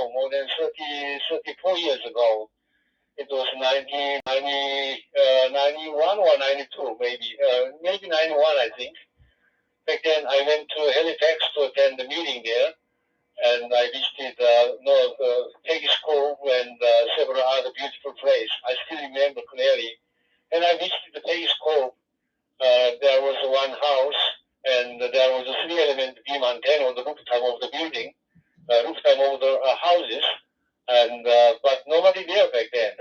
ago, more than 34 years ago. It was 1991 or 92, maybe 91, I think. Back then, I went to Halifax to attend the meeting there, and I visited Telescope and several other beautiful places. I still remember clearly. And I visited the Telescope. There was one house, and there was a 3-element beam antenna on the rooftop of the building, rooftop of the houses, and but nobody there back then.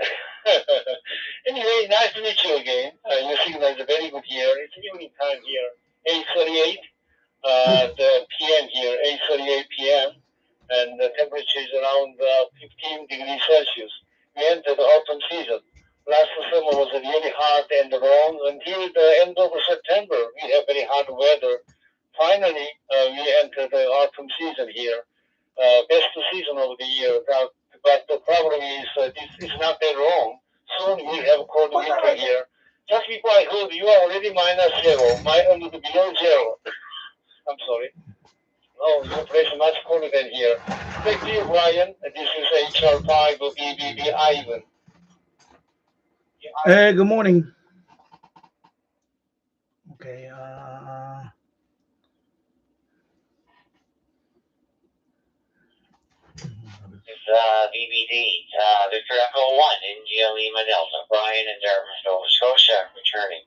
Anyway, nice to meet you again. Your signal is very good here. It's evening time here, 8:38 the p.m. here, 8:38 p.m., and the temperature is around 15 degrees Celsius. We entered the autumn season. Last summer was really hot and long. Until the end of September, we have very hot weather. Finally, we entered the autumn season here. Best season of the year. But the problem is this is not that long. Soon we'll have cold winter here. Just before I heard you are already -0, below 0. I'm sorry. Oh, your place is much colder than here. Thank you, Brian. This is HR5 BBB Ivan. Hey, good morning. Okay. VBD, Victor Echo 1, India Lima Delta, Brian in Dartmouth, Nova Scotia, returning.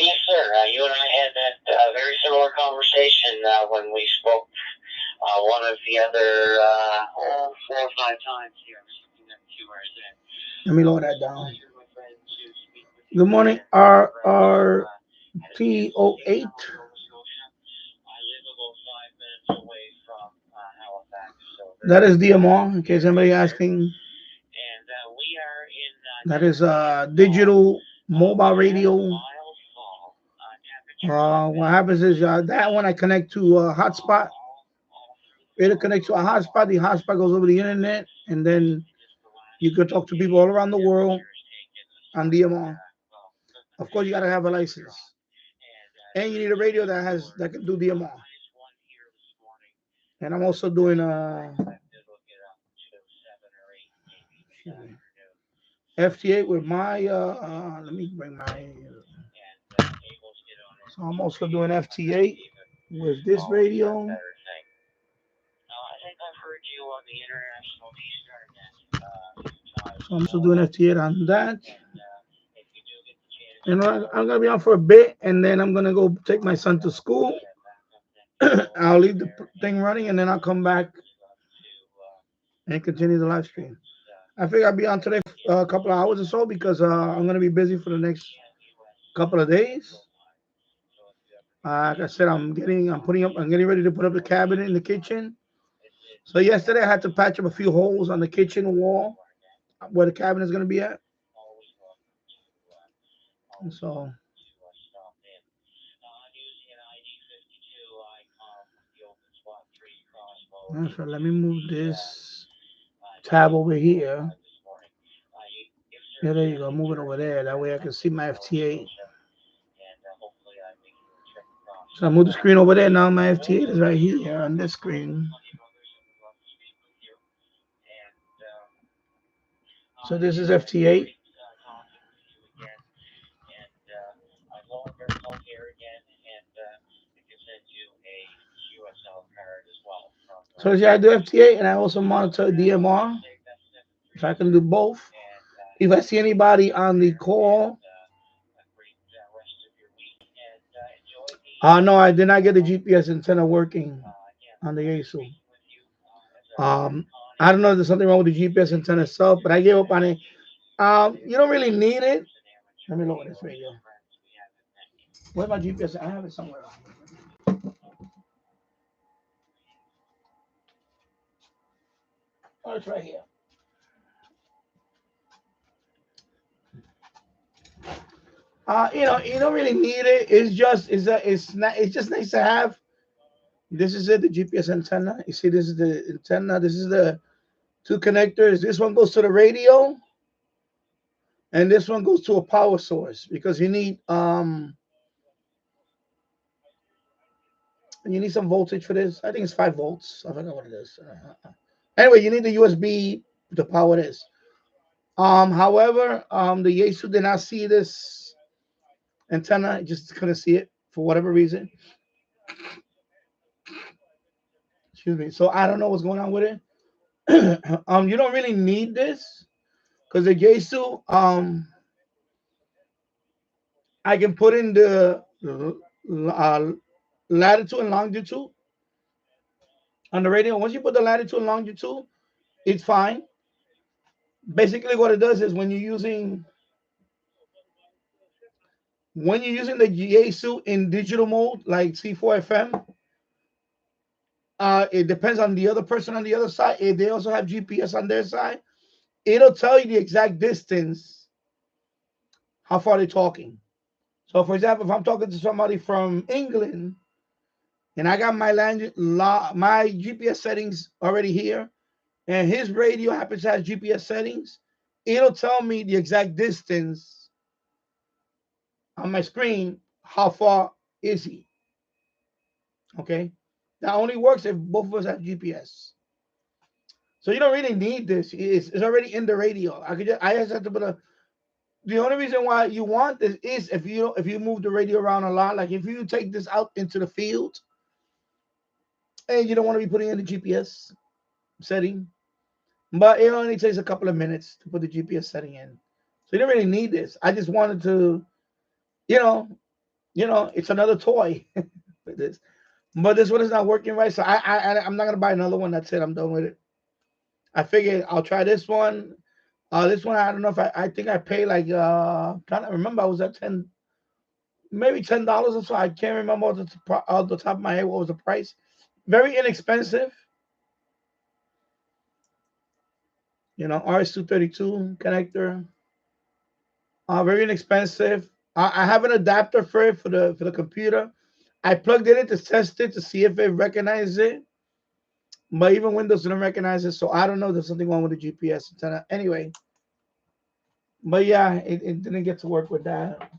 Yes, sir. You and I had that very similar conversation when we spoke one of the other 4 or 5 times here. Let me lower that down. Good morning, FT8. That is DMR, in case anybody asking. That is digital mobile radio. What happens is that when I connect to a hotspot, it'll connect to a hotspot. The hotspot goes over the internet, and then you can talk to people all around the world on DMR. Of course, you gotta have a license, and you need a radio that can do DMR. And I'm also doing FT8 with my let me bring my so I'm also doing FT8 with this radio. So I'm also doing FT8 on that. And I'm gonna be on for a bit, and then I'm gonna go take my son to school. I'll leave the thing running, and then I'll come back and continue the live stream. I figure I'll be on today for a couple of hours or so because I'm gonna be busy for the next couple of days. Like I said, I'm getting ready to put up the cabinet in the kitchen. So yesterday I had to patch up a few holes on the kitchen wall where the cabinet is gonna be at. And so let me move this tab over here. Yeah, there you go. Move it over there. That way I can see my FT8. So I move the screen over there. Now my FT8 is right here on this screen. So this is FT8. So yeah, I do FT8 and I also monitor DMR. So I can do both. If I see anybody on the call, no, I did not get the GPS antenna working on the ASU. I don't know if there's something wrong with the GPS antenna itself, but I gave up on it. You don't really need it. Let me lower this radio. Where's my GPS? I have it somewhere. Oh, it's right here. You don't really need it. It's just nice to have. This is it, the GPS antenna. You see, this is the antenna. This is the 2 connectors. This one goes to the radio, and this one goes to a power source because you need some voltage for this. I think it's 5 volts. I forgot what it is. Anyway, you need the USB to power this. However, the Yaesu did not see this antenna, just couldn't see it for whatever reason. Excuse me. So I don't know what's going on with it. You don't really need this because the Yaesu, I can put in the uh, latitude and longitude on the radio. Once you put the latitude and longitude, it's fine. Basically, what it does is when you're using the Yaesu in digital mode, like C4FM, it depends on the other person on the other side. If they also have GPS on their side, it'll tell you the exact distance, how far they're talking. So, for example, if I'm talking to somebody from England and I got my GPS settings already here, and his radio happens to have GPS settings, it'll tell me the exact distance on my screen. How far is he? Okay, that only works if both of us have GPS. So you don't really need this. It's already in the radio. I just have to put a. The only reason why you want this is if you move the radio around a lot. Like if you take this out into the field and you don't want to be putting in the GPS setting, but it only takes a couple of minutes to put the GPS setting in. So you don't really need this. I just wanted to, you know, it's another toy with this. But this one is not working right, so I'm not gonna buy another one. That's it. I'm done with it. I figured I'll try this one. This one I don't know if I think I paid like trying to remember I was at maybe $10 or so. I can't remember off the top of my head what was the price. Very inexpensive. RS-232 connector. Very inexpensive. I have an adapter for it for the computer. I plugged it in to test it to see if it recognizes it. But even Windows didn't recognize it, so I don't know. There's something wrong with the GPS antenna. Anyway, but yeah, it didn't get to work with that.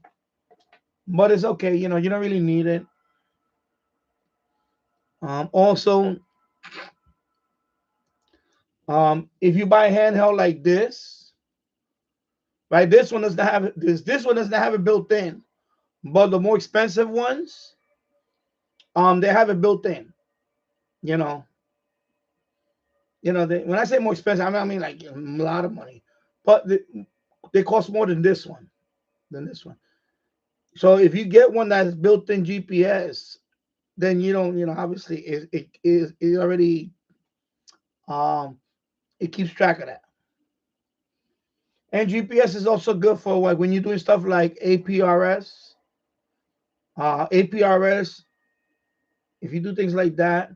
But it's okay. You don't really need it. Also, if you buy a handheld like this, right? This one doesn't have this. This one doesn't have it built in. But the more expensive ones, they have it built in. When I say more expensive, I mean like a lot of money. But they cost more than this one. So if you get one that's built in GPS, then obviously it already it keeps track of that. And GPS is also good for like when you're doing stuff like APRS. APRS, if you do things like that.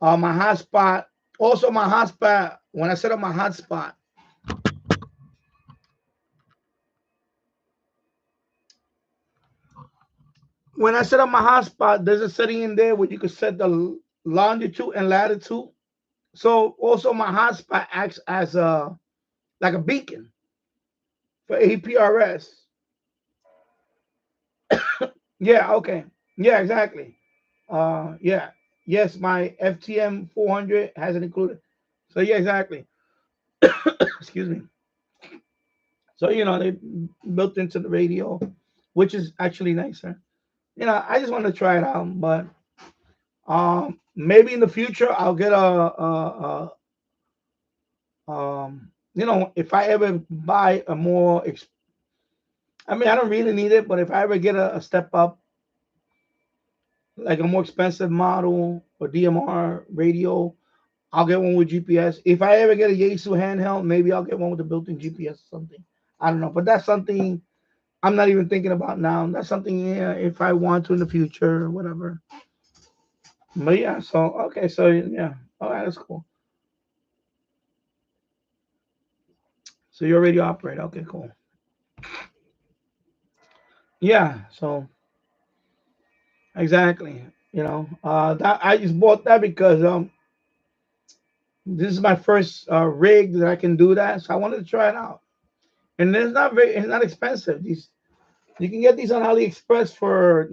My hotspot. Also, my hotspot. When I set up my hotspot, there's a setting in there where you can set the longitude and latitude. So also my hotspot acts as like a beacon for APRS. Yeah, okay. Yeah, exactly. Yeah. Yes, my FTM 400 has it included. So yeah, exactly. Excuse me. So they built into the radio, which is actually nicer. I just want to try it out, but maybe in the future I'll get if I ever buy a more I mean, I don't really need it, but if I ever get a step up, like a more expensive model or DMR radio, I'll get one with GPS. If I ever get a Yaesu handheld, maybe I'll get one with a built-in GPS or something. I don't know, but that's something I'm not even thinking about now. That's something, yeah, if I want to in the future or whatever. But yeah, so okay, so yeah, all right, that's cool. So you're a radio operator. Okay, cool. Yeah, so exactly. That I just bought that because this is my first rig that I can do that, so I wanted to try it out. And it's not expensive. You can get these on AliExpress for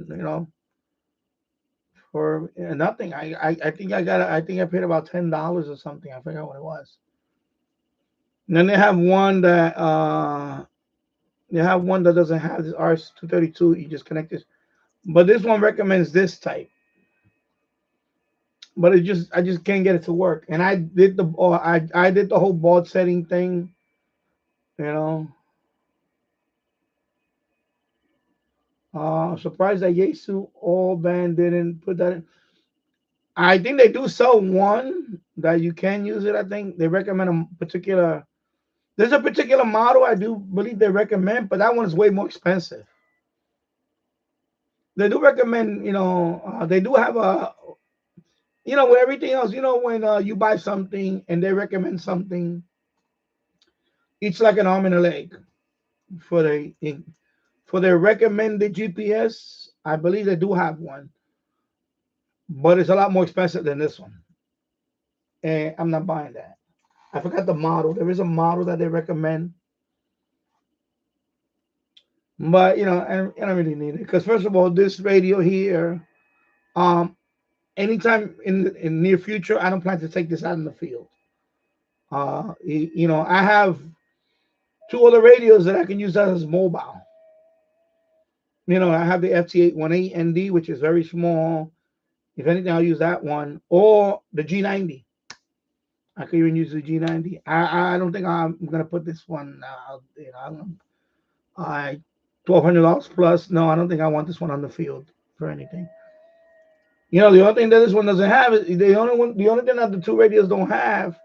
for nothing. I think I think I paid about $10 or something. I forgot what it was. And then they have one that doesn't have this RS-232. You just connect this, but this one recommends this type. But I just can't get it to work. And I did the whole baud setting thing, you know. Surprised that Yaesu all band didn't put that in. I think they do sell one that you can use it. I think they recommend a particular. There's a particular model I do believe they recommend, but that one is way more expensive. They do recommend, they do have a, with everything else, when you buy something and they recommend something, it's like an arm and a leg for their recommended GPS. I believe they do have one, but it's a lot more expensive than this one, and I'm not buying that. I forgot the model. There is a model that they recommend, but I don't really need it because first of all, this radio here, anytime in near future, I don't plan to take this out in the field. I have two other radios that I can use as mobile. I have the FT8 ND, which is very small. If anything, I'll use that one or the G90. I could even use the G90. I don't think I'm gonna put this one. I $1,200 plus. No, I don't think I want this one on the field for anything. The only thing that this one doesn't have is the only thing that the two radios don't have.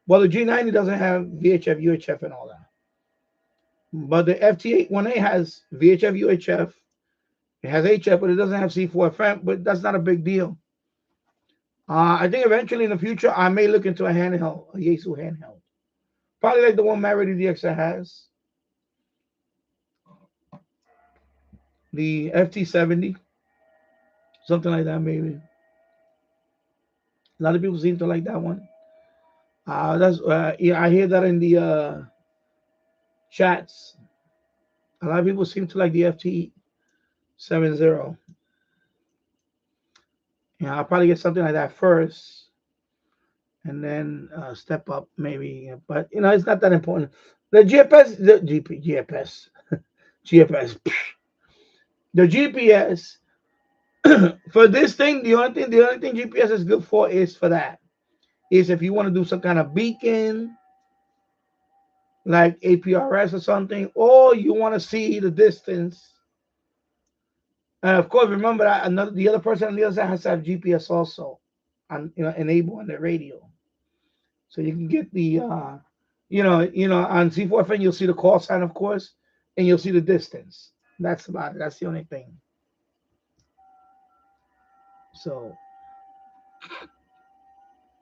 Well, the G90 doesn't have VHF, UHF, and all that. But the FT8 1A has VHF, UHF. It has HF, but it doesn't have C4FM. But that's not a big deal. I think eventually in the future I may look into a handheld, a Yaesu handheld, probably like the one Marity DXR has, the FT70, something like that maybe. A lot of people seem to like that one. I hear that in the chats. A lot of people seem to like the FT70. I'll probably get something like that first, and then step up maybe. But it's not that important. The GPS, GPS, GPS, the GPS for this thing. The only thing GPS is good for is for that. Is if you want to do some kind of beacon, like APRS or something, or you want to see the distance. And of course, remember that the other person on the other side has to have GPS also, enable on the radio, so you can get the, on C4FM you'll see the call sign, of course, and you'll see the distance. That's about it. That's the only thing. So,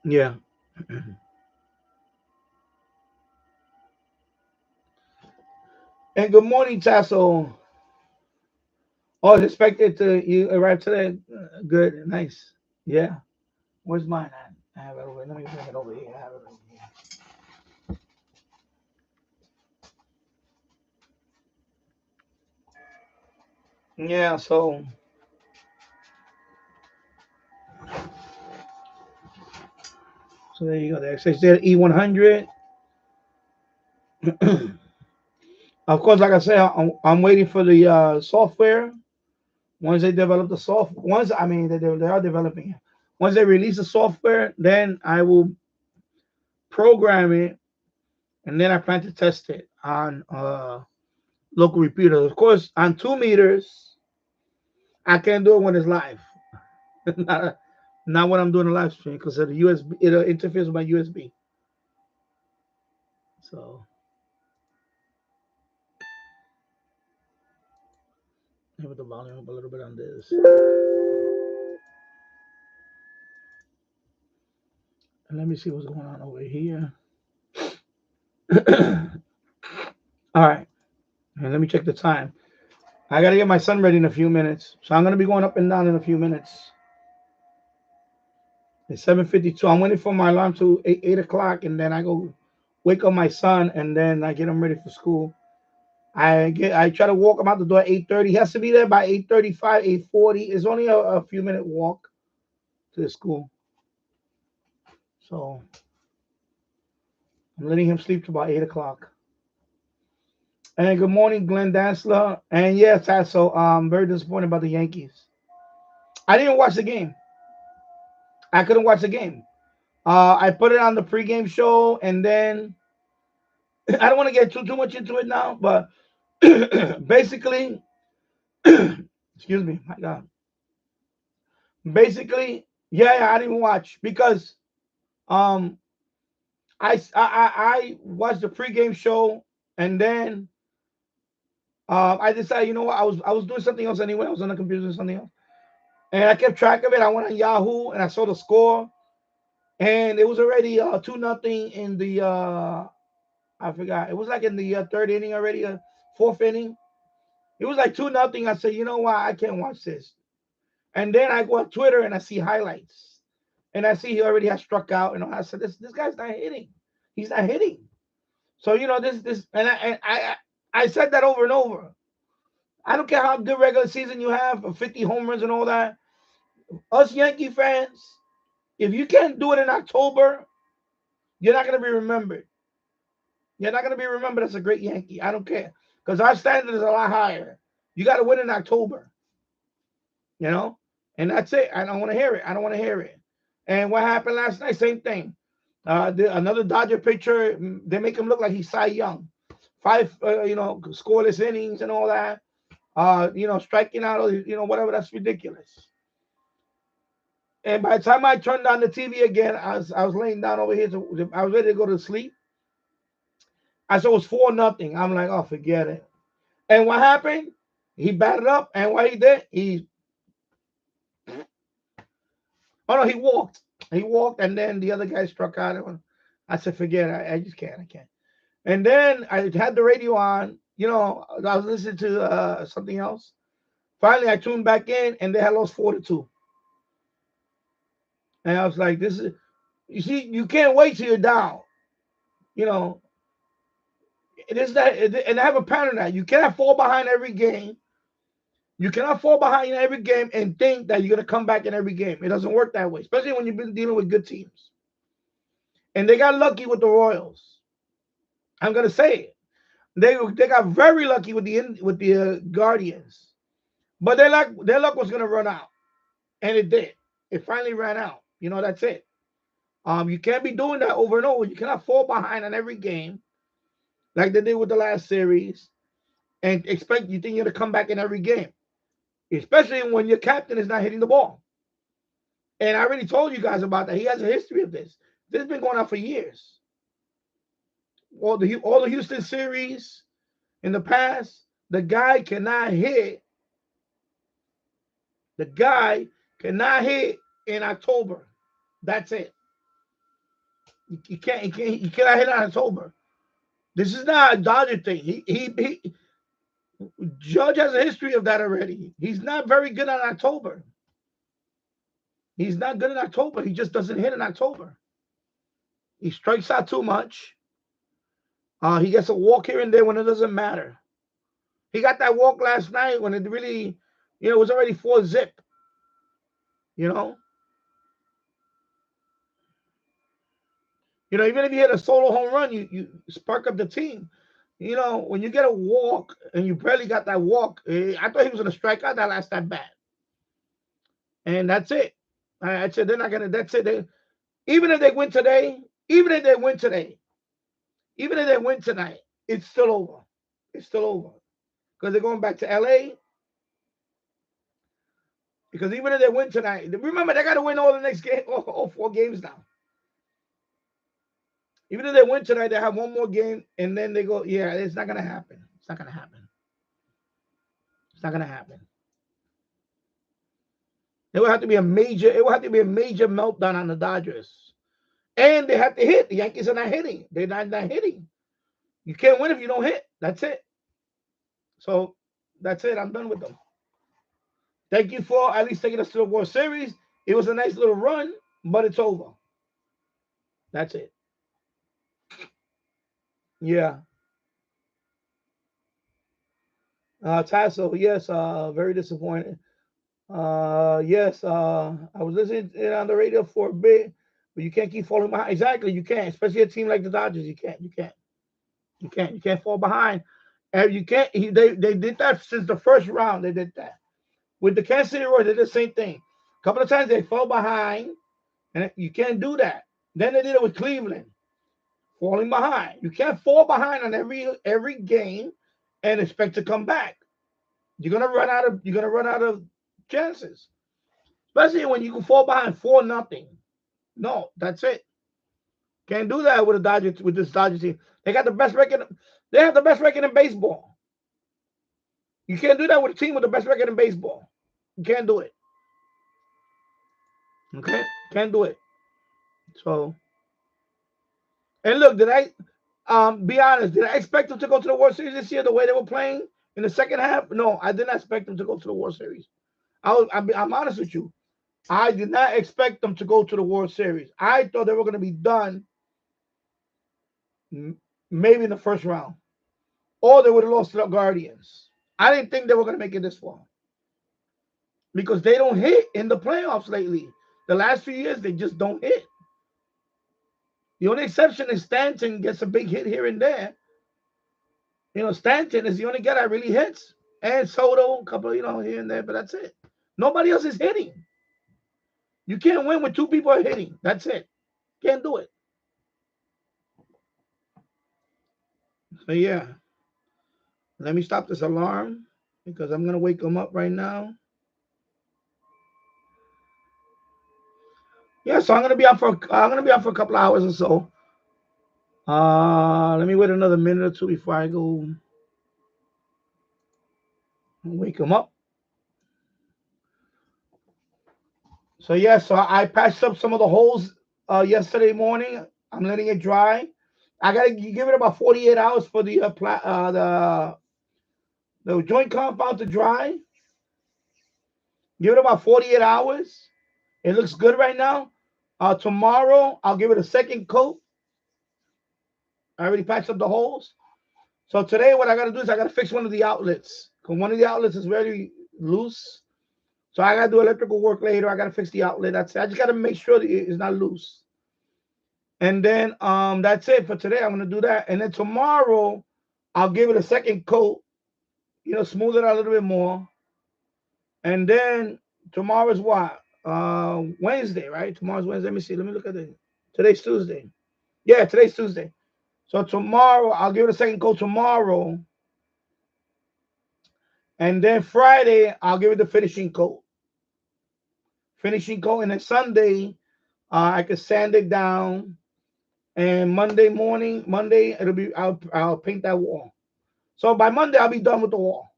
yeah. And good morning, Tasso. Oh, it's expected you arrive today. Good, nice. Yeah. Where's mine at? I have it over. Let me bring it over here. I have it over here. Yeah. So there you go. There. So it's there E100. Of course, like I said, I'm waiting for the software. Once they develop the software, they are developing it. Once they release the software, then I will program it, and then I plan to test it on local repeaters. Of course, on 2 meters, I can't do it when it's live. not when I'm doing a live stream because of the USB. It interferes with my USB. So. Put the volume up a little bit on this. And let me see what's going on over here. All right. And let me check the time. I got to get my son ready in a few minutes. So I'm going to be going up and down in a few minutes. It's 7:52. I'm waiting for my alarm to 8 o'clock, and then I go wake up my son, and then I get him ready for school. I try to walk him out the door at 8:30. He has to be there by 8:35, 8:40. It's only a few minute walk to the school. So I'm letting him sleep to about 8 o'clock. And good morning, Glenn Dansler. And yes, so I'm very disappointed about the Yankees. I didn't watch the game. I couldn't watch the game. I put it on the pregame show, and then I don't want to get too much into it now, but basically, excuse me, my God. Basically, yeah, I didn't watch because um I watched the pregame show, and then I decided, you know what, I was doing something else anyway. I was on the computer doing something else, and I kept track of it. I went on Yahoo and I saw the score, and it was already 2-0 in the I forgot. It was like in the third inning already, fourth inning. It was like 2-0. I said, you know what, I can't watch this. And then I go on Twitter and I see highlights, and I see he already has struck out. And I said, this guy's not hitting. He's not hitting. So you know this, and I said that over and over. I don't care how good regular season you have, 50 home runs and all that. Us Yankee fans, if you can't do it in October, you're not going to be remembered. You're not going to be remembered as a great Yankee. I don't care, because our standard is a lot higher. You got to win in October, you know, and that's it. I don't want to hear it. I don't want to hear it. And what happened last night? Same thing. Another Dodger pitcher. They make him look like he's Cy Young. 5, scoreless innings and all that. Striking out, whatever. That's ridiculous. And by the time I turned on the TV again, I was laying down over here. I was ready to go to sleep. I saw it was 4-0. I'm like, oh, forget it. And what happened? He batted up, and what he did, he walked. He walked, and then the other guy struck out. I said, forget it. I just can't. I can't. And then I had the radio on. I was listening to something else. Finally, I tuned back in, and they had lost 4-2. And I was like, this is, you see, you can't wait till you're down. It is that, and I have a pattern now. You cannot fall behind every game. You cannot fall behind in every game and think that you're going to come back in every game. It doesn't work that way, especially when you've been dealing with good teams. And they got lucky with the Royals. I'm going to say it. They got very lucky with the Guardians. But their luck was going to run out. And it did. It finally ran out. That's it. You can't be doing that over and over. You cannot fall behind on every game like they did with the last series and expect you think you're going to come back in every game, especially when your captain is not hitting the ball. And I already told you guys about that. He has a history of this. This has been going on for years. All the Houston series in the past, the guy cannot hit. The guy cannot hit in October. That's it. He cannot hit in October. This is not a Dodger thing. He Judge has a history of that already. He's not very good in October. He's not good in October. He just doesn't hit in October. He strikes out too much. He gets a walk here and there when it doesn't matter. He got that walk last night when it really, it was already 4-0. Even if you hit a solo home run, you spark up the team. When you get a walk and you barely got that walk, I thought he was going to strike out that last at bat. And that's it. I said they're not going to, that's it. Even if they win tonight, it's still over. It's still over. Because they're going back to LA. Because even if they win tonight, remember, they got to win all the next game, all 4 games now. Even if they win tonight, they have one more game, and then they go, yeah, it's not going to happen. It's not going to happen. It's not going to happen. It will have to be a major meltdown on the Dodgers. And they have to hit. The Yankees are not hitting. They're not hitting. You can't win if you don't hit. That's it. So that's it. I'm done with them. Thank you for at least taking us to the World Series. It was a nice little run, but it's over. That's it. Yeah. Tasso, yes, very disappointed. Yes, I was listening on the radio for a bit, but you can't keep falling behind. Exactly, you can't, especially a team like the Dodgers. You can't fall behind. And you can't. They did that since the first round. They did that with the Kansas City Royals. They did the same thing. A couple of times they fell behind, and you can't do that. Then they did it with Cleveland, falling behind. You can't fall behind on every game and expect to come back. You're gonna run out of chances, especially when you can fall behind 4-0. No, that's it. Can't do that with a Dodgers with this Dodgers team. They got the best record. They have the best record in baseball. You can't do that with a team with the best record in baseball. You can't do it. Okay, can't do it. So, and look, did I be honest? Did I expect them to go to the World Series this year the way they were playing in the second half? No, I did not expect them to go to the World Series. I'm honest with you. I did not expect them to go to the World Series. I thought they were going to be done maybe in the first round, or they would have lost to the Guardians. I didn't think they were going to make it this far because they don't hit in the playoffs lately. The last few years, they just don't hit. The only exception is Stanton gets a big hit here and there. Stanton is the only guy that really hits, and Soto, a couple, here and there, but that's it. Nobody else is hitting. You can't win when two people are hitting. That's it. Can't do it. So yeah, let me stop this alarm because I'm gonna wake them up right now. Yeah, so I'm gonna be out for a couple of hours or so. Let me wait another minute or two before I go wake them up. So yeah, so I patched up some of the holes yesterday morning. I'm letting it dry. I gotta give it about 48 hours for the joint compound to dry. Give it about 48 hours. It looks good right now. Tomorrow I'll give it a second coat. I already patched up the holes. So today what I gotta do is I gotta fix one of the outlets. Because one of the outlets is very loose. So I gotta do electrical work later. I gotta fix the outlet. That's it. I just gotta make sure that it's not loose. And then that's it for today. I'm gonna do that. And then tomorrow I'll give it a second coat, smooth it out a little bit more. And then tomorrow's what? Wednesday, right? Tomorrow's Wednesday. Let me see. Let me look at it. Today's Tuesday. Yeah, today's Tuesday. So tomorrow I'll give it a second coat tomorrow. And then Friday I'll give it the finishing coat. And then Sunday I can sand it down. And Monday I'll paint that wall. So by Monday I'll be done with the wall.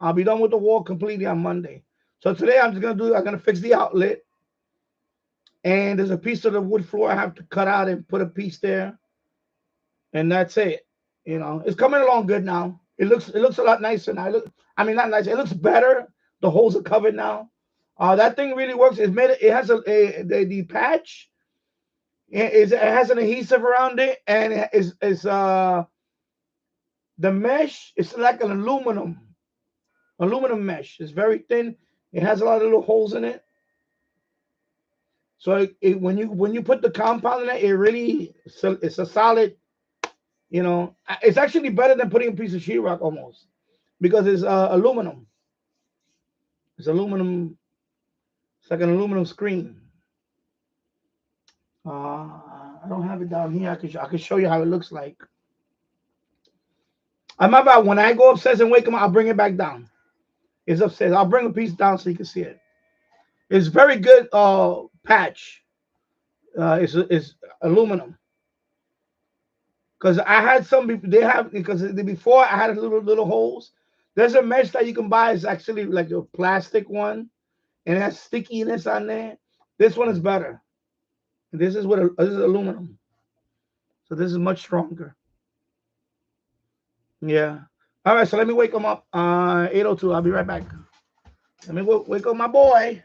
I'll be done with the wall completely on Monday. So today I'm gonna fix the outlet. And there's a piece of the wood floor I have to cut out and put a piece there. And that's it. It's coming along good now. It looks a lot nicer now. Not nice. It looks better. The holes are covered now. That thing really works. It has the patch. It has an adhesive around it, and the mesh. It's like an aluminum mesh. It's very thin. It has a lot of little holes in it. So when you put the compound in it, it's a solid. It's actually better than putting a piece of sheetrock almost, because it's aluminum. It's aluminum. It's like an aluminum screen. I don't have it down here. I can show you how it looks like. When I go upstairs and wake them up, I'll bring it back down. It's upstairs. I'll bring a piece down so you can see it. It's very good patch. It's aluminum. Because I had before I had little holes. There's a mesh that you can buy. It's actually like a plastic one, and it has stickiness on there. This one is better. This is aluminum, so this is much stronger. Yeah. All right. So let me wake them up. 8:02. I'll be right back. Let me wake up my boy.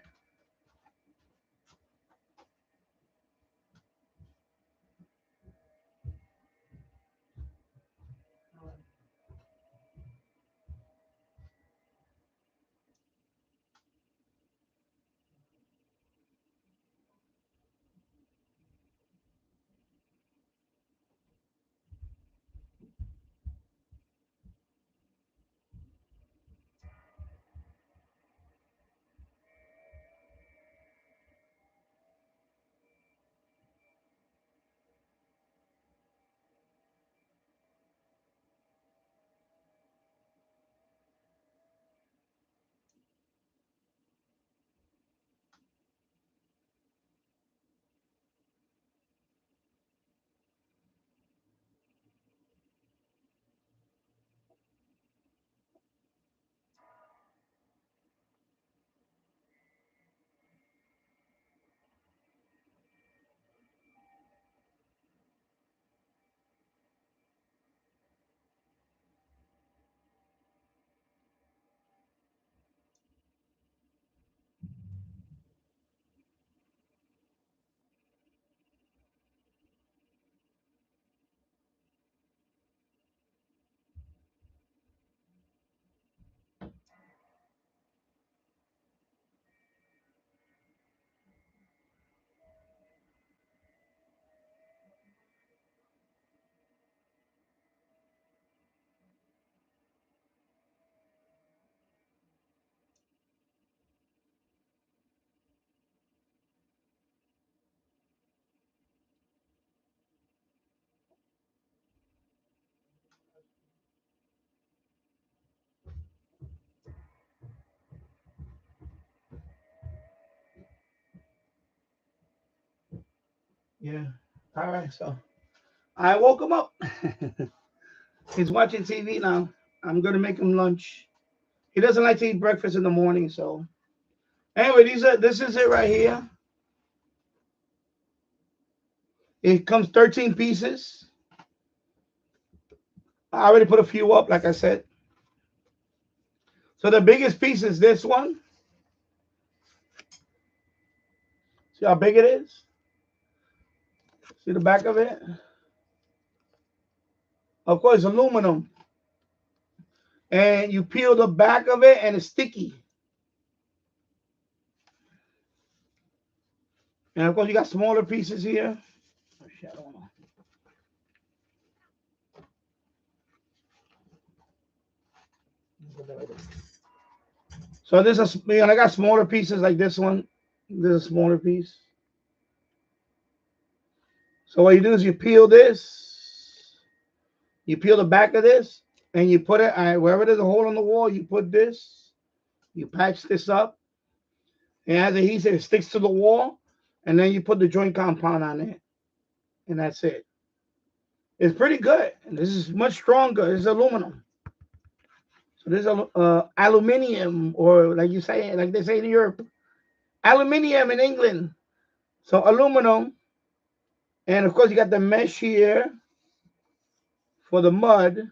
Yeah. All right. So I woke him up. He's watching TV now. I'm gonna make him lunch. He doesn't like to eat breakfast in the morning, so anyway, this is it right here. It comes 13 pieces. I already put a few up, like I said. So the biggest piece is this one. See how big it is? See the back of it? Of course, aluminum. And you peel the back of it and it's sticky. And of course, you got smaller pieces here. Oh, shit, I don't know. So this is, I got smaller pieces like this one. This is a smaller piece. So what you do is you peel this. You peel the back of this, and you put it wherever there's a hole in the wall. You put this. You patch this up. It has adhesive. It sticks to the wall, and then you put the joint compound on it, and that's it. It's pretty good. And this is much stronger. It's aluminum. So this is aluminium, or like they say in Europe, aluminium in England. So aluminum, and of course you got the mesh here for the mud,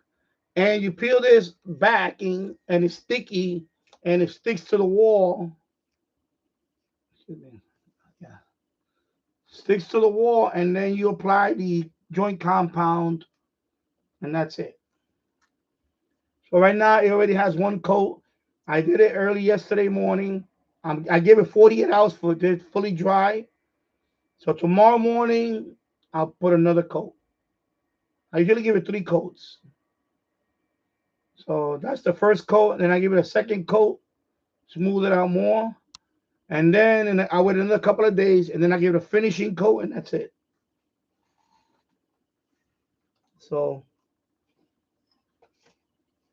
and you peel this backing, and it's sticky, and it sticks to the wall. Yeah, sticks to the wall, and then you apply the joint compound, and that's it. So right now it already has one coat. I did it early yesterday morning. I gave it 48 hours for it fully dry. So tomorrow morning I'll put another coat. I usually give it 3 coats. So that's the first coat. Then I give it a second coat, smooth it out more. And then I wait another couple of days, and then I give it a finishing coat, and that's it. So,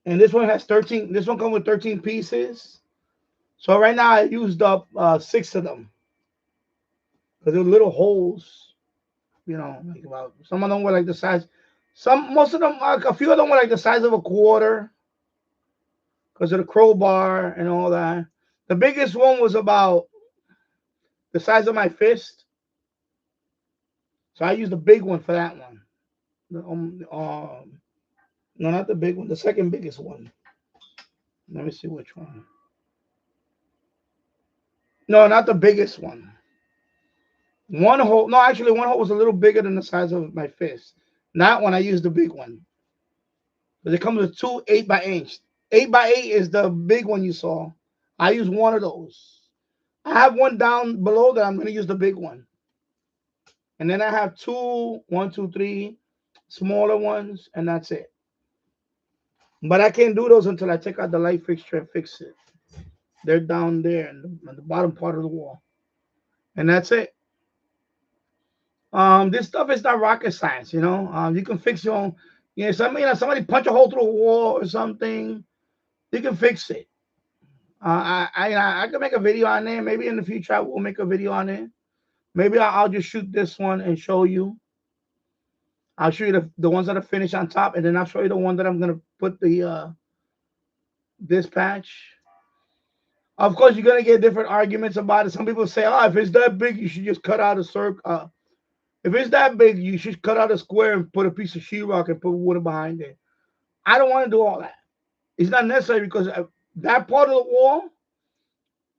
and this one has 13. This one comes with 13 pieces. So right now I used up 6 of them because there were little holes. Like about some of them were like the size. Most of them, a few of them were like the size of a quarter because of the crowbar and all that. The biggest one was about the size of my fist. So I used the big one for that one. No, not the big one. The second biggest one. Let me see which one. No, not the biggest one. One hole. No, actually, one hole was a little bigger than the size of my fist. That one, I used the big one. But it comes with 2 8x8. 8x8 is the big one you saw. I use one of those. I have one down below that I'm going to use the big one. And then I have 2, 1, 2, 3 smaller ones, and that's it. But I can't do those until I take out the light fixture and fix it. They're down there in the bottom part of the wall. And that's it. This stuff is not rocket science, you can fix your own. Somebody punch a hole through a wall or something, you can fix it. I can make a video on there. Maybe in the future I will make a video on it. Maybe I'll just shoot this one and show you. I'll show you the ones that are finished on top, and then I'll show you the one that I'm gonna put the this patch. Of course, you're gonna get different arguments about it. Some people say, "Oh, if it's that big, you should just cut out a circle. If it's that big, you should cut out a square and put a piece of sheetrock and put wood behind it." I don't want to do all that. It's not necessary because that part of the wall,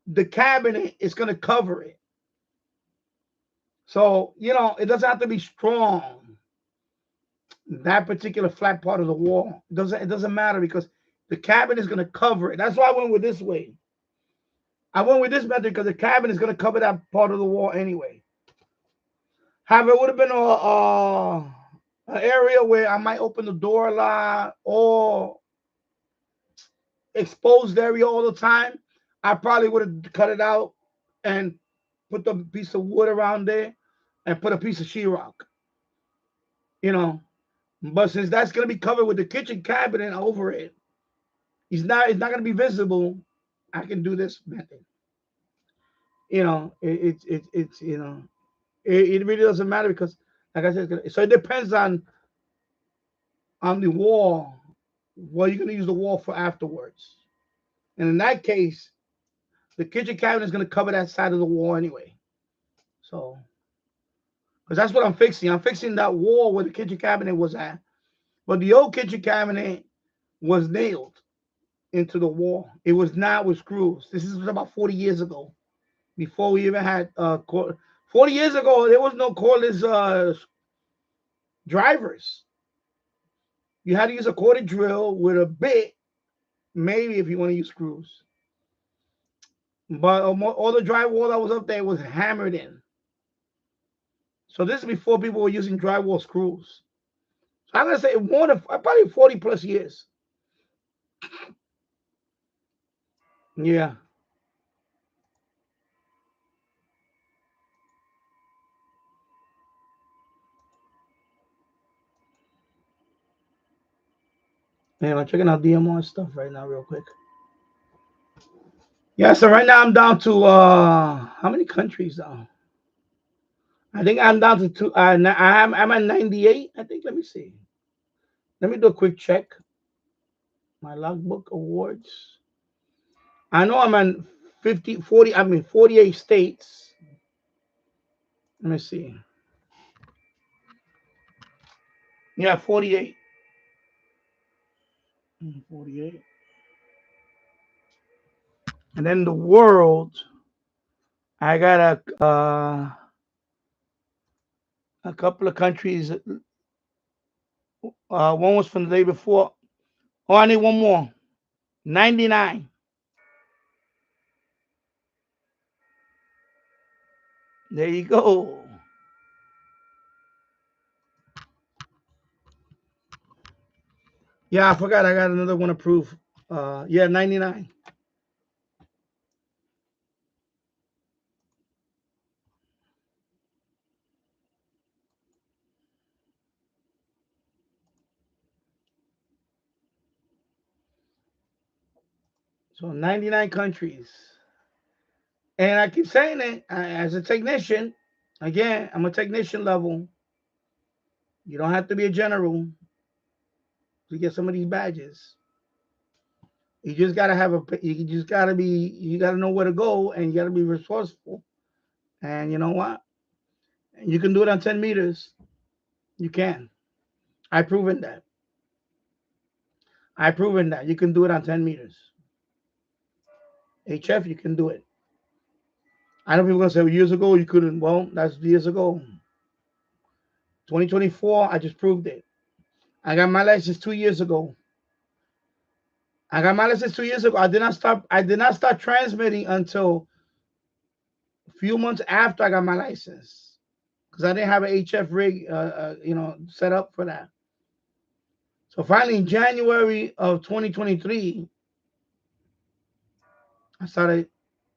the cabinet is gonna cover it. So it doesn't have to be strong. That particular flat part of the wall, it doesn't matter because the cabinet is gonna cover it. That's why I went with this way. I went with this method because the cabinet is gonna cover that part of the wall anyway. However, it would have been an area where I might open the door a lot or exposed area all the time. I probably would have cut it out and put the piece of wood around there and put a piece of sheetrock. But since that's gonna be covered with the kitchen cabinet over it, it's not gonna be visible. I can do this method. It's It really doesn't matter because, like I said, so it depends on the wall, what you're gonna use the wall for afterwards. And in that case, the kitchen cabinet is gonna cover that side of the wall anyway. So, because that's what I'm fixing. I'm fixing that wall where the kitchen cabinet was at. But the old kitchen cabinet was nailed into the wall. It was not with screws. This is about 40 years ago. Before we even had 40 years ago, there was no cordless drivers. You had to use a corded drill with a bit, maybe if you want to use screws. But all the drywall that was up there was hammered in. So this is before people were using drywall screws. So I'm gonna say more than probably 40 plus years. Yeah. Man, I'm checking out DMR stuff right now, real quick. Yeah, so right now I'm down to how many countries now? I think I'm down to two. I'm at 98. I think. Let me see. Let me do a quick check. My logbook awards. I know I'm in 50, 40. I mean 48 states. Let me see. Yeah, 48. 48. And then the world, I got a couple of countries. One was from the day before. Oh, I need one more. 99. There you go. Yeah, I forgot. I got another one approved. Yeah, 99. So 99 countries. And I keep saying it as a technician. Again, I'm a technician level. You don't have to be a general to get some of these badges. You just gotta have a. You just gotta be. You gotta know where to go, and you gotta be resourceful. And you know what? You can do it on 10 meters. You can. I've proven that. I've proven that you can do it on 10 meters. HF, you can do it. I know people gonna say, well, years ago you couldn't. Well, that's years ago. 2024, I just proved it. I got my license 2 years ago. I got my license 2 years ago. I did not stop. I did not start transmitting until a few months after I got my license because I didn't have an HF rig, set up for that. So finally, in January of 2023, I started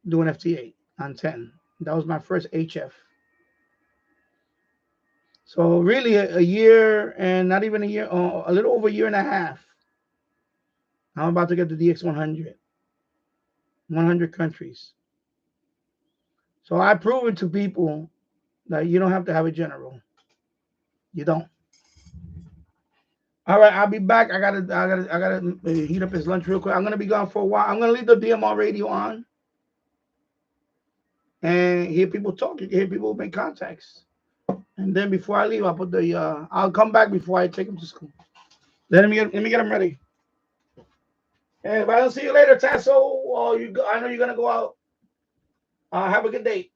doing FT8 on 10. That was my first HF. So really, a year and not even a year, a little over a year and a half. I'm about to get the DX100, 100 countries. So I prove it to people that you don't have to have a general. You don't. All right, I'll be back. I gotta heat up his lunch real quick. I'm gonna be gone for a while. I'm gonna leave the DMR radio on and hear people talk. Hear people make contacts. And then before I leave, I'll put the. I'll come back before I take him to school. Let me get him ready. And if I don't see you later, Tasso, or I know you're gonna go out. Have a good day.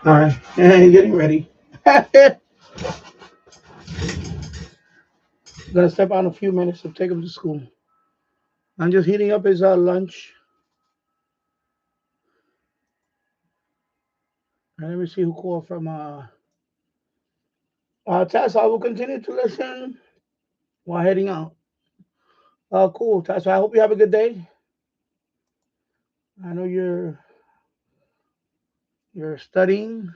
All right, getting ready. Gonna step out in a few minutes to take him to school. I'm just heating up his lunch. And let me see who called from Tess. I will continue to listen while heading out. Cool, Tess. I hope you have a good day. I know you're studying.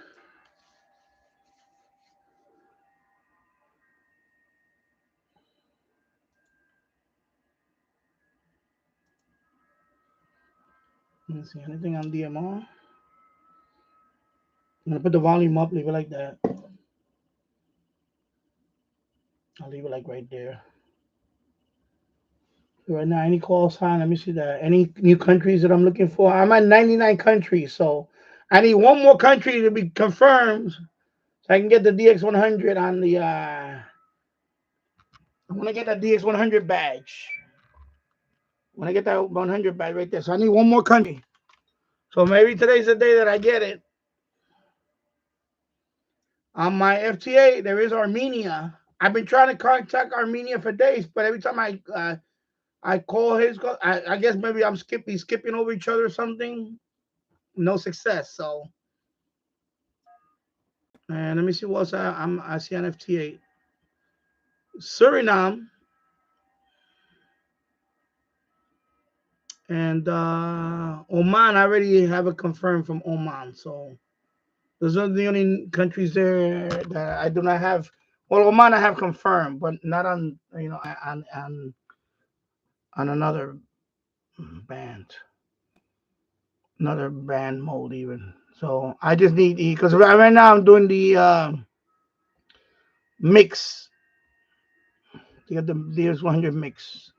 Let me see anything on DMR. I'm gonna put the volume up, leave it like that. I'll leave it like right there. Right now, any call sign? Let me see that. Any new countries that I'm looking for? I'm at 99 countries, so I need one more country to be confirmed so I can get the DX100 on the. I want to get that DX100 badge. When I get that 100 badge right there, so I need one more country. So maybe today's the day that I get it. On my FT8, there is Armenia. I've been trying to contact Armenia for days, but every time I call his, I guess maybe I'm skipping over each other or something. No success. So, and let me see what else I see on FT8. Suriname and Oman. I already have it confirmed from Oman. So those are the only countries there that I do not have. Well, Oman I have confirmed, but not on on another band, another band mode even. So I just need because right now I'm doing the mix to get the DS100 mix.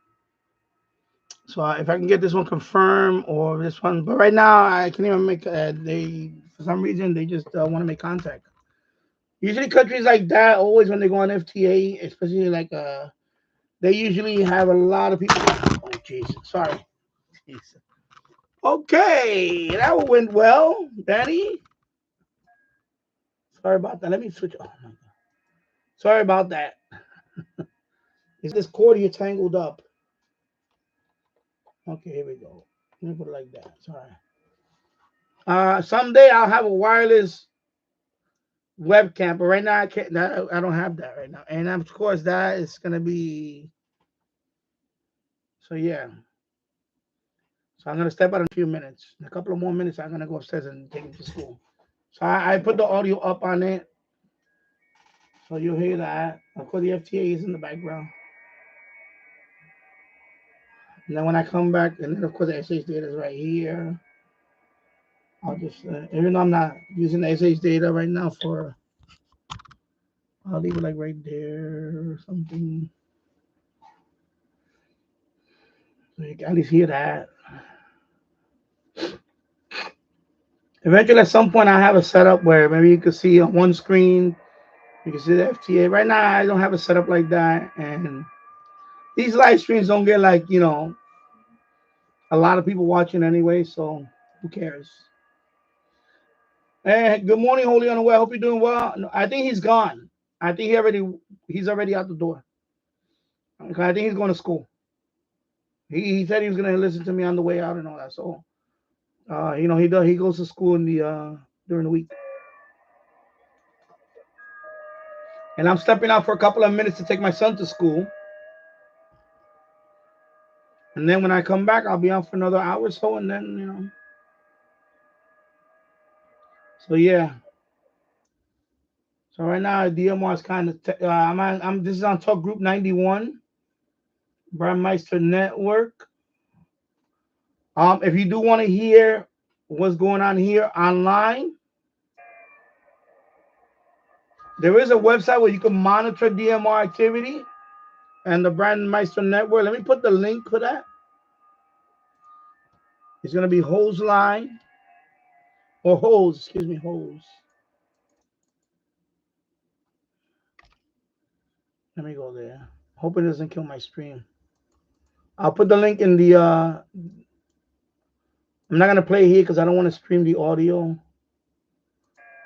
So if I can get this one confirmed or this one, but right now I can't even make. They for some reason they just want to make contact. Usually countries like that always when they go on FTA, especially like they usually have a lot of people. Oh Jesus, sorry. Jesus. Okay, that went well, Danny. Sorry about that. Let me switch. Oh my God. Sorry about that. Is this cord here tangled up? Okay, here we go. Let me put it like that. Sorry. Someday I'll have a wireless webcam, but right now I can't. I don't have that right now, and of course that is gonna be. So yeah. So I'm gonna step out in a few minutes. In a couple of more minutes, I'm gonna go upstairs and take him to school. So I put the audio up on it, so you'll hear that. Of course, the FTA is in the background. And then when I come back, and then of course the SH data is right here. I'll just, even though I'm not using the SH data right now I'll leave it like right there or something. So you can at least hear that. Eventually, at some point, I have a setup where maybe you can see on one screen, you can see the FTA. Right now, I don't have a setup like that. And these live streams don't get like, a lot of people watching anyway. So who cares? Hey, good morning, Holy Unaware. I hope you're doing well. No, I think he's gone. I think he's already out the door. Okay, I think he's going to school. He said he was going to listen to me on the way out and all that. So, he goes to school in the during the week. And I'm stepping out for a couple of minutes to take my son to school. And then when I come back, I'll be out for another hour or so. And then, So, yeah. So right now, DMR is kind of, this is on Talk Group 91, Brandmeister Network. If you do want to hear what's going on here online, there is a website where you can monitor DMR activity and the Brandmeister Network. Let me put the link for that. It's going to be Hose Line or Hose, excuse me, Hose. Let me go there. Hope it doesn't kill my stream. I'll put the link in the. I'm not going to play here because I don't want to stream the audio.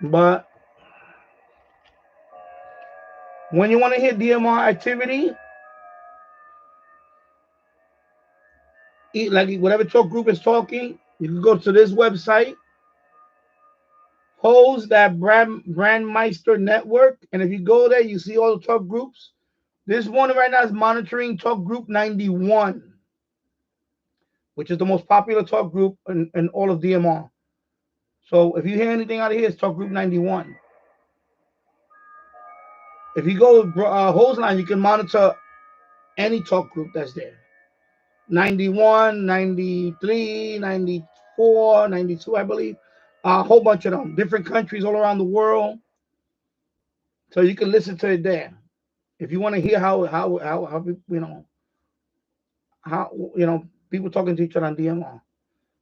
But when you want to hear DMR activity, like whatever talk group is talking, you can go to this website, host that Brandmeister network, and if you go there, you see all the talk groups. This one right now is monitoring talk group 91, which is the most popular talk group in all of DMR. So if you hear anything out of here, it's talk group 91. If you go host line, you can monitor any talk group that's there. 91, 93, 94, 92, I believe. A whole bunch of them, different countries all around the world. So you can listen to it there. If you want to hear how people talking to each other on DMR.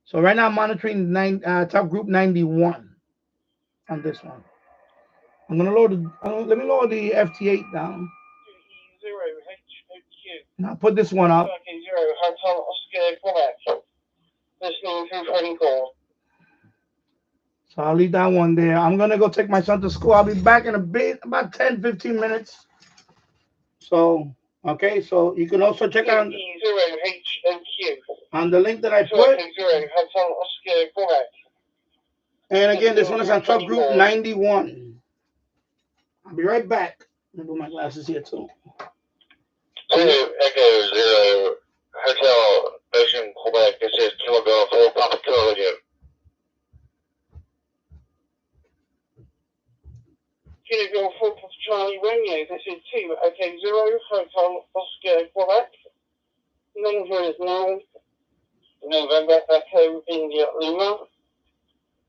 So right now I'm monitoring top group 91 on this one. I'm gonna load let me lower the FT8 down. 0HOQ. Now put this one up. Okay, 0 Hotel Oscar Quebec. Listening through phone call. So I'll leave that one there. I'm gonna go take my son to school. I'll be back in a bit, about 10-15 minutes. So okay, so you can also check out 0HOQ. on the link that I put. 0 Hotel Oscar Quebec. And again, this one is on top group 91. I'll be right back. Let me put my glasses here too. 2 Echo 0 Hotel Ocean Quebec. This is Kilo Golf 4 Papa Kilo Radio. Kilo Golf 4 Papa Charlie Radio. This is 2 Echo 0 Hotel Oscar Quebec. Name here is now November Echo India Lima.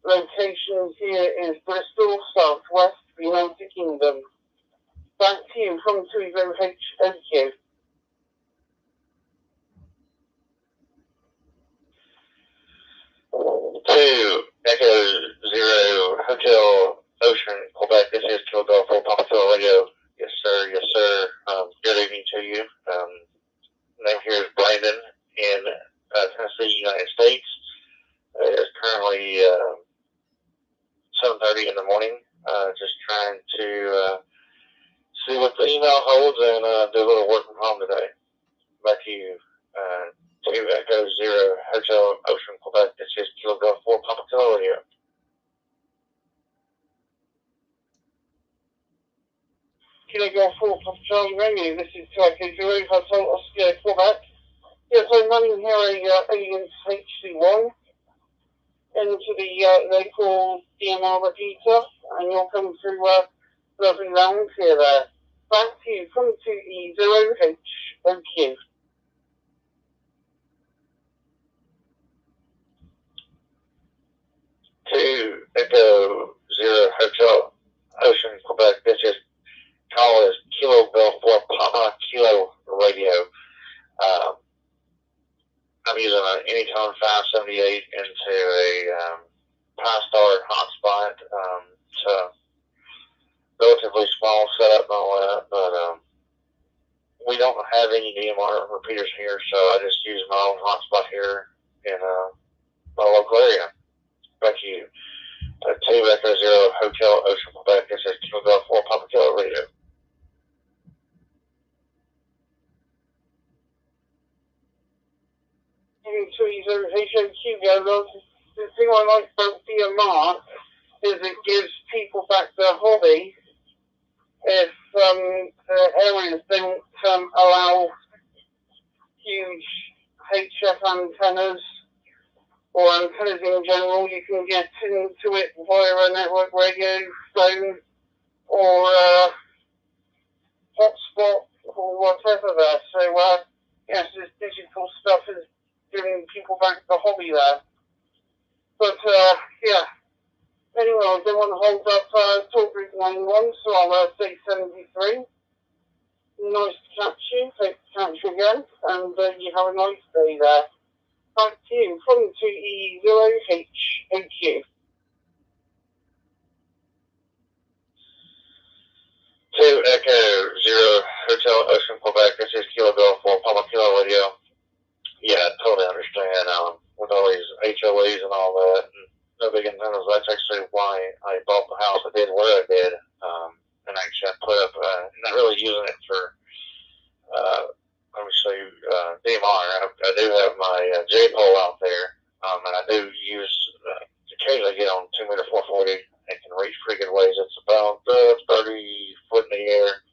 Location here is Bristol, Southwest, United Kingdom. Back to you from 20HOQ. 2 Echo 0 Hotel Ocean Quebec. This is Kilo Golf 4 Papa Kilo Radio. Yes, sir. Yes, sir. Good evening to you. Name here is Brandon in Tennessee, United States. It is currently 7:30 in the morning. Just trying to see what the email holds and do a little work from home today. Back to you. 2 Echo 0 Hotel Ocean Quebec. This is Kilo Golf 4 Papa Kilo Radio. Kilo Golf 4 Papa Charlie Radio. This is 2 Echo 0 Hotel Oscar Quebec. Yes, I'm running here a Aliens HC1 into the local DMR repeater, and you'll come through lovely rounds here there. Back to you from 2E0HOQ. 2 Echo 0 Hotel Ocean Quebec. This is call is Kilo Golf 4 Papa Kilo Radio. I'm using an Anytone 578 into a Pi-Star hotspot. It's a relatively small setup and all that, but we don't have any DMR repeaters here, so I just use my own hotspot here in my local area. Back to you. 2 Echo 0 Hotel Ocean Quebec. This is Kilo Golf 4 Papa Kilo Radio. The thing I like about DMR is it gives people back their hobby if areas don't allow huge HF antennas or antennas in general. You can get into it via a network radio, phone, or hotspot, or whatever there. So, yes, this digital stuff is giving people back the hobby there. But, yeah. Anyway, I don't want to hold up talk group 91, so I'll say 73. Nice to catch you. Hope to catch you again. And you have a nice day there. Back to you from 2E0HOQ. 2 Echo 0 Hotel Ocean Quebec. This is Kilo Golf 4 Papa Kilo Radio. Yeah, I totally understand with all these HOAs and all that. And no big antennas. That's actually why I bought the house I did where I did. And actually I put up, not really using it for, let me show you, DMR. I do have my J-pole out there, and I do use, occasionally get on 2-meter 440. It can reach pretty good ways. It's about 30 foot in the air.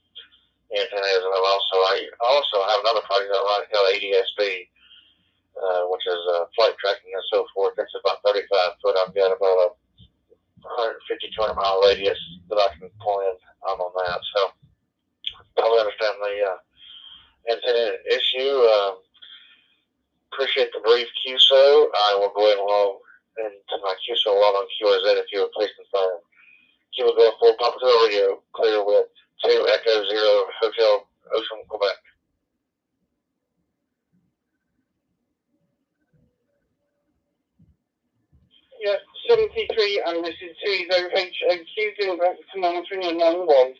Antenna is, and I also have another project that I run called ADSB, which is flight tracking and so forth. It's about 35 foot. I've got about a 150, 200 mile radius that I can pull in on that. So totally understand the antenna issue. Appreciate the brief QSO. I will go ahead and log into my QSO log on QRZ if you would please confirm. Q will go full Papa Radio, clear with 2 Echo 0 Hotel Ocean, Quebec. Yeah, 73, and this is 30HQ, doing back to monitoring and 91.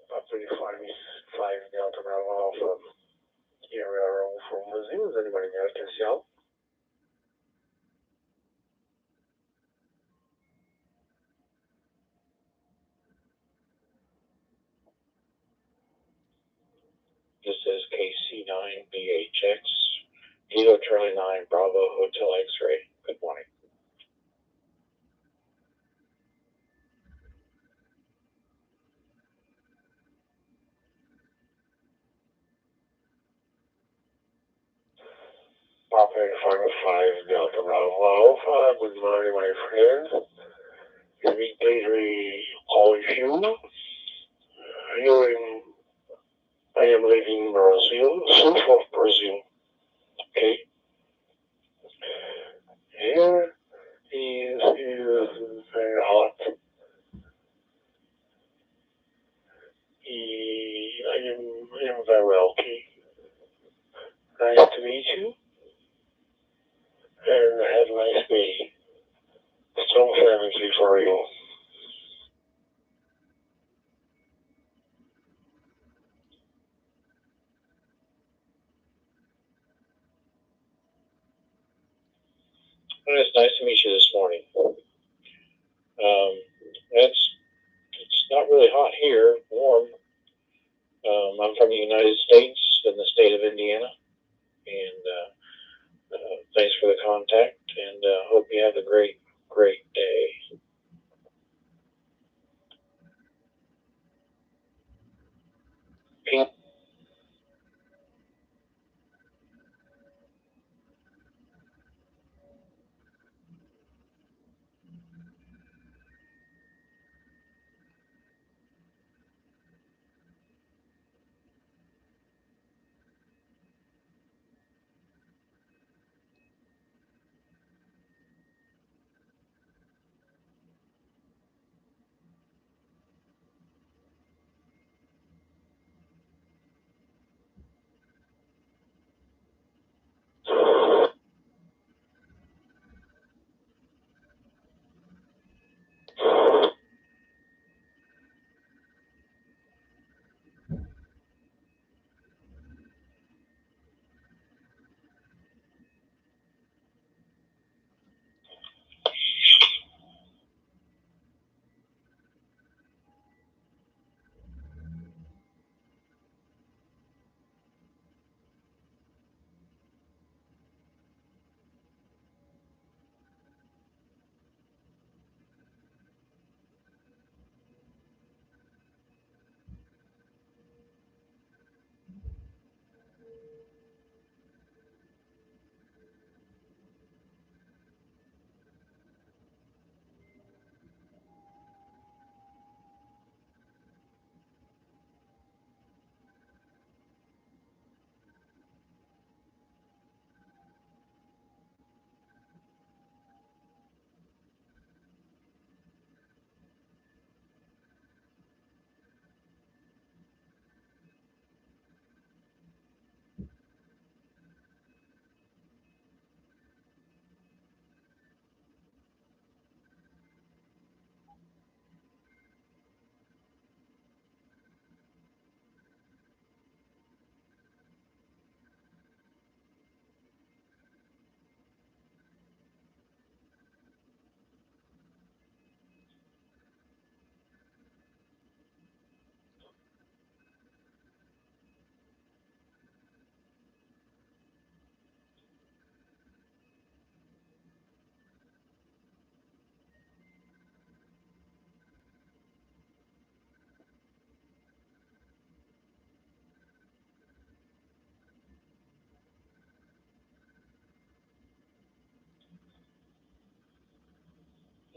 About 35 Delta Bravo Alpha. Here we are all from Brazil. Is anybody else can see help? This is KC9BHX, Kilo Charlie 9 Bravo Hotel X-Ray. Good morning. 5 Delta Bravo Alpha. Good morning, my friends. It's me, Pedro, calling you. I am living in Brazil, south of Brazil. Okay. Here is very hot. I am very well. Okay. Nice to meet you, and have a nice day. Strong family for you. Well, it's nice to meet you this morning. It's not really hot here, warm. I'm from the United States in the state of Indiana, and thanks for the contact, and hope you have a great day. Pink.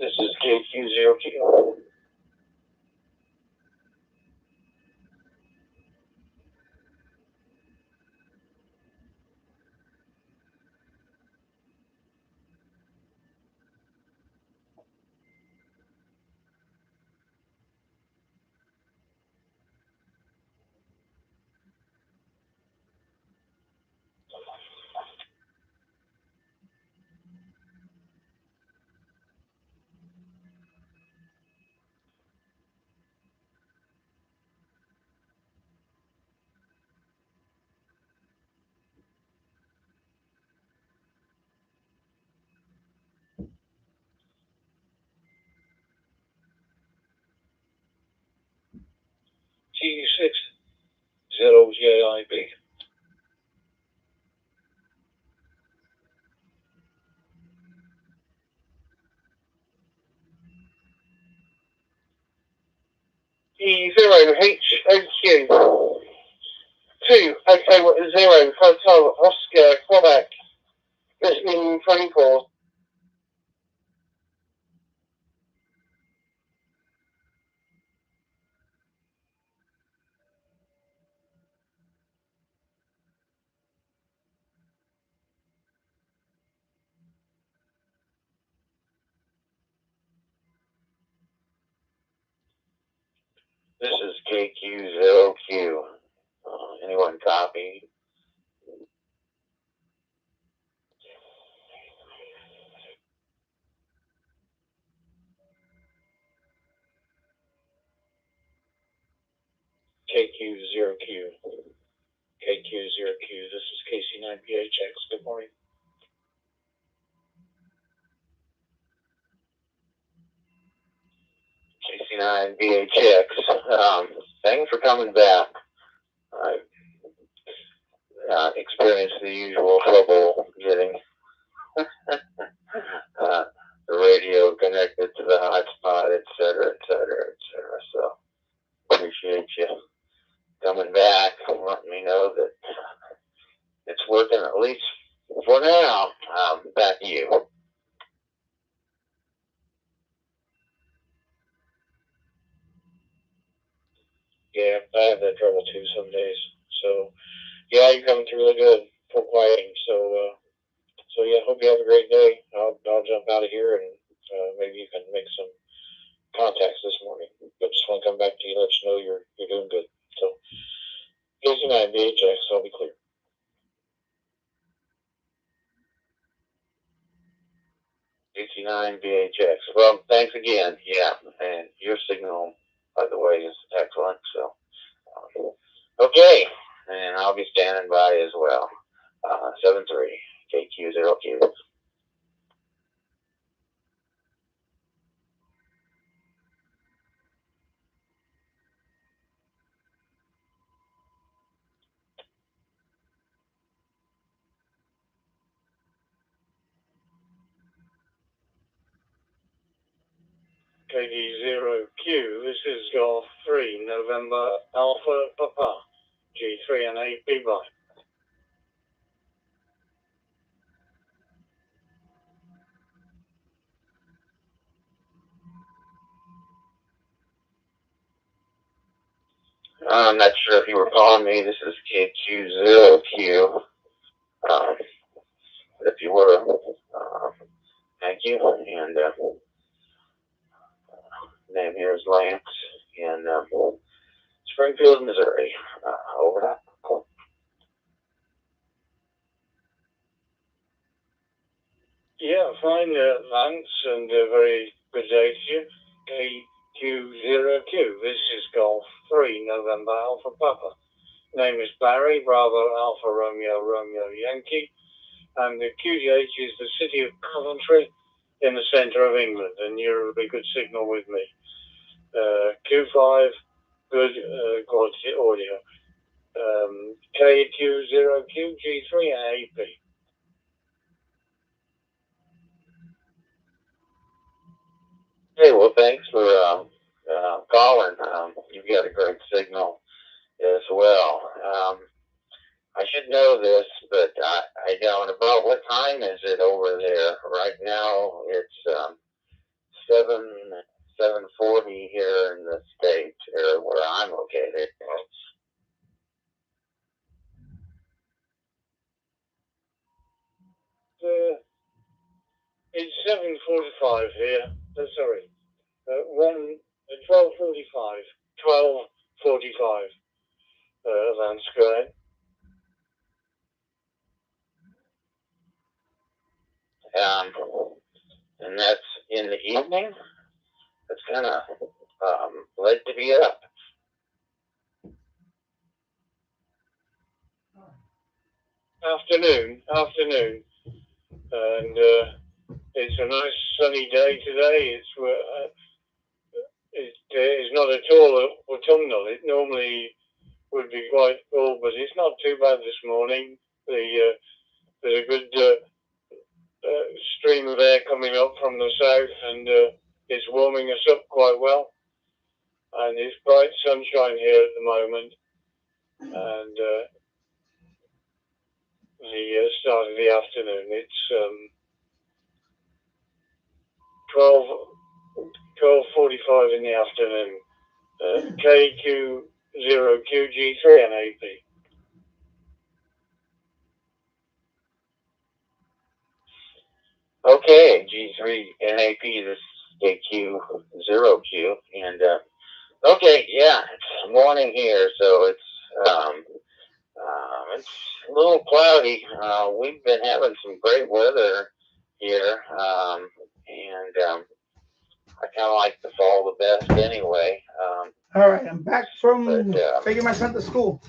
This is KQ0Q. T60JIB. E0HOQ. 2, OK, 0, Hotel, Oscar, Quebec. It's been 24. This is KQ0Q. Anyone copy? KQ0Q. KQ0Q. This is KC9PHX. Good morning. KC9BHX. Thanks for coming back. I've experienced the usual trouble getting the radio connected to the hotspot, etc., etc., etc. So appreciate you coming back and letting me know that it's working, at least for now. Back to you. Yeah, I have that trouble too some days. So, yeah, you're coming through really good for quieting. So yeah, hope you have a great day. I'll jump out of here and maybe you can make some contacts this morning. But just want to come back to you, let you know you're doing good. So, KC9 VHX, I'll be clear. KC9 VHX. Well, thanks again. Yeah, and your signal, by the way, is excellent. So, okay, and I'll be standing by as well. 73 KQ0Q. KD0Q, this is Golf 3, November Alpha Papa, G3 and 8 B-By. I'm not sure if you were calling me. This is KQ0Q. If you were, thank you. And name here is Lance in Springfield, Missouri. Over. Yeah, fine, Lance, and a very good day to you. KQ0Q, this is Golf 3, November Alpha Papa. Name is Barry, Bravo Alpha Romeo Romeo Yankee, and the QGH is the city of Coventry in the centre of England, and you're a good signal with me. Q5, good quality audio. KQ0Q, G3 and AP. Hey, well, thanks for calling. You've got a great signal as well. I should know this, but I don't. About what time is it over there? Right now, it's 7:40 here in the States, or where I'm located. It's 7:45 here. Sorry, 12:45. 12:45. That's good. And that's in the evening. It's kind of late to be up. Afternoon, and it's a nice sunny day today. It's not at all autumnal. It normally would be quite cold, but it's not too bad this morning. There's a good stream of air coming up from the south, and it's warming us up quite well. And it's bright sunshine here at the moment, and the start of the afternoon. It's 12:45 in the afternoon. KQ0QG3 NAP. Okay, G3 NAP, this is KQ0Q, and okay, yeah, it's morning here, so it's a little cloudy. We've been having some great weather here, and I kind of like the fall the best anyway. All right, I'm back from taking my son to school.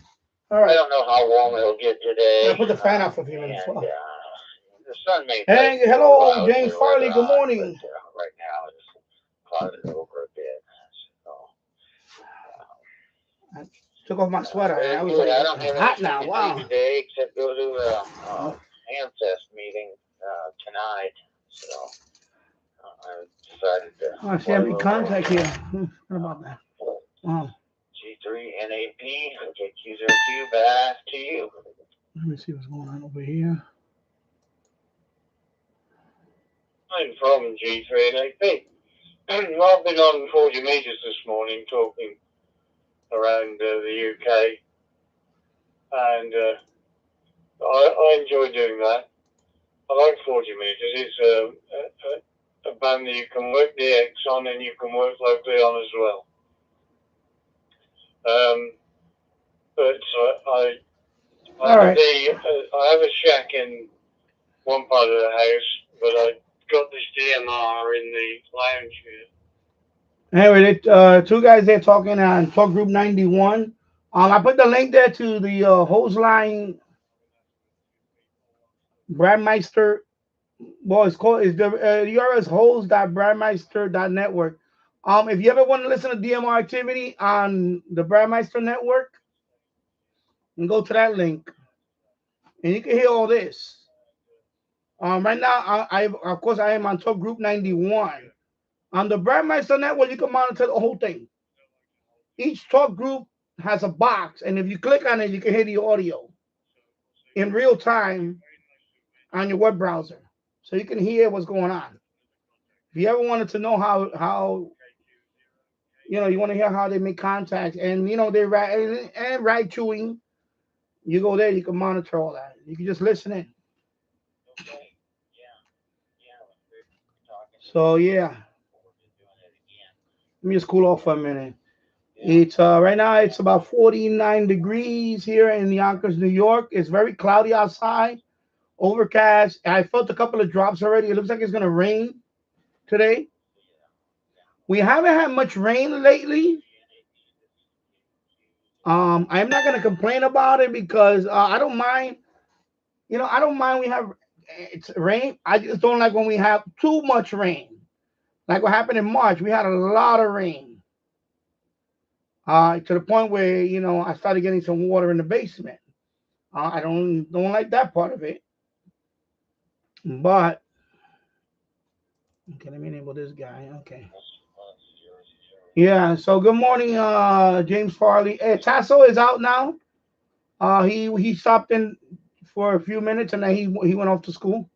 All right. I don't know how warm it'll get today. I put the fan off for a few minutes. And, the sun may. Hey, hello, James Farley. Good morning. But, right now it's clouded over a bit. So, I took off my sweater. I was good. like, I don't have hot now. Wow. Today, except go to a ancest meeting tonight. So I decided to. Oh, I see I'm in contact here. What about that? Wow. G3 NAP, KQ0Q, back to you. Let me see what's going on over here. I'm from G3 NAP. I've been on 40 meters this morning talking around the UK, and I enjoy doing that. I like 40 meters. It's a band that you can work DX on and you can work locally on as well. But I have a shack in one part of the house, but I got this DMR in the lounge here. Anyway, two guys there talking on Talk Group 91. I put the link there to the hose line Brandmeister. Well, it's called the URL is hose.brandmeister.network. If you ever want to listen to DMR activity on the Brandmeister network, you can go to that link, and you can hear all this. Right now, of course I am on Talk Group 91. On the Brandmeister network, you can monitor the whole thing. Each talk group has a box, and if you click on it, you can hear the audio in real time on your web browser, so you can hear what's going on. If you ever wanted to know how you want to hear how they make contact, and they right chewing, you go there, you can monitor all that. You can just listen in. So yeah, let me just cool off for a minute. It's right now it's about 49 degrees here in Yonkers, New York. It's very cloudy outside, overcast. I felt a couple of drops already. It looks like it's gonna rain today. We haven't had much rain lately. I'm not gonna complain about it because I don't mind. I don't mind we have it's rain. I just don't like when we have too much rain. Like what happened in March, we had a lot of rain. To the point where I started getting some water in the basement. I don't like that part of it. But okay, let me enable this guy. Okay. Yeah. So good morning, James Farley. Tasso is out now. He stopped in for a few minutes and then he went off to school.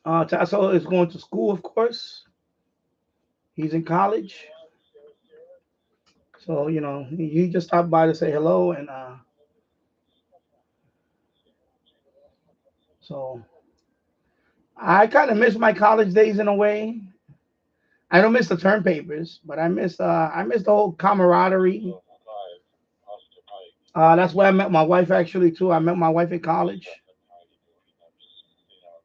Tasso is going to school, of course. He's in college. So, he just stopped by to say hello. And so I kind of miss my college days in a way. I don't miss the term papers, but I miss the whole camaraderie. That's where I met my wife actually too. I met my wife in college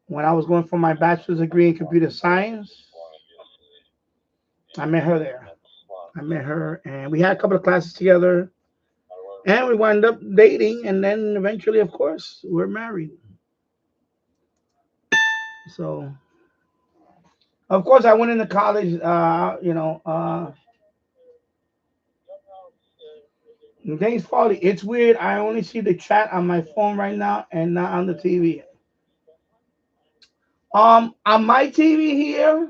when I was going for my bachelor's degree in computer science. I met her there. And we had a couple of classes together, and we wound up dating, and then eventually, of course, we're married. So, of course, I went into college. James Farley, it's weird. I only see the chat on my phone right now and not on the TV. On my TV here,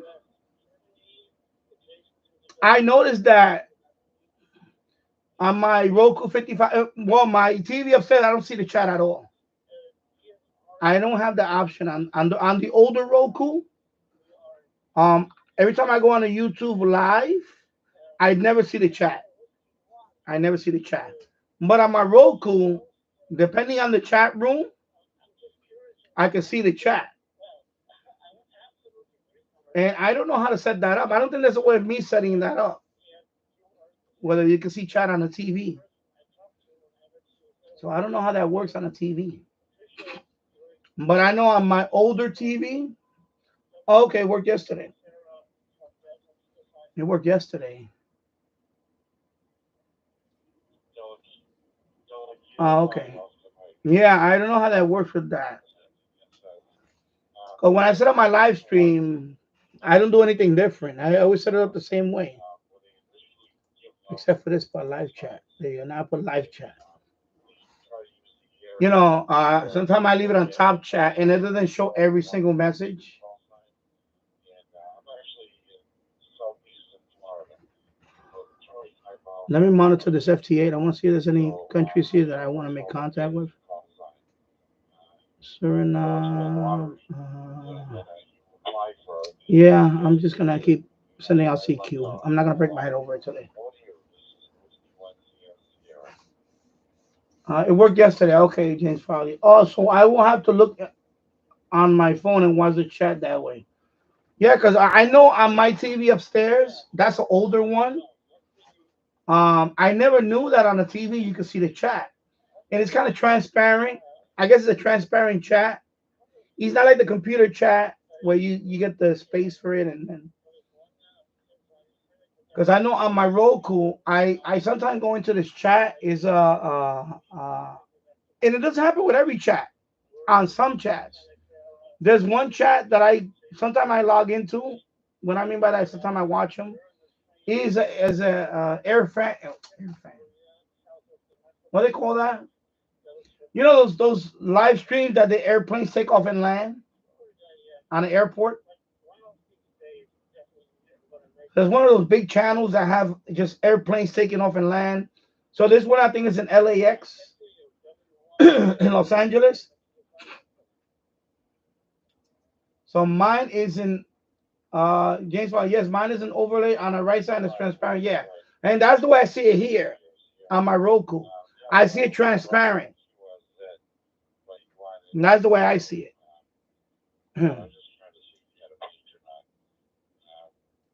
I noticed that On my Roku 55, well, my TV upstairs, I don't see the chat at all. I don't have the option on the older Roku. Every time I go on a YouTube live, I never see the chat. I never see the chat. But on my Roku, depending on the chat room, I can see the chat. And I don't know how to set that up. I don't think there's a way of me setting that up. Whether you can see chat on the TV. So I don't know how that works on a TV. But I know on my older TV, okay, it worked yesterday. It worked yesterday. Oh, okay. Yeah, I don't know how that works with that. But when I set up my live stream, I don't do anything different. I always set it up the same way. Except for this part, live chat. There you go. Now I put live chat. You know, sometimes I leave it on top chat and it doesn't show every single message. Let me monitor this FT8. I want to see if there's any countries here that I want to make contact with. Suriname. Yeah, I'm just going to keep sending out CQ. I'm not going to break my head over it today. It worked yesterday. Okay, James Farley. Oh, so I will have to look on my phone and watch the chat that way. Yeah, because I know on my TV upstairs, that's an older one. I never knew that on the TV you could see the chat. And it's kind of transparent. I guess it's a transparent chat. It's not like the computer chat where you get the space for it and then. Because I know on my Roku, I sometimes go into this chat is and it doesn't happen with every chat. On some chats, there's one chat that sometimes I log into. What I mean by that, sometimes I watch them. Is as a air fan. What do they call that? You know those live streams that the airplanes take off and land on the airport. There's one of those big channels that have just airplanes taking off and land. So this one I think is in LAX in Los Angeles. So mine is in James Bond. Yes, mine is an overlay on the right side. It's transparent. Yeah, and that's the way I see it here on my Roku. I see it transparent. And that's the way I see it.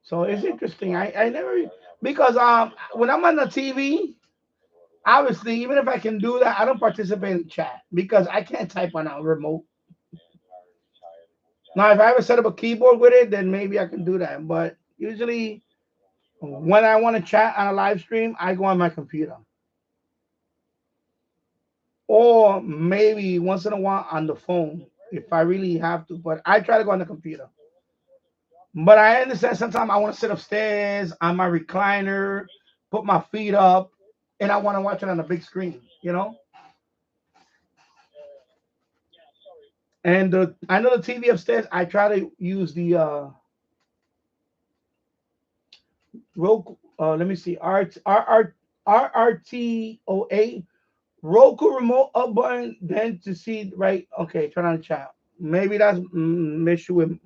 So it's interesting. I never, because when I'm on the TV, obviously even if I can do that, I don't participate in chat because I can't type on a remote. Now if I ever set up a keyboard with it, then maybe I can do that. But usually when I want to chat on a live stream, I go on my computer. Or maybe once in a while on the phone if I really have to. But I try to go on the computer. But I understand sometimes I want to sit upstairs on my recliner, put my feet up, and I want to watch it on a big screen, you know? And I know the TV upstairs, I try to use the Roku, let me see, RRTOA, Roku remote up button, then to see, right? Okay, turn on the chat. Maybe that's an issue with.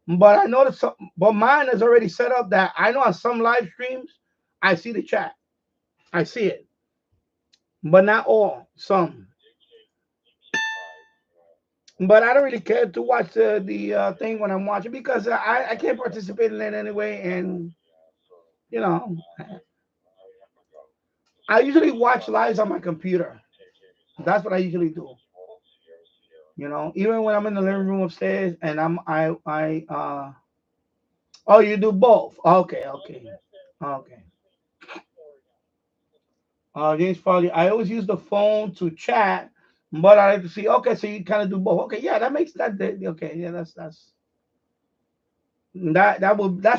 But I noticed, but mine is already set up that I know on some live streams, I see the chat. I see it. But not all, some. But I don't really care to watch the thing when I'm watching because I can't participate in it anyway. And, you know, I usually watch lives on my computer. That's what I usually do. You know, even when I'm in the living room upstairs and oh, you do both. Okay. James Farley, I always use the phone to chat, but I like to see. Okay, so you kind of do both. Okay, yeah, that makes that. Okay, yeah, that's that's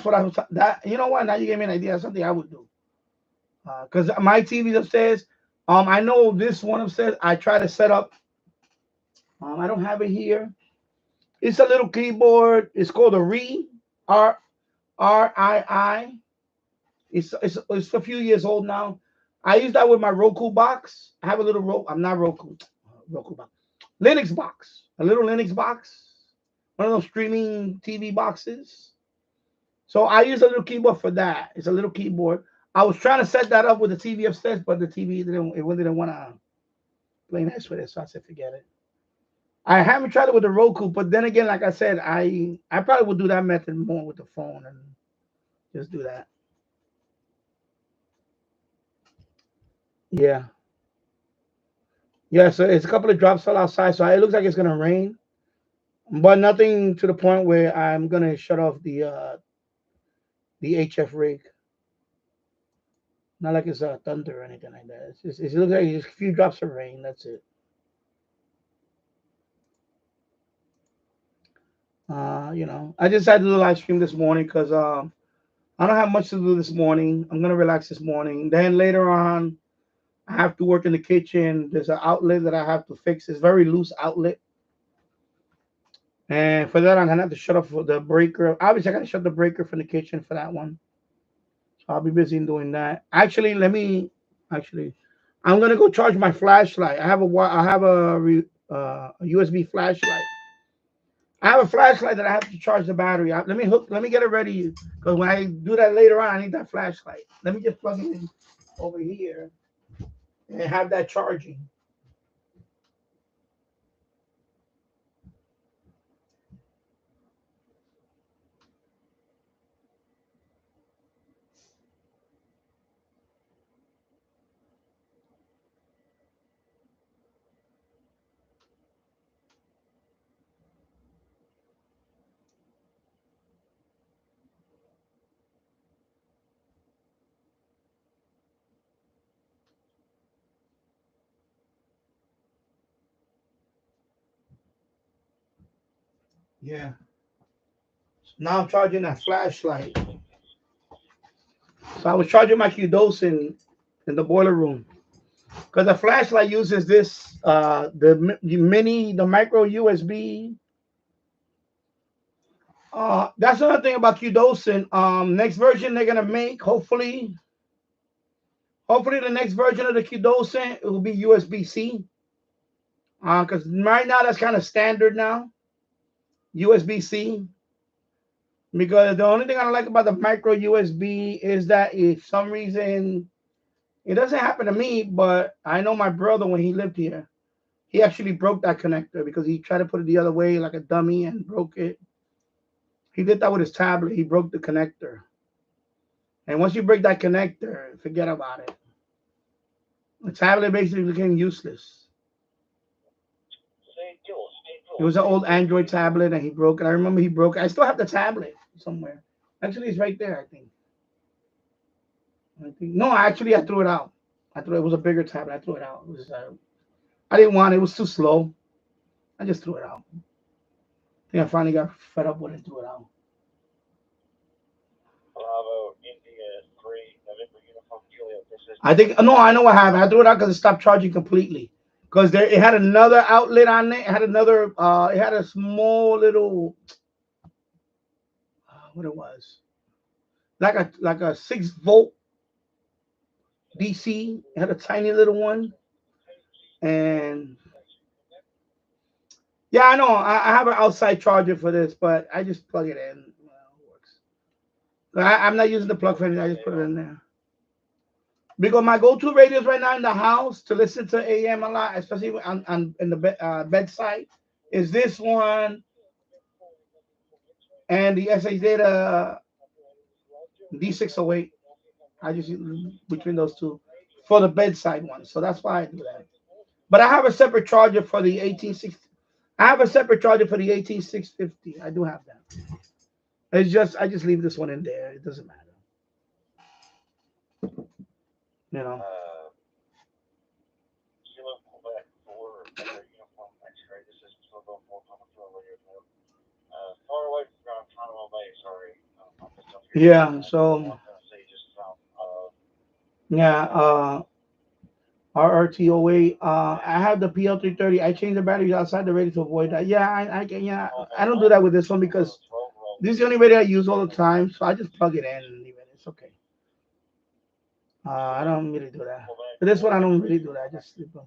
what I was. That you know what? Now you gave me an idea. That's something I would do. Because my TV's upstairs. I know this one upstairs. I try to set up. I don't have it here. It's a little keyboard. It's called a RII. RII. It's a few years old now. I use that with my Roku box. I have a little I'm not Roku box. Linux box. A little Linux box. One of those streaming TV boxes. So I use a little keyboard for that. It's a little keyboard. I was trying to set that up with the TV upstairs, but the TV didn't want to play nice with it, so I said forget it. I haven't tried it with the Roku, but then again, like I said, I probably would do that method more with the phone and just do that. Yeah. Yeah, so it's a couple of drops fell outside, so it looks like it's gonna rain, but nothing to the point where I'm gonna shut off the HF rig. Not like it's thunder or anything like that. It's just, it looks like just a few drops of rain. That's it. You know, I just had to do a live stream this morning because I don't have much to do this morning. I'm gonna relax this morning. Then later on, I have to work in the kitchen. There's an outlet that I have to fix. It's very loose outlet. And for that, I'm gonna have to shut off the breaker. Obviously, I gotta shut the breaker from the kitchen for that one. So I'll be busy in doing that. Actually, I'm gonna go charge my flashlight. I have a USB flashlight. I have a flashlight that I have to charge the battery. Let me get it ready because when I do that later on, I need that flashlight. Let me just plug it in over here and have that charging. Yeah. Now I'm charging that flashlight. So I was charging my QDOS in the boiler room because the flashlight uses this the micro USB. That's another thing about QDOS. Next version they're gonna make, hopefully the next version of the QDOS it will be USB-C. Because right now that's kind of standard now, USB-C. Because the only thing I don't like about the micro USB is that if some reason it doesn't happen to me, but I know my brother when he lived here, he actually broke that connector because he tried to put it the other way like a dummy and broke it. He did that with his tablet. He broke the connector. And once you break that connector, forget about it. The tablet basically became useless. It was an old Android tablet and he broke it. I remember he broke it. I still have the tablet somewhere. Actually, it's right there, I think. No, actually, I threw it out. It was a bigger tablet. I threw it out. I didn't want it. It was too slow. I just threw it out. I think I finally got fed up with it and threw it out. Bravo, India 3, November Uniform Juliet. I think, no, I know what happened. I threw it out because it stopped charging completely. Because it had another outlet on it. It had it had a small little, what it was. Like a 6-volt DC. It had a tiny little one. And yeah, I know. I have an outside charger for this, but I just plug it in. It works. I'm not using the plug for anything. I just put it in there. Because my go-to radios right now in the house to listen to AM a lot, especially in the bedside, is this one and the SH Data D608. I just use between those two for the bedside one. So that's why I do that. But I have a separate charger for the 186. I have a separate charger for the 18650. I do have that. It's just I just leave this one in there. It doesn't matter. You know. Yeah. So. Yeah. RRTOA. I have the PL330. I change the batteries outside the radio to avoid that. Yeah, I can. Yeah, I don't do that with this one because this is the only radio I use all the time. So I just plug it in and leave it. It's okay. I don't really do that. But this one I don't really do that. I just sleep on.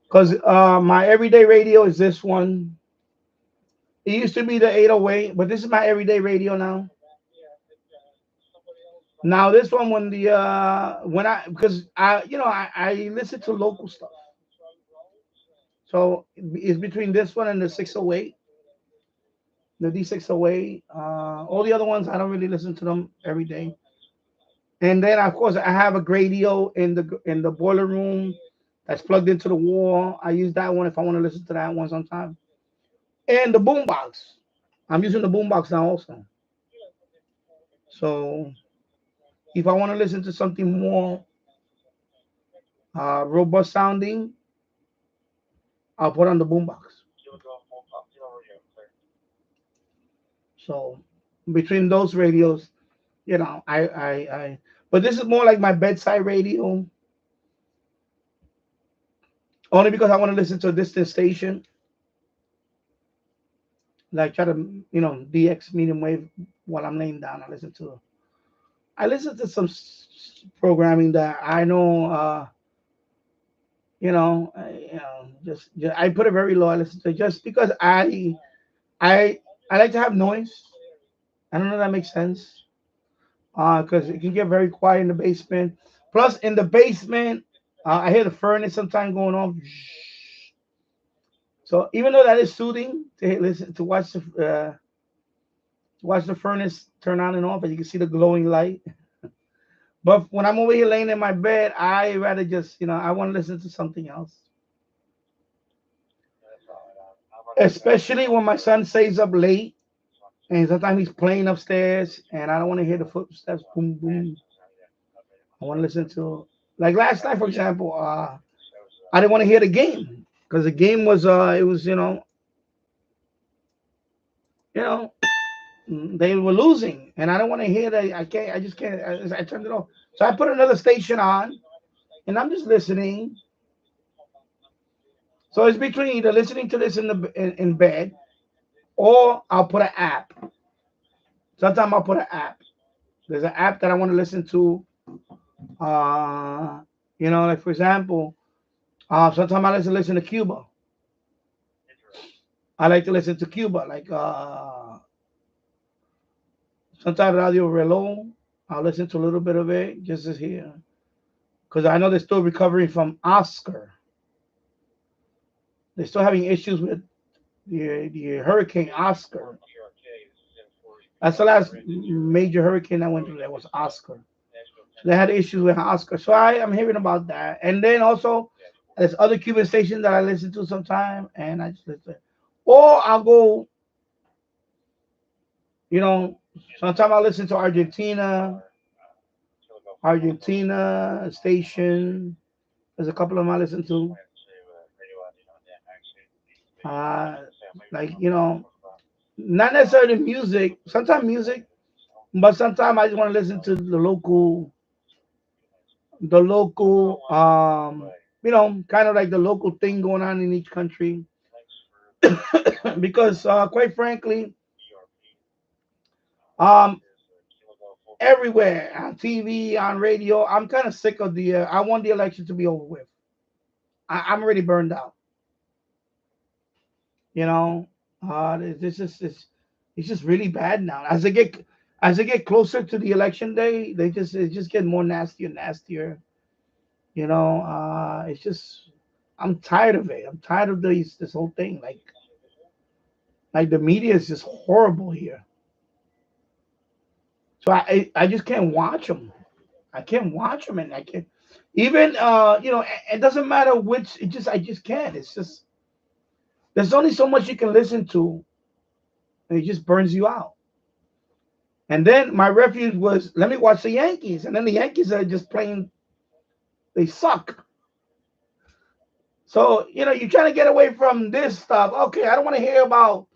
Because my everyday radio is this one. It used to be the 808, but this is my everyday radio now. Now this one when I because I listen to local stuff. So it's between this one and the 608, the D608. All the other ones I don't really listen to them every day. And then of course I have a radio in the boiler room that's plugged into the wall. I use that one if I want to listen to that one sometime. And the boombox. I'm using the boombox now also. So if I want to listen to something more robust sounding, I'll put on the boombox. So between those radios, but this is more like my bedside radio, only because I want to listen to a distant station, like try to, DX medium wave while I'm laying down. I listen to some programming that I know, just I put it very low. I listen to it just because I like to have noise. I don't know if that makes sense. Because it can get very quiet in the basement. Plus, in the basement, I hear the furnace sometimes going off. So even though that is soothing to listen to watch the furnace turn on and off, and you can see the glowing light. But when I'm over here laying in my bed, I rather just I want to listen to something else. Especially when my son stays up late, and sometimes he's playing upstairs, and I don't want to hear the footsteps, boom, boom. I want to listen to, like last night, for example. I didn't want to hear the game because the game was it was they were losing, and I don't want to hear that. I just can't. I turned it off. So I put another station on, and I'm just listening. So it's between either listening to this in bed, or I'll put an app. Sometimes I'll put an app. There's an app that I want to listen to. Like for example, sometimes I listen to Cuba. I like to listen to Cuba, like sometimes Radio Reloj. I'll listen to a little bit of it just as here, because I know they're still recovering from Oscar. They're still having issues with the Hurricane Oscar. That's the last major hurricane I went through. That was Oscar. So they had issues with Oscar. So I am hearing about that. And then also, there's other Cuban stations that I listen to sometime, and I just listen. Or I'll go, sometimes I'll listen to Argentina station. There's a couple of them I listen to. Like, not necessarily music, sometimes music, but sometimes I just want to listen to kind of like the local thing going on in each country. Because quite frankly, everywhere on TV, on radio, I'm kind of sick of I want the election to be over with. I'm already burned out. It's just really bad now. As they get closer to the election day, it just get more nastier and nastier. It's just, I'm tired of it. I'm tired of this whole thing. Like the media is just horrible here. So I just can't watch them. I can't watch them, and I can't even it doesn't matter which. I just can't. It's just, there's only so much you can listen to, and it just burns you out. And then my refuge was, let me watch the Yankees, and then the Yankees are just playing. They suck. So you're trying to get away from this stuff. Okay, I don't want to hear about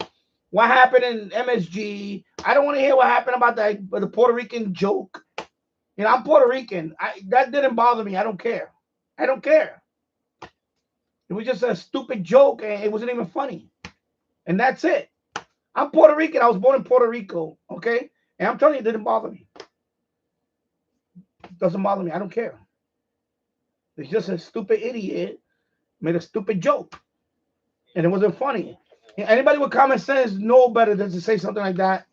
what happened in MSG. I don't want to hear what happened about the Puerto Rican joke. I'm Puerto Rican. That didn't bother me. I don't care. I don't care. It was just a stupid joke, and it wasn't even funny. And that's it. I'm Puerto Rican. I was born in Puerto Rico, okay? And I'm telling you, it didn't bother me. doesn't bother me. I don't care. It's just a stupid idiot made a stupid joke, and it wasn't funny. Anybody with common sense know better than to say something like that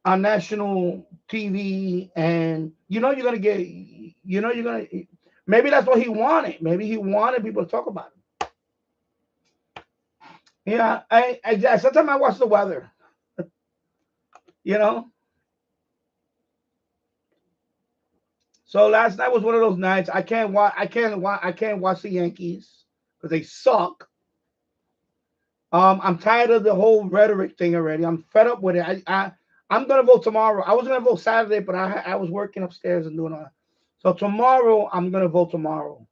on national TV, and you're gonna get, you're gonna. Maybe that's what he wanted. Maybe he wanted people to talk about him. Yeah, I sometimes I watch the weather. You know. So last night was one of those nights. I can't watch. I can't watch the Yankees because they suck. I'm tired of the whole rhetoric thing already. I'm fed up with it. I'm gonna vote tomorrow. I was gonna vote Saturday, but I was working upstairs and doing all that. So tomorrow I'm gonna vote tomorrow.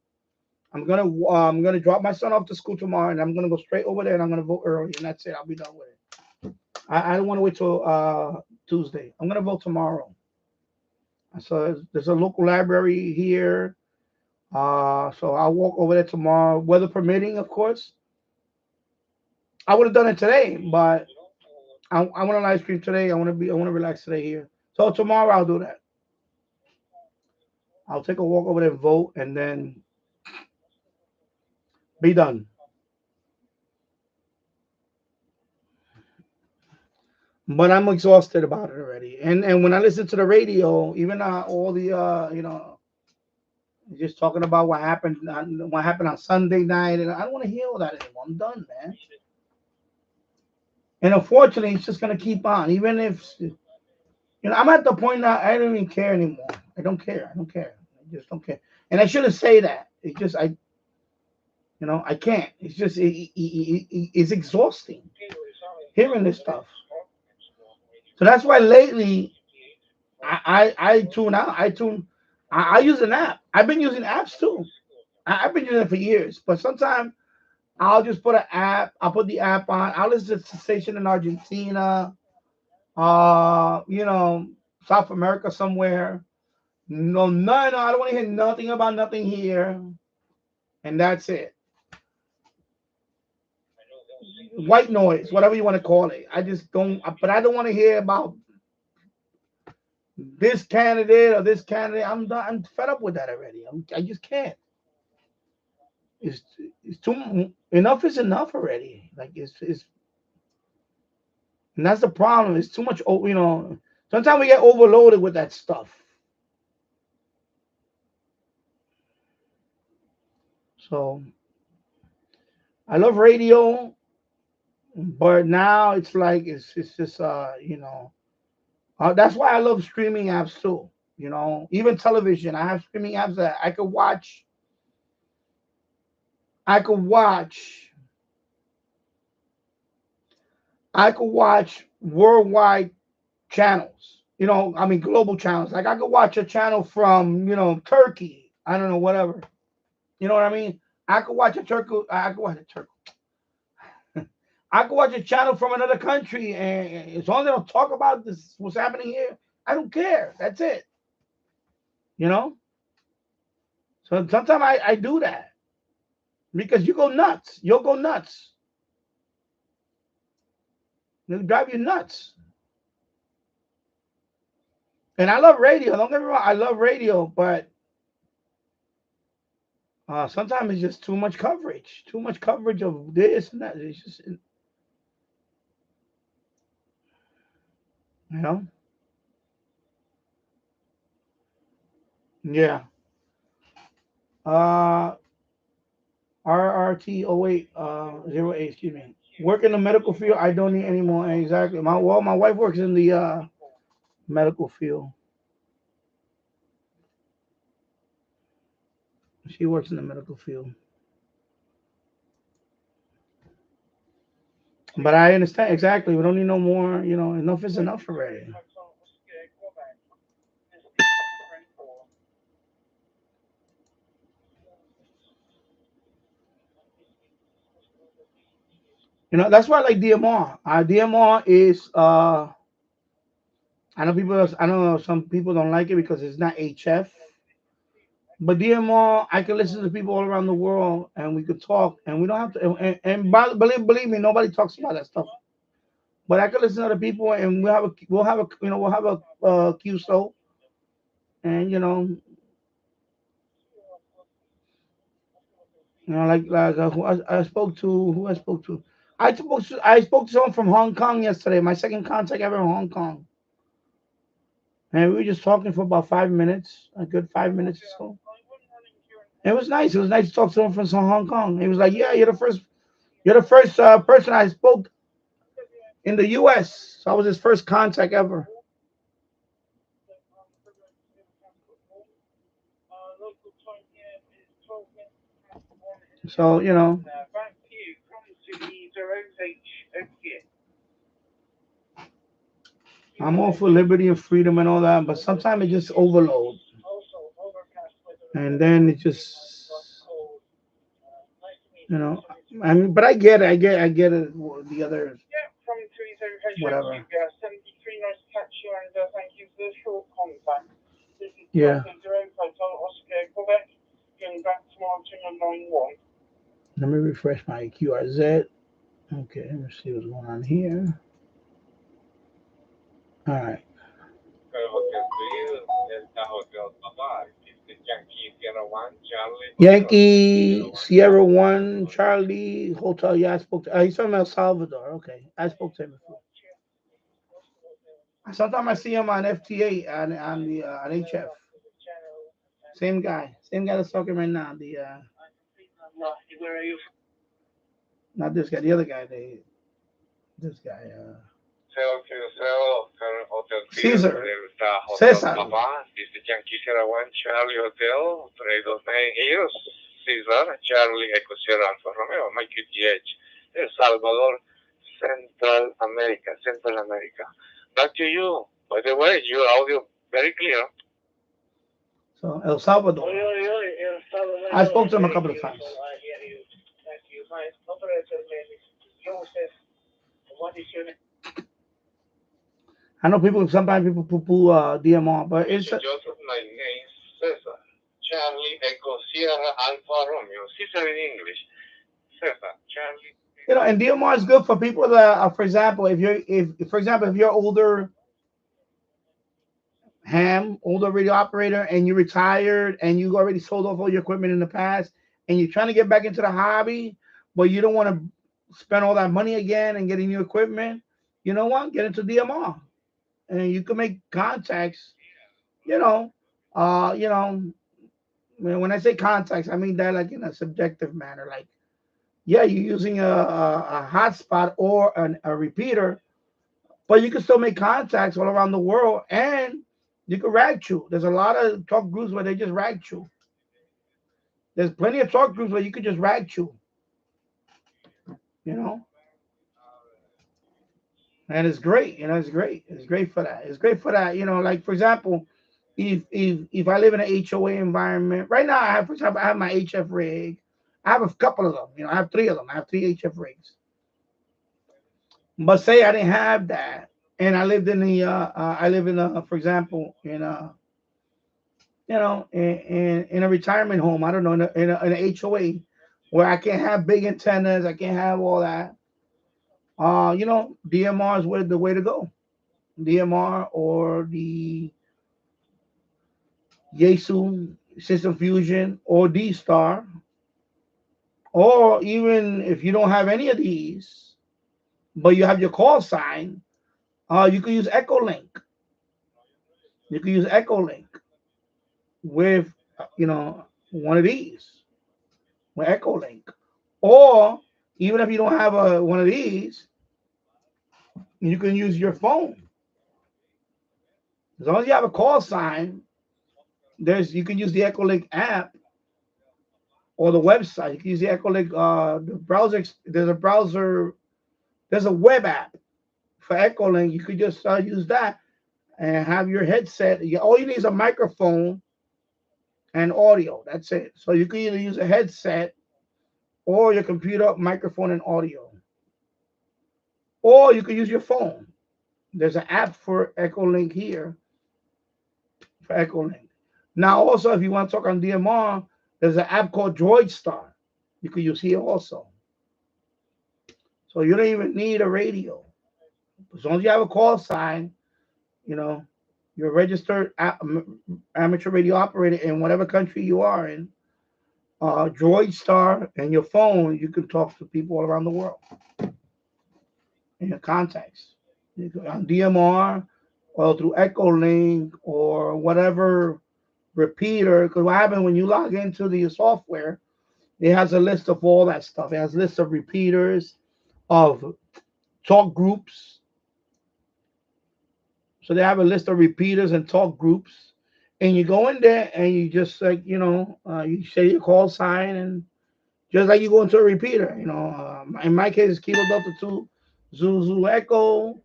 I'm gonna drop my son off to school tomorrow, and I'm gonna go straight over there, and I'm gonna vote early, and that's it. I'll be done with it. I don't want to wait till Tuesday. I'm gonna vote tomorrow. So there's a local library here. So I'll walk over there tomorrow, weather permitting, of course. I would have done it today, but I want to live stream today. I want to relax today here. So tomorrow I'll do that. I'll take a walk over there, vote, and then be done. But I'm exhausted about it already. And when I listen to the radio, even all the just talking about what happened on Sunday night, and I don't want to hear all that anymore. I'm done, man. And unfortunately, it's just gonna keep on. Even if I'm at the point now, I don't even care anymore. I don't care. I just don't care. And I shouldn't say that. It's just I can't. It's just it's exhausting hearing this stuff. So that's why lately I tune out. I use an app. I've been using apps too. I've been using it for years. But sometimes I'll just put an app. I'll put the app on. I'll listen to the station in Argentina, South America somewhere. No, I don't want to hear nothing about nothing here. And that's it. White noise, whatever you want to call it. I just don't, but I don't want to hear about this candidate or this candidate. I'm done. I'm fed up with that already. I just can't. It's too enough is enough already. Like it's and that's the problem. It's too much. Sometimes we get overloaded with that stuff. So I love radio, but now it's like it's just that's why I love streaming apps too. Even television. I have streaming apps that I could watch. I could watch worldwide channels. Global channels. Like I could watch a channel from Turkey. I don't know, whatever. You know what I mean? I could watch a Turkey. I could watch a channel from another country, and as long as they don't talk about this, what's happening here, I don't care. That's it. So sometimes I do that because you go nuts. You'll go nuts. It'll drive you nuts. And I love radio. Don't get me wrong. I love radio, but sometimes it's just too much coverage. Too much coverage of this and that. It's just, Yeah. RRT08 08, excuse me. Work in the medical field. I don't need any more. Exactly. My wife works in the medical field. She works in the medical field. But I understand exactly. We don't need no more. Enough is enough already. That's why I like DMR. DMR is I know some people don't like it because it's not HF. But DMR, I can listen to people all around the world, and we could talk, and we don't have to. And believe me, nobody talks about that stuff. But I can listen to other people, and we'll have a QSO, and I spoke to who I spoke to. I spoke to someone from Hong Kong yesterday. My second contact ever in Hong Kong, and we were just talking for about 5 minutes, a good 5 minutes or so. It was nice. It was nice to talk to someone from Hong Kong. He was like, "Yeah, you're the first person I spoke in the U.S." So I was his first contact ever. So I'm all for liberty and freedom and all that, but sometimes it just overload, and then it just you know. I mean, but I get it. I get it. The other whatever. Yeah. Let me refresh my QRZ. Okay, let me see what's going on here. All right. Yankee Sierra 1 Charlie Hotel. Yeah, I spoke to. He's from El Salvador. Okay, I spoke to him before. Sometimes I see him on FT8 on the on HF. Same guy that's talking right now. The not this guy, the other guy. This guy. Caesar. Cesar. This is Yankee Sierra 1 Charlie Hotel 329 Caesar Charlie Echo Sierra Alfa Romeo Mike QTH El Salvador Central America. Back to you. By the way, your audio very clear. So El Salvador. I spoke to him a couple of times. I know sometimes people poo-poo DMR, but it's Joseph, my name Cesar. Charlie Echo Sierra Alfa Romeo. Cesar in English. Cesar. Charlie. And DMR is good for people that, for example, if you're older older radio operator, and you're retired and you already sold off all your equipment in the past, and you're trying to get back into the hobby, but you don't want to spend all that money again and getting new equipment, you know what? Get into DMR, and you can make contacts. You know, when I say contacts, I mean that like in a subjective manner. Like, yeah, you're using a hotspot or a repeater, but you can still make contacts all around the world, and you can rag chew. There's a lot of talk groups where they just rag chew. There's plenty of talk groups where you could just rag chew. You know, and it's great. It's great. It's great for that. It's great for that. Like for example, if I live in an HOA environment right now, for example, I have my HF rig. I have a couple of them. I have three of them. I have three HF rigs. But say I didn't have that, and I lived in for example, in a retirement home. I don't know, in a HOA where I can't have big antennas. I can't have all that. DMR is the way to go. DMR or the Yaesu System Fusion or D-Star, or even if you don't have any of these, but you have your call sign, you can use Echolink. You can use Echolink with one of these with Echolink, or even if you don't have one of these, you can use your phone. As long as you have a call sign, you can use the Echolink app or the website. You can use the Echolink the browser. There's a web app for Echolink. You could just use that and have your headset. All you need is a microphone and audio. That's it. So you can either use a headset or your computer, microphone, and audio. Or you can use your phone. There's an app for Echolink here. For Echolink. Now, also, if you want to talk on DMR, there's an app called DroidStar. You can use here also. So you don't even need a radio. As long as you have a call sign, You're a registered amateur radio operator in whatever country you are in. Droid Star and your phone, you can talk to people all around the world in your contacts. You can, on DMR or through Echolink or whatever repeater. Because what happens when you log into the software, it has a list of all that stuff. It has a list of repeaters, of talk groups. So they have a list of repeaters and talk groups. And you go in there and you just like, you say your call sign, and just like you go into a repeater, in my case, it's Kilo Delta 2, Zulu Echo,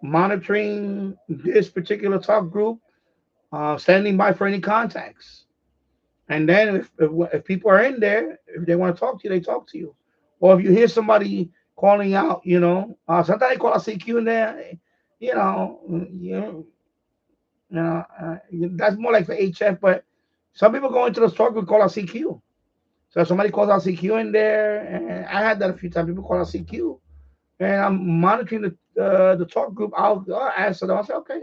monitoring this particular talk group, standing by for any contacts. And then if people are in there, if they want to talk to you, they talk to you. Or if you hear somebody calling out, sometimes they call a CQ in there, you know, you, that's more like for HF, but some people go into the talk group call a CQ. So if somebody calls out CQ in there, and I had that a few times. People call out CQ, and I'm monitoring the talk group. I'll answer them. I'll say okay.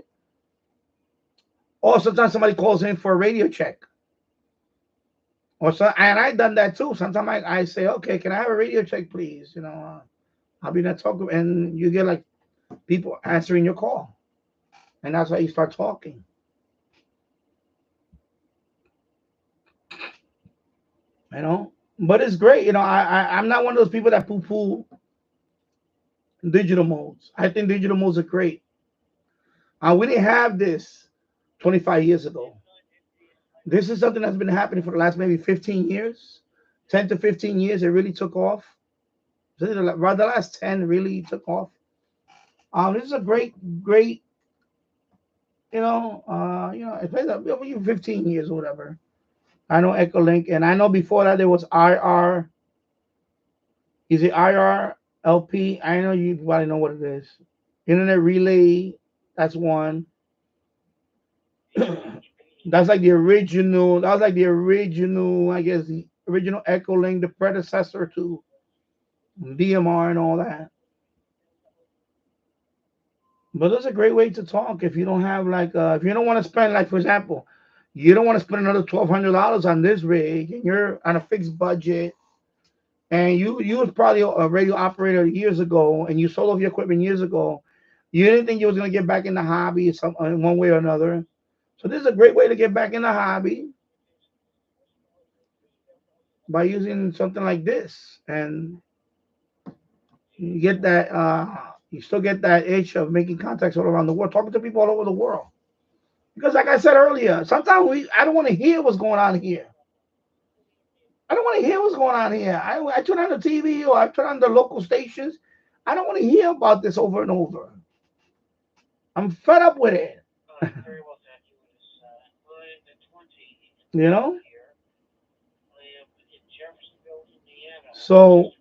Or sometimes somebody calls in for a radio check. And I've done that too. Sometimes I say, okay, can I have a radio check, please? I'll be in that talk group, and you get like people answering your call, and that's how you start talking. But it's great. I'm not one of those people that poo-poo digital modes. I think digital modes are great. We didn't have this 25 years ago. This is something that's been happening for the last maybe 15 years, 10 to 15 years. It really took off. Around the last 10 really took off. This is a great, especially 15 years or whatever. I know Echolink, and I know before that there was IR. Is it IRLP? I know you probably know what it is. Internet Relay, that's one. That's like the original. That was like the original, I guess, the original Echolink, the predecessor to DMR and all that. But that's a great way to talk if you don't have if you don't want to spend, like, for example, you don't want to spend another $1,200 on this rig, and you're on a fixed budget, and you was probably a radio operator years ago, and you sold off your equipment years ago. You didn't think you was going to get back in the hobby in one way or another. So this is a great way to get back in the hobby by using something like this, and you get that. You still get that itch of making contacts all around the world, talking to people all over the world. Because, like I said earlier, sometimes I don't want to hear what's going on here. I don't want to hear what's going on here. I turn on the TV or I turn on the local stations. I don't want to hear about this over and over. I'm fed up with it. So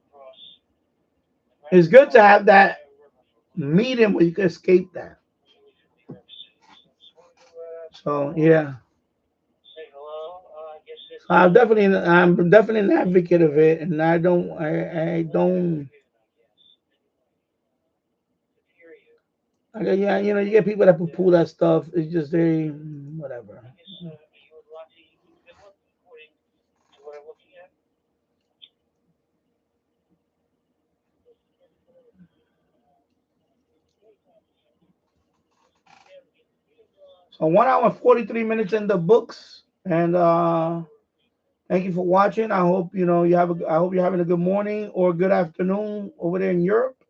it's good to have that medium where you can escape that. So yeah, I'm definitely an advocate of it, and I don't. Yeah, you get people that poo-poo that stuff. It's just whatever. So 1 hour and 43 minutes in the books, and thank you for watching. I hope I hope you're having a good morning or good afternoon over there in Europe.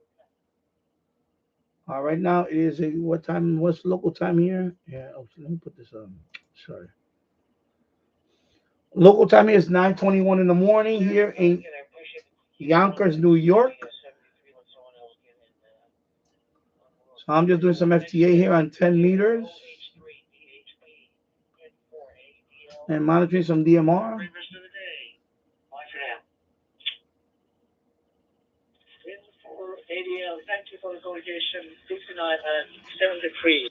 Right now it is what time? What's local time here? Yeah. Oh, let me put this on. Sorry. Local time here is 9:21 in the morning here in Yonkers, New York. So I'm just doing some FT8 here on 10 meters and monitoring some DMR. Thank you for the communication. 69 and 73.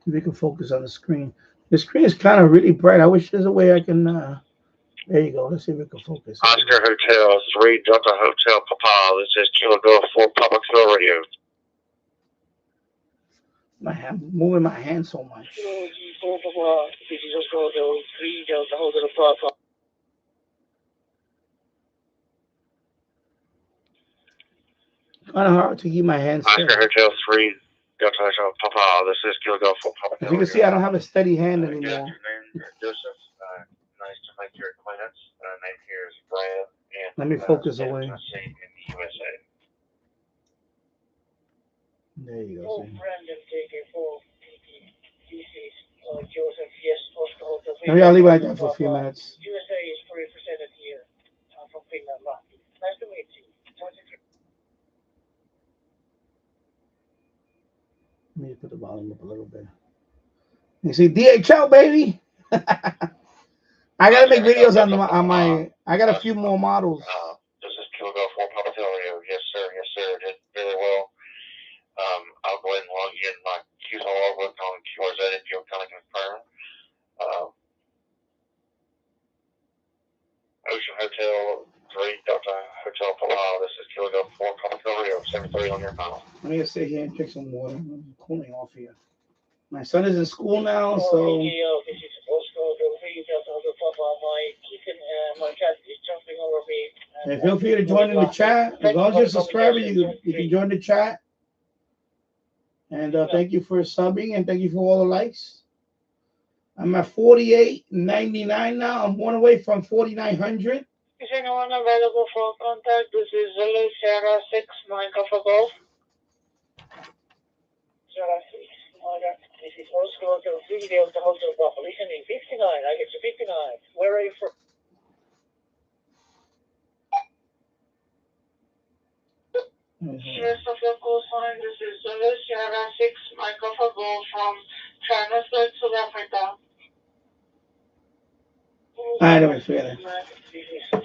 We can focus on the screen. The screen is kind of really bright. I wish there's a way I can. There you go. Let's see if we can focus. Oscar Hotel 3 Delta Hotel Papa. This is Kilo Golf 4 Public Field Radio. My hand, moving my hand so much. Kind of hard to keep my hand steady. Oscar Hotel 3, Delta Hotel Papa. This is Kilo Golf for Papa. As you can see, I don't have a steady hand anymore. Good afternoon, Joseph. Nice to make your acquaintance. Name here is Brad. And, let me focus away. In the USA. There you go. Maybe I'll leave it like that for a few minutes. USA is represented here from Finland. Nice to meet you. Let me put the volume up a little bit. You see, DHL, baby. I gotta make videos on my. I got a few more models. This is Kilo Golf 4 Papa Telerio. Yes, sir. Yes, sir. Did very well. I'll go ahead and log in my QSO logbook on QRZ if you'll kind of confirm. Ocean Hotel 3 Delta Hotel Papa. This is Kilo Golf 4 Papa Telerio. 730 on your panel. Let me just sit here and drink some water. I'm cooling off here. My son is in school now, so. This is Oscar Hotel 3 Delta Hotel Papa. My cat is jumping over me. And feel free to join in the chat. As long as you're a subscriber, you can join the chat. And thank you for subbing and thank you for all the likes. I'm at 48.99 now. I'm one away from 4,900. Is anyone available for contact? This is Zulu Sierra 6, Mike Alpha Golf. Sierra 6, this is Oscar Hotel 3 Delta Hotel Papa. Listening 59. I get to 59. Where are you from? Rest of your call sign. This is Zulu Sierra 6, Mike Alpha Golf from Johannesburg, South Africa. Anyway, forget it.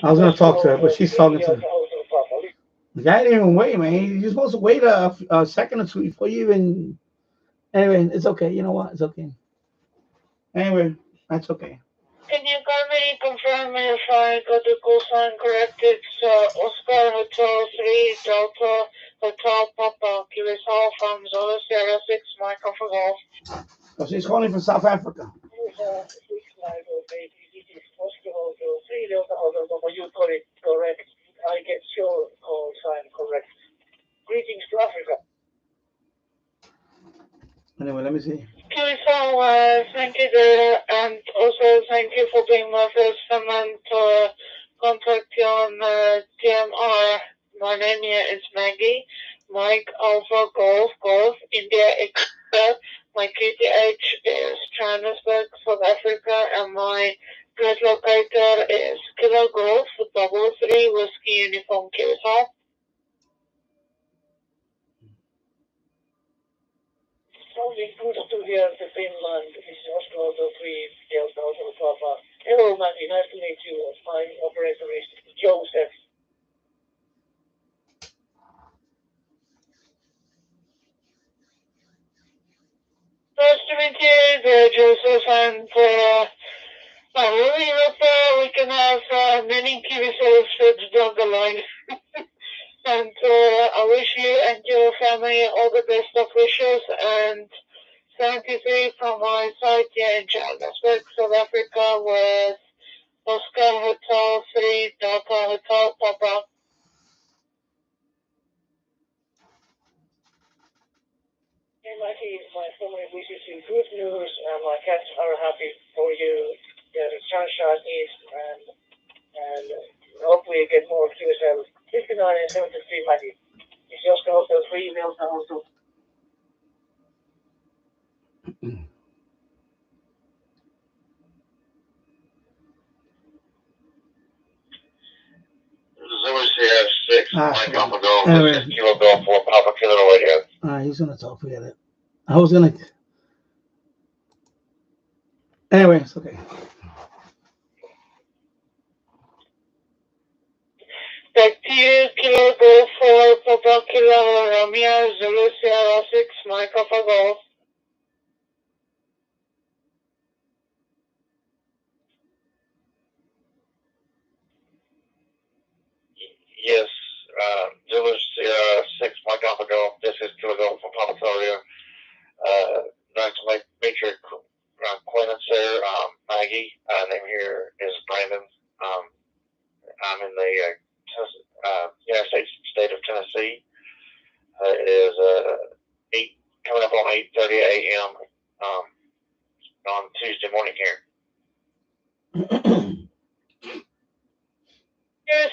I was gonna talk to her, but she's talking to me. The guy didn't even wait, man. You're supposed to wait a second or two before you even. Anyway, it's okay. You know what? It's okay. Anyway, that's okay. Can you kindly confirm if I got the call sign correct? It's Oscar Hotel 3 Delta Hotel Papa QSL from Zulu Sierra 6 Mike Alpha Golf. Oh, she's calling from South Africa. Oscar Hotel 3 Delta Hotel Papa. You got it correct. I get your call sign correct. Greetings to Africa. Anyway, let me see. QSL, thank you there, and also thank you for being my first someone to contact you on DMR. My name here is Maggie, Mike Alpha Golf, India Expert. My QTH is Johannesburg, South Africa, and my grid locator is Kilo Golf 3 Whiskey Uniform QSL. Something good to hear to Finland. This is Oscar Hotel 3 Delta Hotel Papa. Hello, Maggie. Nice to meet you. My operator is Joseph. Nice to meet you there, Joseph. And I really hope we can have many QSL trips down the line. And I wish you and your family all the best of wishes. And 73 from my side here in Johannesburg, South Africa, with Oscar Hotel 3 Delta Hotel Papa. Hey, Mikey, my family wishes you good news, and my cats are happy for you. The sunshine is, and hopefully you get more QSL 59 and 73, Mikey. It's Oscar Hotel 3 Delta Hotel. Zulu Sierra 6, Mike Alpha Golf. This is Kilo Golf 4 Papa Kilo Radio. He's gonna talk. Forget it. I was gonna. Anyway, it's okay. Back to you, Kilo Golf 4 Papa Kilo Romeo, Zulu Sierra 6, Mike Alpha Golf. Yes, Zulu Sierra 6, Mike Alpha Golf. This is Kilo Golf from Papa Telerio. I'm in the United States state of Tennessee. It is 8 coming up on 8:30 a.m. On Tuesday morning here. Yes,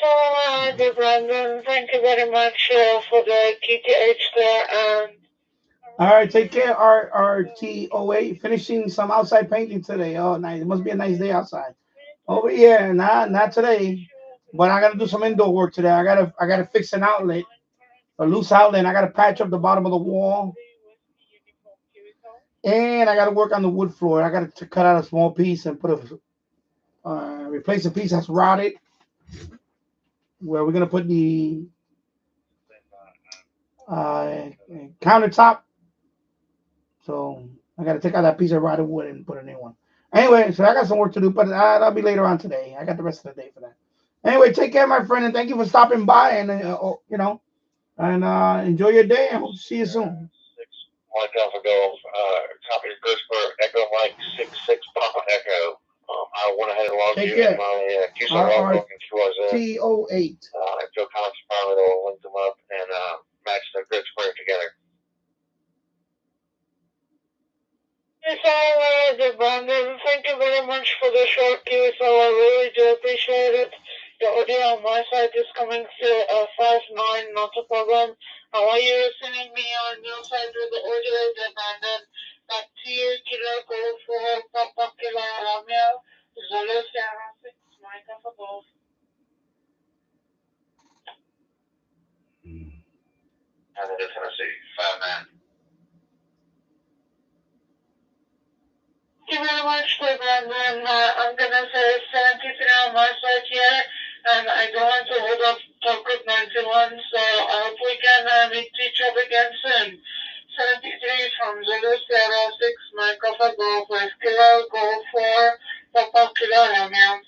Brandon. Thank you very much for the KTH there. All right, take care. RTOA finishing some outside painting today. Oh, nice. It must be a nice day outside. Over here, not today, but I gotta do some indoor work today. I gotta fix an outlet, a loose outlet. I gotta patch up the bottom of the wall, and I gotta work on the wood floor. I gotta cut out a small piece and put a replace a piece that's rotted. Where we're gonna put the countertop. So I got to take out that piece of rotted wood and put a new one. Anyway, so I got some work to do, but that'll be later on today. I got the rest of the day for that. Anyway, take care, my friend, and thank you for stopping by. And enjoy your day. And hope to see you soon. Mike Alpha Golf, copy of Pittsburgh, Echo Mike 66 Papa Echo. I went ahead and logged you in my QSO logbook and FT8. I feel kind of inspired to link them up and match the grid square together. Yes, Brandon. Thank you very much for the short QSO. I really do appreciate it. The audio on my side is coming through 5.9, not a problem. How are you listening me on your side with the audio, Brandon? Back to you, Kilo Golf for Papa Kilo Romeo, Zulu Sierra 6, Mike Alpha Golf. And then Tennessee, 5-9. Thank you very much, Brandon. I'm going to say 73 on my side here, and I don't want to hold up talk with 91, so I hope we can meet each other again soon. 73 from Zulu Sierra 6, Mike Alpha Golf with Kilo Golf 4, Papa Kilo Romeo.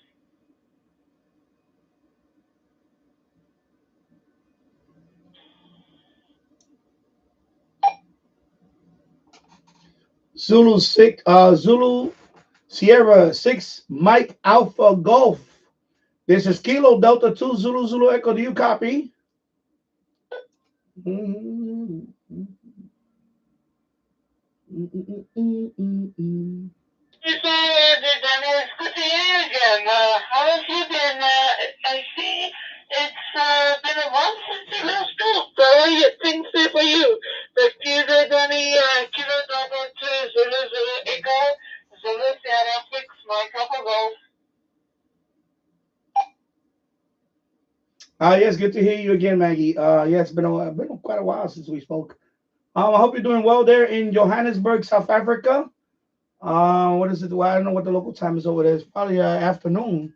Zulu Sierra 6, Mike Alpha Golf. This is Kilo Delta 2 Zulu Echo. Do you copy? It's good to hear you again. How have you been? I see it's been a while since you last spoke. How are things there for you? But do you have any Kilo Delta 2 Zulu Echo, Zulu Sierra 6, Mike Alpha Golf? Yes, good to hear you again, Maggie. Yeah, it's been quite a while since we spoke. I hope you're doing well there in Johannesburg, South Africa. What is it? Well, I don't know what the local time is over there. It's probably afternoon.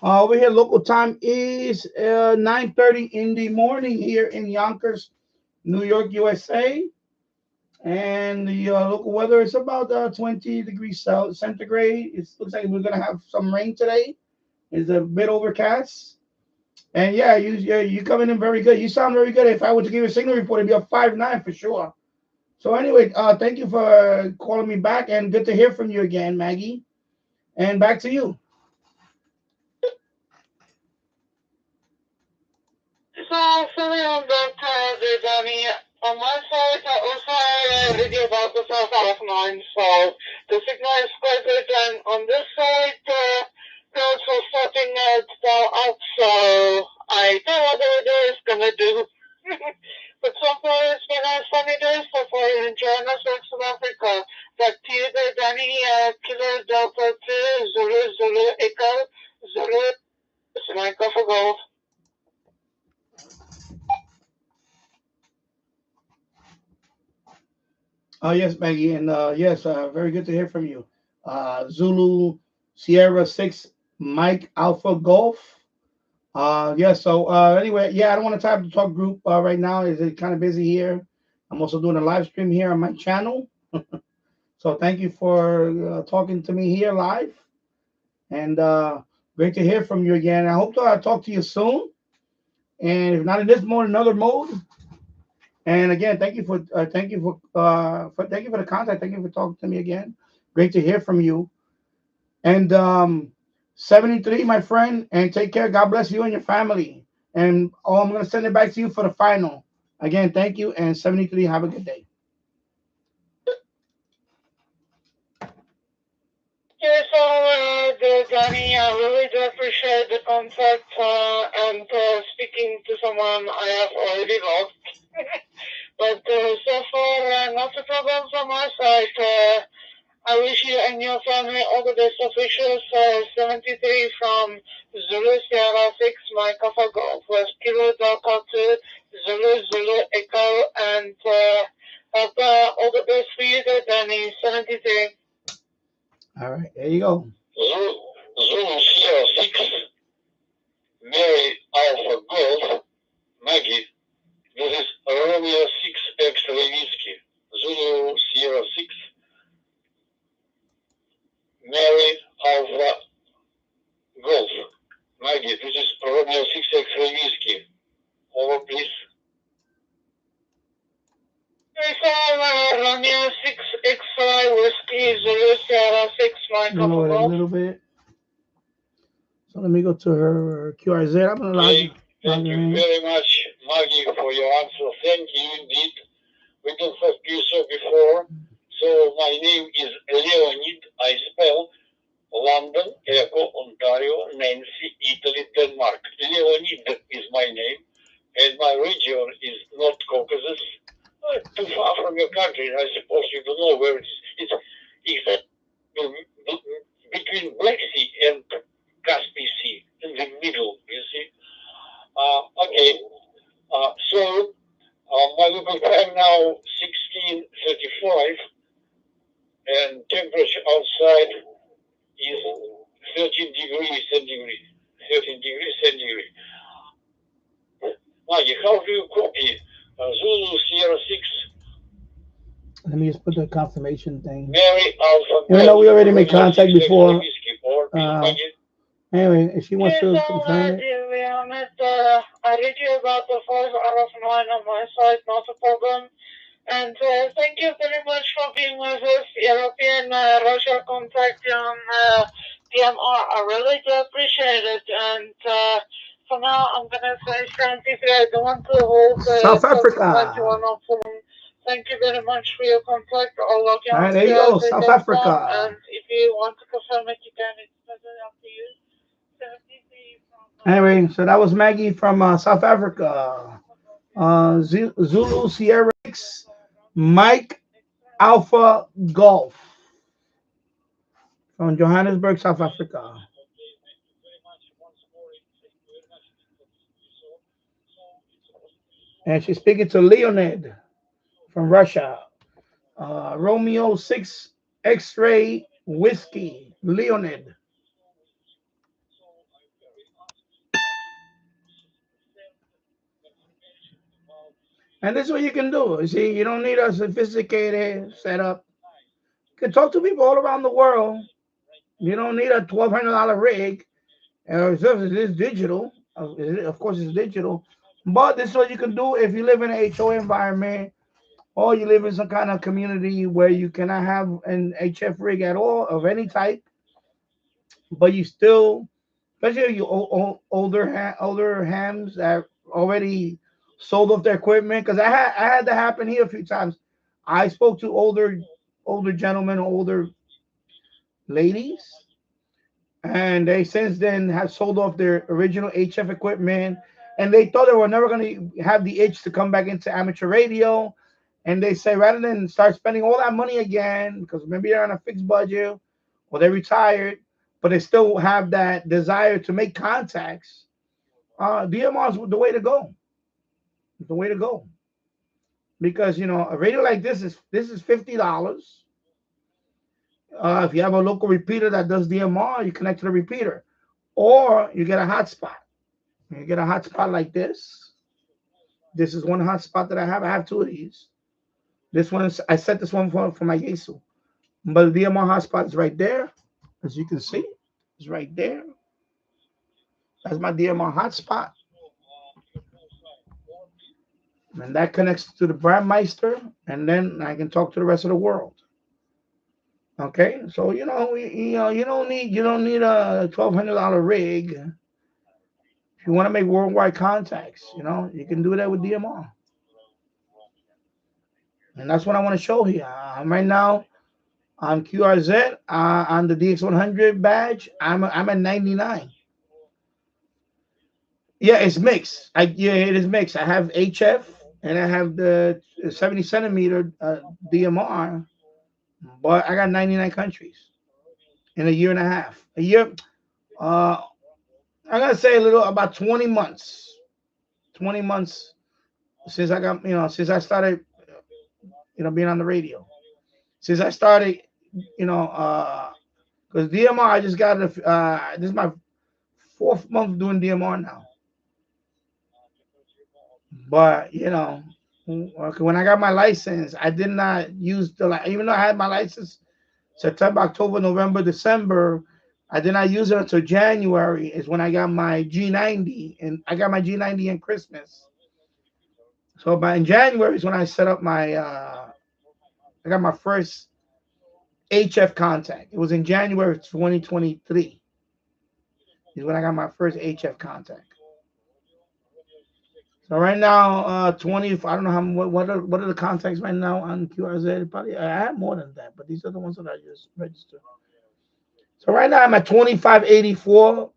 Over here, local time is 9:30 in the morning here in Yonkers, New York, USA. And the local weather is about 20 degrees centigrade. It looks like we're going to have some rain today. It's a bit overcast. And yeah, you coming in very good. You sound very good. If I were to give you a signal report, it'd be a 5.9 for sure. So anyway, thank you for calling me back, and good to hear from you again, Maggie. And back to you. So, sorry on that, Danny. On my side, I also read you about the South out of 9, so the signal is quite good. And on this side, they're also starting to fall out, so I don't know what the weather is going to do. But so far, it's been a sunny day so far in Johannesburg, South Africa. Back to you there, Danny. Kilo Delta 2, Zulu Echo, Zulu, Mike Alpha Golf. Yes, Maggie, and yes, very good to hear from you. Zulu Sierra 6, Mike Alpha Golf. Yes, so anyway, yeah, I don't want to type the talk group right now. It's kind of busy here. I'm also doing a live stream here on my channel. So thank you for talking to me here live. And great to hear from you again. I hope to talk to you soon. And if not in this mode, another mode. And again, thank you for the contact. Thank you for talking to me again. Great to hear from you. And 73, my friend, and take care. God bless you and your family. And I'm going to send it back to you for the final. Again, thank you. And 73, have a good day. Yes, Danny, I really do appreciate the contact and speaking to someone I have already lost. But so far, not a problem from my side. I wish you and your family all the best of wishes. 73 from Zulu Sierra 6, Mike Alpha Golf, West Kilo Delta 2, Zulu Zulu Echo, and all the best for you there, Danny. 73. All right, there you go. Zulu Sierra 6, Mary Alpha Golf, Maggie. This is Romeo 6 Extra Whiskey. Zulu Sierra 6, Mary Alpha Golf, Maggie. This is Romeo 6 Extra Whiskey. Over, please. Romeo 6 X-Ray Whiskey, Zulu Sierra 6, Mike Alpha Lower it a Golf. little bit. So let me go to her QRZ. I'm going to log you. Thank you very much, Maggie, for your answer. Thank you indeed. We don't have you so before. So my name is Leonid. I spell London, Echo, Ontario, Nancy, Italy, Denmark. Leonid is my name, and my region is North Caucasus. Too far from your country, I suppose you don't know where it is. It's between Black Sea and Caspian Sea, in the middle, you see. Okay, so my local time now 16:35, and temperature outside is 13 degrees centigrade. 13 degrees centigrade. Maggie, how do you copy Zulu Sierra 6? Let me just put the confirmation thing. Mary Alpha. Even though we already made contact before. Anyway, if she wants to confirm it. I read you about the 5 out of 9 on my side, not a problem. And thank you very much for being with us, European Russia contact on DMR. I really do appreciate it. And for now, I'm going to say thank you. I don't want to hold South Africa. Thank you very much for your contact. I'll log you All right, on there you go, South Africa. And if you want to confirm it, you can. It's up to you. Anyway, so that was Maggie from South Africa. Zulu Sierra 6, Mike Alpha Golf from Johannesburg, South Africa. And she's speaking to Leonid from Russia. Romeo 6 X-Ray Whiskey, Leonid. And this is what you can do. You see, you don't need a sophisticated setup. You can talk to people all around the world. You don't need a $1,200 rig. It is digital. Of course, it's digital. But this is what you can do if you live in an HO environment or you live in some kind of community where you cannot have an HF rig at all of any type. But you still, especially you older hams that already sold off their equipment, because I had that happen here a few times. I spoke to older gentlemen, older ladies, and they since then have sold off their original HF equipment, and they thought they were never going to have the itch to come back into amateur radio. And they say rather than start spending all that money again, because maybe they're on a fixed budget or they're retired, but they still have that desire to make contacts, DMR is the way to go. It's the way to go. Because, you know, a radio like this is $50. If you have a local repeater that does DMR, you connect to the repeater. Or you get a hotspot. You get a hotspot like this. This is one hotspot that I have. I have two of these. This one is, I set this one for my Yesu. But the DMR hotspot is right there. As you can see, it's right there. That's my DMR hotspot. And that connects to the Brandmeister, and then I can talk to the rest of the world. Okay, so you know, you don't need a $1,200 rig if you want to make worldwide contacts. You know, you can do that with DMR, and that's what I want to show here. Right now on QRZ on the DX100 badge. I'm at 99. Yeah, it's mixed. Yeah, it is mixed. I have HF and I have the 70 centimeter DMR, but I got 99 countries in a year and a half. A year. Uh, I'm gonna say a little about 20 months. 20 months since I got since I started being on the radio. Since I started because DMR I just got this is my 4th month doing DMR now. But when I got my license, I did not use even though I had my license September, October, November, December. I did not use it until January. Is when I got my G90, and I got my G90 in Christmas. So by in January is when I set up my. I got my first HF contact. It was in January 2023. Is when I got my first HF contact. So right now, 20. I don't know what are the contacts right now on QRZ. Probably I have more than that, but these are the ones that I just registered. So right now I'm at 2584.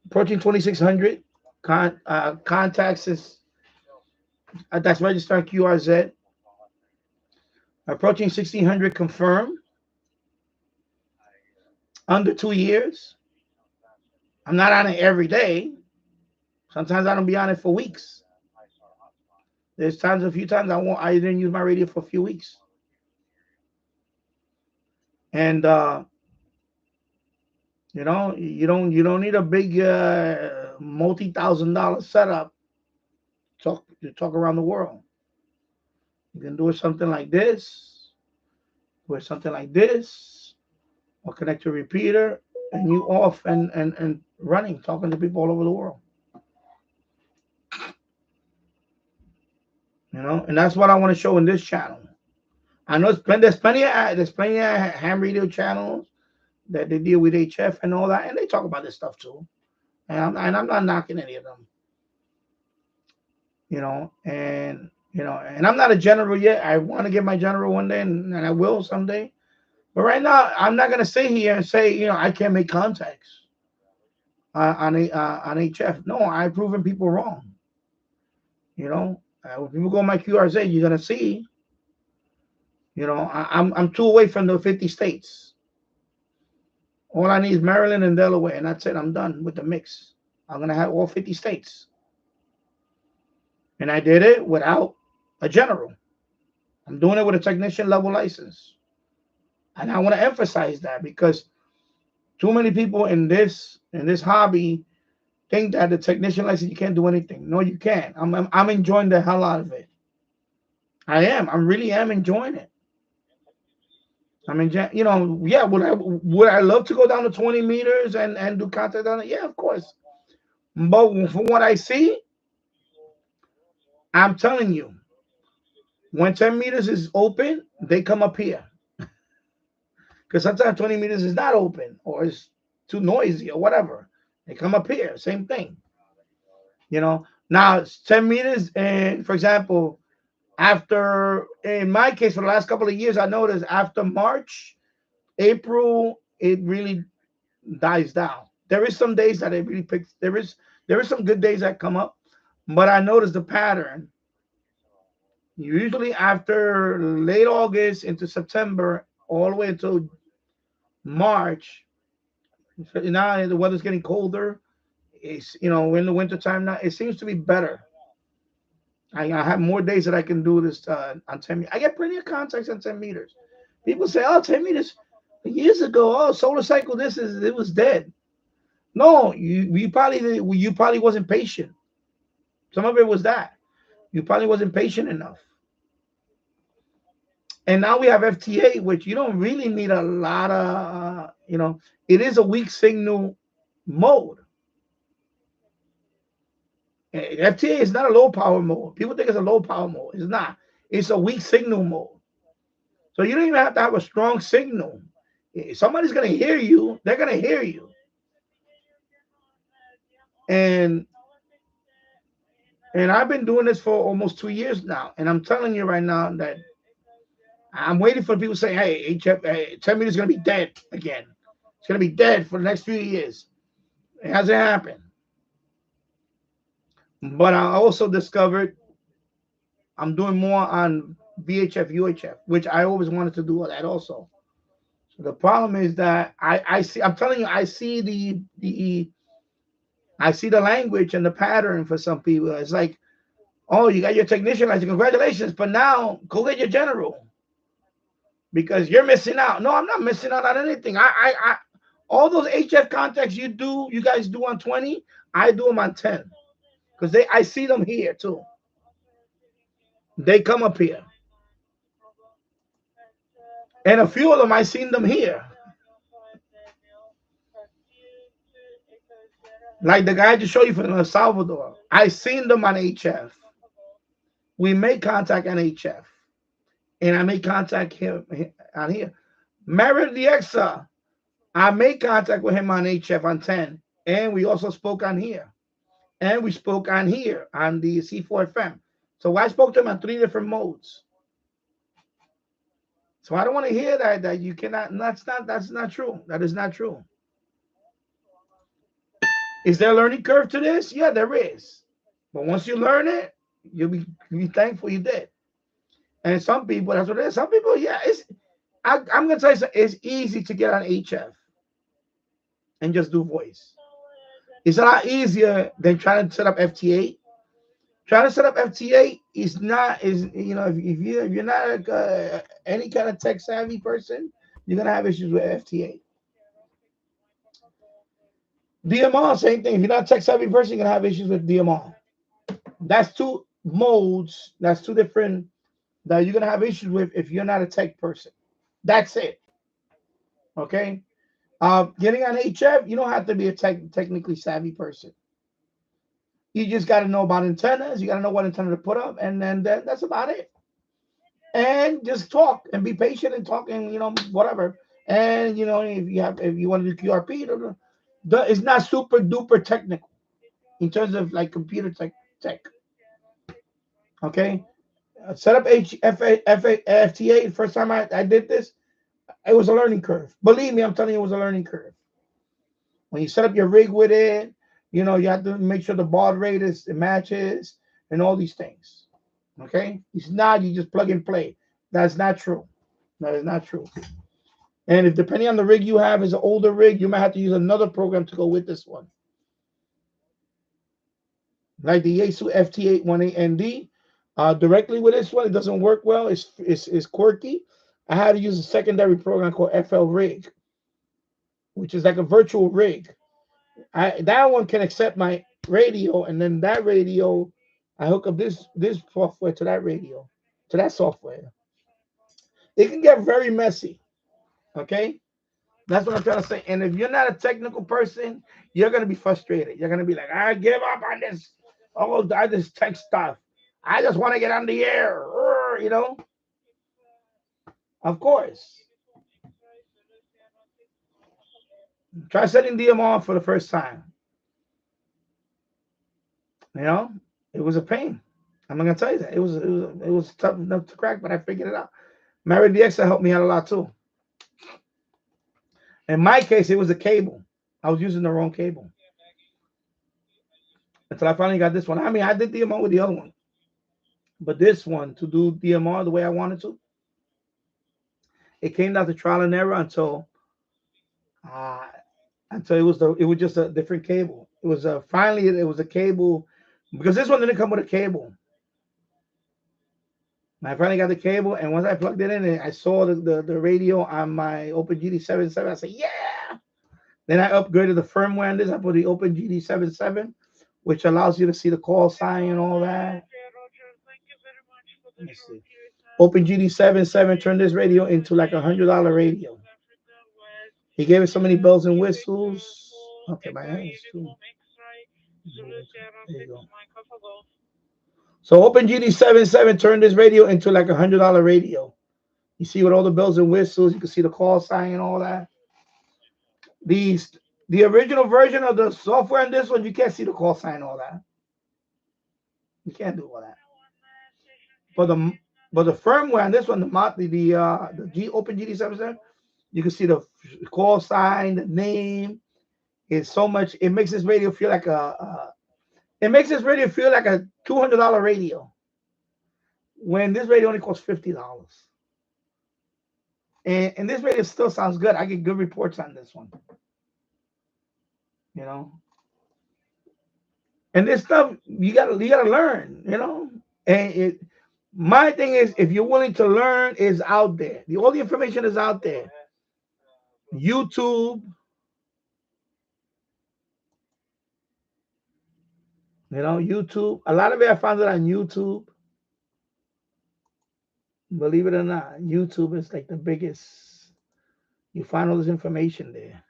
Approaching 2600 contacts is that's registered on QRZ. Approaching 1600 confirmed. Under 2 years. I'm not on it every day. Sometimes I don't be on it for weeks. There's a few times I didn't use my radio for a few weeks. And you don't need a big multi-$1,000 setup to talk around the world. You can do something like this, or connect to a repeater, and you off and running, talking to people all over the world. And that's what I want to show in this channel. I know there's plenty of ham radio channels that they deal with HF and all that, and they talk about this stuff too. And I'm not knocking any of them. And I'm not a general yet. I want to get my general one day, and I will someday. But right now, I'm not gonna sit here and say I can't make contacts on HF. No, I've proven people wrong. When people go on my QRZ, you're gonna see. I'm 2 away from the 50 states. All I need is Maryland and Delaware, and that's it. I'm done with the mix. I'm gonna have all 50 states. And I did it without a general. I'm doing it with a technician level license. And I want to emphasize that because too many people in this hobby think that the technician license you can't do anything. No, you can't. I'm enjoying the hell out of it. I am. I really am enjoying it. I'm enjoying. Yeah. Would I love to go down to 20 meters and do contact on it? Yeah, of course. But from what I see, I'm telling you, when 10 meters is open, they come up here. Because sometimes 20 meters is not open or it's too noisy or whatever. They come up here, same thing. Now it's 10 meters, and for example, in my case, for the last couple of years, I noticed after March, April, it really dies down. There is some days that it really picks. There is some good days that come up, but I noticed the pattern. Usually after late August into September, all the way until March. Now the weather's getting colder. It's we're in the winter time now. It seems to be better. I have more days that I can do this on 10 meters. I get plenty of contacts on 10 meters. People say, 10 meters years ago, solar cycle, it was dead. No, you probably wasn't patient. Some of it was that. You probably wasn't patient enough. And now we have FT8, which you don't really need a lot of, it is a weak signal mode. FT8 is not a low power mode. People think it's a low power mode. It's not. It's a weak signal mode. So you don't even have to have a strong signal. If somebody's gonna hear you, they're gonna hear you. And I've been doing this for almost 2 years now. And I'm telling you right now that I'm waiting for people to say, hey, HF, 10 meters is going to be dead again. It's going to be dead for the next few years. It hasn't happened. But I also discovered I'm doing more on VHF, UHF, which I always wanted to do that also. So the problem is that I see, I'm telling you, I see the language and the pattern for some people. It's like, oh, you got your technician license, congratulations, but now go get your general because you're missing out. No, I'm not missing out on anything. I all those HF contacts you guys do on 20, I do them on 10 because I see them here too. They come up here, and a few of them I seen them here. Like the guy I just showed you from El Salvador, I seen them on HF. We make contact on HF, and I make contact here on here. Married the Exa, I made contact with him on HF on 10, and we also spoke on here, and we spoke on here on the C4FM. So I spoke to him on 3 different modes. So I don't want to hear that you cannot. That's not true. That is not true. Is there a learning curve to this? Yeah, there is. But once you learn it, you'll be thankful you did. And some people, that's what it is. Some people, yeah, I'm gonna tell you something, it's easy to get on HF and just do voice. It's a lot easier than trying to set up FT8. Trying to set up FT8 if you're not any kind of tech savvy person, you're gonna have issues with FT8. DMR, same thing. If you're not a tech savvy person, you're gonna have issues with DMR. That's 2 modes. That's 2 different that you're gonna have issues with if you're not a tech person. That's it. Okay. Getting on HF, you don't have to be a technically savvy person. You just got to know about antennas. You got to know what antenna to put up, and then that's about it. And just talk and be patient and talk and whatever. And if you want to do QRP, it's not super duper technical in terms of like computer tech. Okay, set up FT8. The first time I did this, it was a learning curve. Believe me, I'm telling you, it was a learning curve. When you set up your rig with it, you have to make sure the baud rate it matches and all these things. Okay, it's not you just plug and play. That's not true. That is not true. And if depending on the rig you have is an older rig, you might have to use another program to go with this one. Like the Yaesu FT8 18ND, directly with this one, it doesn't work well. It's quirky. I had to use a secondary program called FL Rig, which is like a virtual rig. That one can accept my radio, and then that radio, I hook up this software to that radio, to that software. It can get very messy. Okay, that's what I'm trying to say. And if you're not a technical person, you're gonna be frustrated. You're gonna be like, I give up on this. Oh, this tech stuff. I just want to get on the air. Of course. Try setting DMR for the first time. It was a pain. I'm not gonna tell you that. It was tough enough to crack, but I figured it out. Married the Exa helped me out a lot too. In my case, it was a cable. I was using the wrong cable. Until I finally got this one. I mean, I did DMR with the other one. But this one, to do DMR the way I wanted to, it came down to trial and error until it was just a different cable. It was finally it was a cable, because this one didn't come with a cable. I finally got the cable, and once I plugged it in, and I saw the radio on my OpenGD77. I said, yeah. Then I upgraded the firmware on this. I put the OpenGD77, which allows you to see the call sign and all that. Let me see. OpenGD77 turned this radio into like $100 radio. He gave it so many bells and whistles. Okay, my hands too. There you go. So OpenGD77 turned this radio into like $100 radio. You see with all the bells and whistles, you can see the call sign and all that. The original version of the software in this one, you can't see the call sign and all that. You can't do all that. But the firmware on this one, the G OpenGD77, you can see the call sign, the name. It's so much. It makes this radio feel like a $200 radio. When this radio only costs $50. And this radio still sounds good. I get good reports on this one. You know. And this stuff you gotta learn, you know. And my thing is, if you're willing to learn, is out there. All the information is out there. YouTube, you know, YouTube. A lot of it I found it on YouTube. Believe it or not, YouTube is like the biggest. You find all this information there.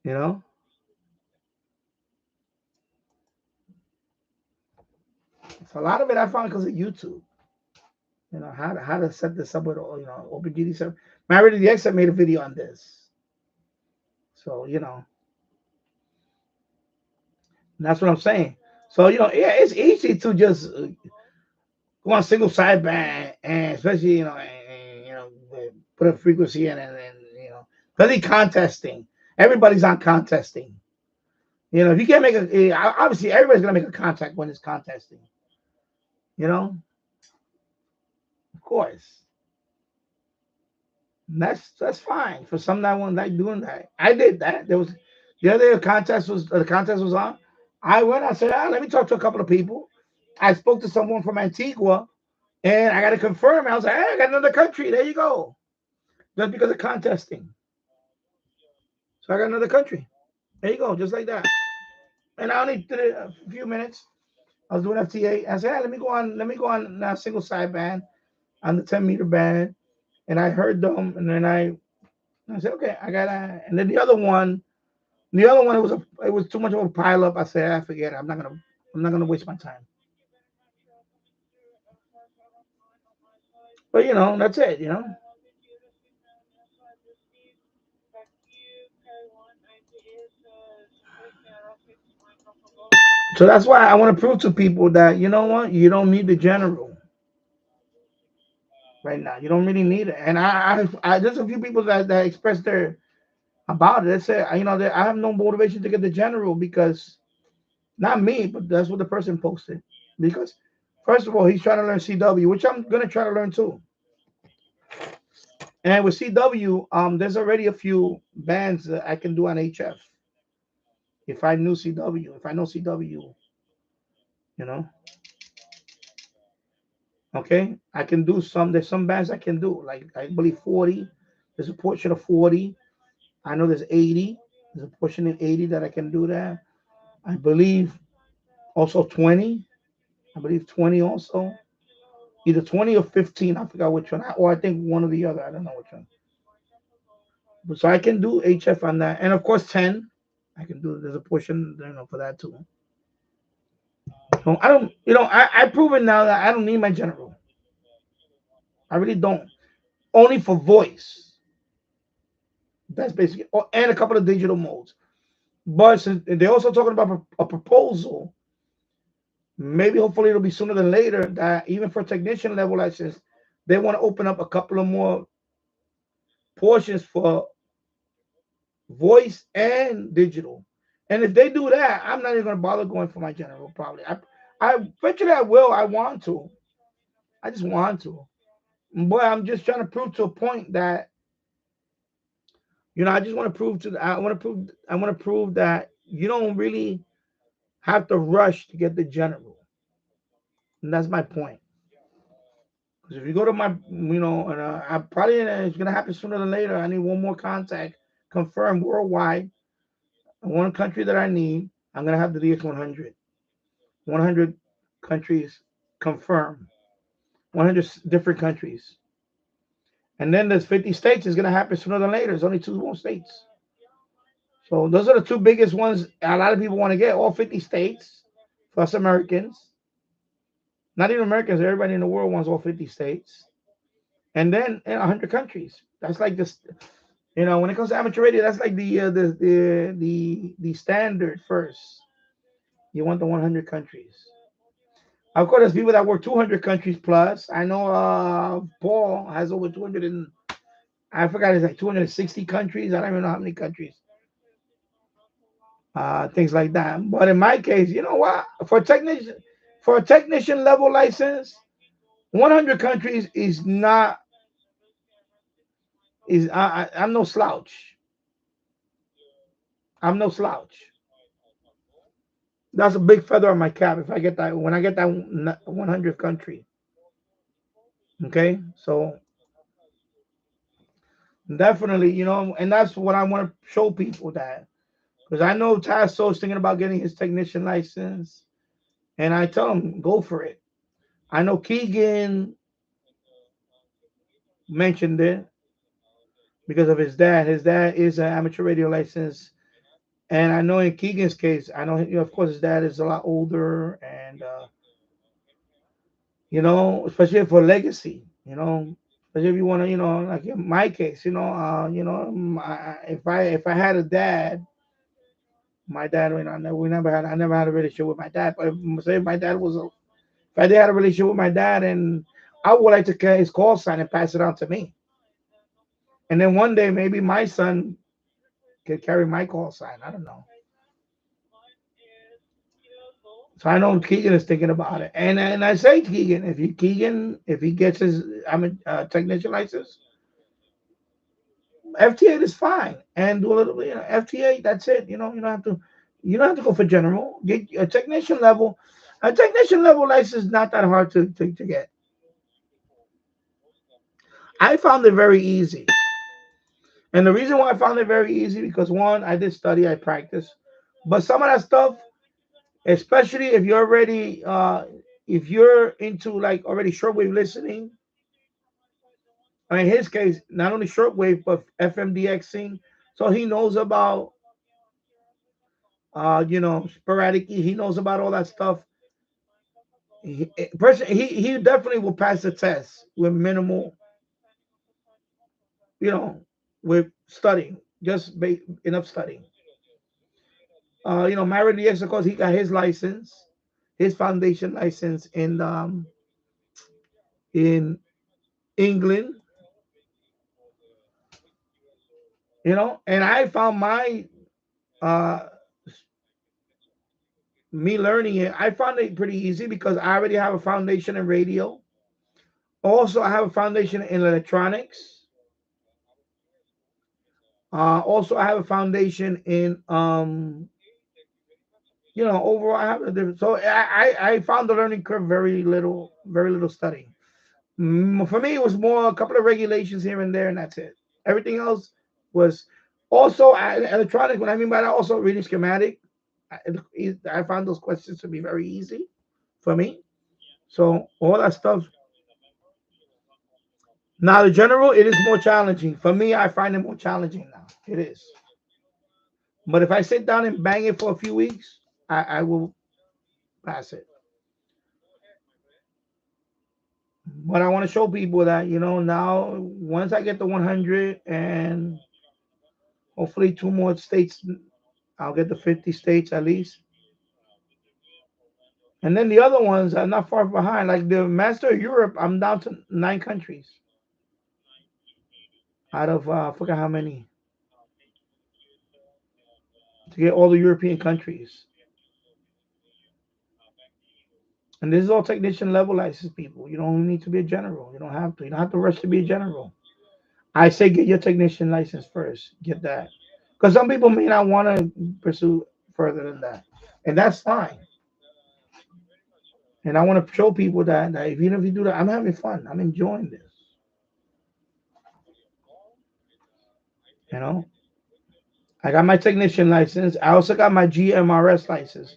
You know. So a lot of it I found because of YouTube. You know, how to set this up with, you know, OpenGD7. Married to the X, I made a video on this. So, you know, that's what I'm saying. So, you know, yeah, it's easy to just go on single sideband, and especially, you know, and you know, put a frequency in, and you know, especially contesting. Everybody's on contesting. You know, if you can't make obviously everybody's gonna make a contact when it's contesting. You know, of course. And that's fine for some that one like doing that. I did that. There was the other day the contest was on. I went. I said, let me talk to a couple of people. I spoke to someone from Antigua, and I got to confirm. I was like, hey, I got another country. There you go. Just because of contesting. So I got another country. There you go, just like that. And I only did it a few minutes. I was doing FT8. I said, hey, let me go on a single sideband on the 10-meter band. And I heard them, and then I said, okay, I got that. And then the other one, it was too much of a pile up. I said, I forget it. I'm not gonna waste my time. But you know, that's it, you know. So that's why I want to prove to people that, you know what, you don't need the general right now. You don't really need it. And I there's a few people that expressed their about it. They say, you know, I have no motivation to get the general because, not me, but that's what the person posted. Because first of all, he's trying to learn CW, which I'm gonna try to learn too. And with CW, there's already a few bands that I can do on HF. If I know CW, you know. Okay, I can do some. There's some bands I can do. Like I believe 40. There's a portion of 40. I know there's 80. There's a portion in 80 that I can do that. I believe also 20. I believe 20 also. Either 20 or 15. I forgot which one. Or I think one or the other. I don't know which one. So I can do HF on that. And of course 10. I can do, there's a portion, you know, for that too. So I don't, you know, I've proven now that I don't need my general. I really don't. Only for voice. That's basically, and a couple of digital modes. But they're also talking about a proposal. Maybe hopefully it'll be sooner than later that even for technician level license, they want to open up a couple of more portions for voice and digital. And if they do that, I'm not even going to bother going for my general probably. I eventually I will. I want to. I just want to. But I'm just trying to prove to a point that, you know, I just want to prove I want to prove that you don't really have to rush to get the general. And that's my point. Because if you go to my, you know, and I probably, it's going to happen sooner than later. I need one more contact confirmed worldwide. One country that I need, I'm going to have the DX100. 100 countries confirmed. 100 different countries. And then there's 50 states. It's going to happen sooner than later. There's only 2 more states. So those are the 2 biggest ones a lot of people want to get. All 50 states for us Americans. Not even Americans, everybody in the world wants all 50 states. And then 100 countries. That's like this, when it comes to amateur radio, that's like the standard first. You want the 100 countries. Of course, there's people that work 200 countries plus. I know Paul has over 200 and I forgot, it's like 260 countries. I don't even know how many countries. Things like that. But in my case, you know what? For a technician level license, 100 countries is not I'm no slouch. I'm no slouch. That's a big feather on my cap if I get that when I get that 100th country. Okay, so definitely, and that's what I want to show people, that because I know Tasso's thinking about getting his technician license, and I tell him go for it. I know Keegan mentioned it because of his dad. His dad is an amateur radio license, and I know in Keegan's case, I know, of course his dad is a lot older, and especially for legacy, especially if you want to, like in my case, if I had a dad, my dad, I never had a relationship with my dad, but say if my dad if I did have a relationship with my dad, and I would like to get his call sign and pass it on to me, and then one day maybe my son could carry my call sign. I don't know. So I know Keegan is thinking about it, and I say Keegan, if he gets his technician license, FT8 is fine, and do a little bit. FT8, that's it. You don't have to. You don't have to go for general. Get a technician level. A technician level license is not that hard to get. I found it very easy, and the reason why I found it very easy because one, I did study, I practiced, but some of that stuff, especially if you're already if you're into like already shortwave listening. I mean, in his case, not only shortwave but FMDXing, so he knows about sporadic. He knows about all that stuff. He definitely will pass the test with minimal, you know, with studying, just enough studying. Mario DX, of course, he got his license, his foundation license in England, and I found my uh me learning it. I found it pretty easy because I already have a foundation in radio. Also, I have a foundation in electronics. Also, I have a foundation in overall I have a different. So I found the learning curve very little studying. For me, it was more a couple of regulations here and there, and that's it. Everything else was also electronics. What I mean by that, also reading schematic. I found those questions to be very easy for me. So all that stuff. Now the general, it is more challenging for me. I find it more challenging now. It is. But if I sit down and bang it for a few weeks, I will pass it. But I want to show people that now once I get the 100 and hopefully two more states, I'll get the 50 states at least. And then the other ones are not far behind. Like the Master of Europe, I'm down to 9 countries out of I forgot how many to get all the European countries. And this is all technician level license people. You don't need to be a general. You don't have to. You don't have to rush to be a general. I say get your technician license first. Get that. Because some people may not want to pursue further than that. And that's fine. And I want to show people that even if you do that, I'm having fun. I'm enjoying this. I got my technician license. I also got my GMRS license.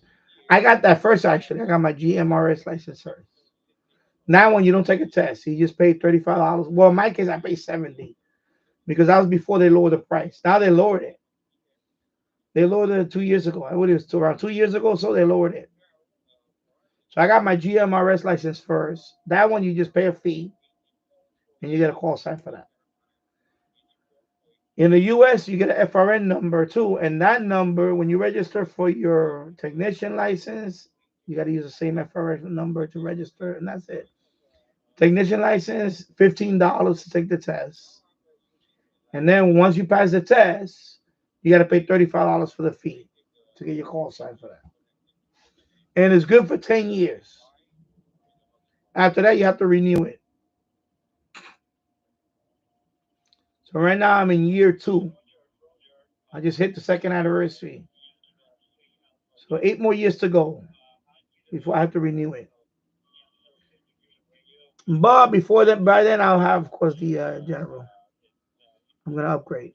I got that first, actually. I got my GMRS license first. Now, when you don't take a test, you just pay $35. Well, in my case, I pay $70 because that was before they lowered the price. Now they lowered it. They lowered it 2 years ago. I believe it was around 2 years ago, so they lowered it. So I got my GMRS license first. That one you just pay a fee and you get a call sign for that. In the US, you get an FRN number too. And that number, when you register for your technician license, you got to use the same FRN number to register, and that's it. Technician license, $15 to take the test. And then once you pass the test, you got to pay $35 for the fee to get your call sign for that. And it's good for 10 years. After that, you have to renew it. So right now, I'm in year 2. I just hit the 2nd anniversary. So 8 more years to go before I have to renew it. But before that, by then, I'll have, of course, the general. I'm going to upgrade.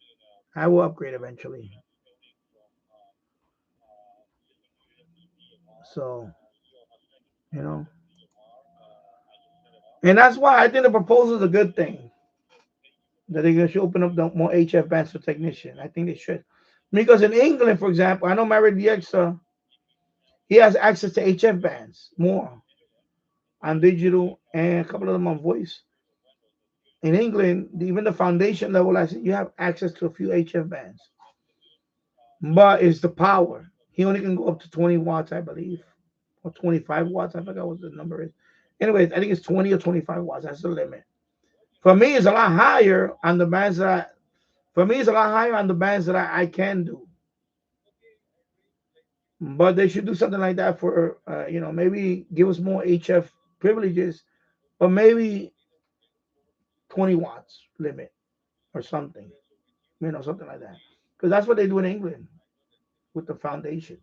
I will upgrade eventually. So, you know. And that's why I think the proposal is a good thing. That they should open up the more HF bands for technician. I think they should. Because in England, for example, I know Mary DX, he has access to HF bands more on digital and a couple of them on voice. In England, even the foundation level license, you have access to a few HF bands. But it's the power. He only can go up to 20 watts, I believe, or 25 watts. I forgot what the number is. Anyways, I think it's 20 or 25 watts. That's the limit. For me, it's a lot higher on the bands that I can do. But they should do something like that for, maybe give us more HF privileges, but maybe 20 watts limit or something, something like that. Because that's what they do in England with the foundation.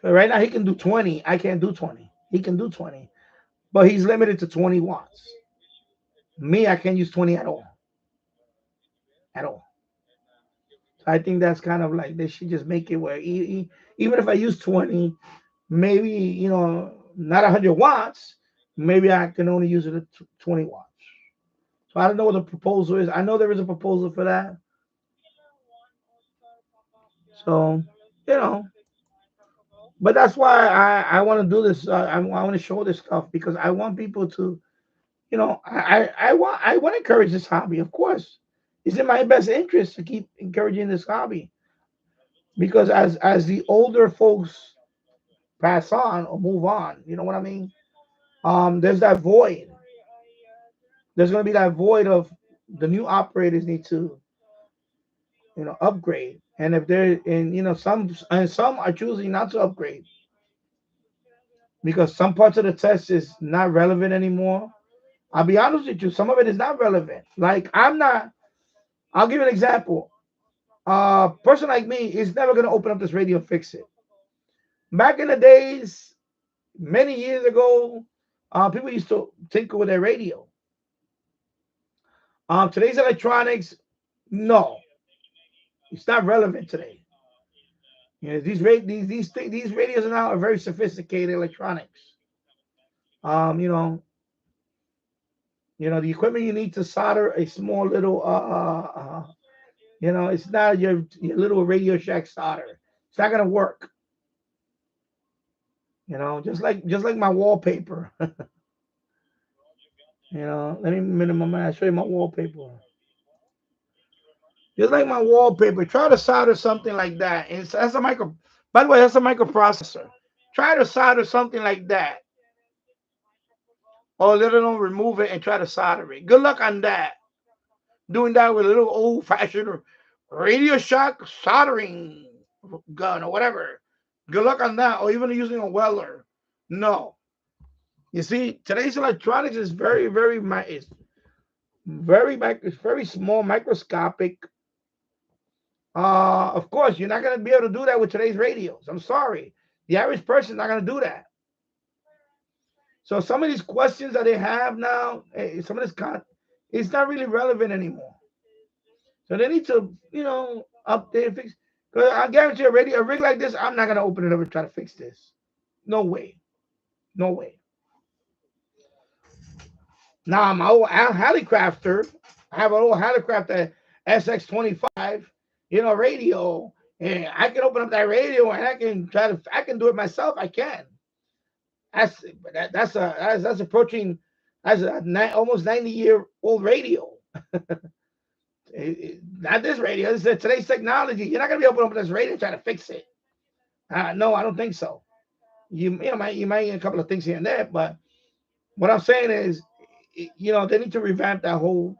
So right now he can do 20. I can't do 20. He can do 20, but he's limited to 20 watts. Me, I can't use 20 at all. At all. So I think that's kind of like they should just make it where even if I use 20, maybe, not 100 watts, maybe I can only use it at 20 watts. So I don't know what the proposal is. I know there is a proposal for that. So, but that's why I want to do this. I want to show this stuff because I want people to, I want to encourage this hobby. Of course, it's in my best interest to keep encouraging this hobby because as the older folks pass on or move on, you know what I mean? There's that void. There's going to be that void of the new operators need to, upgrade. And if they're some are choosing not to upgrade because some parts of the test is not relevant anymore. I'll be honest with you, some of it is not relevant. Like I'll give you an example. A person like me is never going to open up this radio and fix it. Back in the days, many years ago, people used to tinker with their radio. Today's electronics, no, it's not relevant today. These radios now are very sophisticated electronics. The equipment you need to solder a small little it's not your little Radio Shack solder. It's not gonna work. Just like my wallpaper. Let me minimum. I'll show you my wallpaper. Just like my wallpaper, try to solder something like that. And that's a micro. By the way, that's a microprocessor. Try to solder something like that, or let alone remove it and try to solder it. Good luck on that. Doing that with a little old-fashioned Radio Shack soldering gun or whatever. Good luck on that, or even using a welder. No. You see, today's electronics is very, very small, microscopic. Of course, you're not going to be able to do that with today's radios. I'm sorry. The average person is not going to do that. So some of these questions that they have now, some of this it's not really relevant anymore. So they need to, update and fix. Because I guarantee a rig like this, I'm not going to open it up and try to fix this. No way. No way. Now, my old Halicrafter, I have an old Halicrafter SX25, radio. And I can open up that radio and I can do it myself. I can. That's approaching almost 90-year-old radio. Not this radio. This is today's technology. You're not gonna be opening up this radio trying to fix it. No, I don't think so. You might get a couple of things here and there, but what I'm saying is, they need to revamp that whole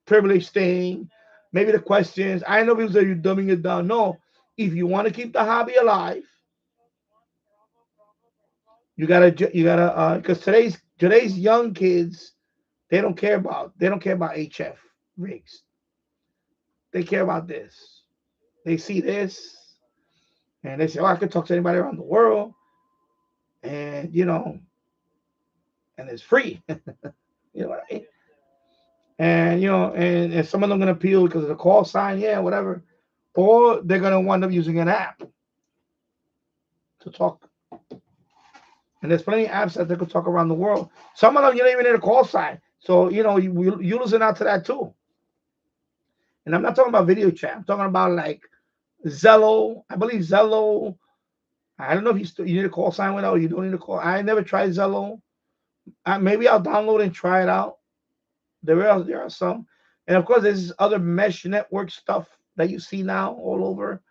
privilege thing. Maybe the questions. I know people say you're dumbing it down. No, if you want to keep the hobby alive, you gotta because today's young kids, they don't care about HF rigs. They care about this. They see this and they say, "Oh, I can talk to anybody around the world," and and it's free. You know what I mean? And and some of them are gonna appeal because of the call sign, yeah, whatever, or they're gonna wind up using an app to talk. And there's plenty of apps that they could talk around the world. Some of them you don't even need a call sign, so you losing out to that too. And I'm not talking about video chat. I'm talking about like Zello. I believe Zello. I don't know if you need a call sign with it or you don't need a call. I never tried Zello. Maybe I'll download and try it out. There are some, and of course there's other mesh network stuff that you see now all over.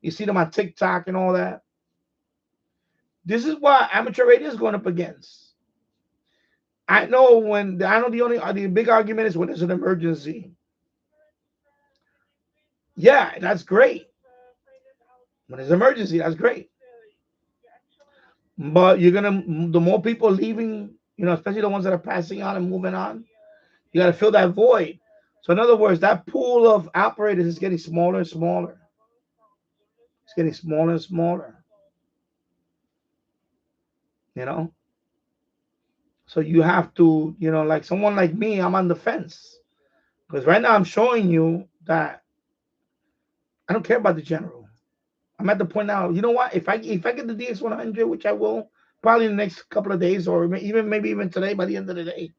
You see them on TikTok and all that. This is what amateur radio is going up against. I know the big argument is when there's an emergency. Yeah, that's great. When there's an emergency, that's great. But the more people leaving, especially the ones that are passing on and moving on, you got to fill that void. So in other words, that pool of operators is getting smaller and smaller. It's getting smaller and smaller. So you have to, like someone like me, I'm on the fence. Because right now I'm showing you that I don't care about the general. I'm at the point now, you know what? If I get the DX100, which I will probably in the next couple of days, or maybe even today by the end of the day,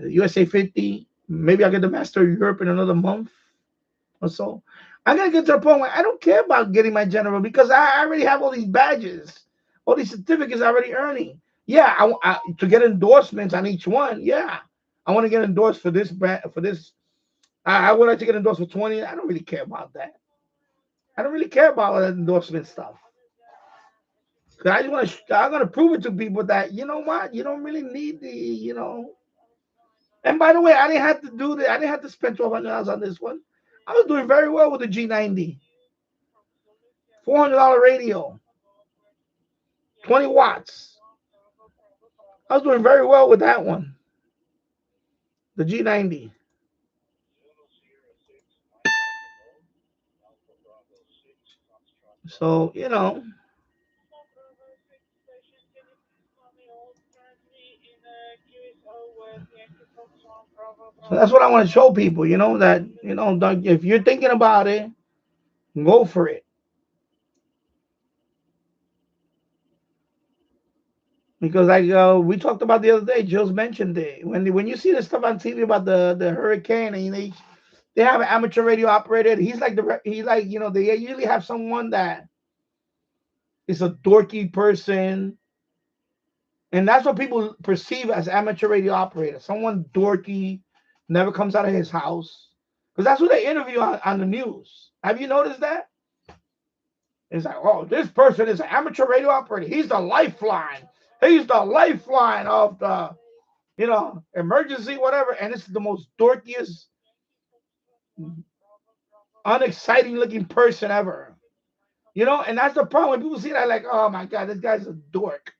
USA 50, maybe I'll get the Master of Europe in another month or so. I'm going to get to the point where I don't care about getting my general because I already have all these badges, all these certificates I already earning. Yeah, to get endorsements on each one. Yeah, I want to get endorsed for this brand, for this. I would like to get endorsed for 20. I don't really care about that. I don't really care about that endorsement stuff. I'm going to prove it to people that, you know what, you don't really need the. And by the way, I didn't have to do that. I didn't have to spend $1,200 on this one. I was doing very well with the G90. $400 radio. 20 watts. I was doing very well with that one. The G90. So, so that's what I want to show people, that, if you're thinking about it, go for it. Because like we talked about the other day, Jill's mentioned it. When you see the stuff on TV about the hurricane, and they have an amateur radio operator. They usually have someone that is a dorky person. And that's what people perceive as amateur radio operator. Someone dorky, never comes out of his house. Because that's who they interview on the news. Have you noticed that? It's like, oh, this person is an amateur radio operator. He's the lifeline. He's the lifeline of the, emergency, whatever. And it's the most dorkiest, unexciting looking person ever. And that's the problem. When people see that, like, oh my God, this guy's a dork.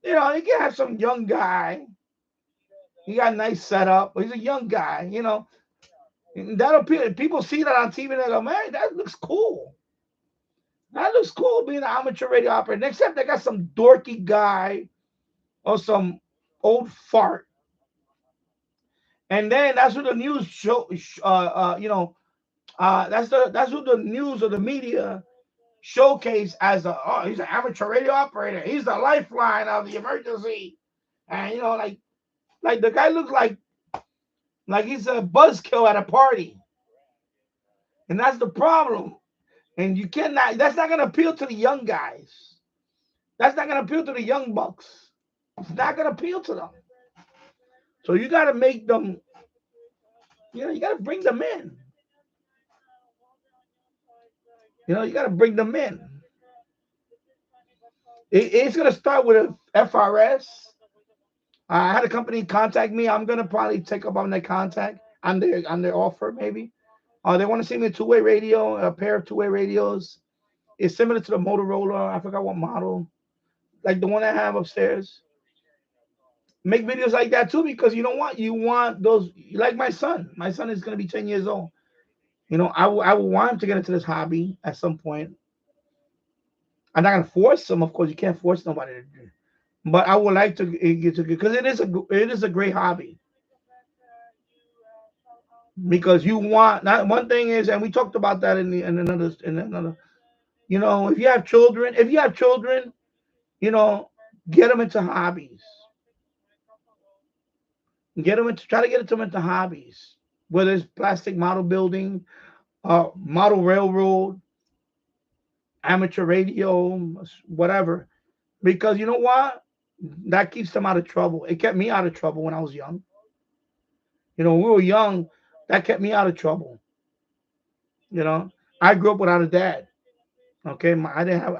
You can have some young guy. He got a nice setup. He's a young guy, That'll people see that on TV and they go, man, that looks cool. That looks cool being an amateur radio operator. Except they got some dorky guy or some old fart. And then that's what the news show. That's what the news or the media showcase as he's an amateur radio operator. He's the lifeline of the emergency. And like the guy looks like he's a buzzkill at a party. And that's the problem. And you cannot, that's not going to appeal to the young guys. That's not going to appeal to the young bucks. It's not going to appeal to them. So you got to make them, you got to bring them in. You got to bring them in. It's going to start with a FRS. I had a company contact me. I'm going to probably take up on their contact, on their offer maybe. They want to see me a two-way radio, a pair of two-way radios. It's similar to the Motorola. I forgot what model. Like the one I have upstairs. Make videos like that too, because you want those, like my son. My son is going to be 10 years old. I will want him to get into this hobby at some point. I'm not going to force him. Of course, you can't force nobody to do. But I would like to get to, because it is a great hobby. Because you want, not one thing is, and we talked about that in another, if you have children, get them into hobbies. Try to get them into hobbies, whether it's plastic model building, model railroad, amateur radio, whatever. Because you know what? That keeps them out of trouble. It kept me out of trouble when I was young. We were young. That kept me out of trouble. I grew up without a dad. Okay, I didn't have.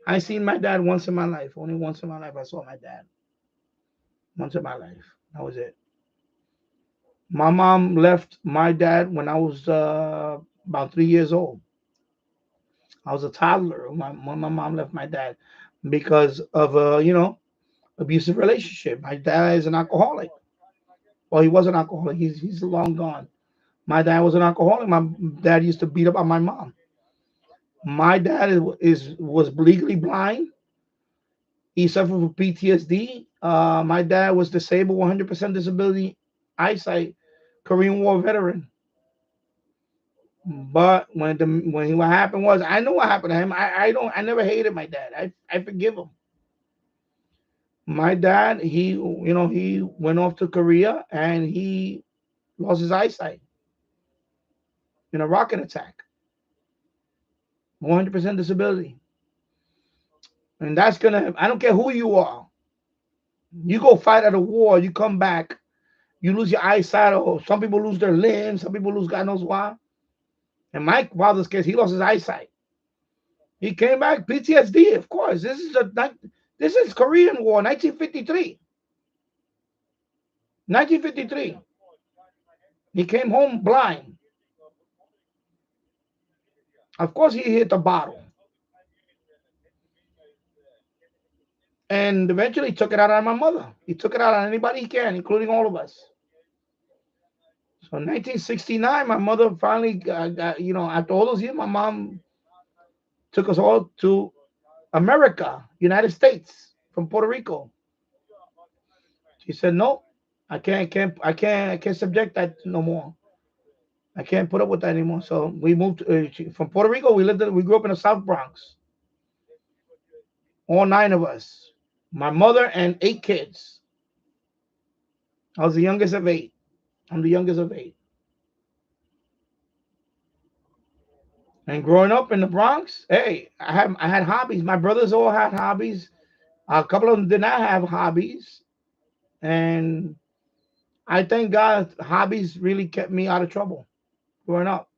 I seen my dad once in my life. Only once in my life I saw my dad. Once in my life. That was it. My mom left my dad when I was about 3 years old. I was a toddler when my mom left my dad because of abusive relationship. My dad is an alcoholic. Well, he was an alcoholic. He's long gone. My dad was an alcoholic. My dad used to beat up on my mom. My dad was legally blind. He suffered from PTSD. My dad was disabled, 100% disability, eyesight, Korean War veteran. But what happened was, I know what happened to him. I never hated my dad. I forgive him. My dad, he went off to Korea and he lost his eyesight in a rocket attack. 100% disability. And that's I don't care who you are. You go fight at a war, you come back, you lose your eyesight, or some people lose their limbs, some people lose God knows why. In my father's case, he lost his eyesight. He came back, PTSD, of course. This is Korean War, 1953. 1953. He came home blind. Of course, he hit the bottle. And eventually took it out on my mother. He took it out on anybody he can, including all of us. So in 1969, my mother finally got, after all those years, my mom took us all to America, United States, from Puerto Rico. She said, no, I can't subject that no more. I can't put up with that anymore. So we moved from Puerto Rico. We grew up in the South Bronx. All 9 of us. My mother and 8 kids. I was the youngest of 8. I'm the youngest of 8. And growing up in the Bronx, hey, I had hobbies. My brothers all had hobbies. A couple of them did not have hobbies. And I thank God hobbies really kept me out of trouble growing up.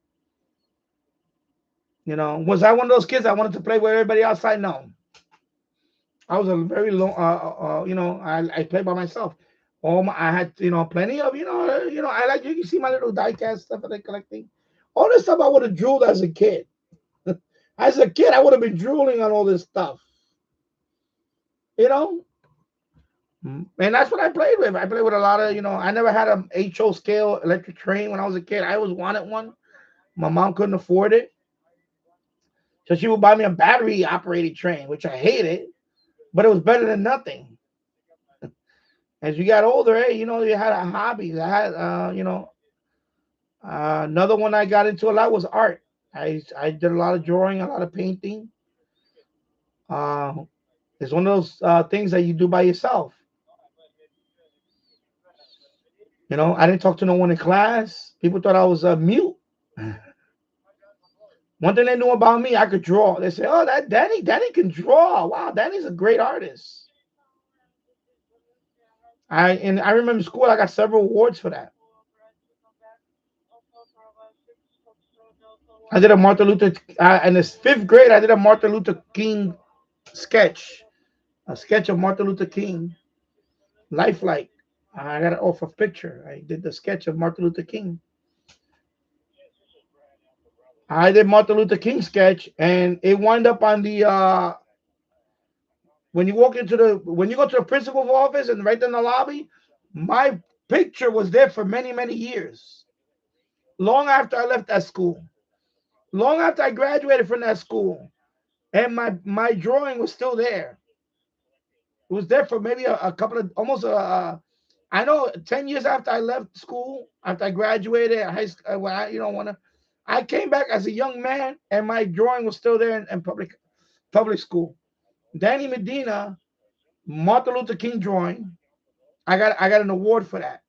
Was I one of those kids that wanted to play with everybody outside? No. I was a very low, I played by myself. I had, plenty of, I like, you can see my little die-cast stuff that I collecting. All this stuff I would have drooled as a kid. As a kid, I would have been drooling on all this stuff. And that's what I played with. I played with a lot of, I never had a HO scale electric train when I was a kid. I always wanted one. My mom couldn't afford it. So she would buy me a battery-operated train, which I hated. But it was better than nothing. As you got older, you had a hobby. I had, another one I got into a lot was art. I did a lot of drawing, a lot of painting. It's one of those things that you do by yourself. I didn't talk to no one in class. People thought I was mute. One thing they knew about me, I could draw. They say, "Oh, that Danny can draw. Wow, Danny's a great artist." I remember in school, I got several awards for that. I did a Martin Luther in the fifth grade. I did a Martin Luther King sketch, a sketch of Martin Luther King, lifelike. I got it off a picture. I did the sketch of Martin Luther King. I did Martin Luther King sketch, and it wound up on the when you when you go to the principal's office and right in the lobby, my picture was there for many years. Long after I left that school, long after I graduated from that school, and my drawing was still there. It was there for maybe a couple of almost I know 10 years after I left school, after I graduated high school, when I came back as a young man, and my drawing was still there in public school. Danny Medina, Martin Luther King drawing. I got an award for that.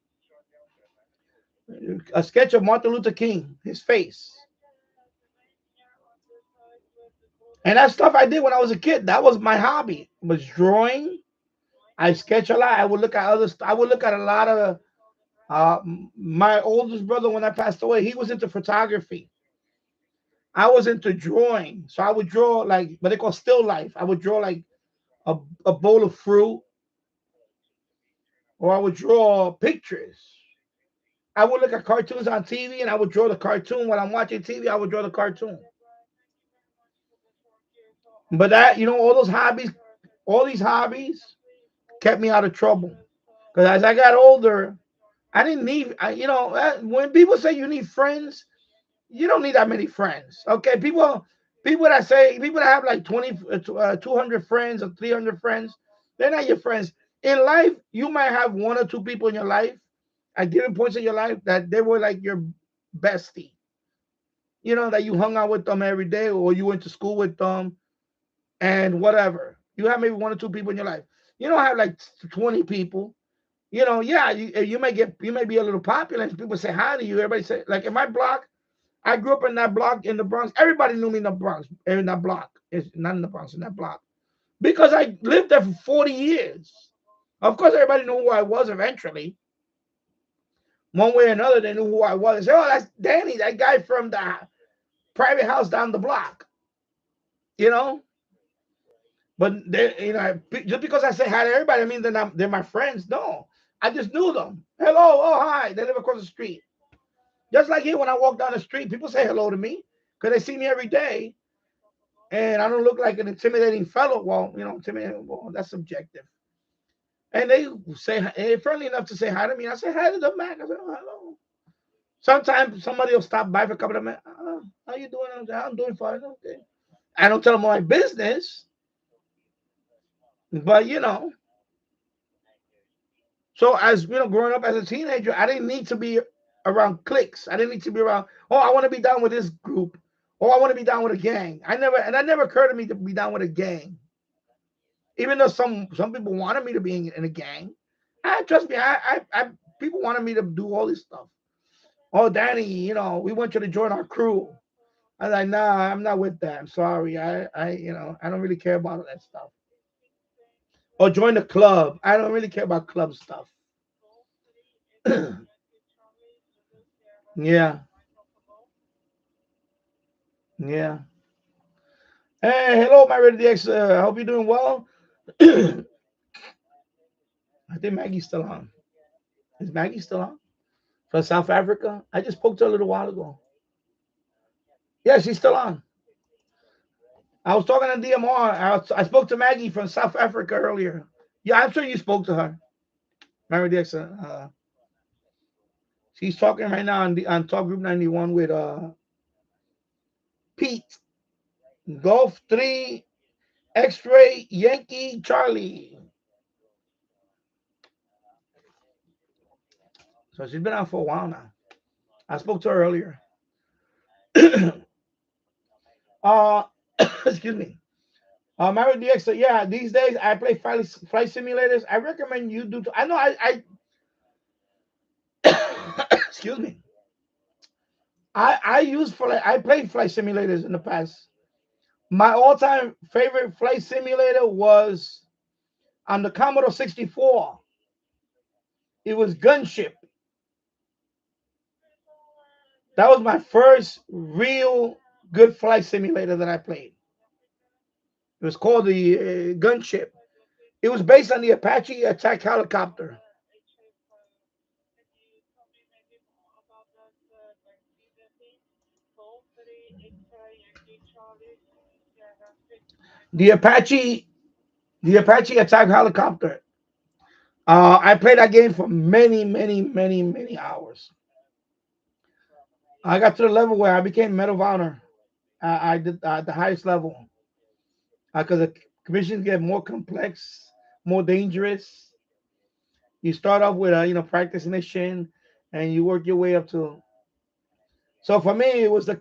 A sketch of Martin Luther King, his face. And that stuff I did when I was a kid. That was my hobby. Was drawing. I sketch a lot. I would look at I would look at a lot of my oldest brother when I passed away. He was into photography. I was into drawing. So I would draw like what they call still life. I would draw like a bowl of fruit, or I would draw pictures. I would look at cartoons on TV, and I would draw the cartoon. When I'm watching TV, I would draw the cartoon. But that, all these hobbies kept me out of trouble. Because as I got older, I didn't need, when people say you need friends, you don't need that many friends. Okay. People that have like 200 friends or 300 friends, they're not your friends. In life, you might have one or two people in your life at different points in your life that they were like your bestie. That you hung out with them every day, or you went to school with them and whatever. You have maybe one or two people in your life. You don't have like 20 people. Yeah, you may be a little popular and people say hi to you. Everybody say, like in my block, I grew up in that block in the Bronx. Everybody knew me in the Bronx, in that block. It's not in the Bronx, in that block. Because I lived there for 40 years. Of course, everybody knew who I was eventually. One way or another, they knew who I was. They say, oh, that's Danny, that guy from the private house down the block. You know? But just because I say hi to everybody, I mean they're my friends. No, I just knew them. Hello, oh hi. They live across the street. Just like here, when I walk down the street, people say hello to me because they see me every day, and I don't look like an intimidating fellow. Well, intimidating. Well, that's subjective. And they they're friendly enough to say hi to me. I say hi to them back. I say, oh, hello. Sometimes somebody will stop by for a couple of minutes. How you doing? I'm doing fine. Okay. I don't tell them my business, but So as growing up as a teenager, I didn't need to be around cliques. I didn't need to be around, oh, I want to be down with this group. Oh, I want to be down with a gang. That never occurred to me to be down with a gang. Even though some people wanted me to be in a gang. Trust me, I people wanted me to do all this stuff. Oh, Danny, we want you to join our crew. I was like, nah, I'm not with that. I'm sorry. I don't really care about all that stuff. Or join the club. I don't really care about club stuff. Yeah. Yeah. Hey, hello, my Ready DX. I hope you're doing well. I think Maggie's still on. Is Maggie still on? From South Africa? I just spoke to her a little while ago. Yeah, she's still on. I was talking to DMR. I spoke to Maggie from South Africa earlier. Yeah, I'm sure you spoke to her. Mary Dixon. She's talking right now on Talk Group 91 with Pete. Golf 3, X-Ray, Yankee, Charlie. So she's been on for a while now. I spoke to her earlier. Excuse me. Mario DX, yeah, these days I play flight simulators. I recommend you do. I know I excuse me. I played flight simulators in the past. My all-time favorite flight simulator was on the Commodore 64. It was Gunship. That was my first real good flight simulator that I played. It was called the Gunship. It was based on the Apache attack helicopter. The Apache, the Apache attack helicopter. I played that game for many, many, many, many hours. I got to the level where I became Medal of Honor. I did the highest level because the commissions get more complex, more dangerous. You start off with a practice mission, and you work your way up to. So for me, it was the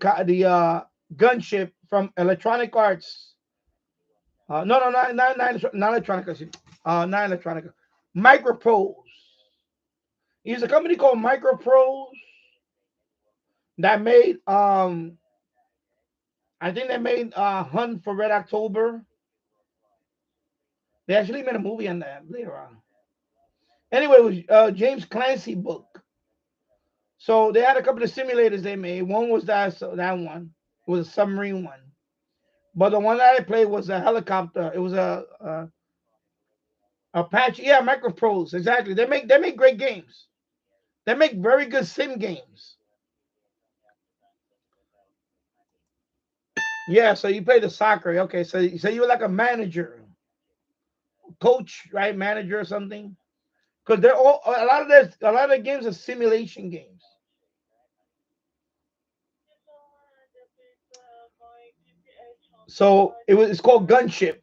gunship from Electronic Arts. No, no, not Electronic Arts. Not Electronic. Microprose. It's a company called Microprose that made I think they made Hunt for Red October. They actually made a movie on that later on. Anyway, it was James Clancy book. So they had a couple of simulators they made. One was that one. It was a submarine one. But the one that I played was a helicopter. It was a Apache. Yeah, Microprose. Exactly. They make great games. They make very good sim games. Yeah, so you play the soccer. Okay, so you were like a manager, coach, right? Manager or something. Because they're all a lot of the games are simulation games. So it's called Gunship,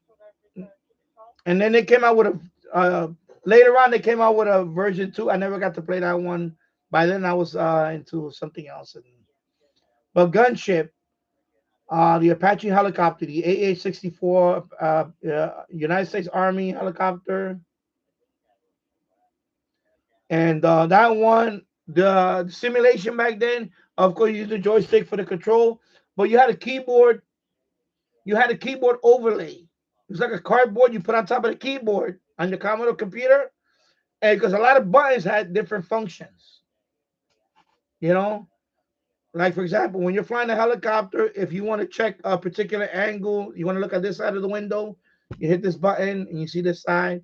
and then they came out with a later on they came out with a version 2. I never got to play that one. By then I was into something else. But Gunship, the Apache helicopter, the AA-64 United States Army helicopter, and that one, the simulation back then, of course, you used the joystick for the control, but you had a keyboard. You had a keyboard overlay. It was like a cardboard you put on top of the keyboard on your Commodore computer, and because a lot of buttons had different functions, you know. Like for example, when you're flying a helicopter, if you want to check a particular angle, you want to look at this side of the window, you hit this button and you see this side.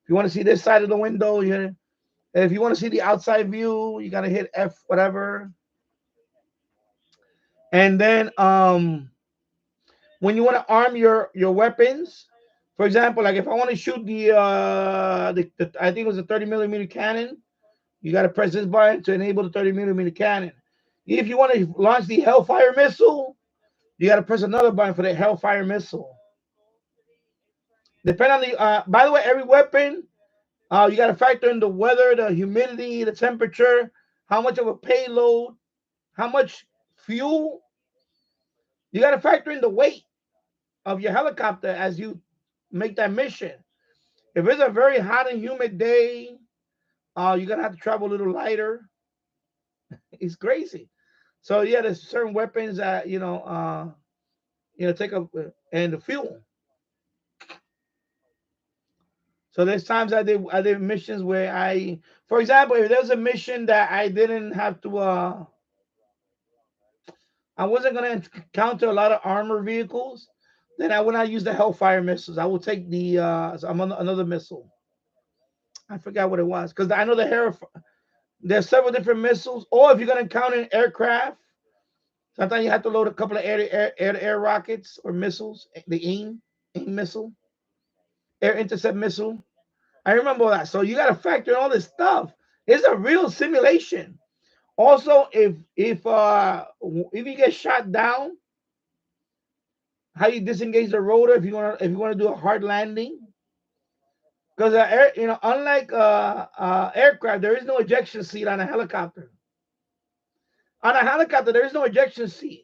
If you want to see this side of the window, if you want to see the outside view, you gotta hit F whatever. And then when you want to arm your weapons, for example, like if I want to shoot the I think it was a 30 millimeter cannon, you got to press this button to enable the 30 millimeter cannon. If you want to launch the Hellfire missile, you got to press another button for the Hellfire missile. Depending on the by the way, every weapon you got to factor in the weather, the humidity, the temperature, how much of a payload, how much fuel. You got to factor in the weight of your helicopter as you make that mission. If it's a very hot and humid day, you're gonna have to travel a little lighter. It's crazy. So yeah, there's certain weapons that take up and the fuel. So there's times I did missions where for example, if there's a mission that I didn't have to, I wasn't gonna encounter a lot of armor vehicles, then I would not use the Hellfire missiles. I will take the another missile. I forgot what it was because I know there's several different missiles. Or if you're gonna encounter an aircraft, sometimes you have to load a couple of air rockets or missiles. The AIM missile, air intercept missile. I remember that. So you got to factor in all this stuff. It's a real simulation. Also, if you get shot down, how you disengage the rotor if you want to do a hard landing. Because unlike aircraft, there is no ejection seat on a helicopter. On a helicopter, there is no ejection seat.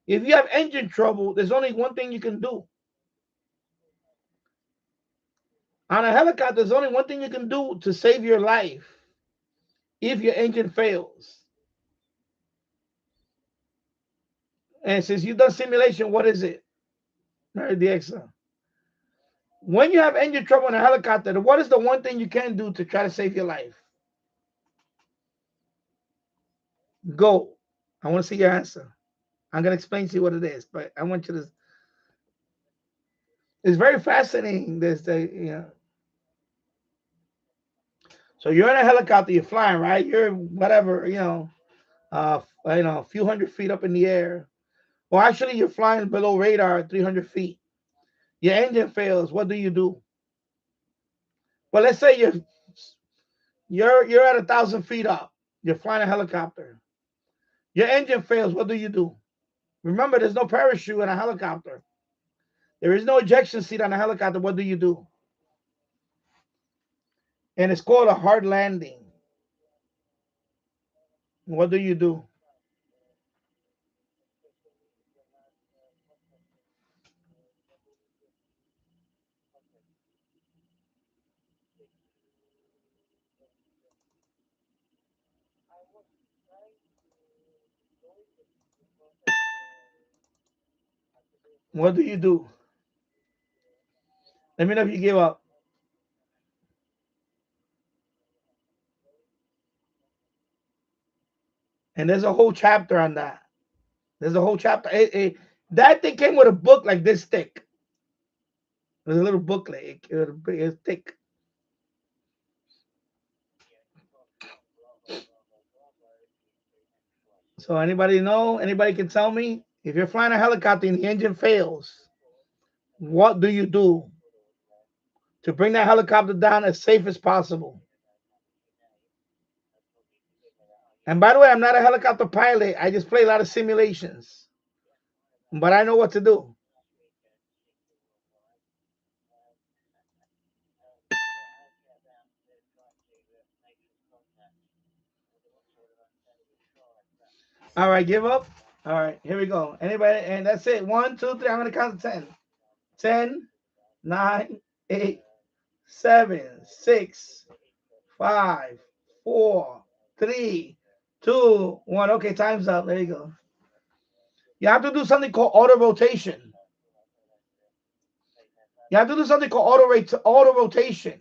If you have engine trouble, there's only one thing you can do. On a helicopter, there's only one thing you can do to save your life if your engine fails. And since you've done simulation, what is it? Mary DXA. When you have engine trouble in a helicopter, what is the one thing you can do to try to save your life? Go. I want to see your answer. I'm going to explain to you what it is, but I want you to. It's very fascinating. So you're in a helicopter, you're flying, right? You're whatever, a few hundred feet up in the air. Well, actually, you're flying below radar at 300 feet. Your engine fails. What do you do? Well, let's say you're at 1,000 feet up. You're flying a helicopter. Your engine fails. What do you do? Remember, there's no parachute in a helicopter. There is no ejection seat on a helicopter. What do you do? And it's called a hard landing. What do you do? What do you do? Let me know if you give up. And there's a whole chapter on that. There's a whole chapter. That thing came with a book like this thick. There's a little booklet. It's thick. So anybody know? Anybody can tell me? If you're flying a helicopter and the engine fails, what do you do to bring that helicopter down as safe as possible? And by the way, I'm not a helicopter pilot. I just play a lot of simulations. But I know what to do. All right, give up. All right, here we go. Anybody? And that's it. 1, 2, 3. I'm going to count to 10. 10, 9, 8, 7, 6, 5, 4, 3, 2, 1. Okay, time's up. There you go. You have to do something called auto rotation. You have to do something called auto rotation.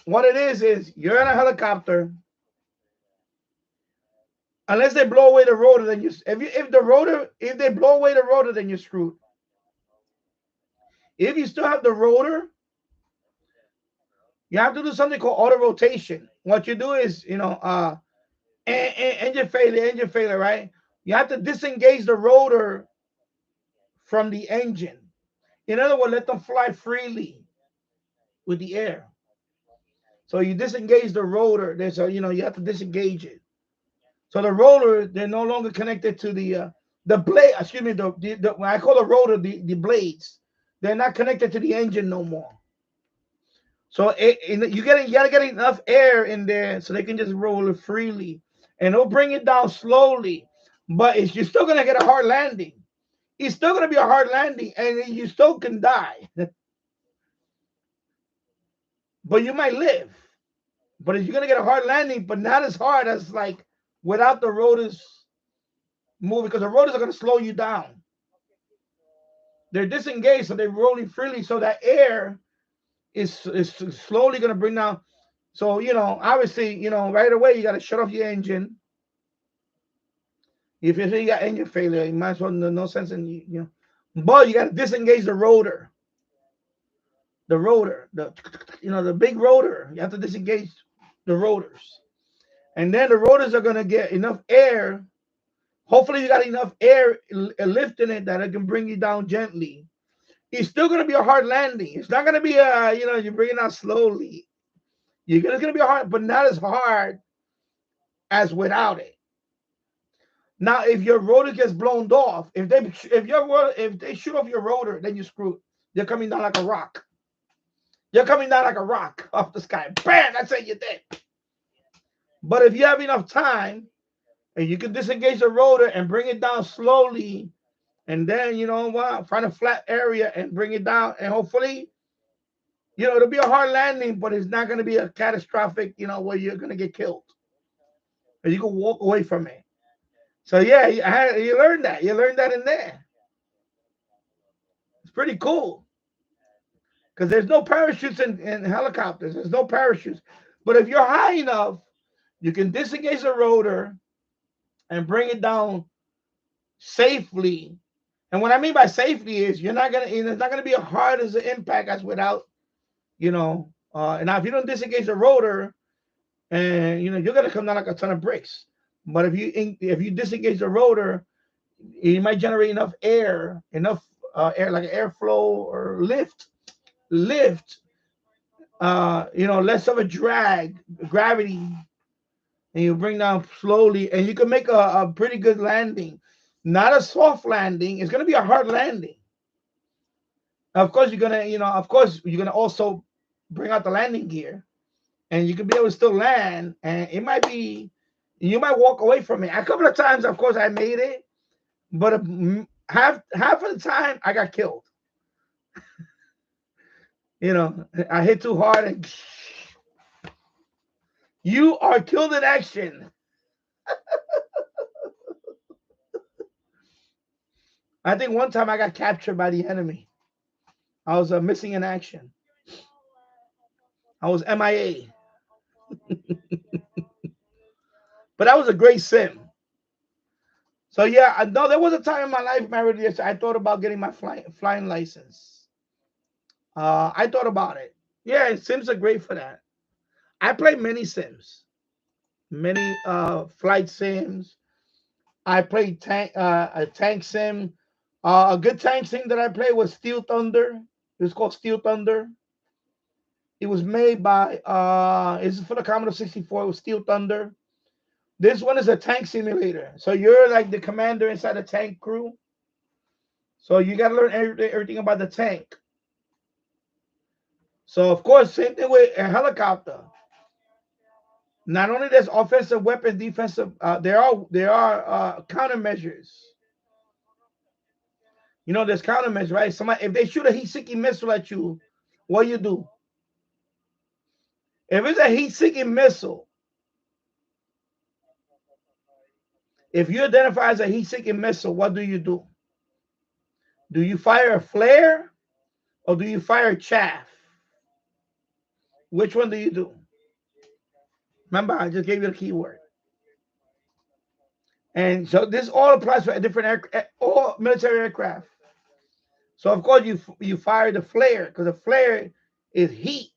What it is you're in a helicopter. Unless they blow away the rotor, then if they blow away the rotor, then you're screwed. If you still have the rotor, you have to do something called auto rotation. What you do is, engine failure, right? You have to disengage the rotor from the engine. In other words, let them fly freely with the air. So you disengage the rotor. You have to disengage it. So the rotor, they're no longer connected to the blade. Excuse me, when I call the rotor, the blades, they're not connected to the engine no more. So you gotta get enough air in there so they can just roll it freely, and they'll bring it down slowly. But you're still gonna get a hard landing. It's still gonna be a hard landing, and you still can die. But you might live. But if you're gonna get a hard landing, but not as hard as like without the rotors moving, because the rotors are going to slow you down. They're disengaged, so they're rolling freely, so that air is slowly going to bring down. So, obviously, right away, you got to shut off your engine. If you say you got engine failure, you might as well, no sense in, but you got to disengage the rotor. The rotor, the big rotor, you have to disengage the rotors. And then the rotors are going to get enough air. Hopefully, you got enough air lift in it that it can bring you down gently. It's still going to be a hard landing. It's not going to be you bring it out slowly. It's going to be hard, but not as hard as without it. Now, if your rotor gets blown off, if they shoot off your rotor, then you're screwed. You're coming down like a rock. You're coming down like a rock off the sky. Bam! That's it. You're dead. But if you have enough time, and you can disengage the rotor and bring it down slowly, and then find a flat area and bring it down, and hopefully, it'll be a hard landing, but it's not going to be a catastrophic, where you're going to get killed, and you can walk away from it. So yeah, you learned that. You learned that in there. It's pretty cool because there's no parachutes in helicopters. There's no parachutes. But if you're high enough, you can disengage the rotor and bring it down safely. And what I mean by safety is it's not gonna be as hard as the impact as without, and now if you don't disengage the rotor, and you're gonna come down like a ton of bricks. But if you disengage the rotor, you might generate enough air like an airflow or lift, less of a drag, gravity, and you bring down slowly, and you can make a pretty good landing. Not a soft landing. It's gonna be a hard landing. Of course, you're gonna also bring out the landing gear, and you can be able to still land. And you might walk away from it. A couple of times, of course, I made it, but half of the time I got killed. I hit too hard, and you are killed in action. I think one time I got captured by the enemy. I was missing in action. I was MIA. But that was a great sim. So yeah, no, there was a time in my life, I thought about getting my flying license. I thought about it. Yeah, sims are great for that. I play many sims, many flight sims. I played a tank sim. A good tank sim that I played was Steel Thunder. It was called Steel Thunder. It was made by it's for the Commodore 64. It was Steel Thunder. This one is a tank simulator. So you're like the commander inside the tank crew. So you got to learn everything about the tank. So of course, same thing with a helicopter. Not only there's offensive weapon, defensive, there are countermeasures. There's countermeasures, right? Somebody, if they shoot a heat-seeking missile at you, what do you do? If it's a heat-seeking missile, if you identify as a heat-seeking missile, what do you do? Do you fire a flare or do you fire chaff? Which one do you do? Remember, I just gave you the keyword. And so this all applies for different all military aircraft. So of course you fire the flare because the flare is heat.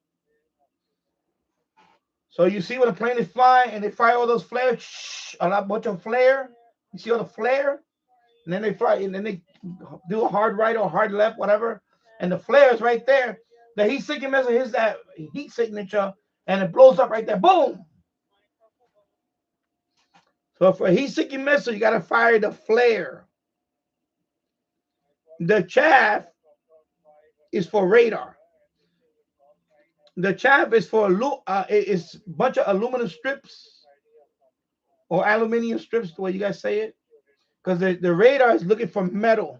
So you see when a plane is flying and they fire all those flares, a bunch of flare. You see all the flare, and then they fly, and then they do a hard right or hard left, whatever. And the flare is right there. The heat-seeking missile hits that heat signature, and it blows up right there. Boom. So for a heat-seeking missile, you got to fire the flare. The chaff is for radar. The chaff is for it's a bunch of aluminum strips or aluminium strips, the way you guys say it, because the radar is looking for metal.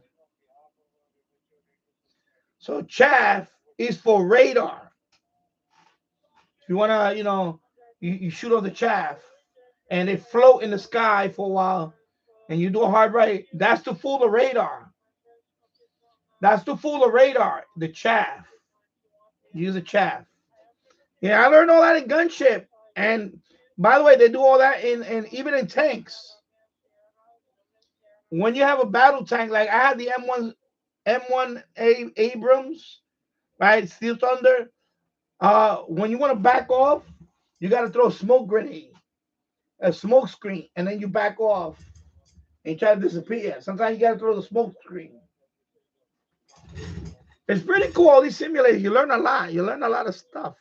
So chaff is for radar. If you want to, you shoot on the chaff, and they float in the sky for a while, and you do a hard right. That's to fool the radar. That's to fool the radar. The chaff. Use a chaff. Yeah, I learned all that in gunship. And by the way, they do all that in even in tanks. When you have a battle tank, like I had the M1 Abrams, right? Steel Thunder. When you want to back off, you got to throw a smoke grenade, a smoke screen, and then you back off and try to disappear. Sometimes you got to throw the smoke screen. It's pretty cool, all these simulators. You learn a lot. You learn a lot of stuff.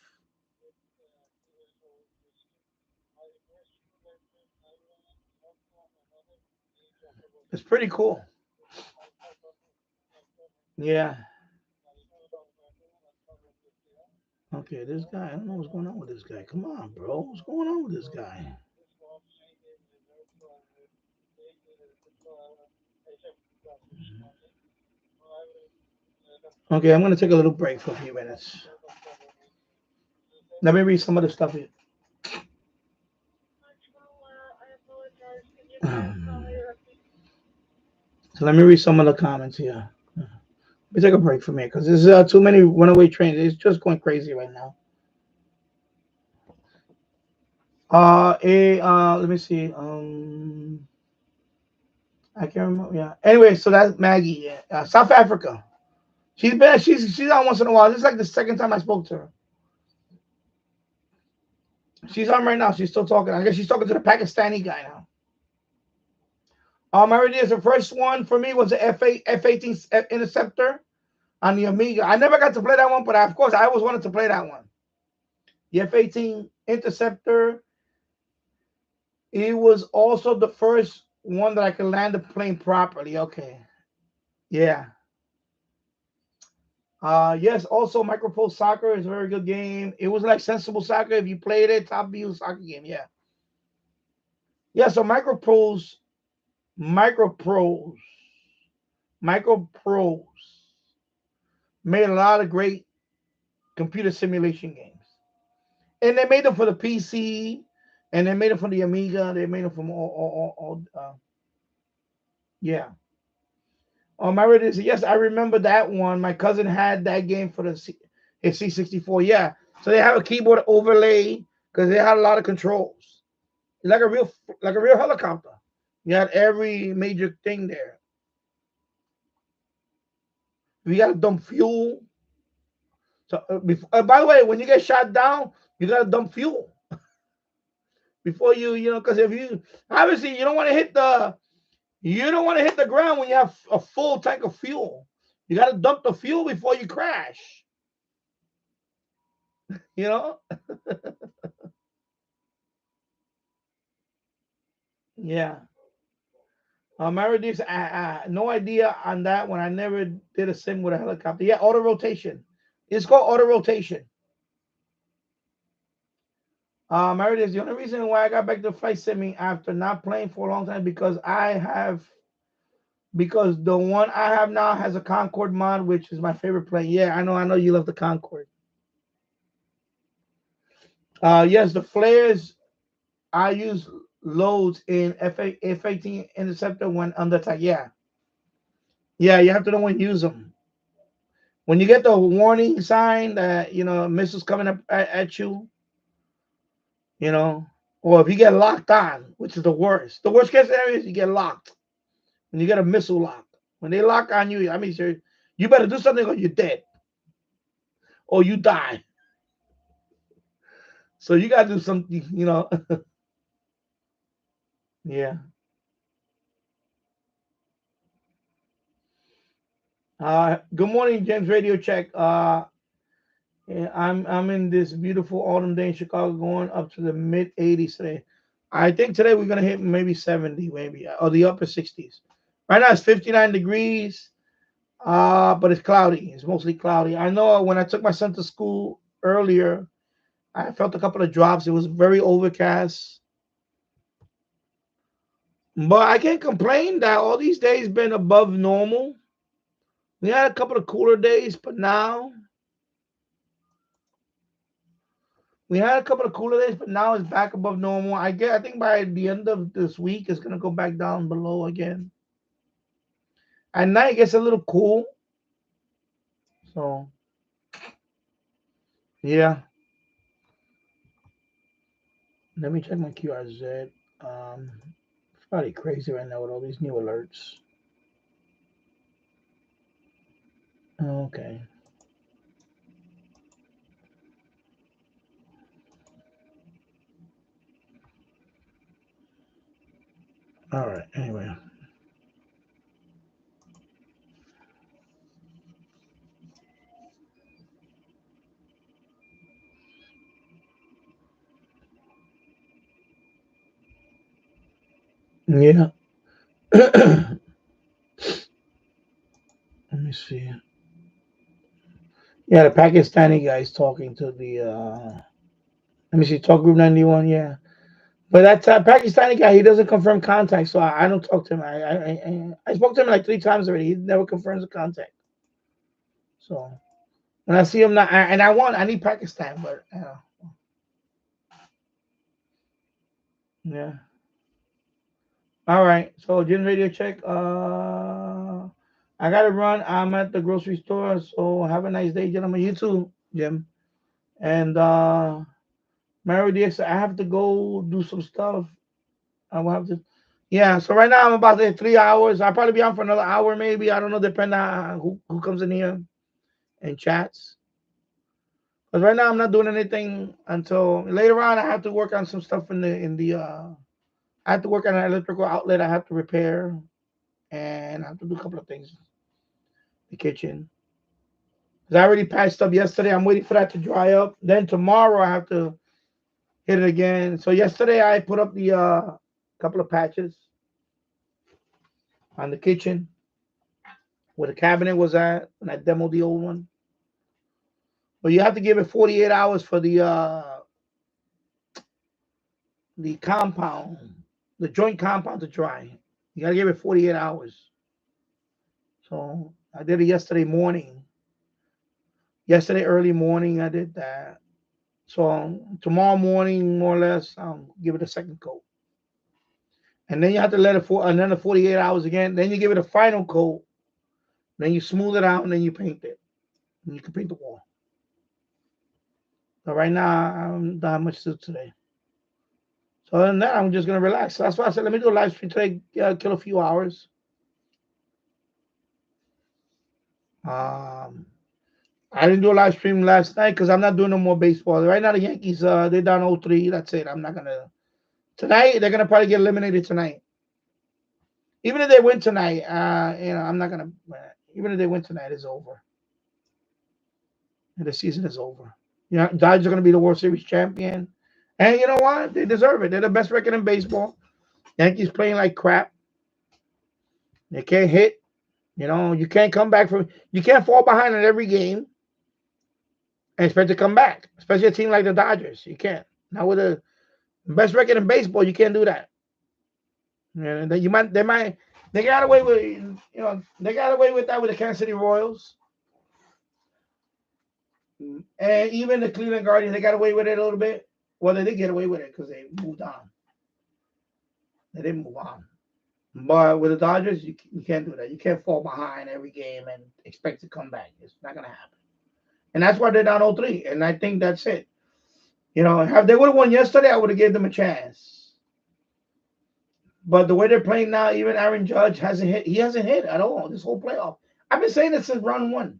It's pretty cool. Yeah. Okay, this guy, I don't know what's going on with this guy. Come on, bro. What's going on with this guy? Okay, I'm going to take a little break for a few minutes. Let me read some of the stuff here. So let me read some of the comments here. Let me take a break from here because there's too many runaway trains. It's just going crazy right now. Let me see. I can't remember. Yeah. Anyway, so that's Maggie. South Africa. She's on once in a while. This is like the second time I spoke to her. She's on right now. She's still talking. I guess she's talking to the Pakistani guy now. I already is the first one for me was the F18 Interceptor on the Amiga. I never got to play that one, but of course I always wanted to play that one. The F18 Interceptor. It was also the first one that I could land the plane properly. Okay. Yeah. Yes, also Micro Soccer is a very good game. It was like Sensible Soccer if you played it, top view soccer game, yeah. Yeah, so Micro Pros made a lot of great computer simulation games. And they made them for the PC, and they made them for the Amiga, they made them from all yeah. Yes, I remember that one. My cousin had that game for his C64. Yeah, so they have a keyboard overlay because they had a lot of controls, like a real helicopter. You had every major thing there. You got to dump fuel. So, by the way, when you get shot down, you got to dump fuel before because if you obviously you don't want to hit the ground when you have a full tank of fuel. You got to dump the fuel before you crash. You know? Yeah. Meredith, no idea on that one. I never did a sim with a helicopter. Yeah, auto rotation. It's called auto rotation. Meredith, the only reason why I got back to flight simming after not playing for a long time because the one I have now has a Concorde mod, which is my favorite plane. Yeah, I know you love the Concorde. Yes, the flares I use loads in F18 Interceptor when under attack. Yeah. Yeah, you have to know when to use them. When you get the warning sign that, missiles coming up at you, or if you get locked on, which is the worst. The worst case scenario is you get locked. When you get a missile lock. When they lock on you, I mean, you better do something or you're dead. Or you die. So you got to do something, Yeah. Good morning, James Radio Check. I'm in this beautiful autumn day in Chicago, going up to the mid 80s today. I think today we're gonna hit maybe 70, or the upper 60s. Right now it's 59 degrees, but it's cloudy. It's mostly cloudy. I know when I took my son to school earlier, I felt a couple of drops. It was very overcast, but I can't complain that all these days been above normal. We had a couple of cooler days, but now it's back above normal. I think by the end of this week, it's gonna go back down below again. At night, it gets a little cool. So, yeah. Let me check my QRZ. It's probably crazy right now with all these new alerts. Okay. All right. Anyway. Yeah. Let me see. Yeah, the Pakistani guy is talking to the. Let me see. Talk group 91. Yeah. But that Pakistani guy, he doesn't confirm contact, so I don't talk to him. I spoke to him like 3 times already. He never confirms the contact. So when I see him now, I need Pakistan, but yeah. All right. So Jim Radio Check. I gotta run. I'm at the grocery store. So have a nice day, gentlemen. You too, Jim. And Mary DX, I have to go do some stuff. I will have to. Yeah. So right now I'm about to hit 3 hours. I'll probably be on for another hour, maybe. I don't know, depending on who comes in here and chats. But right now I'm not doing anything until later on. I have to work on some stuff in the. I have to work on an electrical outlet. I have to repair, and I have to do a couple of things. In the kitchen. 'Cause I already patched up yesterday. I'm waiting for that to dry up. Then tomorrow I have to hit it again. So yesterday I put up the couple of patches on the kitchen where the cabinet was at when I demoed the old one. But you have to give it 48 hours for the compound, the joint compound to dry. You gotta give it 48 hours. So I did it yesterday morning. Yesterday early morning I did that. So tomorrow morning, more or less, I'll give it a second coat. And then you have to let it for another 48 hours again. Then you give it a final coat. Then you smooth it out and then you paint it. And you can paint the wall. But right now, I don't have much to do today. So other than that, I'm just going to relax. So that's why I said, let me do a live stream today, kill a few hours. I didn't do a live stream last night because I'm not doing no more baseball. Right now, the Yankees, they're down 0-3. That's it. I'm not going to. Tonight, they're going to probably get eliminated tonight. Even if they win tonight, I'm not going to. Even if they win tonight, it's over. And the season is over. Dodgers are going to be the World Series champion. And you know what? They deserve it. They're the best record in baseball. Yankees playing like crap. They can't hit. You can't come back from. You can't fall behind in every game and expect to come back. Especially a team like the Dodgers. You can't. Now with the best record in baseball, you can't do that. And they got away with that with the Kansas City Royals. And even the Cleveland Guardians, they got away with it a little bit. Well, they did get away with it because they moved on. They didn't move on. But with the Dodgers, you can't do that. You can't fall behind every game and expect to come back. It's not going to happen. And that's why they're down 0-3. And I think that's it. If they would have won yesterday, I would have given them a chance. But the way they're playing now, even Aaron Judge hasn't hit. He hasn't hit at all this whole playoff. I've been saying this since round one.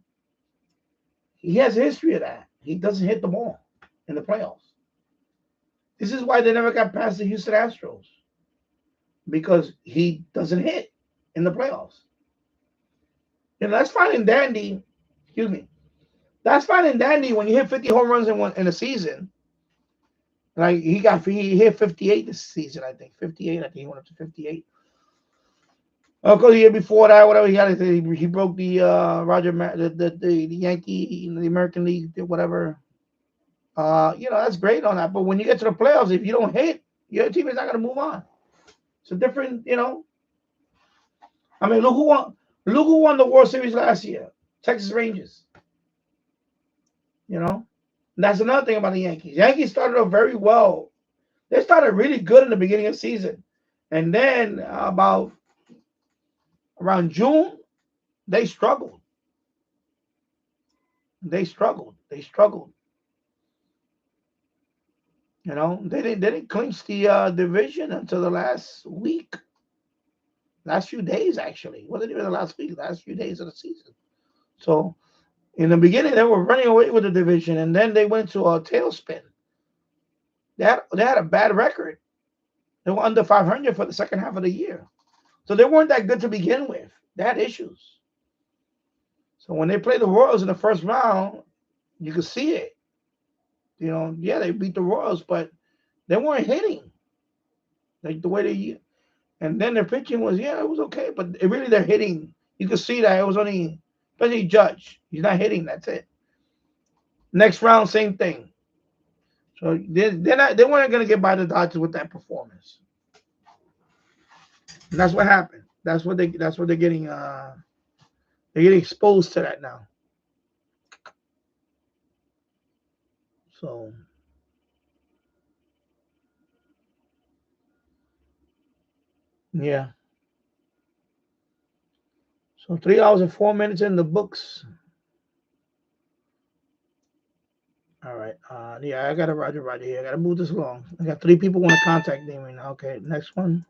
He has a history of that. He doesn't hit the ball in the playoffs. This is why they never got past the Houston Astros. Because he doesn't hit in the playoffs. That's fine and dandy. Excuse me. That's fine and dandy when you hit 50 home runs in a season. Like he hit 58 this season, I think. 58, I think he went up to 58. Of course, the year before that, whatever he had, he broke the the Yankee, the American League, whatever. That's great on that. But when you get to the playoffs, if you don't hit, your team is not going to move on. It's a different, I mean, look who won the World Series last year, Texas Rangers. That's another thing about the Yankees. Yankees started off very well. They started really good in the beginning of the season, and then about around June, they struggled. They struggled. They didn't clinch the division until the last week. Last few days, actually. It wasn't even the last week. Last few days of the season. So in the beginning, they were running away with the division, and then they went to a tailspin. They had a bad record. They were under 500 for the second half of the year. So they weren't that good to begin with. They had issues. So when they played the Royals in the first round, you could see it. They beat the Royals, but they weren't hitting like the way they. And then their pitching was, it was okay, but they're hitting. You could see that it was only, especially Judge. He's not hitting. That's it. Next round, same thing. So they weren't going to get by the Dodgers with that performance. And that's what happened. That's what they're getting. They're getting exposed to that now. So. Yeah. So 3 hours and 4 minutes in the books. All right. Yeah, I got to Roger here. I got to move this along. I got 3 people want to contact me right now. Okay, next one.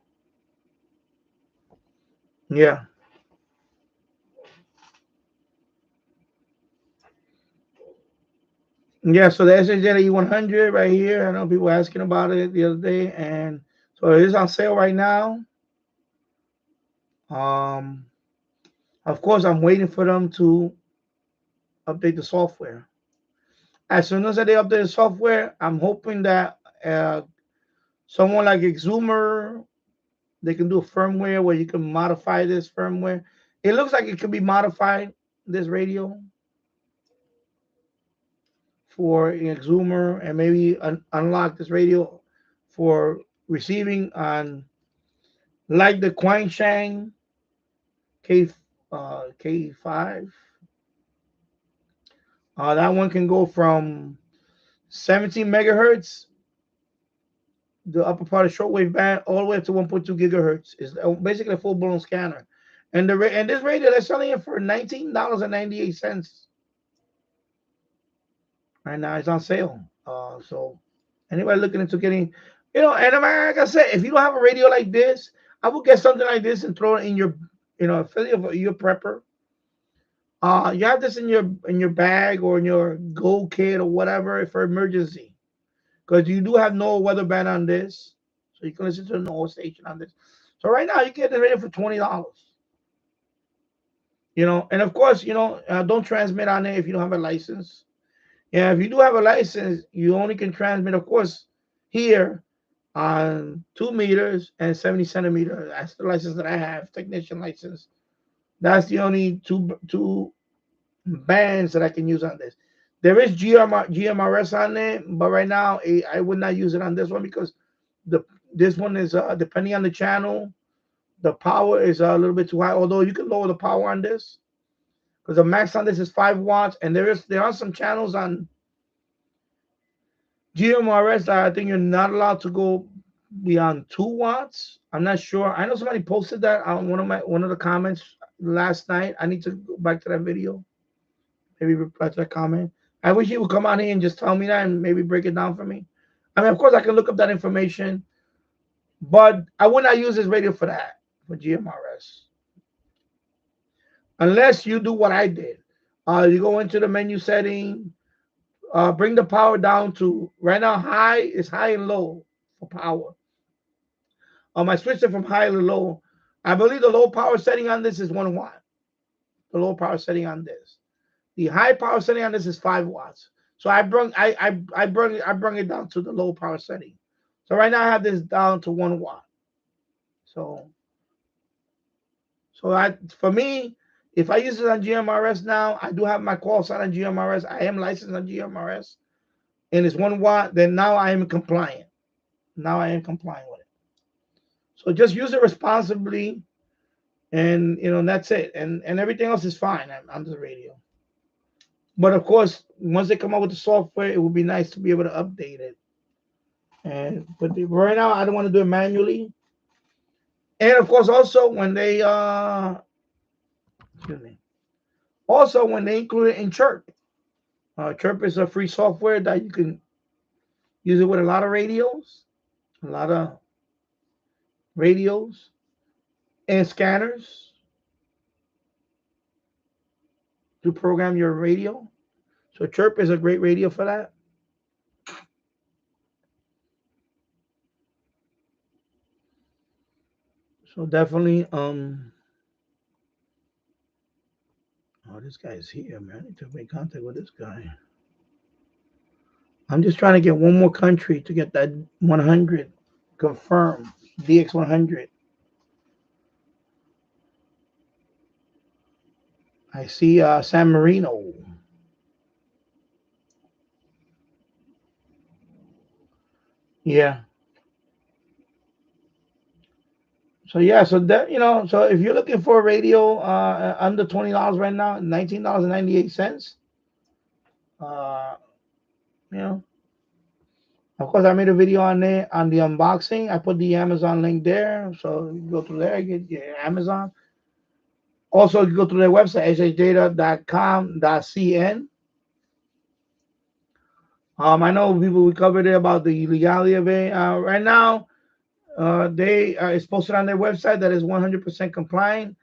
Yeah. Yeah, so the SHJ 100 right here. I know people were asking about it the other day, and so it is on sale right now. Of course, I'm waiting for them to update the software. As soon as they update the software, I'm hoping that someone like Exumer, they can do a firmware where you can modify this firmware. It looks like it can be modified, this radio, for Exumer, and maybe unlock this radio for receiving on like the Quanshang K5. That one can go from 17 megahertz, the upper part of shortwave band, all the way up to 1.2 gigahertz. Is basically a full blown scanner. And this radio, they're selling it for $19.98 right now. It's on sale. So anybody looking into getting, and like I said, if you don't have a radio like this, I would get something like this and throw it in your, affiliate, your prepper. You have this in your bag or in your go kit or whatever for emergency, because you do have no weather band on this, so you can listen to the NOAA station on this. So right now you get the radio for $20. And of course, don't transmit on it if you don't have a license. Yeah, if you do have a license, you only can transmit, of course, here on 2 meters and 70 centimeters. That's the license that I have, technician license. That's the only two bands that I can use on this. There is GMRS on it, but right now I would not use it on this one because this one is depending on the channel, the power is a little bit too high. Although you can lower the power on this, because the max on this is 5 watts, and there are some channels on GMRS that I think you're not allowed to go beyond 2 watts. I'm not sure. I know somebody posted that on one of the comments last night. I need to go back to that video, maybe reply to that comment. I wish he would come on here and just tell me that and maybe break it down for me. I mean, of course, I can look up that information, but I would not use this radio for that, for GMRS. Unless you do what I did. You go into the menu setting, bring the power down to, right now, high is high and low for power. I switched it from high to low. I believe the low power setting on this is 1 watt. The low power setting on this. The high power setting on this is 5 watts. So I bring it down to the low power setting. So right now I have this down to 1 watt. So for me, if I use it on GMRS now, I do have my call sign on GMRS. I am licensed on GMRS, and it's 1 watt. Then now I am compliant. Now I am compliant with it. So just use it responsibly, and that's it. And everything else is fine on the radio. But of course, once they come out with the software, it would be nice to be able to update it. But right now, I don't want to do it manually. And of course, also when they include it in Chirp. Chirp is a free software that you can use it with a lot of radios, and scanners to program your radio. So Chirp is a great radio for that. So definitely, oh, this guy's here, man. I need to make contact with this guy. I'm just trying to get one more country to get that 100 confirmed, DX100. I see San Marino. Yeah. So yeah, so that so if you're looking for a radio under $20 right now, $19.98. Of course, I made a video on there on the unboxing. I put the Amazon link there, so you go through there, get your Amazon. Also, you go to their website, shdata.com.cn. I know people we covered it about the legality of it. Right now, it's posted on their website that is 100% compliant.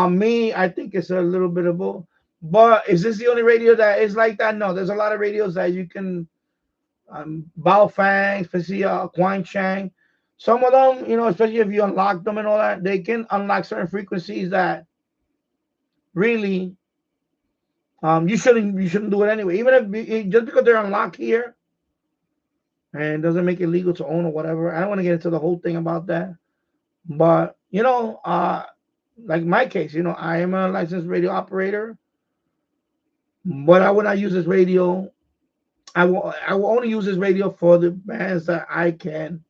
Me, I think it's a little bit of both. But is this the only radio that is like that? No, there's a lot of radios that you can Baofeng, especially Quang Chang. Some of them, especially if you unlock them and all that, they can unlock certain frequencies that really you shouldn't do it anyway. Even if just because they're unlocked here and doesn't make it legal to own or whatever. I don't want to get into the whole thing about that. But like my case, I am a licensed radio operator, but I will not use this radio. I will only use this radio for the bands that I can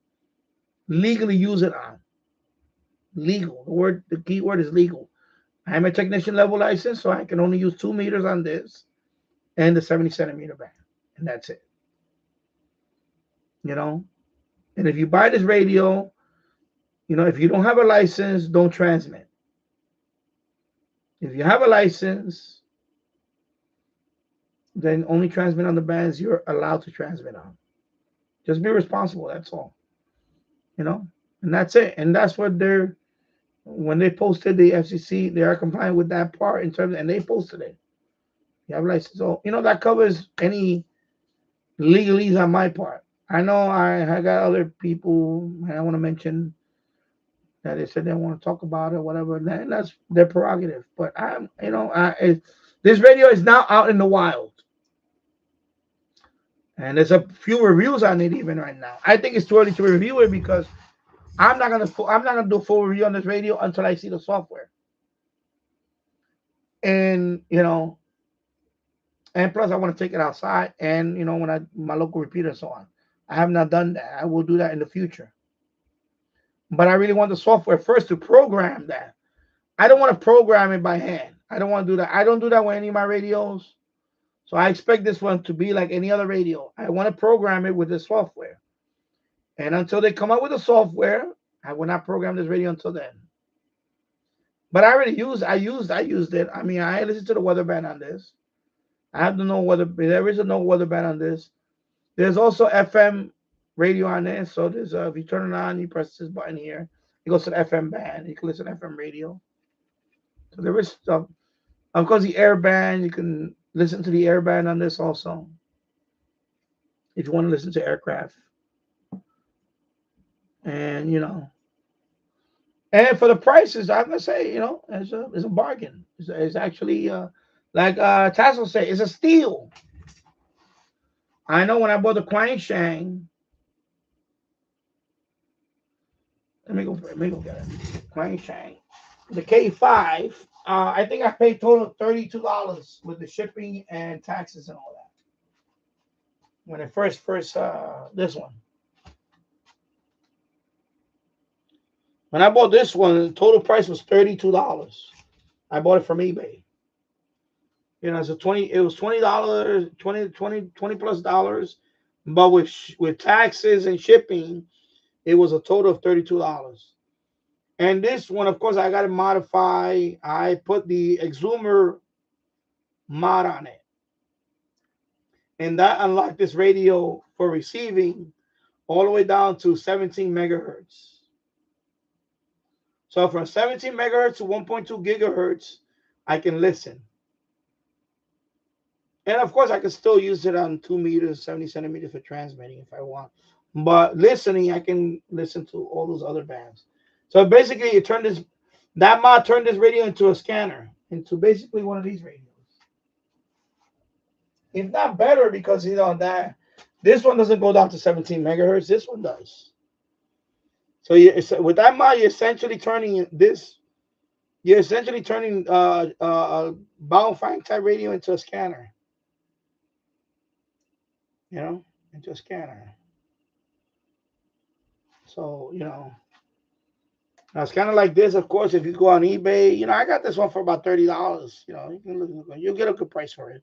legally use it on. Legal. The key word is legal. I am a technician level license, so I can only use 2 meters on this and the 70 centimeter band, and that's it. And if you buy this radio, if you don't have a license, don't transmit. If you have a license, then only transmit on the bands you're allowed to transmit on. Just be responsible, that's all. And that's it. And that's what when they posted the FCC, they are compliant with that part and they posted it. You have a license. So, that covers any legalese on my part. I know I got other people, and I want to mention that they said they want to talk about it, whatever. And that's their prerogative. But this radio is now out in the wild. And there's a few reviews on it even right now. I think it's too early to review it because I'm not gonna do a full review on this radio until I see the software. And and plus I want to take it outside and when my local repeater and so on. I have not done that. I will do that in the future. But I really want the software first to program that. I don't want to program it by hand. I don't want to do that. I don't do that with any of my radios. So I expect this one to be like any other radio. I want to program it with the software. And until they come up with the software, I will not program this radio until then. But I used it. I mean, I listened to the weather band on this. I have to know whether there is a no weather band on this. There's also FM radio on there. So there's if you turn it on, you press this button here, it goes to the FM band. You can listen to FM radio. So there is stuff. Of course, the air band, you can listen to the air band on this also. If you want to listen to aircraft. And and for the prices, I'm gonna say, it's a bargain. It's actually like Tassel said, it's a steal. I know when I bought the Quang Shang. Let me go get it. Quang Shang. The K5. I think I paid total of $32 with the shipping and taxes and all that. When it first this one. When I bought this one, the total price was $32. I bought it from eBay. It was $20, $20 plus dollars. But with taxes and shipping, it was a total of $32. And this one, of course, I got to modify. I put the Exumer mod on it. And that unlocked this radio for receiving all the way down to 17 megahertz. So from 17 megahertz to 1.2 gigahertz, I can listen. And of course, I can still use it on 2 meters, 70 centimeters for transmitting if I want. But listening, I can listen to all those other bands. So basically, that mod turned this radio into a scanner, into basically one of these radios. If not better, because this one doesn't go down to 17 megahertz. This one does. So with that mod, you're essentially turning this. You're essentially turning a Baofeng type radio into a scanner. Into a scanner. So now it's kind of like this. Of course, if you go on eBay, I got this one for about $30. You'll get a good price for it.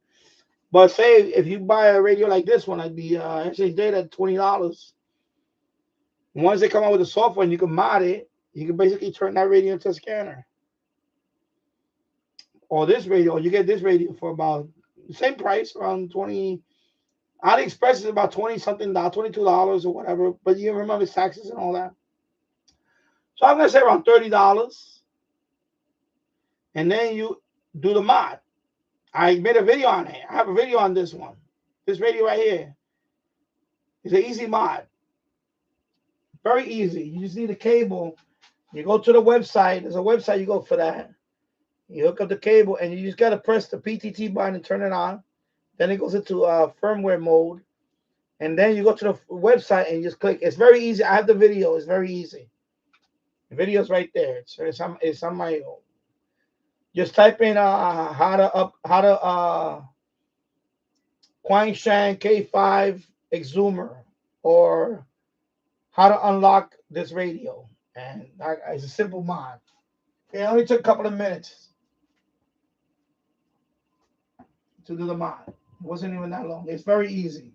But say if you buy a radio like this one, like the SH Data at $20. Once they come out with the software and you can mod it, you can basically turn that radio into a scanner. or this radio, or you get this radio for about the same price, around 20. AliExpress is about 20 something, $22 or whatever. But you remember taxes and all that. So I'm gonna say around $30, and then you do the mod. I made a video on it. I have a video on this one. This radio right here is an easy mod. Very easy. You just need a cable. You go to the website. There's a website you go for that. You hook up the cable, and you just gotta press the PTT button and turn it on. Then it goes into firmware mode, and then you go to the website and you just click. It's very easy. I have the video. It's very easy. The video's right there. It's on my. Just type in how to Quangshan K5 Exumer, or how to unlock this radio, and it's a simple mod. It only took a couple of minutes to do the mod. It wasn't even that long. It's very easy.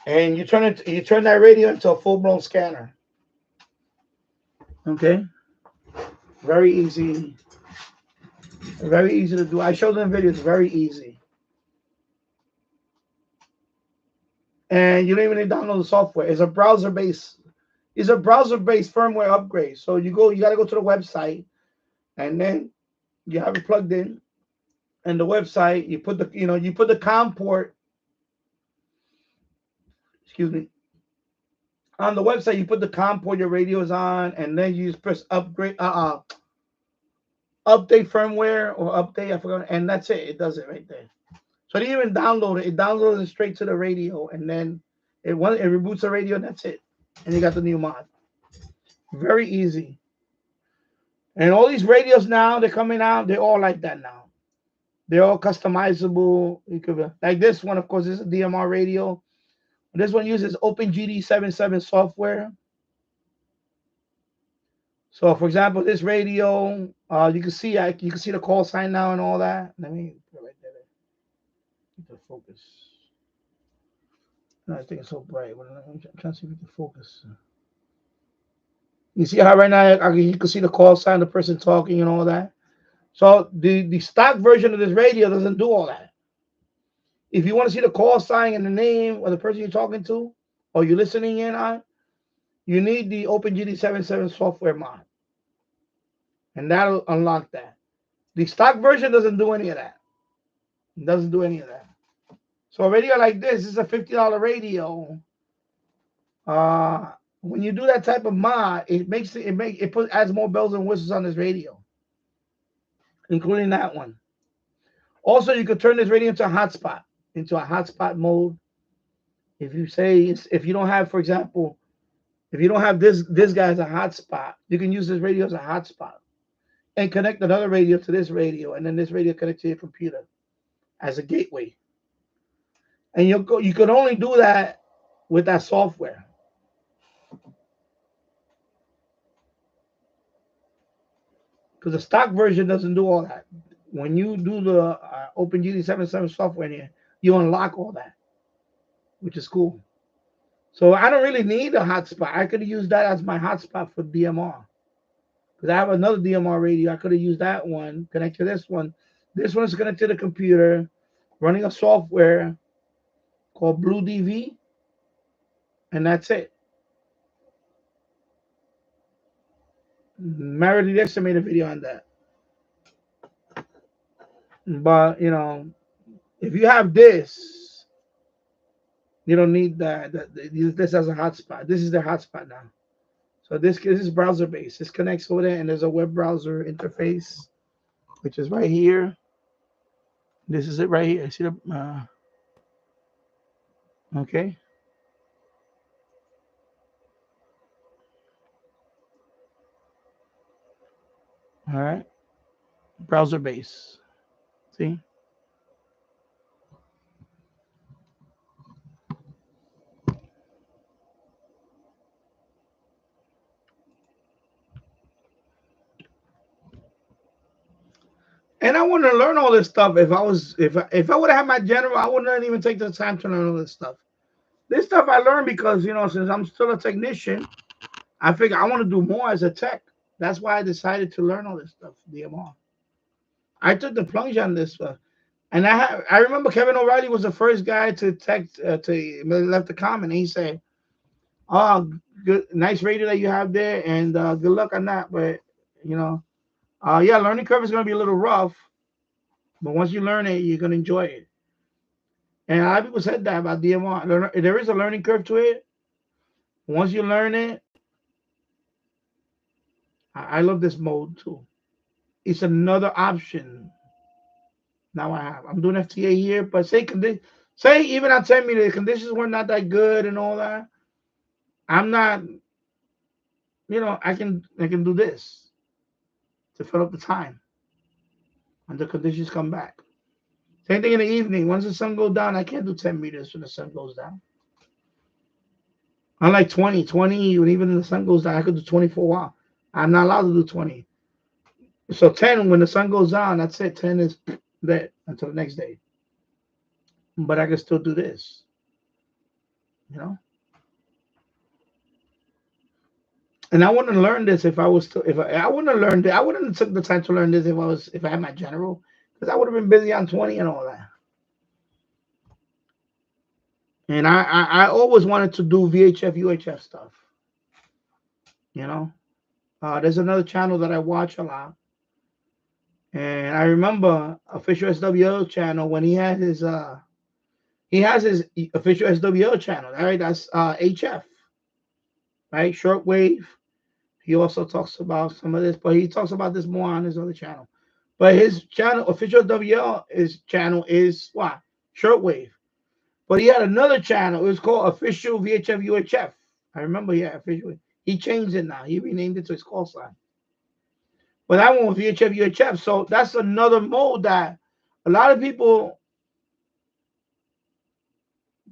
And you turn that radio into a full-blown scanner. Okay, very easy. Very easy to do. I showed them videos. Very easy. And you don't even need to download the software. It's a browser-based firmware upgrade. So you got to go to the website, and then you have it plugged in. And the website, you put the COM port. Excuse me. On the website, you put the COM port your radio is on, and then you just press upgrade, update firmware or update. I forgot, and that's it. It does it right there. So you even download it. It downloads it straight to the radio, and then it reboots the radio, and that's it. And you got the new mod. Very easy. And all these radios now, they're coming out. They're all like that now. They're all customizable. You could, like this one, of course, this is a DMR radio. This one uses OpenGD77 software. So, for example, this radio, you can see the call sign now and all that. Let me put it right there. Get the focus. No, I think it's so bright. I'm trying to see if we can focus. You see how right now you can see the call sign, the person talking and all that. So the stock version of this radio doesn't do all that. If you want to see the call sign and the name of the person you're talking to, or you're listening in on, you need the OpenGD77 software mod. And that'll unlock that. The stock version doesn't do any of that. It doesn't do any of that. So a radio like this is a $50 radio. When you do that type of mod, it adds more bells and whistles on this radio, including that one. Also, you could turn this radio into a hotspot mode. If you don't have, for example, if you don't have this guy as a hotspot, you can use this radio as a hotspot and connect another radio to this radio, and then this radio connects to your computer as a gateway. And you could only do that with that software. Because the stock version doesn't do all that. When you do the OpenGD77 software in here, you unlock all that, which is cool. So I don't really need a hotspot. I could have used that as my hotspot for DMR. Because I have another DMR radio. I could have used that one, connect to this one. This one is connected to the computer, running a software called Blue DV, and that's it. Meredith Dexter made a video on that. But, if you have this, you don't need that. This as a hotspot. This is the hotspot now. So this is browser based. This connects over there, and there's a web browser interface, which is right here. This is it right here. See the okay. All right. Browser base. See? And I want to learn all this stuff. If I would have had my general, I wouldn't even take the time to learn all this stuff. This stuff I learned because, since I'm still a technician, I figure I want to do more as a tech. That's why I decided to learn all this stuff, DMR. I took the plunge on this stuff. And I remember Kevin O'Reilly was the first guy to text to left a comment. And he said, "Oh, good, nice radio that you have there, and good luck on that." But you know, yeah, learning curve is gonna be a little rough, but once you learn it, you're gonna enjoy it. And a lot of people said that about DMR. There is a learning curve to it. Once you learn it, I love this mode too. It's another option. Now I'm doing FT8 here, but say even on 10 meter, the conditions were not that good and all that. I'm not, I can do this to fill up the time when the conditions come back. Same thing in the evening. Once the sun goes down, I can't do 10 meters when the sun goes down. Unlike 20, when even the sun goes down, I could do 20 for a while. I'm not allowed to do 20. So 10, when the sun goes down, that's it. 10 is that until the next day. But I can still do this. And I wouldn't learn this if I was I wouldn't have learned it. I wouldn't have took the time to learn this if I had my general, because I would have been busy on 20 and all that. And I always wanted to do VHF UHF stuff. There's another channel that I watch a lot. And I remember official SWO channel when he has his official SWO channel, right? That's HF, right? Shortwave. He also talks about some of this, but he talks about this more on his other channel. But his channel, official WL, channel is what? Shortwave. But he had another channel. It was called official VHF UHF. I remember, yeah, official. He changed it now. He renamed it to his call sign. But that one was VHF UHF. So that's another mode that a lot of people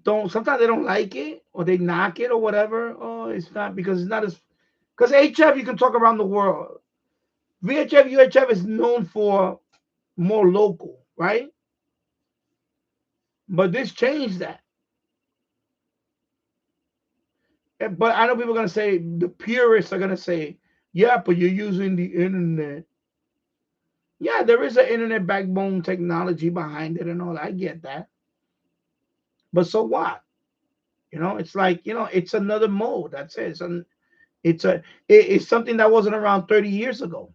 don't. Sometimes they don't like it, or they knock it, or whatever. Oh, it's not because it's not as. Because HF, you can talk around the world. VHF, UHF is known for more local, right? But this changed that. But I know people are going to say, the purists are going to say, yeah, but you're using the internet. Yeah, there is an internet backbone technology behind it and all that. I get that. But so what? It's like, it's another mode. That's it. It's something that wasn't around 30 years ago.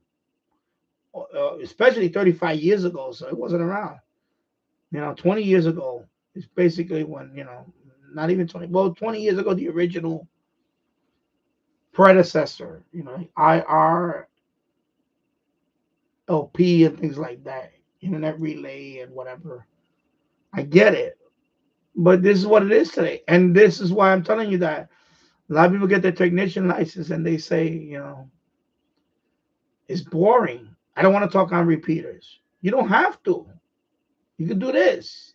Especially 35 years ago, so it wasn't around. 20 years ago is basically when, not even 20, well, 20 years ago, the original predecessor, IR, LP and things like that, internet relay and whatever. I get it. But this is what it is today. And this is why I'm telling you that a lot of people get their technician license and they say, it's boring. I don't want to talk on repeaters. You don't have to. You can do this.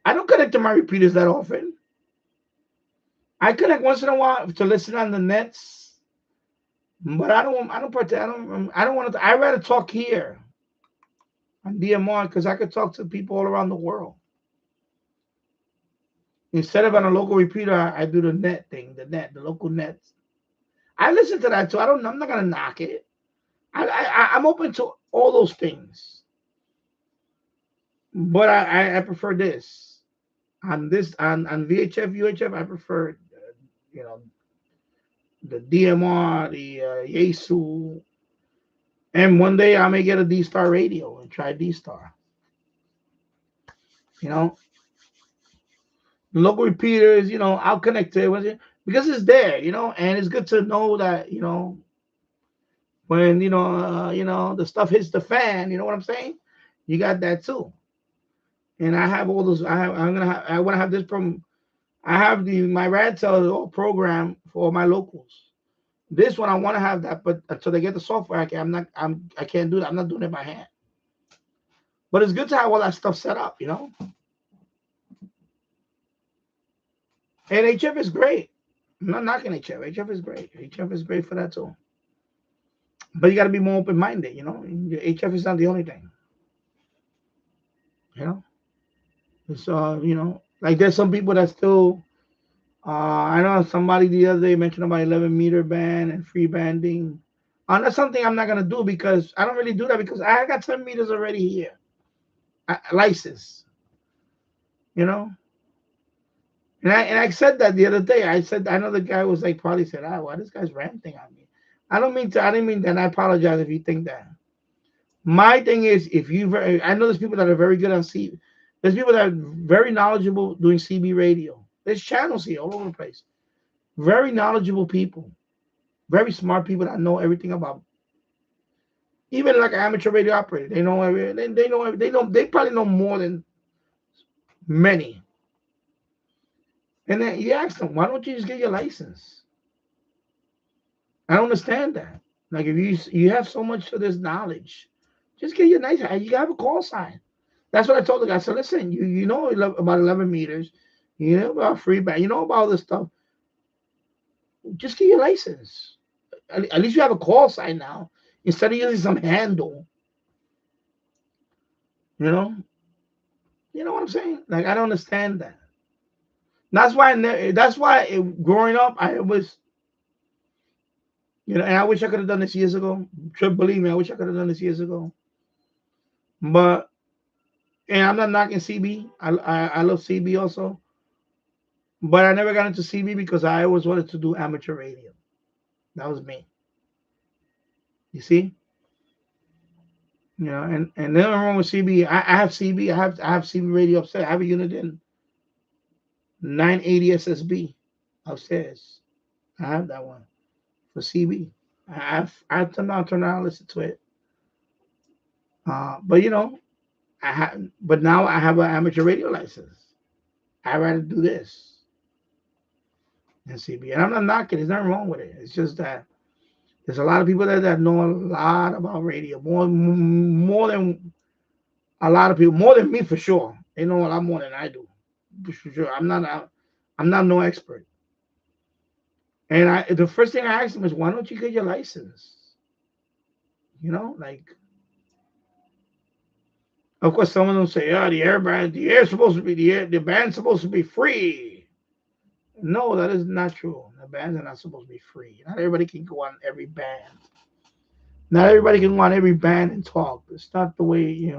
I don't connect to my repeaters that often. I connect once in a while to listen on the nets, but I don't want to. I rather talk here on DMR because I could talk to people all around the world. Instead of on a local repeater, I do the net thing, the local nets. I listen to that too. I'm not gonna knock it. I'm open to all those things, but I prefer this. On VHF UHF, I prefer the DMR, the Yaesu, and one day I may get a D-Star radio and try D-Star. The local repeaters, I'll connect to it because it's there, and it's good to know that, when the stuff hits the fan, you know what I'm saying? You got that too. And I have all those. I want to have this from. I have my RadTel is all programmed for all my locals. This one I want to have that, but until they get the software, I can't do that. I'm not doing it by hand. But it's good to have all that stuff set up, And HF is great. I'm not knocking HF. HF is great. HF is great for that too. But you got to be more open-minded, HF is not the only thing. It's like there's some people that still I know somebody the other day mentioned about 11-meter band and free banding. That's something I'm not gonna do because I don't really do that because I got 10 meters already here, license. You know, and I said that the other day. I said I know the guy was like probably said, "Ah, why this guy's ranting on me." I didn't mean that. And I apologize if you think that. My thing is, if you, I know there's people that are very good on C. There's people that are very knowledgeable doing CB radio. There's channels here all over the place. Very knowledgeable people, very smart people that know everything about. Even like an amateur radio operator, they know every. They know. They know. They probably know more than many. And then you ask them, why don't you just get your license? I don't understand that. Like if you have so much of this knowledge, just get your nice. You have a call sign. That's what I told the guy. I said, listen, you know about 11 meters, you know about free band, you know about all this stuff. Just get your license. At least you have a call sign now instead of using some handle. You know, you know what I'm saying? Like I don't understand that. That's why. That's why growing up, I was, and I wish I could have done this years ago. Believe me, I wish I could have done this years ago. But and I'm not knocking CB. I love CB also. But I never got into CB because I always wanted to do amateur radio. That was me. You see? And then wrong with CB. I have CB. I have CB radio upstairs. I have a unit in 980 SSB upstairs. I have that one for CB. I turn around, listen to it. But but now I have an amateur radio license. I rather do this than CB. And I'm not knocking. There's nothing wrong with it. It's just that there's a lot of people there that know a lot about radio, more than a lot of people, more than me for sure. They know a lot more than I do, for sure. I'm not no expert. And the first thing I asked them is, why don't you get your license? Like, of course, some of them say, "Oh, the air's supposed to be the band's supposed to be free." No, that is not true. The bands are not supposed to be free. Not everybody can go on every band. Not everybody can go on every band and talk. It's not the way.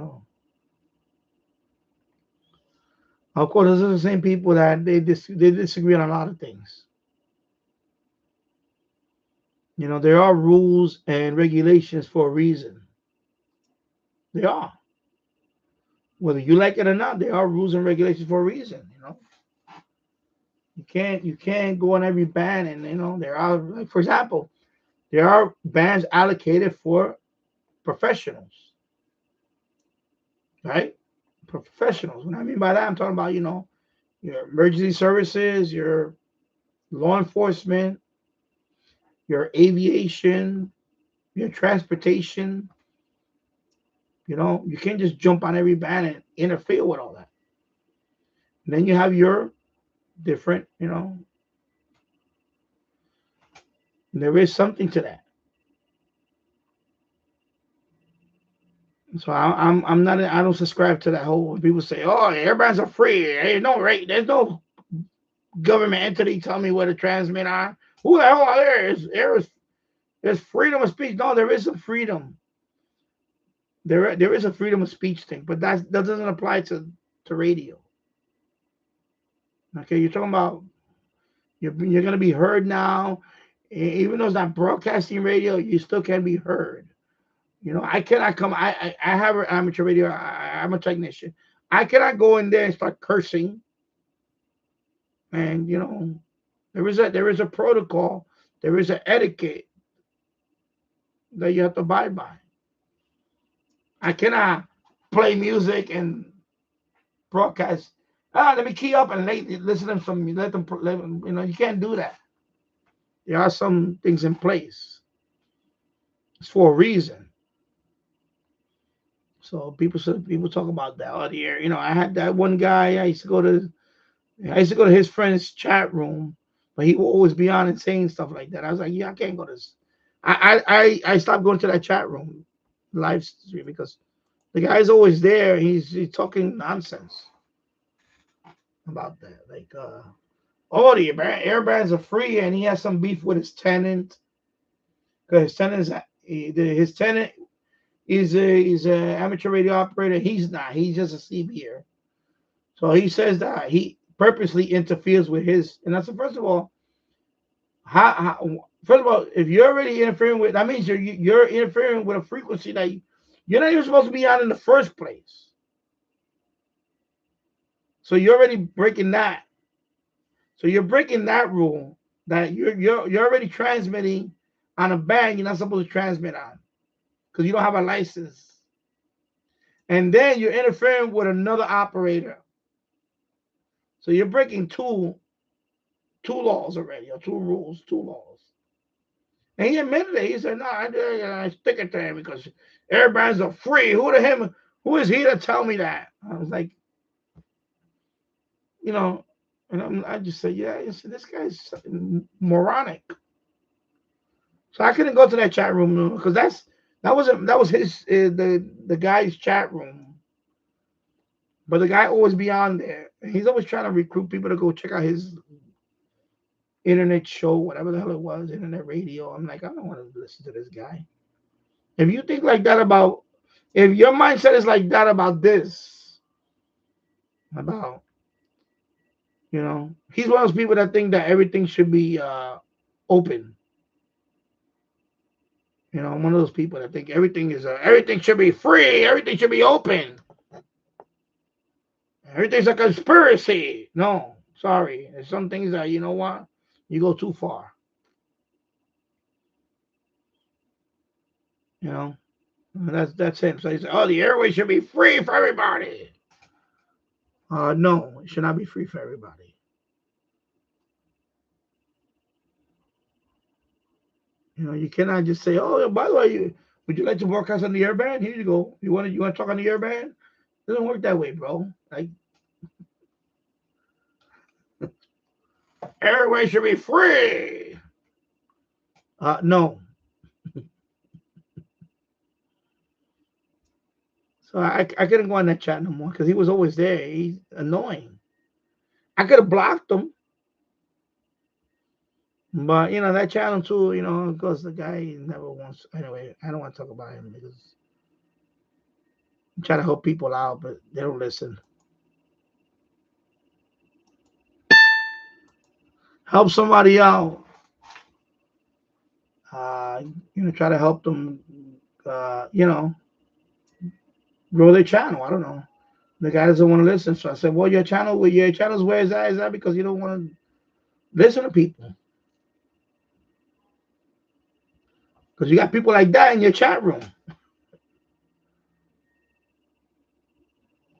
Of course, those are the same people that they disagree on a lot of things. There are rules and regulations for a reason. They are. Whether you like it or not, there are rules and regulations for a reason. You can't go on every band, and there are, like, for example, there are bands allocated for professionals, right? Professionals. What I mean by that, I'm talking about your emergency services, your law enforcement, your aviation, your transportation. You can't just jump on every band and interfere with all that. And then you have your different, there is something to that. So I'm not, I don't subscribe to that whole, when people say, "Oh, air bands are free. There's no government entity telling me where to transmit on." Who the hell are there? There's freedom of speech. No, there is a freedom. There is a freedom of speech thing, but that doesn't apply to radio. Okay, you're talking about you're going to be heard now, even though it's not broadcasting radio. You still can be heard. I cannot come. I have an amateur radio. I'm a technician. I cannot go in there and start cursing. And there is a protocol. There is an etiquette that you have to abide by. I cannot play music and broadcast. Let me key up and listen to some. Let them. You can't do that. There are some things in place. It's for a reason. So people talk about that. Oh, the air. I had that one guy. I used to go to his friend's chat room, but he would always be on and saying stuff like that. I was like, yeah, I can't go to this. I stopped going to that chat room live stream because the guy's always there. He's talking nonsense about that. Like, Oh, the air bands are free, and he has some beef with his tenant. Because his tenant is a amateur radio operator. He's not. He's just a CBer. So he says that he purposely interferes with his. And I said, first of all, first of all, if you're already interfering with, that means you're interfering with a frequency that you're not even supposed to be on in the first place. So you're already breaking that. So you're breaking that rule that you're already transmitting on a band you're not supposed to transmit on because you don't have a license. And then you're interfering with another operator. So you're breaking two laws already, or two laws. And he admitted it. He said, "No, I stick it to him because air bands are free. Who is he to tell me that?" I was like, and I just said, yeah, this guy's moronic. So I couldn't go to that chat room because that was his the guy's chat room. But the guy always be on there. He's always trying to recruit people to go check out his internet show, whatever the hell it was, internet radio. I'm like, I don't want to listen to this guy. If you think like that if your mindset is like that about this, he's one of those people that think that everything should be open. I'm one of those people that think everything should be free, everything should be open. Everything's a conspiracy. No, sorry. There's some things that, you go too far. That's him. So he said, oh, the airways should be free for everybody. No, it should not be free for everybody. You cannot just say, oh, by the way, would you like to broadcast on the airband? Here you go. You want to talk on the airband? It doesn't work that way, bro. Like, airways should be free. No. So I couldn't go on that chat no more because he was always there. He's annoying. I could have blocked him. But, that channel too, of course, the guy never wants. Anyway, I don't want to talk about him because I'm trying to help people out, but they don't listen. Help somebody out. Try to help them, grow their channel. I don't know. The guy doesn't want to listen. So I said, well, your channel's where is that? Is that because you don't want to listen to people? Because you got people like that in your chat room.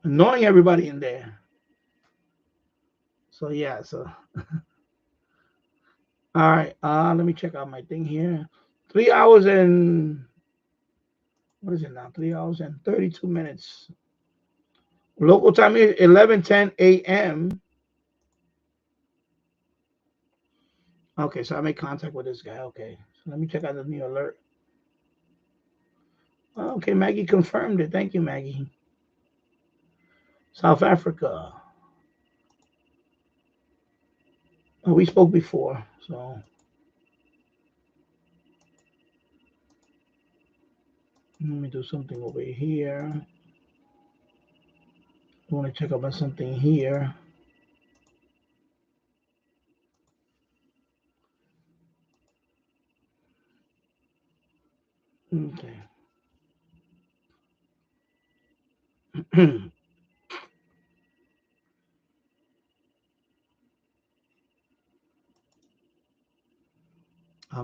Annoying everybody in there. So, yeah. All right. Let me check out my thing here. 3 hours and... What is it now? 3 hours and 32 minutes. Local time is 11:10 a.m. Okay, so I made contact with this guy. Okay, so let me check out the new alert. Okay, Maggie confirmed it. Thank you, Maggie. South Africa. Oh, we spoke before, so. Let me do something over here. I want to check out something here. Okay.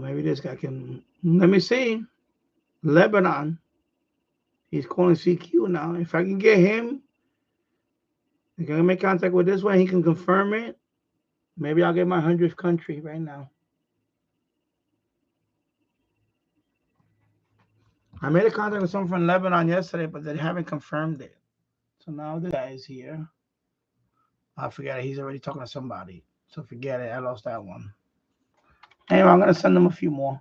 Maybe this guy can. Let me see. Lebanon. He's calling CQ now. If I can get him, I can make contact with this one. He can confirm it. Maybe I'll get my 100th country right now. I made a contact with someone from Lebanon yesterday, but they haven't confirmed it. So now this guy is here. I forget it. He's already talking to somebody. So forget it. I lost that one. Anyway, I'm going to send him a few more.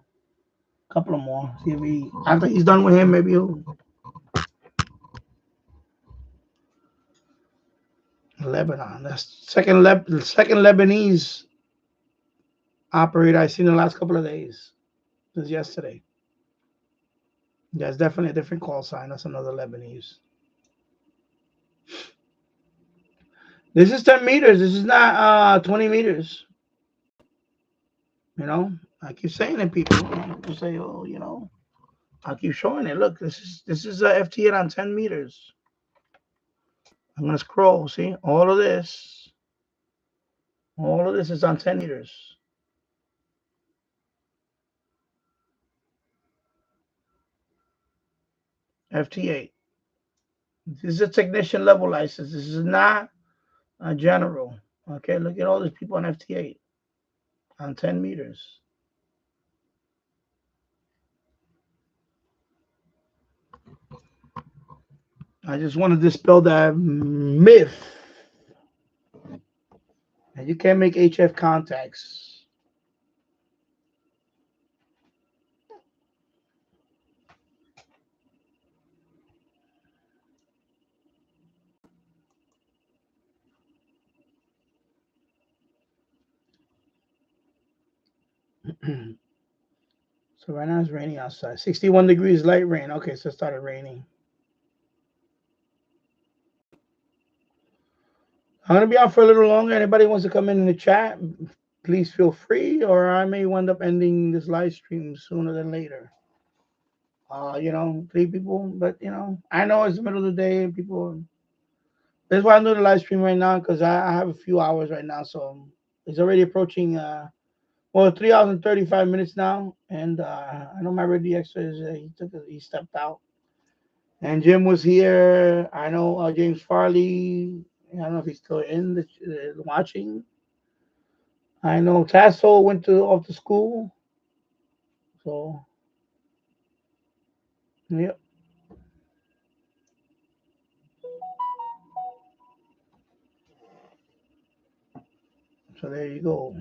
A couple of more. See if after he's done with him, maybe he'll... Lebanon. That's second Lebanese operator I've seen in the last couple of days. Since yesterday. Yeah, it's definitely a different call sign. That's another Lebanese. This is 10 meters. This is not 20 meters. You know, I keep saying it, people. People say, oh, you know, I keep showing it. Look, this is a FT8 on 10 meters. I'm gonna scroll. See, all of this is on 10 meters. FT8. This is a technician level license. This is not a general. Okay, look at all these people on FT8 on 10 meters. I just want to dispel that myth that you can't make HF contacts. So right now it's raining outside. 61 degrees, light rain. Okay, so it started raining. I'm going to be out for a little longer. Anybody wants to come in the chat, please feel free, or I may wind up ending this live stream sooner than later. You know, 3 people, but, you know, I know it's the middle of the day and people. That's why I'm doing the live stream right now, because I have a few hours right now, so it's already approaching, well, 3 hours and 35 minutes now, and I know my Ready Extra is, he stepped out. And Jim was here. I know James Farley. I don't know if he's still in the watching. I know Tasso went off to school. So, yep. So there you go.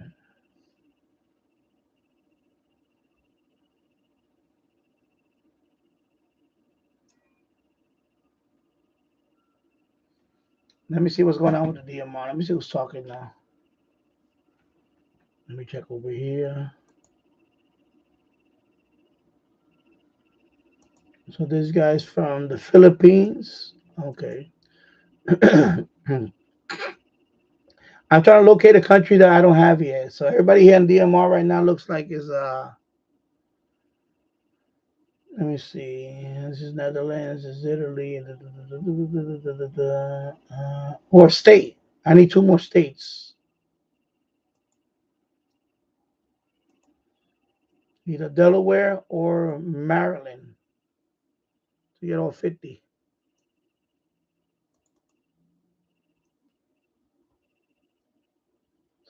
Let me see what's going on with the DMR. Let me see who's talking now. Let me check over here. So this guy's from the Philippines. Okay. I'm trying to locate a country that I don't have yet. So everybody here in DMR right now looks like is let me see. This is Netherlands. This is Italy. Or state. I need 2 more states. Either Delaware or Maryland to get all 50.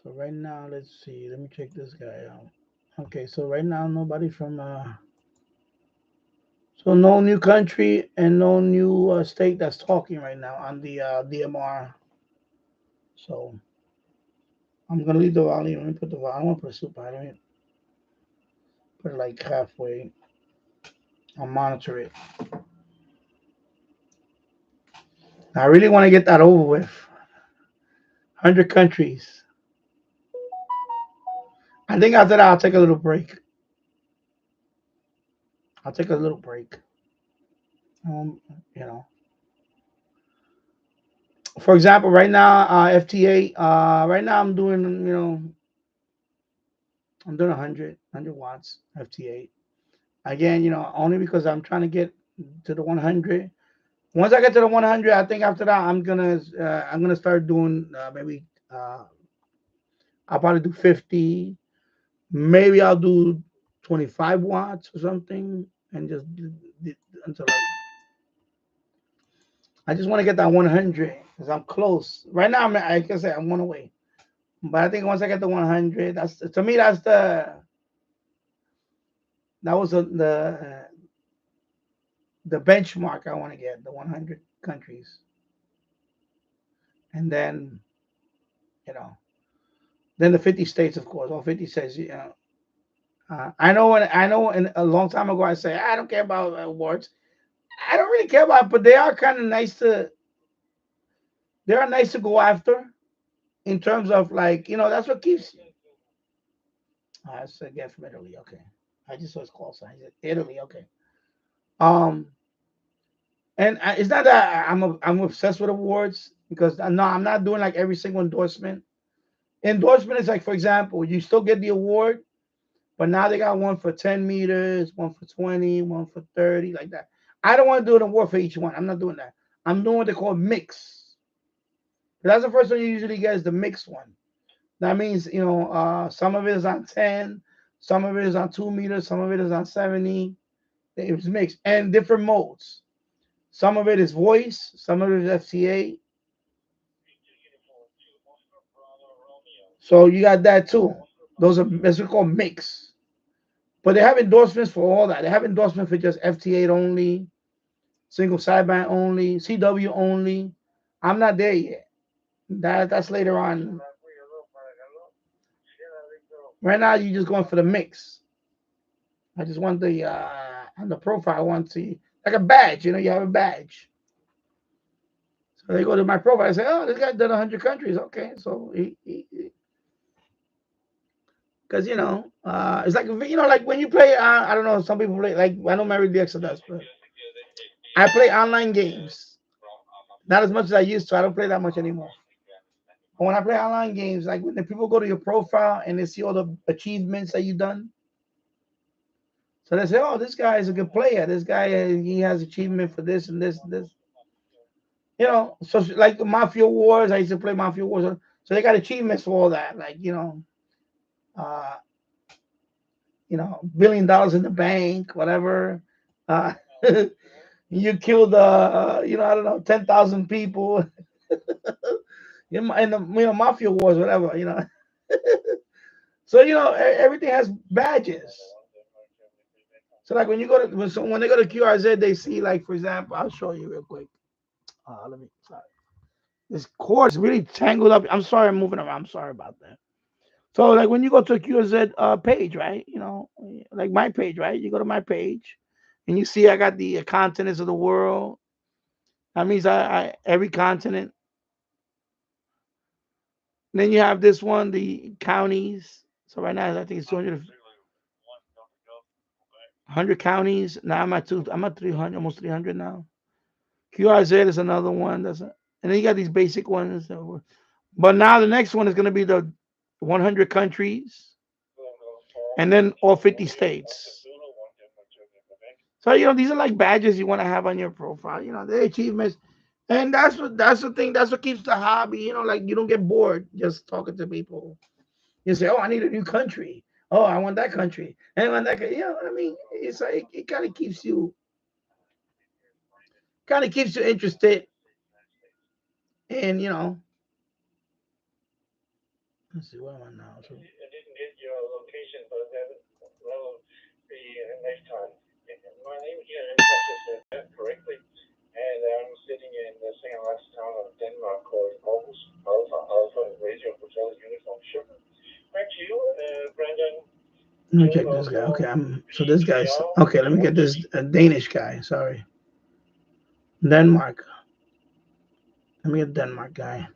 So right now, let's see. Let me check this guy out. Okay, so right now, nobody from so no new country and no new state that's talking right now on the DMR. So I'm gonna leave the volume. Let me put the volume. I want to put a super high. Let me put it like halfway. I'll monitor it. I really want to get that over with. 100 countries. I think after that, I'll take a little break. I'll take a little break. You know. For example, right now, FT8, right now I'm doing, you know, I'm doing 100 watts FT8. Again, you know, only because I'm trying to get to the 100. Once I get to the 100, I think after that I'm gonna start doing maybe I'll probably do 50. Maybe I'll do 25 watts or something, and just until I just want to get that 100 because I'm close. Right now, I can say I'm 1 away. But I think once I get the 100, that's to me that was the benchmark I want to get, the 100 countries, and then you know, then the 50 states, of course, all 50 states. You know, I know in a long time ago I say I don't care about awards. I don't really care about it, but they are kind of nice to. They are nice to go after, in terms of like, you know, that's what keeps. I said get from Italy. Okay. I just saw his call sign. He said Italy. Okay. Um, and it's not that I'm obsessed with awards because no, I'm not doing like every single endorsement. Endorsement is like, for example, you still get the award, but now they got one for 10 meters, one for 20, one for 30, like that. I don't want to do an award for each one. I'm not doing that. I'm doing what they call mix. That's the first one you usually get is the mixed one. That means, some of it is on 10, some of it is on 2 meters, some of it is on 70. It's mixed and different modes. Some of it is voice, some of it is FT8. So you got that too. Those are that's what we call mix. But they have endorsements for all that. They have endorsement for just FT8 only, single sideband only, CW only. I'm not there yet. That's later on. Right now, you're just going for the mix. I just want the on the profile. I want to see like a badge. You have a badge. So they go to my profile. I say, "Oh, this guy done 100 countries." Okay, so because it's like like when you play. I don't know. Some people play like I know Mary DX does, but I play online games. Not as much as I used to. I don't play that much anymore. But when I play online games, like when the people go to your profile and they see all the achievements that you've done, so they say, "Oh, this guy is a good player. This guy he has achievement for this and this and this." So like the Mafia Wars, I used to play Mafia Wars, so they got achievements for all that, like uh, $1 billion in the bank, whatever. Uh, you killed, I don't know, 10,000 people in the Mafia Wars, whatever. So everything has badges. So like when they go to QRZ, they see like, for example, I'll show you real quick. Sorry. This cord is really tangled up. I'm sorry, I'm moving around. I'm sorry about that. So like when you go to a QRZ page, right? Like my page, right? You go to my page, and you see I got the continents of the world. That means I every continent. And then you have this one, the counties. So right now I think it's 100 counties. Now I'm at 300, almost 300 now. QRZ is another one. And then you got these basic ones. But now the next one is going to be the 100 countries, and then all 50 states. So these are like badges you want to have on your profile. The achievements, and that's the thing. That's what keeps the hobby. Like you don't get bored just talking to people. You say, "Oh, I need a new country. Oh, I want that country. And I want that." I mean, it's like it kind of keeps you interested, and let's see where am I now. So, I didn't get your location, but that will be next time. My name here in Texas is correctly, and I'm sitting in the second last town of Denmark called Aarhus, Alpha Radio Hotel Uniform Sugar. Back to you, Brandon. Let me check this guy. Okay, so this guy's okay. Let me get this Danish guy. Sorry, Denmark. Let me get Denmark guy.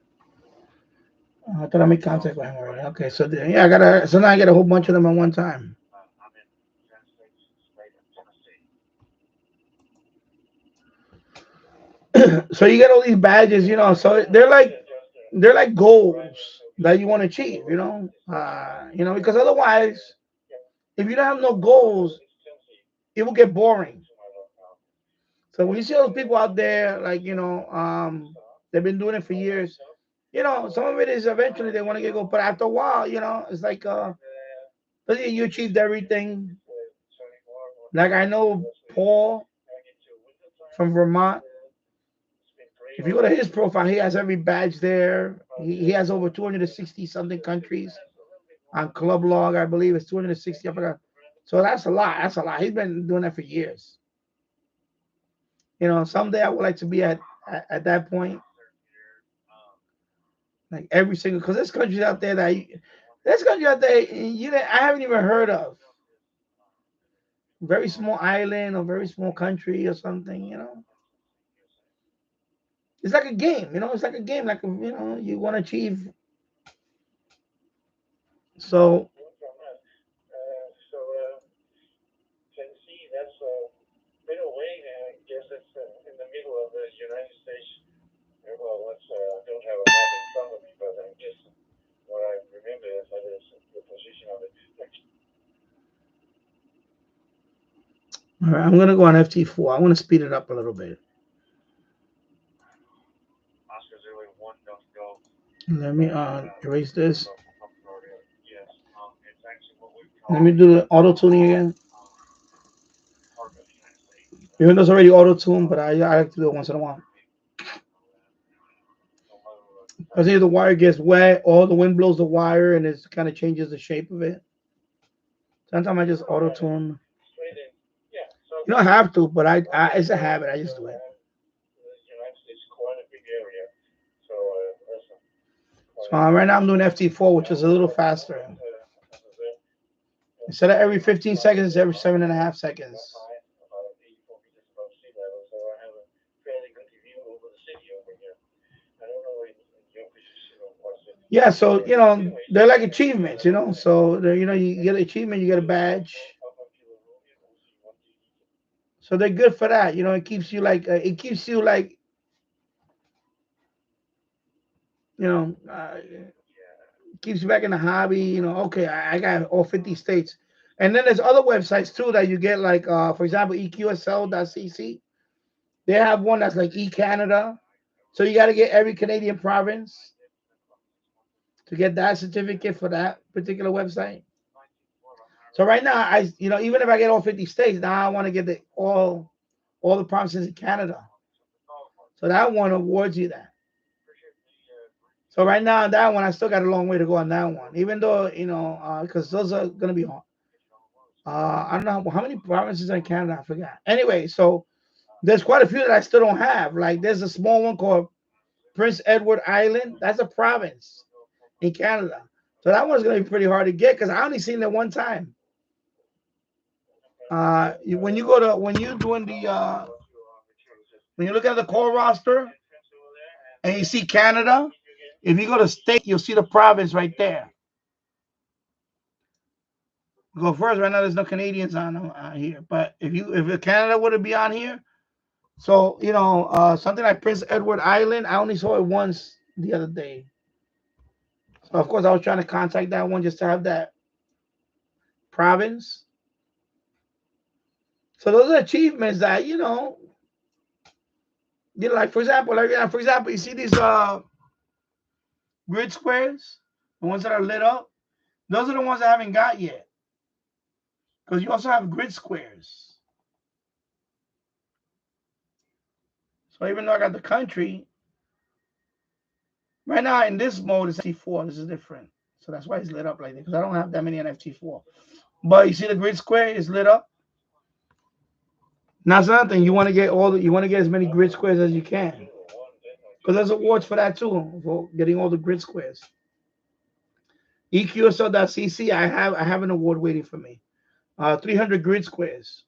I thought I made contact with him already. Okay, so so now I got a whole bunch of them at one time. So you get all these badges, so they're like goals that you want to achieve, because otherwise, if you don't have no goals, it will get boring. So when you see those people out there, like they've been doing it for years. Some of it is eventually they want to get go, but after a while, it's like you achieved everything. Like I know Paul from Vermont. If you go to his profile, he has every badge there. He has over 260 something countries on Club Log, I believe it's 260. I forgot. So that's a lot. That's a lot. He's been doing that for years. Someday I would like to be at that point. Like every single, because there's countries out there I haven't even heard of. Very small island or very small country or something. It's like a game. It's like a game. Like you want to achieve. So that's a bit away, and I guess it's in the middle of the United States. Well, I don't have a map in front of me, but I guess what I remember is that is the position of it. All right, I'm gonna go on FT4. I want to speed it up a little bit. Let me erase this. Let me do the auto tuning again. Even though it's already auto tuned, but I like to do it once in a while. Because if the wire gets wet, or the wind blows the wire and it kind of changes the shape of it. Sometimes I just auto tune. You don't have to, but I it's a habit. I just do it. So right now I'm doing FT4, which is a little faster. Instead of every 15 seconds, it's every 7.5 seconds. Yeah, so they're like achievements, So you get an achievement, you get a badge. So they're good for that, It keeps you like keeps you back in the hobby. Okay, I got all 50 states, and then there's other websites too that you get like, for example, EQSL.cc. They have one that's like eCanada, so you got to get every Canadian province to get that certificate for that particular website. So right now, even if I get all 50 states, now I want to get all the provinces in Canada. So that one awards you that. So right now, that one, I still got a long way to go on that one, even though, because those are going to be hard. I don't know how many provinces are in Canada. I forgot. Anyway, so there's quite a few that I still don't have. Like there's a small one called Prince Edward Island. That's a province in Canada. So that one's going to be pretty hard to get because I only seen it one time. When you're looking at the call roster and you see Canada, if you go to state, you'll see the province right there. Go first. Right now, there's no Canadians on here, but if Canada would be on here, so something like Prince Edward Island, I only saw it once the other day. So of course, I was trying to contact that one just to have that province. So those are achievements that like for example, you see these grid squares, the ones that are lit up. Those are the ones I haven't got yet. Because you also have grid squares. So even though I got the country, right now in this mode it's FT4. This is different. So that's why it's lit up like that. Because I don't have that many on FT4. But you see the grid square is lit up. Now that's another thing. You want to get as many grid squares as you can. Because there's awards for that too, for getting all the grid squares. EQSL.cc, I have an award waiting for me. 300 grid squares.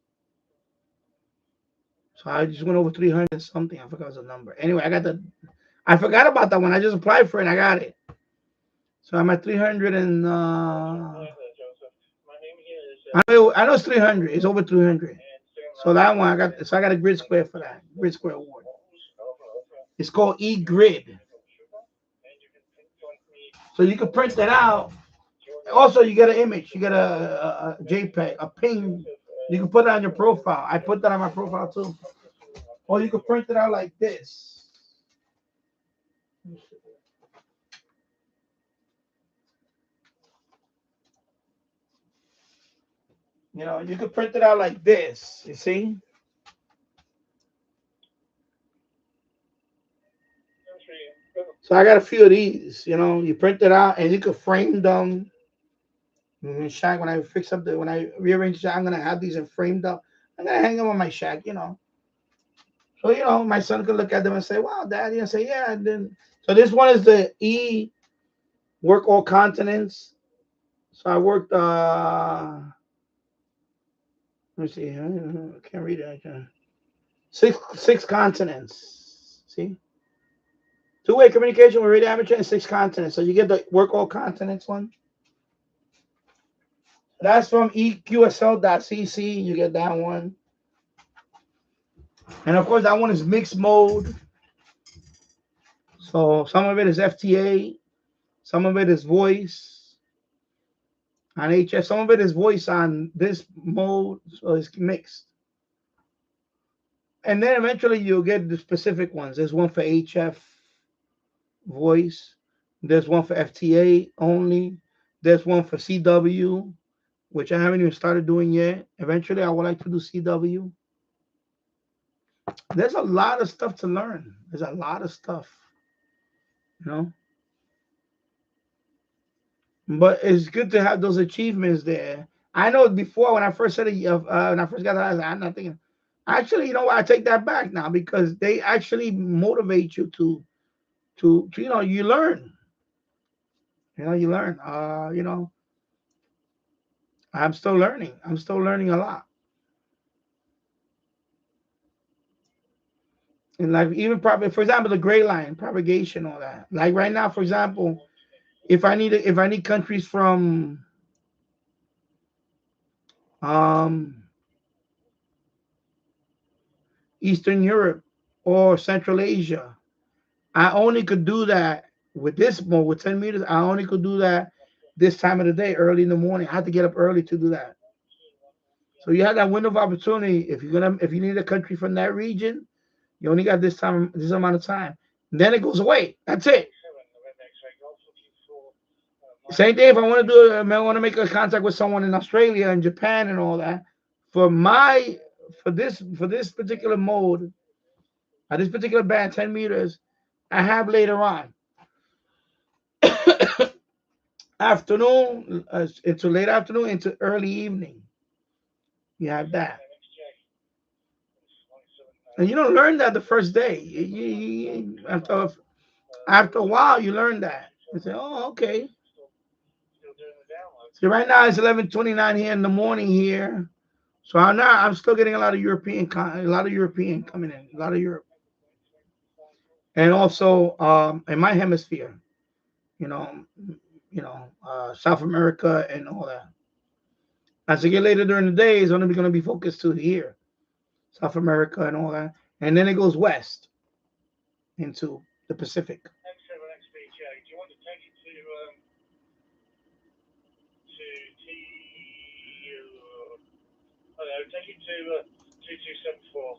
So I just went over 300 something. I forgot the number. Anyway, I forgot about that one. I just applied for it and I got it. So I'm at 300 and I know it's 300. It's over 300. So that one I got a grid square for that. Grid square award. It's called eGrid. So you can print that out. Also, you get an image. You get a JPEG, a ping. You can put it on your profile. I put that on my profile too. Or you can print it out like this. You can print it out like this. You see? So I got a few of these. You print it out and you can frame them. Shack, when I rearrange the shack, I'm gonna have these and framed up. I'm gonna hang them on my shack. So my son could look at them and say, "Wow, Daddy," and say, "Yeah." And then, so this one is the work all continents. So I worked. Let me see. I can't read it. Six continents. See, two-way communication with radio amateur and 6 continents. So you get the work all continents one. That's from EQSL.cc. You get that one. And of course, that one is mixed mode. So some of it is FT8, some of it is voice on HF, some of it is voice on this mode. So it's mixed. And then eventually you'll get the specific ones. There's one for HF voice. There's one for FT8 only. There's one for CW, which I haven't even started doing yet. Eventually, I would like to do CW. There's a lot of stuff to learn. There's a lot of stuff, you know. But it's good to have those achievements there. I know before when I first said it, when I first got that, I'm not thinking. Actually, you know what? I take that back now because they actually motivate you to you know, you learn. You learn. I'm still learning. I'm still learning a lot. And like even probably, for example, the gray line propagation, all that. Like right now, for example, if I need countries from um Eastern Europe or Central Asia, I only could do that with this mode with 10 meters. I only could do that this time of the day, early in the morning. I had to get up early to do that. So you have that window of opportunity. If you need a country from that region, you only got this amount of time. Then it goes away. That's it. Same thing if I want to do I want to make a contact with someone in Australia and Japan and all that. For this particular mode, at this particular band, 10 meters, I have later on. Afternoon, into late afternoon, into early evening. You have that. And you don't learn that the first day. After a while, you learn that. You say, oh, okay. So right now it's 11:29 here in the morning here. So I'm still getting a lot of European coming in, a lot of Europe. And also in my hemisphere, you know, South America and all that. As I get later during the day, it's only going to be focused to here, South America and all that, and then it goes west into the Pacific. Take it to 2274.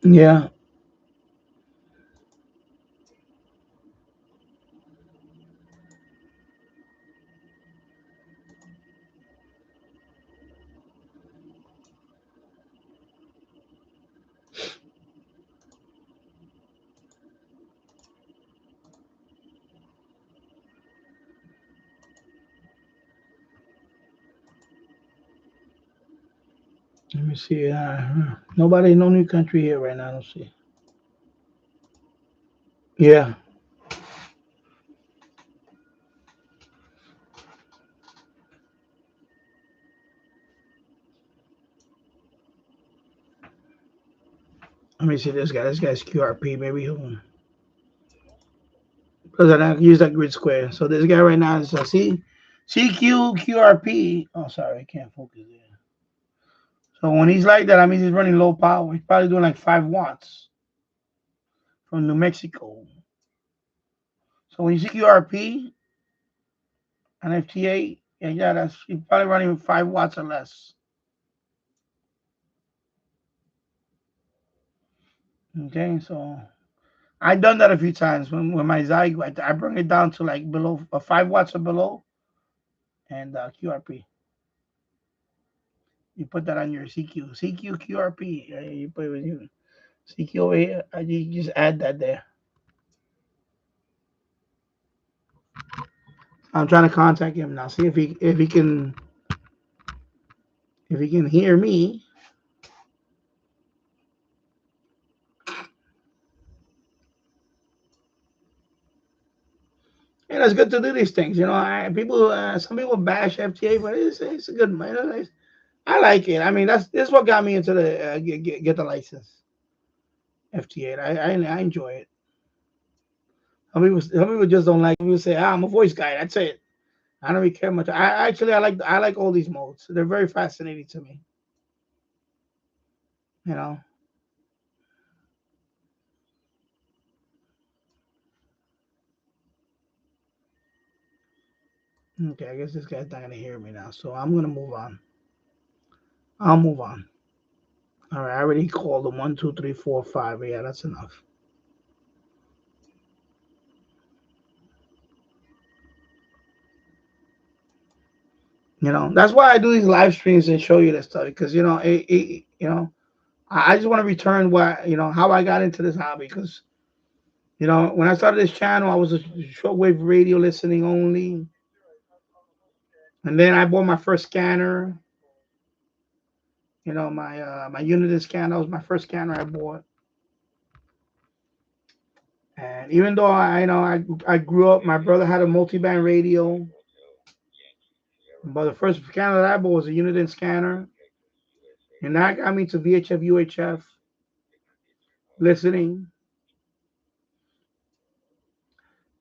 Yeah. Let me see. Nobody, no new country here right now. I don't see. Yeah. Let me see this guy. This guy's QRP. Maybe he'll. Because I don't use that grid square. So this guy right now is CQ QRP. Oh, sorry, I can't focus there. So when he's like that, I mean he's running low power. He's probably doing like 5 watts from New Mexico. So when you see QRP and FT8, yeah, that's he's probably running 5 watts or less. Okay, so I've done that a few times when my Zygo, I bring it down to like below 5 watts or below, and QRP. You put that on your CQ QRP. You put it with you. CQ over here. You just add that there. I'm trying to contact him now. See if he can hear me. And it's good to do these things. You know, some people bash FTA, but it's a good man. I like it. I mean, this is what got me into the get the license. FT8. I enjoy it. Some people just don't like. People say, I'm a voice guy. That's it. I don't really care much. I like all these modes. They're very fascinating to me. You know. Okay, I guess this guy's not gonna hear me now, so I'm gonna move on. I'll move on. All right, I already called them 1, 2, 3, 4, 5. Yeah, that's enough. You know, that's why I do these live streams and show you this stuff because I just want to return how I got into this hobby because when I started this channel, I was a shortwave radio listening only, and then I bought my first scanner. My Uniden scanner was my first scanner I bought. And even though I grew up, my brother had a multi-band radio, but the first scanner that I bought was a Uniden scanner, and that got me to VHF, UHF listening.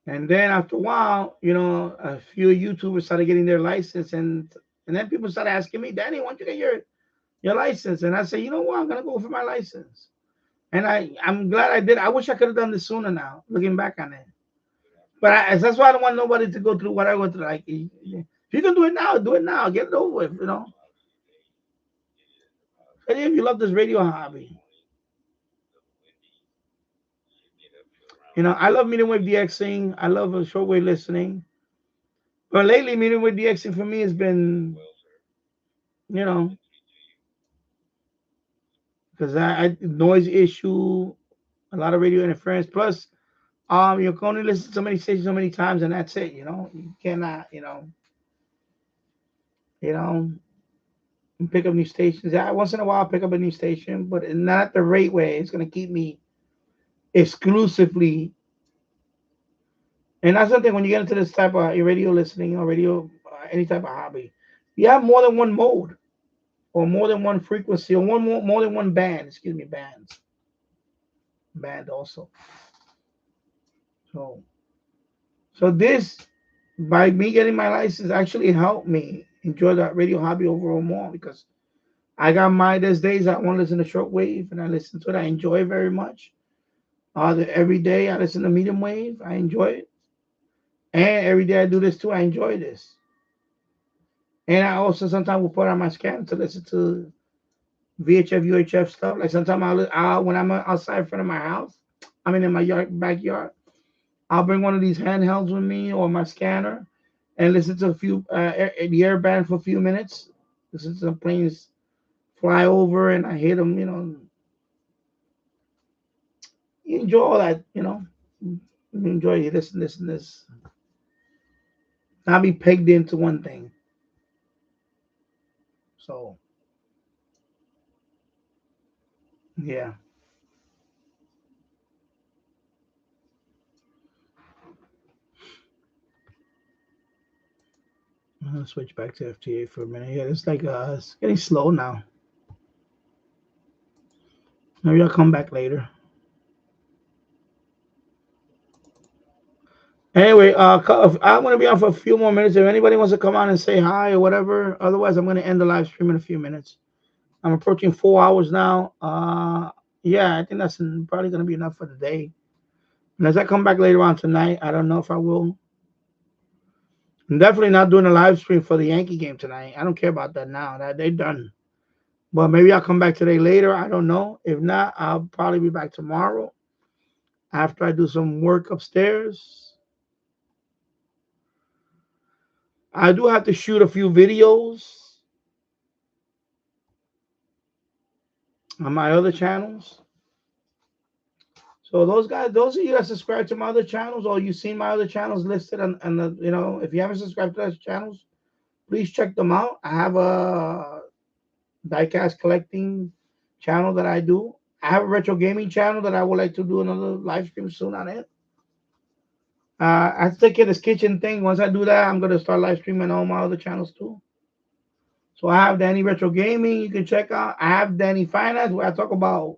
And then after a while, a few YouTubers started getting their license, and then people started asking me, Danny, why don't you get your license? And I said, you know what, I'm gonna go for my license. And I'm glad I did. I wish I could have done this sooner now, looking back on it. But that's why I don't want nobody to go through what I went through. Like, if you can do it now, get it over with, And if you love this radio hobby, I love medium wave DXing. I love shortwave listening. But lately, medium wave DXing for me has been, because I noise issue, a lot of radio interference. Plus, you can only listen to so many stations so many times, and that's it. You cannot, pick up new stations. Yeah, once in a while, I'll pick up a new station, but not the rate way. It's gonna keep me exclusively. And that's something when you get into this type of radio listening or radio, any type of hobby, you have more than one mode, or more than one frequency, or more than one band. Excuse me, band also. So this, by me getting my license, actually helped me enjoy that radio hobby overall more because there's days I want to listen to shortwave and I listen to it. I enjoy it very much. Every day I listen to medium wave. I enjoy it. And every day I do this too. I enjoy this. And I also sometimes will put on my scan to listen to VHF, UHF stuff. Like sometimes when I'm outside in front of my house, in my backyard, I'll bring one of these handhelds with me or my scanner and listen to the air band for a few minutes. Listen to some planes fly over and I hear them, You enjoy all that, You enjoy this and this and this. Not be pegged into one thing. So, yeah. I'm gonna switch back to FT8 for a minute. Yeah, it's like it's getting slow now. Maybe I'll come back later. Anyway, I'm gonna be on for a few more minutes. If anybody wants to come on and say hi or whatever, otherwise I'm gonna end the live stream in a few minutes. I'm approaching 4 hours now. Yeah, I think that's probably gonna be enough for the day. Unless I come back later on tonight, I don't know if I will. I'm definitely not doing a live stream for the Yankee game tonight. I don't care about that now. That they're done. But maybe I'll come back today later. I don't know. If not, I'll probably be back tomorrow after I do some work upstairs. I do have to shoot a few videos on my other channels. So those of you that subscribe to my other channels, or you've seen my other channels listed on the, if you haven't subscribed to those channels, please check them out. I have a diecast collecting channel that I do. I have a retro gaming channel that I would like to do another live stream soon on it. I have to take care of this kitchen thing. Once I do that, I'm going to start live streaming on all my other channels too. So I have Danny Retro Gaming. You can check out. I have Danny Finance, where I talk about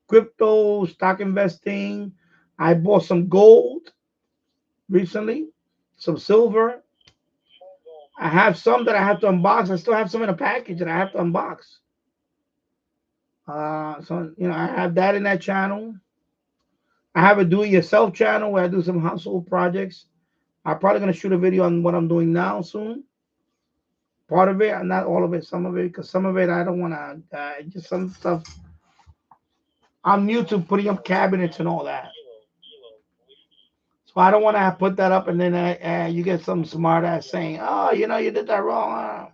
crypto, stock investing. I bought some gold recently, some silver. I have some that I have to unbox. I still have some in a package that I have to unbox. So I have that in that channel. I have a do-it-yourself channel where I do some household projects. I'm probably gonna shoot a video on what I'm doing now soon. Part of it, not all of it, some of it, because some of it I don't want to. Just some stuff. I'm new to putting up cabinets and all that, so I don't want to put that up and then you get some smart ass saying, "Oh, you did that wrong."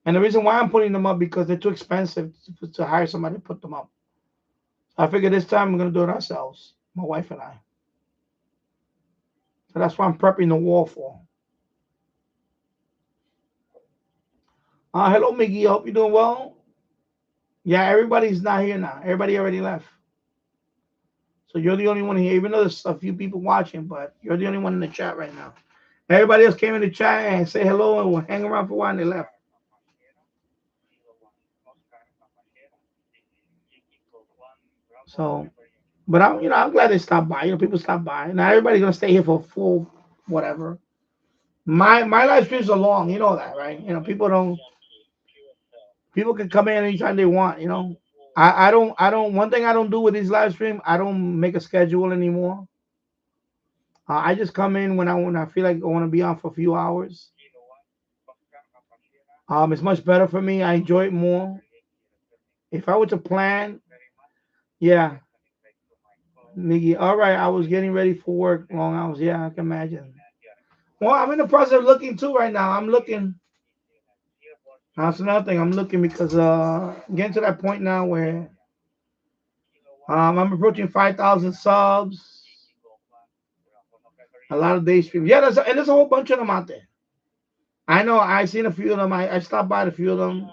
And the reason why I'm putting them up because they're too expensive to hire somebody to put them up. So I figured this time we're gonna do it ourselves, my wife and I. So that's why I'm prepping the wall for. Hello, Miggy. I hope you're doing well. Yeah, everybody's not here now. Everybody already left. So you're the only one here, even though there's a few people watching, but you're the only one in the chat right now. Everybody else came in the chat and say hello and we'll hang around for a while and they left. So, but I'm glad they stopped by. People stopped by. Not everybody's gonna stay here for full whatever. My live streams are long. You know that, right? People can come in anytime they want. I don't. One thing I don't do with these live stream, I don't make a schedule anymore. I just come in when I feel like I want to be on for a few hours. It's much better for me. I enjoy it more. If I were to plan, yeah, Miggy. All right, I was getting ready for work, long hours. Yeah, I can imagine. Well, I'm in the process of looking too right now. I'm looking. That's another thing. I'm looking because getting to that point now where I'm approaching 5,000 subs. A lot of day streams. Yeah, there's a whole bunch of them out there. I know. I seen a few of them. I stopped by a few of them,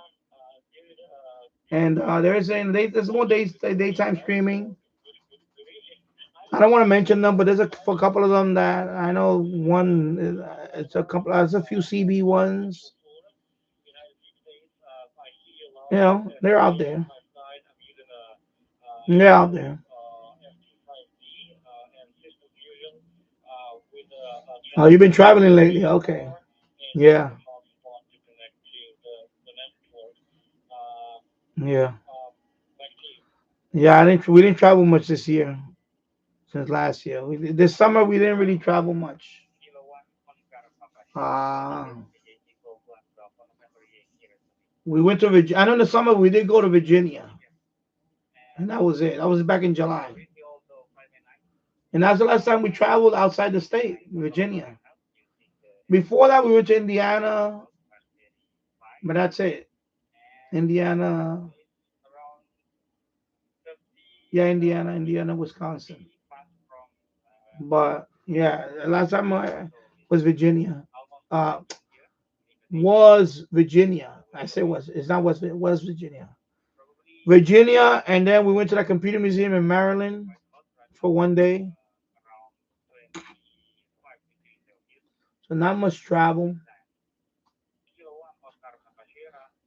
and there's more daytime streaming. I don't want to mention them, but for a couple of them that I know. One, it's a couple. There's a few CB ones. They're out there. They're out there. Oh, you've been traveling lately? Okay. Yeah. Yeah. Yeah. We didn't travel much this year since last year. This summer we didn't really travel much. Uh, we went to Virginia. I know in the summer we did go to Virginia, and that was it. That was back in July, and that's the last time we traveled outside the state, Virginia. Before that, we went to Indiana, but that's it. Indiana, yeah, Indiana, Wisconsin. But yeah, the last time I was Virginia. Uh, was Virginia. I say was. It's not was. It was Virginia. Virginia, and then we went to the computer museum in Maryland for one day. So not much travel.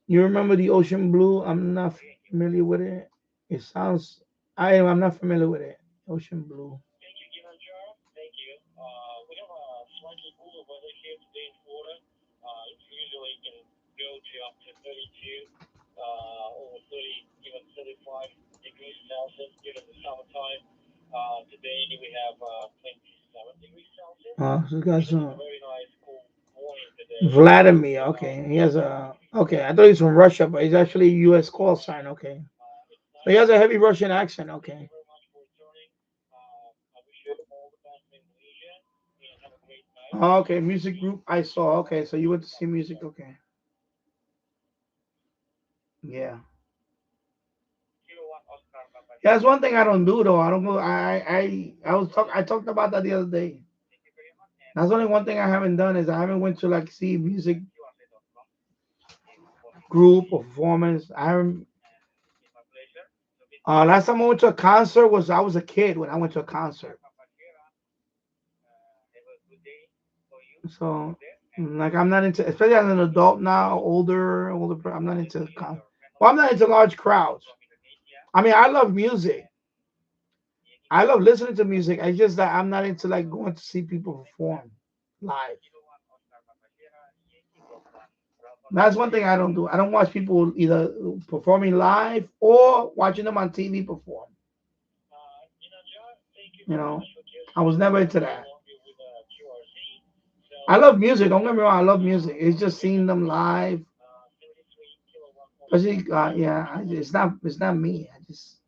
You remember the Ocean Blue? I'm not familiar with it. It sounds. I'm not familiar with it. Ocean Blue. So we got some Vladimir. Okay, he has a. Okay, I thought he's from Russia, but he's actually a U.S. call sign. Okay, so he has a heavy Russian accent. Okay. Oh, okay, music group I saw. Okay, so you went to see music. Okay, yeah. Yeah, that's one thing I don't do though. I don't go. I talked about that the other day. That's only one thing I haven't done is I haven't went to like see music group or performance. I haven't. Last time I went to a concert was I was a kid when I went to a concert. So Like I'm not into, especially as an adult now, older. I'm not into. Well, I'm not into large crowds. I mean, I love music. I love listening to music. I just that I'm not into like going to see people perform live. That's one thing I don't do. I don't watch people either performing live or watching them on TV perform. You know, I was never into that. I love music. Don't get me wrong. I love music. It's just seeing them live. Especially, it's not me. I just,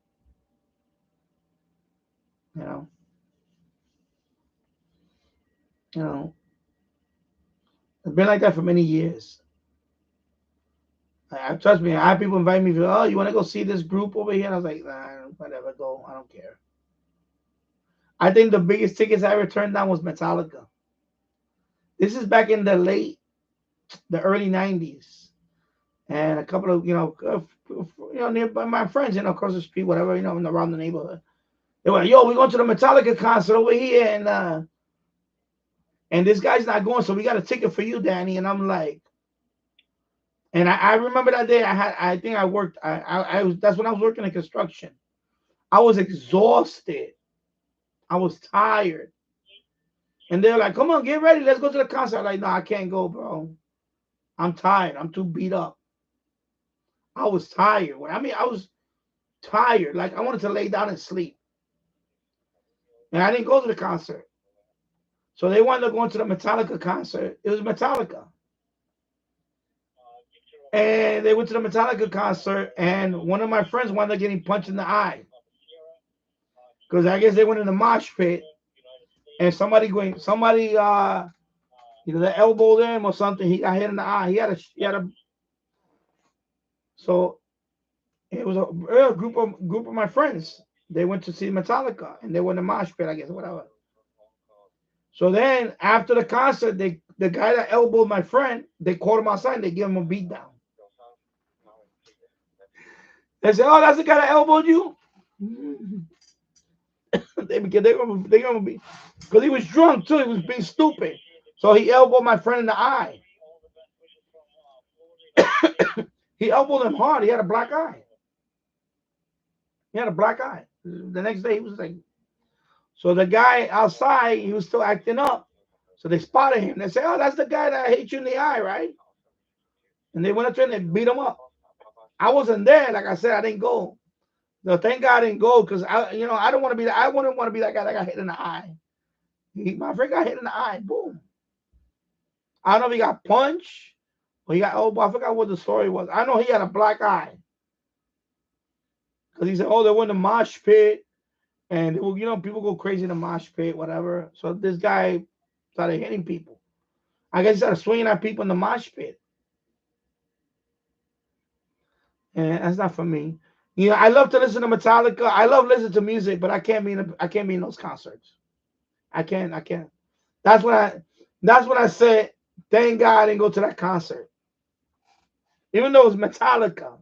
you know, you know, it's been like that for many years. Trust me. I have people invite me. Oh, you want to go see this group over here? And I was like, nah, whatever. Go. I don't care. I think the biggest tickets I ever turned down was Metallica. This is back in the early '90s, and a couple of nearby my friends, across the street, whatever, around the neighborhood. They were like, "Yo, we're going to the Metallica concert over here, and this guy's not going, so we got a ticket for you, Danny." And I'm like, and I remember that day I think I worked. That's when I was working in construction. I was exhausted. I was tired. And they're like, "Come on, get ready. Let's go to the concert." I'm like, "No, I can't go, bro. I'm tired. I'm too beat up." I was tired. I was tired. Like I wanted to lay down and sleep. And I didn't go to the concert. So they wound up going to the Metallica concert. It was Metallica. And they went to the Metallica concert, and one of my friends wound up getting punched in the eye. Because I guess they went in the mosh pit, and somebody they elbowed him or something. He got hit in the eye. So it was a group of my friends. They went to see Metallica, and they went in the mosh pit, I guess, whatever. So then after the concert, the guy that elbowed my friend, they called him outside and they gave him a beat down. They said, "Oh, that's the guy that elbowed you." They're gonna be, because he was drunk too. He was being stupid. So he elbowed my friend in the eye. He elbowed him hard. He had a black eye. The next day he was like, so the guy outside, he was still acting up. So they spotted him. They said, "Oh, that's the guy that hit you in the eye, right?" And they went up to him and beat him up. I wasn't there. Like I said, I didn't go. No, thank God I didn't go, because I don't want to be. I wouldn't want to be that guy that got hit in the eye. My friend got hit in the eye. Boom. I don't know if he got punched or he got. Oh, I forgot what the story was. I know he had a black eye, because he said, "Oh, they went in the mosh pit, and people go crazy in the mosh pit, whatever." So this guy started hitting people. I guess he started swinging at people in the mosh pit. And that's not for me. I love to listen to Metallica. I love listening to music, but I can't be in those concerts. I can't. That's when I said, thank God I didn't go to that concert. Even though it was Metallica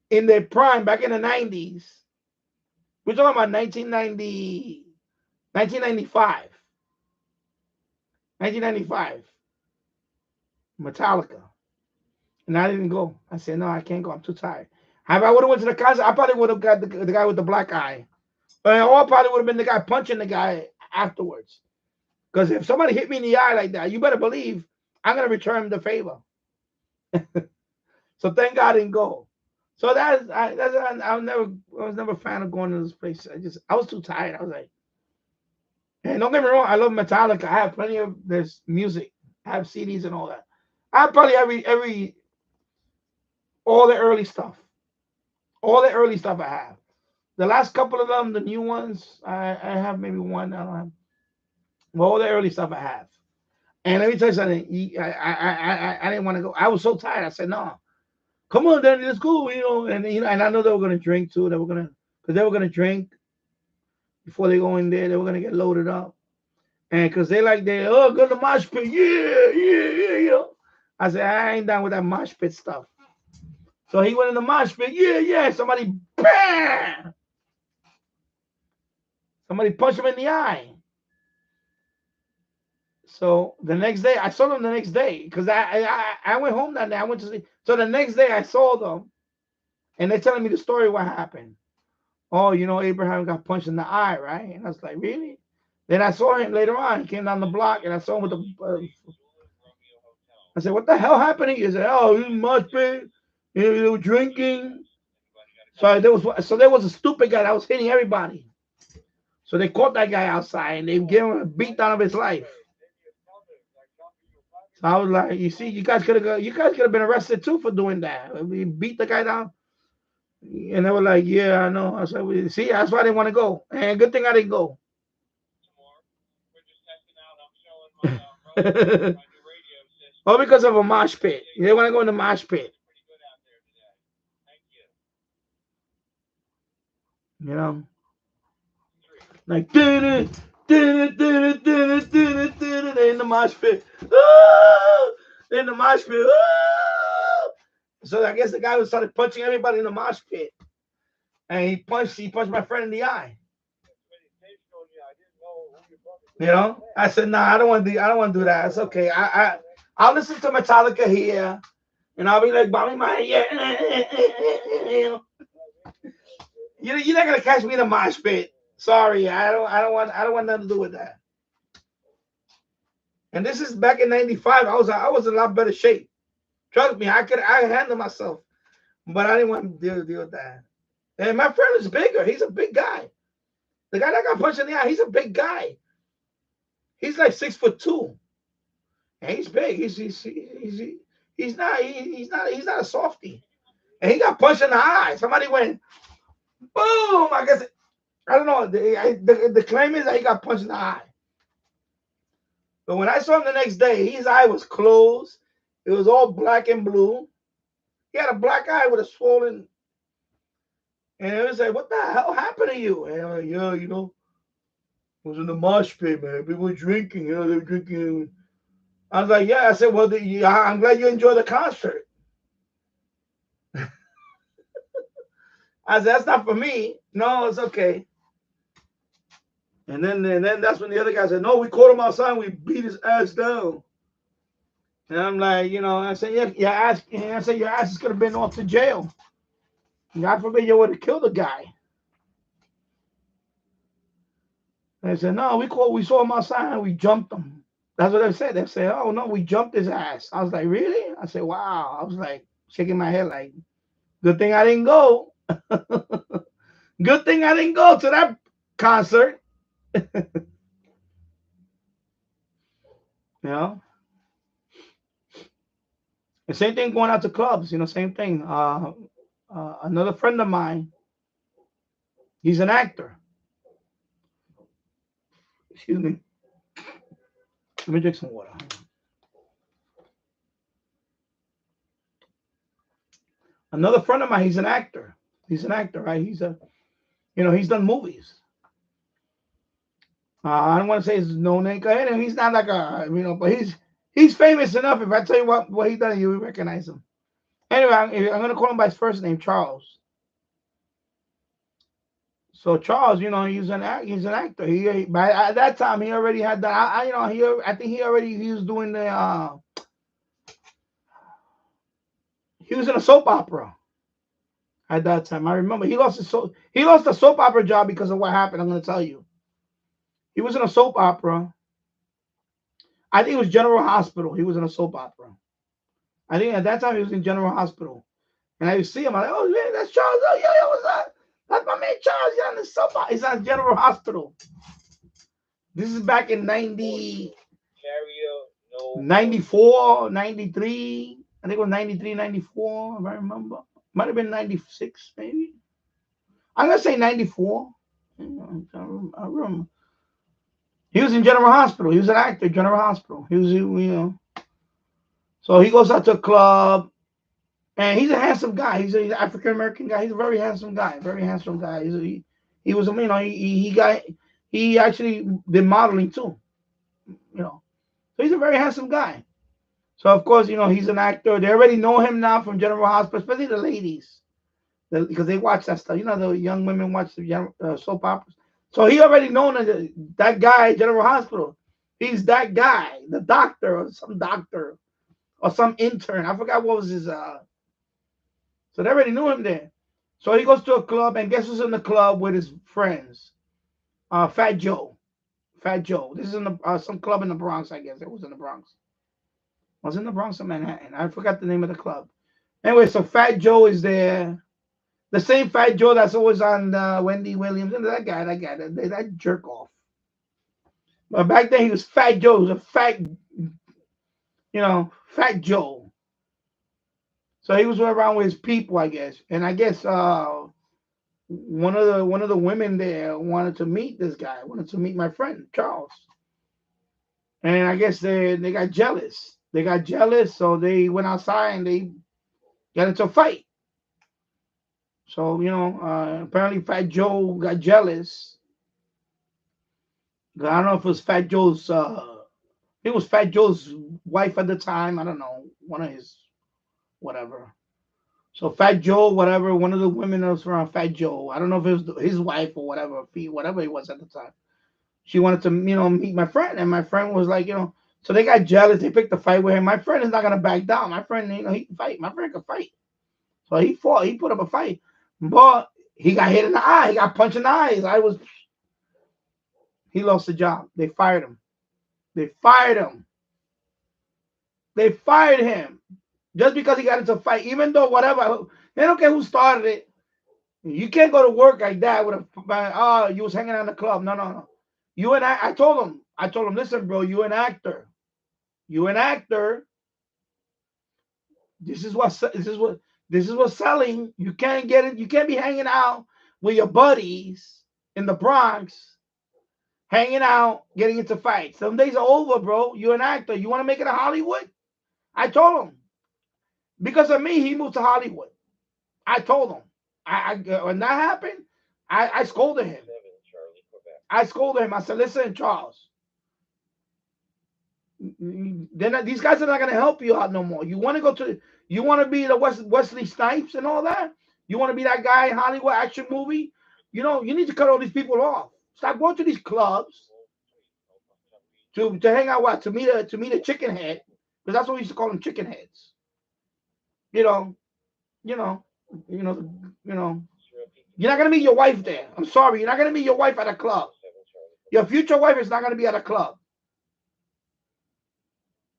in their prime back in the 90s. We're talking about 1990, 1995. 1995. Metallica. And I didn't go. I said, "No, I can't go. I'm too tired." If I would have went to the concert, I probably would have got the guy with the black eye. Or I probably would have been the guy punching the guy afterwards. Because if somebody hit me in the eye like that, you better believe I'm going to return the favor. So thank God I didn't go. So I was never a fan of going to this place. I was too tired. I was like, and don't get me wrong, I love Metallica. I have plenty of this music. I have CDs and all that. I have probably all the early stuff. All the early stuff I have. The last couple of them, the new ones, I have maybe one. I don't have. Well, all the early stuff I have. And let me tell you something. I didn't want to go. I was so tired. I said, "No, come on, Danny, let's go." And I know they were gonna drink too. They were gonna drink before they go in there. They were gonna get loaded up, and because go to the mosh pit, yeah. I said, I ain't down with that mosh pit stuff. So he went in the mosh pit, yeah. Somebody, bam! Somebody punched him in the eye. So the next day, I saw them the next day because I went home that day. I went to sleep. So the next day, I saw them, and they're telling me the story what happened. Oh, Abraham got punched in the eye, right? And I was like, really? Then I saw him later on. He came down the block, and I saw him with the. I said, what the hell happened? He said, oh, he must be, they were drinking. So there was a stupid guy that was hitting everybody. So they caught that guy outside, and they gave him a beat down of his life. So I was like, you see, you guys could have been arrested too for doing that. We beat the guy down. And they were like, yeah, I know. I said, see, that's why I didn't want to go. And good thing I didn't go. All because of a mosh pit. They want to go in the mosh pit. Like in the mosh pit. In the mosh pit. So I guess the guy started punching everybody in the mosh pit. And he punched my friend in the eye. I said, nah, I don't want to do that. It's okay. I'll listen to Metallica here, and I'll be like, Bobby, my yeah. You're not gonna catch me in a mosh pit. Sorry, I don't want nothing to do with that. And this is back in '95. I was in a lot better shape. Trust me, I handle myself, but I didn't want to deal with that. And my friend is bigger. He's a big guy. The guy that got punched in the eye, he's a big guy. He's like 6'2", and he's big. He's not a softie. And he got punched in the eye. Somebody went boom. I guess I don't know. The claim is that he got punched in the eye. But when I saw him the next day, his eye was closed. It was all black and blue. He had a black eye with a swollen. And it was like, what the hell happened to you? And I'm like, yeah, I was in the mosh pit, man. People were drinking, they were drinking. I was like, yeah. I said, well, I'm glad you enjoyed the concert. I said, that's not for me. No, it's okay. And then that's when the other guy said, no, we caught him outside and we beat his ass down. And I'm like, I said, yeah, your ass could have been off to jail. God forbid you would have killed the guy. They said, no, we saw him outside and we jumped him. That's what they said. They said, oh, no, we jumped his ass. I was like, really? I said, wow. I was like shaking my head like, good thing I didn't go. Good thing I didn't go to that concert. The same thing going out to clubs, same thing. Another friend of mine, he's an actor. Excuse me. Let me drink some water. Another friend of mine, he's an actor. He's an actor, right? He's he's done movies. I don't want to say his no name. He's not like but he's famous enough. If I tell you what he done, you will recognize him. Anyway, I'm going to call him by his first name, Charles. So Charles, he's an actor. At that time he already had that. I think he was doing the. He was in a soap opera. At that time, I remember he lost the soap opera job because of what happened. I'm going to tell you. He was in a soap opera. I think it was General Hospital. He was in a soap opera. I think at that time he was in General Hospital. And I used to see him. I'm like, oh, yeah, that's Charles. Oh, yeah, what's that? That's my man Charles. He's on the soap opera. He's on General Hospital. This is back in 94, 93. I think it was 93, 94, if I remember. Might have been 96, maybe. I'm going to say 94. I remember. He was in General Hospital. He was an actor, General Hospital. He was, So he goes out to a club, and he's a handsome guy. He's an African American guy. He's a very handsome guy. Very handsome guy. He actually did modeling too. So he's a very handsome guy. So of course, he's an actor. They already know him now from General Hospital, especially the ladies, because they watch that stuff. The young women watch the soap operas. So he already known that guy, General Hospital. He's that guy, the doctor or some intern. I forgot what was his. So they already knew him there. So he goes to a club, and guess who's in the club with his friends? Fat Joe. Fat Joe. This is in the, some club in the Bronx, I guess. It was in the Bronx. Was it in the Bronx or Manhattan? I forgot the name of the club. Anyway, so Fat Joe is there. The same Fat Joe that's always on Wendy Williams. And that guy, that jerk off. But back then he was Fat Joe. He was a fat, Fat Joe. So he was around with his people, I guess. And I guess one of the women there wanted to meet this guy. Wanted to meet my friend Charles. And I guess they got jealous. They got jealous, so they went outside and they got into a fight. So apparently Fat Joe got jealous. I don't know if it was Fat Joe's. It was Fat Joe's wife at the time. I don't know, one of his whatever. So Fat Joe, whatever, one of the women that was around Fat Joe. I don't know if it was his wife or whatever, whatever he was at the time. She wanted to, meet my friend, and my friend was like, so they got jealous. They picked a fight with him. My friend is not gonna back down. My friend, he can fight. My friend can fight. So he fought. He put up a fight, but he got hit in the eye. He got punched in the eyes. He lost the job. They fired him. They fired him just because he got into a fight. Even though whatever, they don't care who started it. You can't go to work like that with you was hanging out in the club. No. You and I told him, listen, bro, you an actor. This is what's selling. You can't get it. You can't be hanging out with your buddies in the Bronx, hanging out, getting into fights. Some days are over, bro. You're an actor. You want to make it in Hollywood? I told him. Because of me, he moved to Hollywood. I told him. When that happened, I scolded him. I said, listen, Charles, these guys are not going to help you out no more. You want to be the Wesley Snipes and all that? You want to be that guy in Hollywood action movie? You need to cut all these people off. Stop going to these clubs to hang out, to meet a chicken head, because that's what we used to call them, chicken heads. You're not gonna meet your wife there. I'm sorry, you're not gonna meet your wife at a club. Your future wife is not gonna be at a club.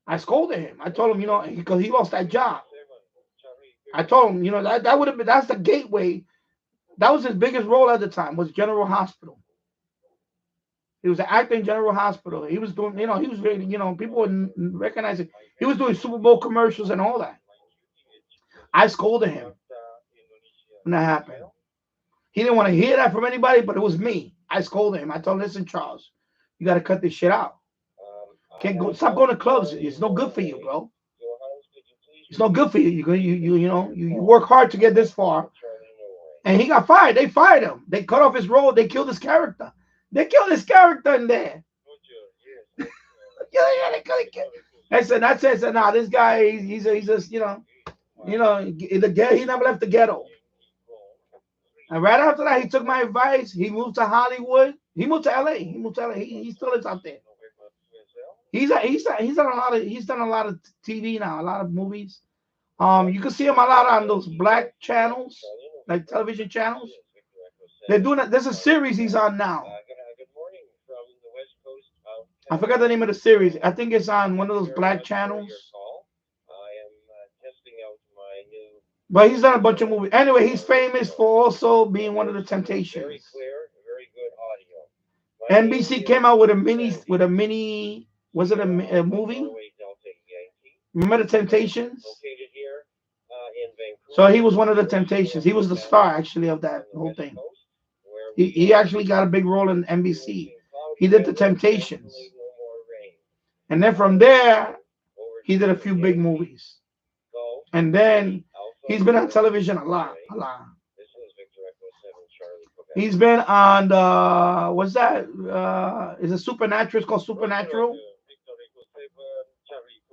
I scolded him. I told him, because he lost that job. I told him, that would have been, that's the gateway. That was his biggest role at the time, was General Hospital. He was an actor in General Hospital. He was doing, he was really, people would recognize it. He was doing Super Bowl commercials and all that. I scolded him when that happened. He didn't want to hear that from anybody, but it was me. I scolded him. I told him, listen, Charles, you got to cut this shit out. Stop going to clubs. It's no good for you, bro. It's no good for you. You work hard to get this far. And he got fired. They fired him. They cut off his role. They killed his character. They killed his character in there. I said, nah, this guy, he's just, he never left the ghetto. And right after that, he took my advice. He moved to Hollywood. He moved to LA. He still lives out there. He's done a lot of TV now, a lot of movies. You can see him a lot on those black channels, like television channels. They're doing it. There's a series he's on now. I forgot the name of the series. I think it's on one of those black channels. But he's done a bunch of movies. Anyway, he's famous for also being one of the Temptations. Very clear, very good audio. NBC came out with a mini. Was it a movie? Remember the Temptations? So he was one of the Temptations. He was the star actually of that whole thing. He actually got a big role in NBC. He did the Temptations, and then from there he did a few big movies, and then he's been on television a lot. He's been on what's that? Is it Supernatural? It's called Supernatural.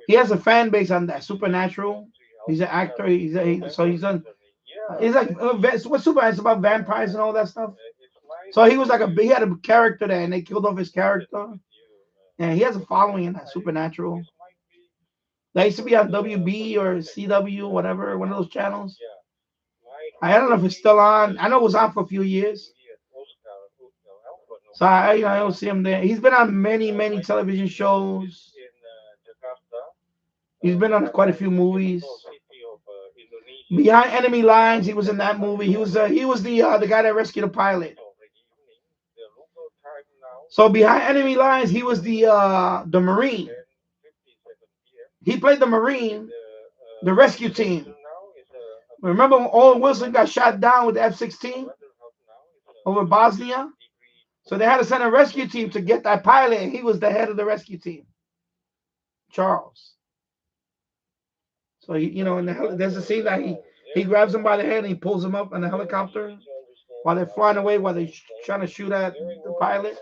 He has a fan base on that Supernatural. He's an actor. He's done. He's like what's Super? It's about vampires and all that stuff. So he was like he had a character there, and they killed off his character. And he has a following in that Supernatural. That used to be on WB or CW, whatever, one of those channels. I don't know if it's still on. I know it was on for a few years. So I don't see him there. He's been on many television shows. He's been on quite a few movies. Behind Enemy Lines, he was in that movie. He was the guy that rescued the pilot. So Behind Enemy Lines, he was the Marine. He played the Marine, the rescue team. Remember when Owen Wilson got shot down with the F-16 over Bosnia? So they had to send a rescue team to get that pilot, and he was the head of the rescue team, Charles. So there's a scene that he grabs him by the head and he pulls him up on the helicopter while they're flying away, while they're trying to shoot at the pilot.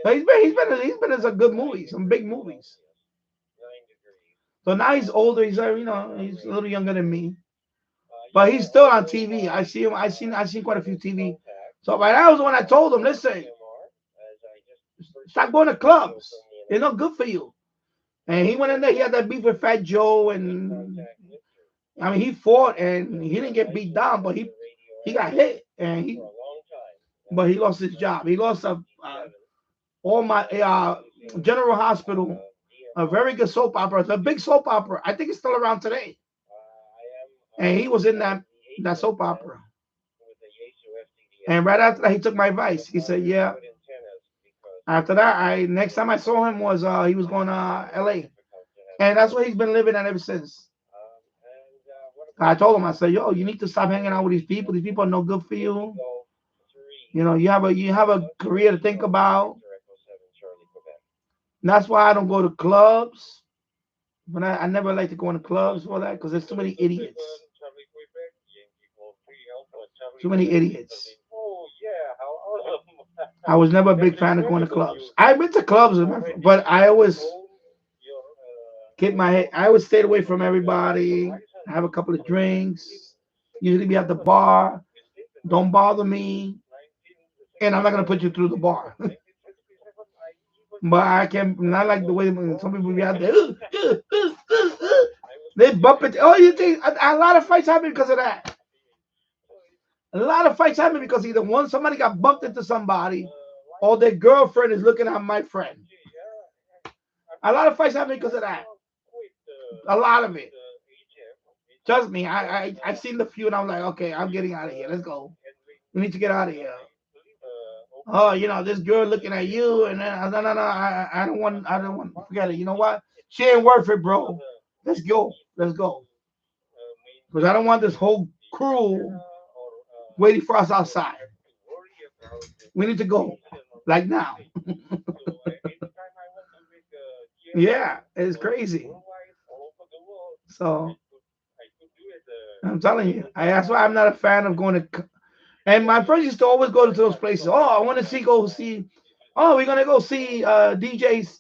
So he's been in some good movies, some big movies. So now he's older. He's he's a little younger than me, but he's still on TV. I see him. I've seen quite a few TV. So right now was when I told him, listen, stop going to clubs. They're not good for you. And he went in there. He had that beef with Fat Joe, and I mean he fought and he didn't get beat down, but he got hit and he lost his job. He lost General Hospital, a very good soap opera. It's a big soap opera. I think it's still around today. And he was in that soap opera. And right after that, he took my advice. He said, "Yeah." After that, next time I saw him was he was going to LA, and that's where he's been living at ever since. I told him, I said, "Yo, you need to stop hanging out with these people. These people are no good for you. You have a career to think about." And that's why I don't go to clubs. But I never like to go into clubs for that because there's too many idiots. Too many idiots. I was never a big fan of going to clubs. I've been to clubs, but I always I always stayed away from everybody. Have a couple of drinks. Usually be at the bar. Don't bother me. And I'm not gonna put you through the bar. But I can not like the way some people be out there. They bump it. Oh, you think a lot of fights happen because of that? A lot of fights happen because either somebody got bumped into somebody, or their girlfriend is looking at my friend. A lot of fights happen because of that. A lot of it. Trust me, I've seen the few and I'm like, okay, I'm getting out of here. Let's go. We need to get out of here. Oh, this girl looking at you, and then no, I don't want, forget it. You know what? She ain't worth it, bro. Let's go. Because I don't want this whole crew waiting for us outside. We need to go, like now. Yeah, it's crazy. So I'm telling you, that's why I'm not a fan of going to. And my friends used to always go to those places. Oh, I want to go see. Oh, we're gonna go see DJs.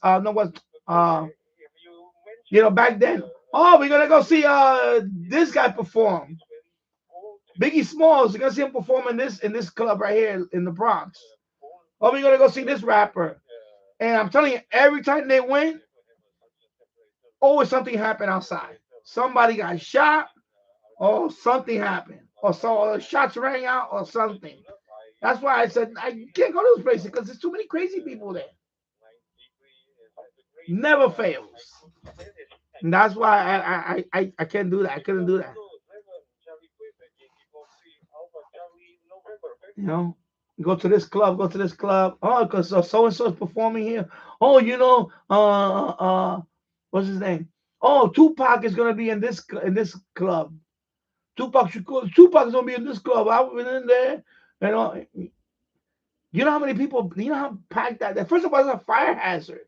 Back then. Oh, we're gonna go see this guy perform. Biggie Smalls. We're gonna see him perform in this club right here in the Bronx. Oh, we're gonna go see this rapper. And I'm telling you, every time they went, always something happened outside. Somebody got shot, or something happened, or so shots rang out, or something. That's why I said I can't go to those places because there's too many crazy people there. Never fails. And that's why I can't do that. I couldn't do that. Go to this club. Oh, because so and so is performing here. Oh, what's his name? Oh, Tupac is gonna be in this club. Tupac's gonna be in this club. I went in there, You know how many people? You know how packed that? First of all, it's a fire hazard.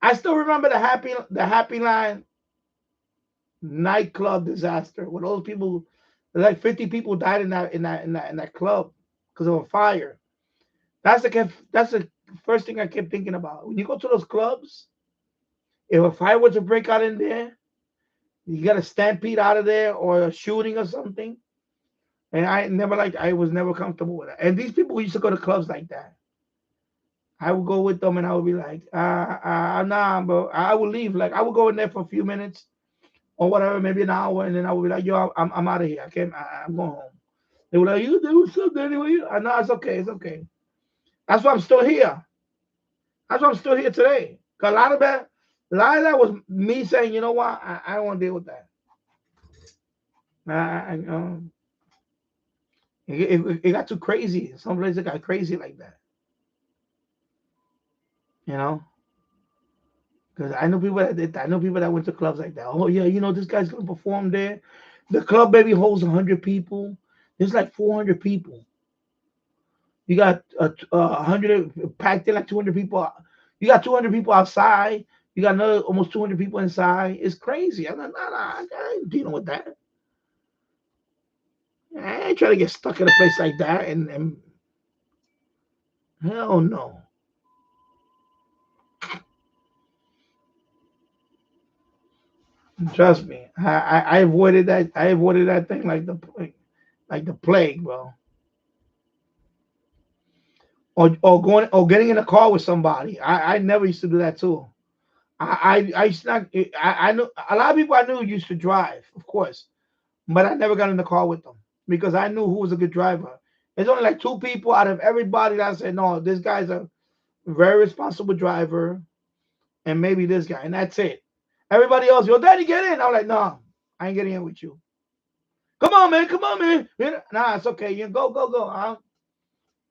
I still remember the Happy Line nightclub disaster where those people, like 50 people died in that club because of a fire. That's the first thing I kept thinking about. When you go to those clubs, if a fire were to break out in there, you got a stampede out of there or a shooting or something. And I was never comfortable with that. And these people used to go to clubs like that. I would go with them and I would be like, nah, bro. I would leave. Like I would go in there for a few minutes or whatever, maybe an hour, and then I would be like, yo, I'm out of here. I can't. I'm going home. They were like, you do something anyway. No, it's okay. It's okay. That's why I'm still here. That's why I'm still here today. Cause a lot of that was me saying, you know what, I don't want to deal with that. It got too crazy. Some places it got crazy like that. You know, because I know people that went to clubs like that. Oh yeah, you know this guy's gonna perform there. The club maybe holds 100 people. There's like 400 people. You got 100 packed in, like 200 people. You got 200 people outside. You got another almost 200 people inside. It's crazy. I'm like, nah, I ain't dealing with that. I ain't trying to get stuck in a place like that. And hell no. Trust me, I avoided that. I avoided that thing like the plague, bro. Or getting in a car with somebody. I never used to do that too. I used to not, I know a lot of people I knew used to drive, of course, but I never got in the car with them because I knew who was a good driver. There's only like 2 people out of everybody that I said, no, this guy's a very responsible driver, and maybe this guy, and that's it. Everybody else, yo, Daddy, get in. I'm like, no, I ain't getting in with you. Come on, man. Nah, it's okay. You go.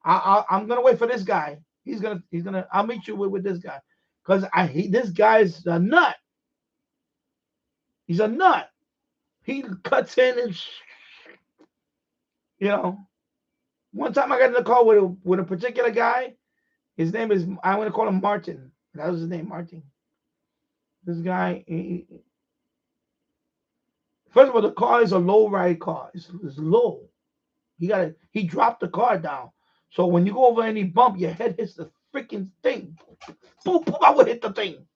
I'm gonna wait for this guy. He's gonna. I'll meet you with this guy, cause this guy's a nut. He's a nut. He cuts in and you know. One time I got in the car with a particular guy. His name is, I'm gonna call him Martin. That was his name, Martin. This guy. First of all, the car is a low ride car. It's low. He dropped the car down. So when you go over any bump, your head hits the freaking thing. Boom, boom, I would hit the thing.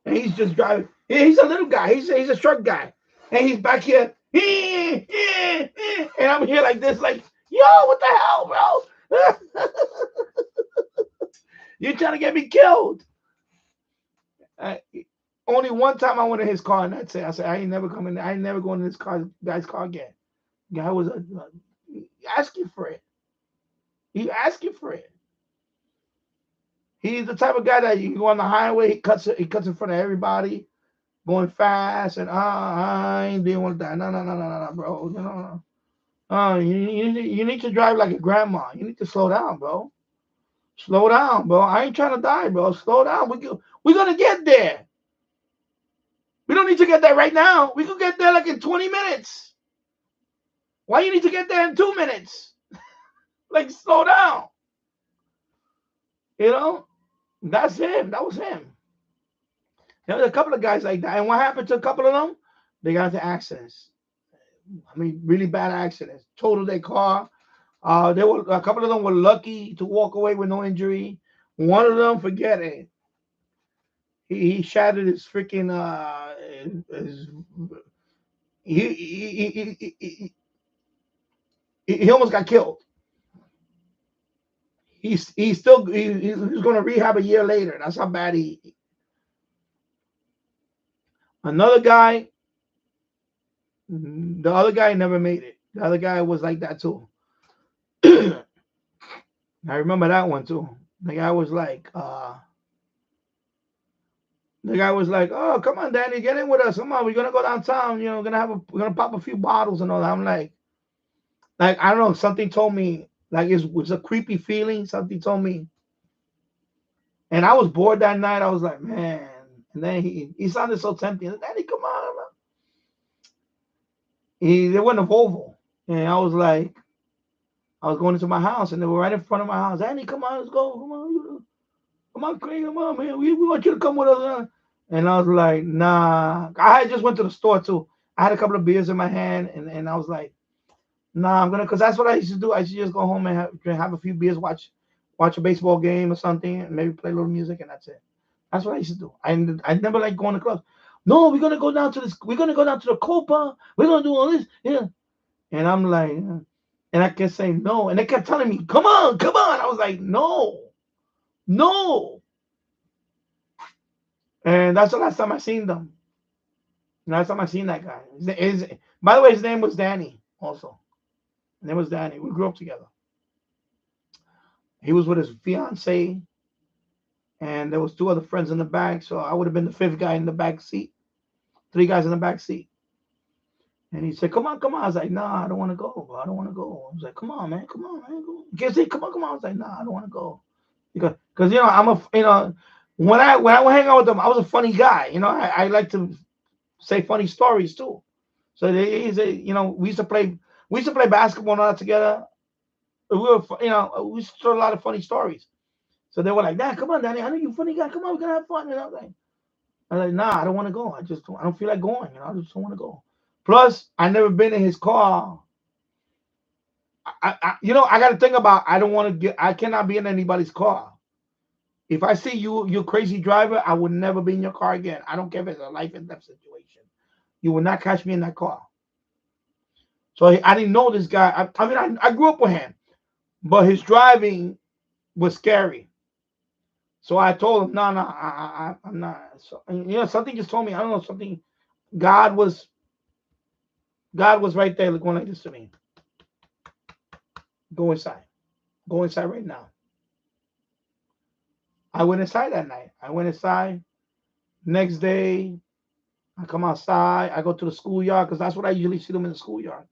And he's just driving. He's a little guy. He's a short guy. And he's back here. And I'm here like this, like, yo, what the hell, bro? You're trying to get me killed. Only one time I went in his car, and that's it. I said, I ain't never coming. I ain't never going in this guy's car again. The guy was asking for it. He asking for it. He's the type of guy that you go on the highway, he cuts in front of everybody, going fast, and I ain't dealing with that. No, bro. No. You need to drive like a grandma. You need to slow down, bro. Slow down, bro. I ain't trying to die, bro. Slow down. We're gonna get there. We don't need to get there right now. We could get there like in 20 minutes. Why you need to get there in 2 minutes? Like, slow down. You know? That's him. That was him. There was a couple of guys like that. And what happened to a couple of them? They got into accidents. I mean, really bad accidents. Totaled their car. A couple of them were lucky to walk away with no injury. One of them, forget it. He shattered his freaking he almost got killed. He's going to rehab a year later. That's how bad he. Another guy, the other guy never made it. The other guy was like that too. I remember that one too. The guy was like, oh, come on, Danny, get in with us. Come on, we're gonna go downtown. You know, we're gonna pop a few bottles and all that. I'm like I don't know. Something told me, like, it was a creepy feeling. Something told me, and I was bored that night. I was like, man. And then he sounded so tempting. Danny, come on. They went to Volvo, and I was like, I was going into my house, and they were right in front of my house. Danny, come on, let's go. Come on, Craig, come on, man. We want you to come with us. And I was like, nah. I just went to the store too. I had a couple of beers in my hand, and I was like, nah, because that's what I used to do. I used to just go home and have a few beers, watch a baseball game or something, and maybe play a little music, and that's it. That's what I used to do. I never liked going to clubs. No, we're gonna go down to this. We're gonna go down to the Copa. We're gonna do all this. Yeah. And I'm like, and I kept saying no, and they kept telling me, come on. I was like, no. No. And that's the last time I seen them. Last time I seen that guy. By the way, his name was Danny also. His name was Danny. We grew up together. He was with his fiance, and there was 2 other friends in the back, so I would have been the 5th guy in the back seat. 3 guys in the back seat. And he said, come on, come on. I was like, nah, I don't want to go, bro. I don't want to go. I was like, come on, man. Come on, man. He can't say, come on, come on. I was like, nah, I don't want to go. Because you know, when I would hang out with them, I was a funny guy. You know, I like to say funny stories too. So we used to play basketball and all that together. We used to tell a lot of funny stories. So they were like, Dad, come on, Danny. I know you're a funny guy. Come on, we're gonna have fun. And I was like, nah, I don't want to go. I don't feel like going. I just don't want to go. Plus, I never been in his car. I got to think about. I cannot be in anybody's car. If I see you're a crazy driver, I would never be in your car again. I don't care if it's a life and death situation. You will not catch me in that car. So I didn't know this guy. I grew up with him, but his driving was scary. So I told him, no, I'm not. So, something just told me, I don't know, something. God was right there going like this to me. Go inside. Go inside right now. I went inside that night. I went inside. Next day, I come outside. I go to the schoolyard because that's what I usually see them in the schoolyard.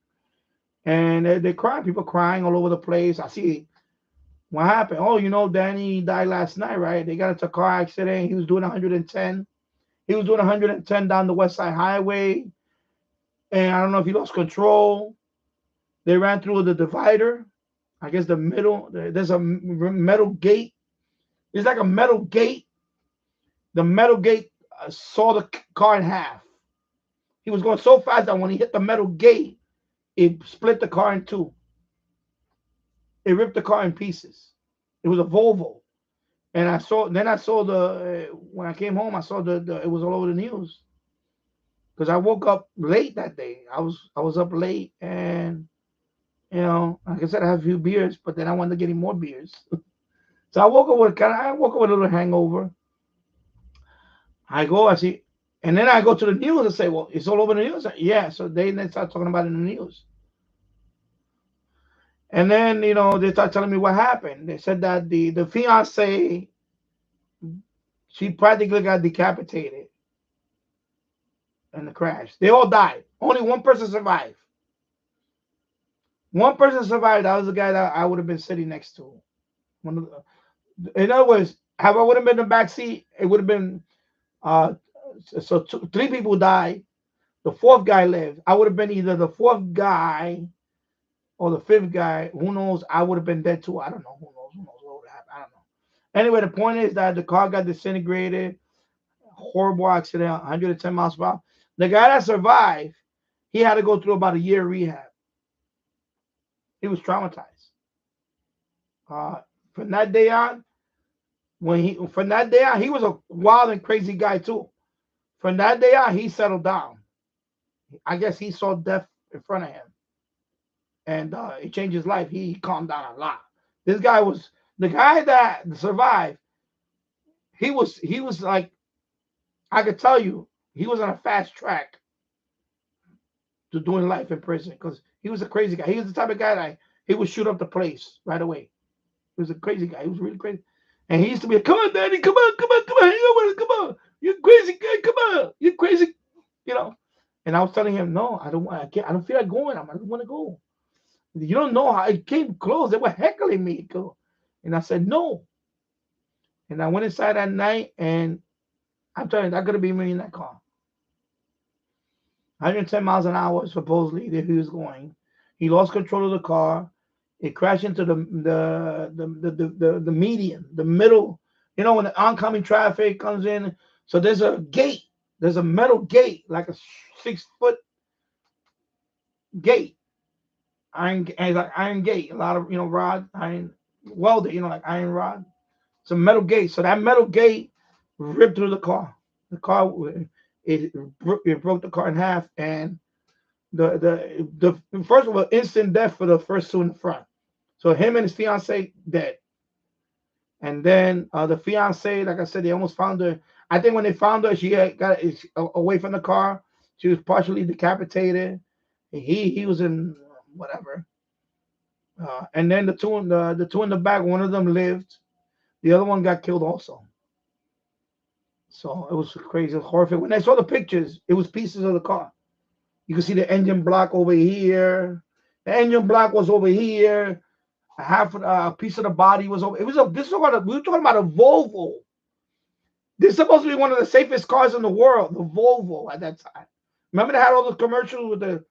And they cry. People crying all over the place. I see what happened. Oh, Danny died last night, right? They got into a car accident. He was doing 110. He was doing 110 down the West Side Highway. And I don't know if he lost control. They ran through the divider. I guess the middle. There's a metal gate. It's like a metal gate. The metal gate saw the car in half. He was going so fast that when he hit the metal gate, it split the car in 2. It ripped the car in pieces. It was a Volvo. And when I came home, I saw it was all over the news. Because I woke up late that day. I was up late, and like I said, I had a few beers, but then I wanted to get more beers. So I woke up with a little hangover. I see, and then I go to the news and say, well, it's all over the news. Yeah, so they start talking about it in the news. And then, they start telling me what happened. They said that the fiance, she practically got decapitated in the crash. They all died. Only one person survived. One person survived. That was the guy that I would have been sitting next to. In other words, if I would have been in the back seat, it would have been 3 people died. The 4th guy lived. I would have been either the 4th guy or the 5th guy. Who knows? I would have been dead too. I don't know. Who knows what would happen? I don't know. Anyway, the point is that the car got disintegrated. Horrible accident, 110 miles per hour. The guy that survived, he had to go through about a year rehab. He was traumatized. From that day on, he was a wild and crazy guy too. From that day on, he settled down. I guess he saw death in front of him, and it changed his life. He calmed down a lot. This guy was the guy that survived. He was like, I could tell you, he was on a fast track to doing life in prison because he was a crazy guy. He was the type of guy that he would shoot up the place right away. He was a crazy guy. He was really crazy. And he used to be like, come on, Daddy, come on, come on. You crazy guy, come on. You crazy, And I was telling him, no, I don't feel like going. I don't want to go. You don't know how it came close. They were heckling me. And I said, no. And I went inside that night, and I'm telling you, that could have been me in that car. 110 miles an hour, supposedly, that he was going. He lost control of the car. It crashed into the median, the middle. When the oncoming traffic comes in. So there's a gate. There's a metal gate, like a 6-foot gate. Iron gate. A lot of rod, iron welded. Like iron rod. It's a metal gate. So that metal gate ripped through the car. The car it broke the car in half, and the first of all, instant death for the first 2 in the front. So him and his fiance dead, And then the fiance, like I said, they almost found her. I think when they found her, she had got away from the car. She was partially decapitated. He was in whatever. And then the two in the back, one of them lived. The other one got killed also. So it was crazy, horrific. When I saw the pictures, it was pieces of the car. You could see the engine block over here. The engine block was over here. A piece of the body was over. We were talking about a Volvo. This is supposed to be one of the safest cars in the world, the Volvo at that time. Remember they had all the commercials with the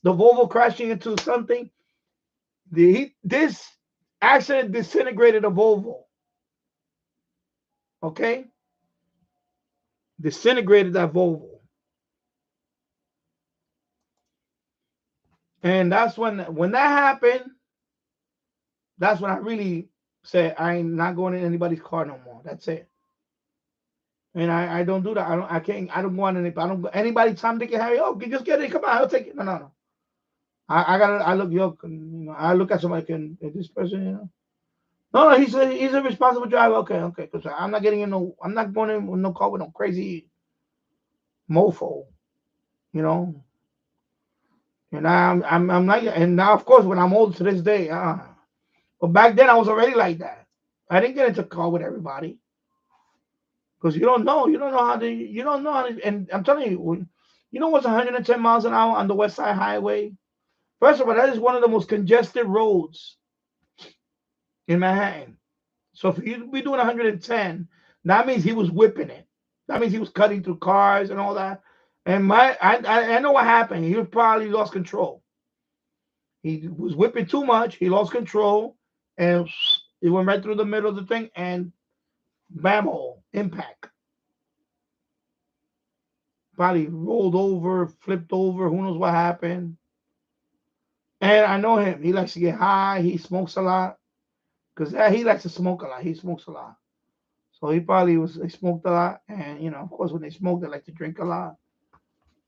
Volvo crashing into something? This accident disintegrated a Volvo. Okay? Disintegrated that Volvo. And that's when that happened, that's when I really said I ain't not going in anybody's car no more. That's it. And I don't do that. I don't go on anybody time they can have it. Oh, just get it. Come on, I'll take it. No. I look at somebody this person, No, he's a responsible driver. Okay. Because I'm not getting I'm not going in with no car with no crazy mofo, And I'm not, and now of course when I'm old to this day, but back then I was already like that. I didn't get into a car with everybody because you don't know how to, and I'm telling you, what's 110 miles an hour on the West Side Highway? First of all, that is one of the most congested roads in Manhattan. So if you be doing 110, that means he was whipping it. That means he was cutting through cars and all that. And I know what happened. He probably lost control. He was whipping too much. He lost control, and it went right through the middle of the thing, and bam-o, impact. Probably rolled over, flipped over. Who knows what happened? And I know him. He likes to get high. He smokes a lot. Because he likes to smoke a lot. He smokes a lot. So he smoked a lot. And, of course, when they smoke, they like to drink a lot.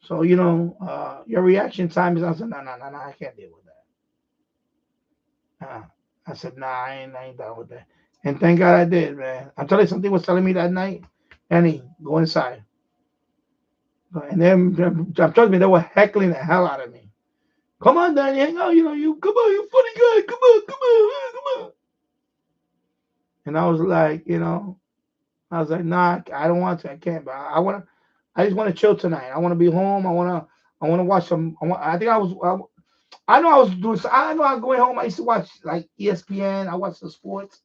So, your reaction time is, I said, no, I can't deal with that. I said, nah, I ain't down with that. And thank God I did, man. I'm telling you, something was telling me that night, Annie, go inside. And then, I'm telling you, they were heckling the hell out of me. Come on, Danny, hang out, you, come on, you funny guy, come on. And I was like, nah, I don't want to, I can't, but I just want to chill tonight. I want to be home. I want to watch some. I know I was doing. I know I was going home. I used to watch like ESPN. I watch the sports.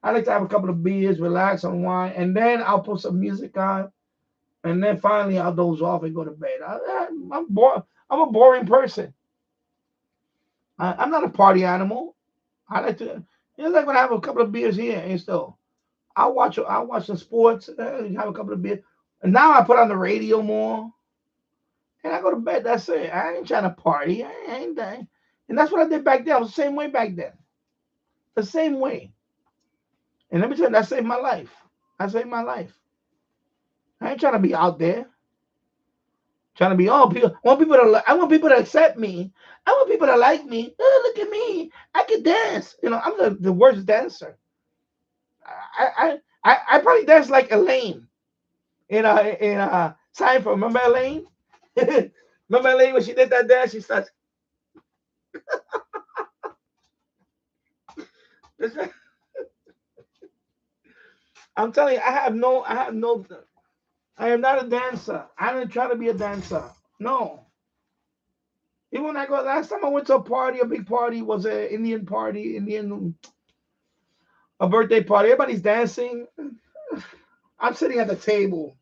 I like to have a couple of beers, relax, unwind, and then I'll put some music on, and then finally I'll doze off and go to bed. I'm bored. I'm a boring person. I'm not a party animal. I like to. Like when I have a couple of beers here and still. I'll watch the sports, have a couple of beers. And now I put on the radio more. And I go to bed. That's it. I ain't trying to party. I ain't that. And that's what I did back then. I was the same way back then. The same way. And let me tell you, that saved my life. I ain't trying to be out there. Trying to be people. I want people to accept me. I want people to like me. Oh, look at me. I can dance. I'm the worst dancer. I probably dance like Elaine in Seinfeld. Remember Elaine? Remember Elaine when she did that dance? She starts. I'm telling you, I am not a dancer. I didn't try to be a dancer. No. Even when last time I went to a party, a big party, was an Indian party, a birthday party. Everybody's dancing. I'm sitting at the table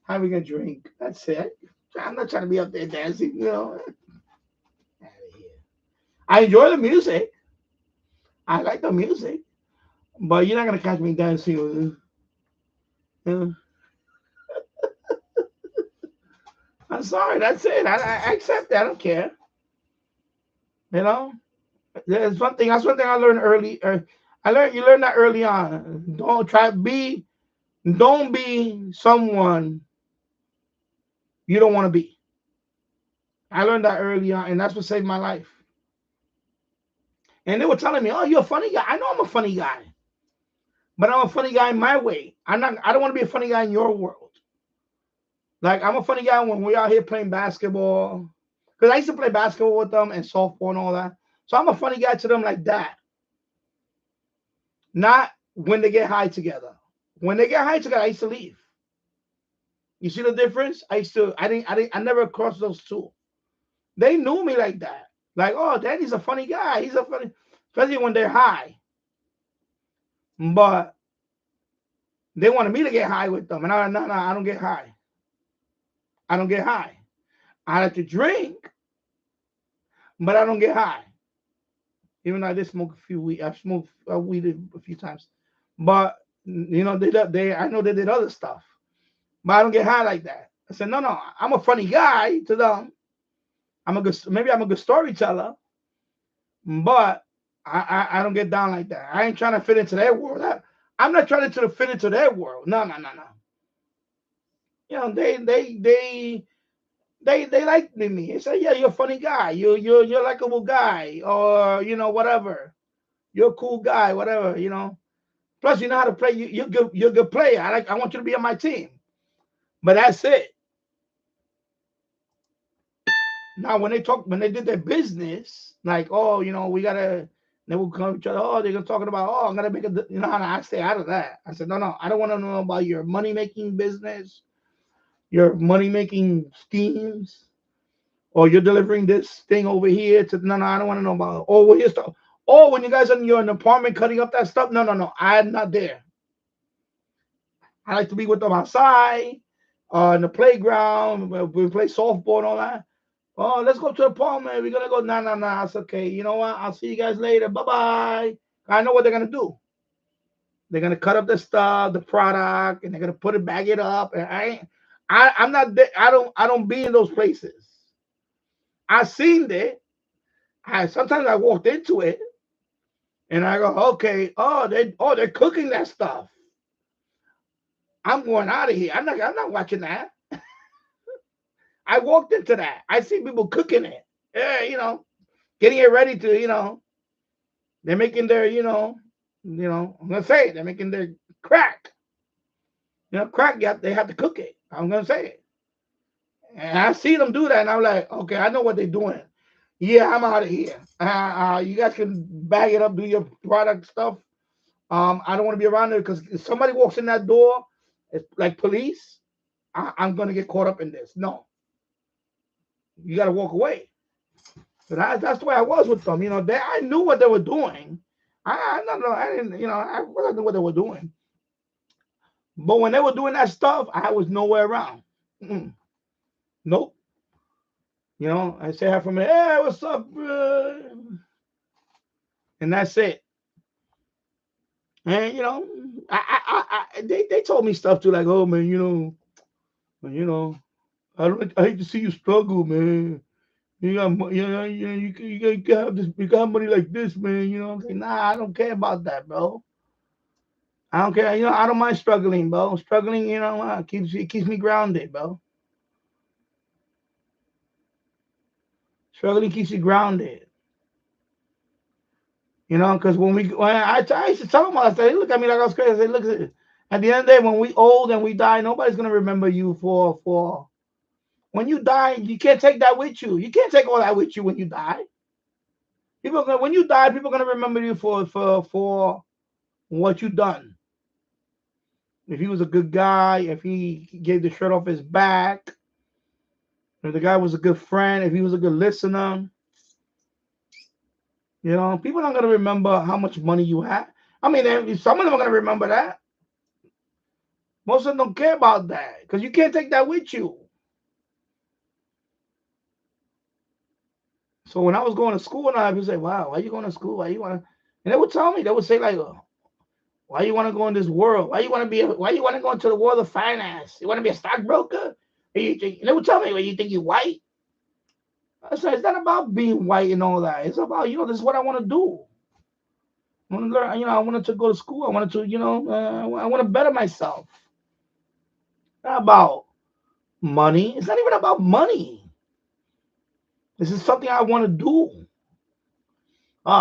having a drink. That's it. I'm not trying to be up there dancing, I enjoy the music. I like the music. But you're not going to catch me dancing. I'm sorry. That's it. I accept that. I don't care. There's one thing. That's one thing I learned early. You learn that early on. Don't be someone you don't want to be. I learned that early on, and that's what saved my life. And they were telling me, "Oh, you're a funny guy." I know I'm a funny guy. But I'm a funny guy in my way. I don't want to be a funny guy in your world. Like, I'm a funny guy when we're out here playing basketball. Because I used to play basketball with them and softball and all that. So I'm a funny guy to them like that. Not when they get high together. When they get high together, I used to leave. You see the difference? I never crossed those two. They knew me like that. Like, oh, Danny's a funny guy. He's a funny, especially when they're high. But they wanted me to get high with them. And I don't get high. I don't get high. I like to drink, but I don't get high. Even though I did smoke a few weed. I've smoked weed a few times. But, you know, I know they did other stuff. But I don't get high like that. I said, no, I'm a funny guy to them. Maybe I'm a good storyteller, but I don't get down like that. I ain't trying to fit into their world. I'm not trying to fit into their world. No. You know, they like me. They say, yeah, you're a funny guy. You're a likable guy, or you know, whatever. You're a cool guy, whatever. You know. Plus, you know how to play. You're good. You're a good player. I want you to be on my team. But that's it. Now, when they did their business, like, oh, you know, they will come to each other. Oh, they're talking about, oh, I'm gonna make a, you know, and I stay out of that. I said, no, I don't want to know about your money making business, your money making schemes, or you're delivering this thing over here to. No, I don't want to know about it. Oh, well, here's stuff. Oh, when you guys are in your apartment cutting up that stuff. No, I'm not there. I like to be with them outside, in the playground. We play softball and all that. Oh, let's go to the apartment. We're gonna go. No. It's okay. You know what? I'll see you guys later. Bye. I know what they're gonna do. They're gonna cut up the stuff, the product, and they're gonna bag it up. And I'm not there. I don't be in those places. I seen it. Sometimes I walked into it, and I go, okay. They're cooking that stuff. I'm going out of here. I'm not watching that. I walked into that. I see people cooking it. Yeah, you know, getting it ready to, you know, they're making their, you know, I'm gonna say it, they're making their crack. You know, crack, they have to cook it. I'm gonna say it. And I see them do that, and I'm like, okay, I know what they're doing. Yeah, I'm out of here. You guys can bag it up, do your product stuff. I don't want to be around there because if somebody walks in that door, it's like police. I'm gonna get caught up in this. No. You got to walk away. But that's the way I was with them. You know, I knew what they were doing. I didn't, you know, I knew what they were doing. But when they were doing that stuff, I was nowhere around. Nope. You know, I say hi from me, hey, what's up, bro? And that's it. And, you know, they told me stuff too, like, oh, man, you know, I hate to see you struggle, man. You got, you can have this. You got money like this, man. You know, I'm saying, nah, I don't care about that, bro. I don't care. You know, I don't mind struggling, bro. Struggling, you know, keeps me grounded, bro. Struggling keeps you grounded. You know, because when I used to tell them, I said, look at me like I was crazy. I said, look at the end of the day, when we old and we die, nobody's gonna remember you for. When you die, you can't take that with you. You can't take all that with you when you die. When you die, people are gonna remember you for what you done. If he was a good guy, if he gave the shirt off his back, if the guy was a good friend, if he was a good listener, you know, people are not gonna remember how much money you had. I mean, some of them are gonna remember that. Most of them don't care about that because you can't take that with you. So when I was going to school, and I would say, "Wow, why are you going to school? Why you want to?" And they would tell me, they would say, like, "Why you want to go in this world? Why you want to go into the world of finance? You want to be a stockbroker?" And they would tell me, "Well, you think you're white?" I said, "It's not about being white and all that. It's about, you know, this is what I want to do. I want to learn. You know, I wanted to go to school. I wanted to, you know, I want to better myself. Not about money. It's not even about money. This is something I want to do.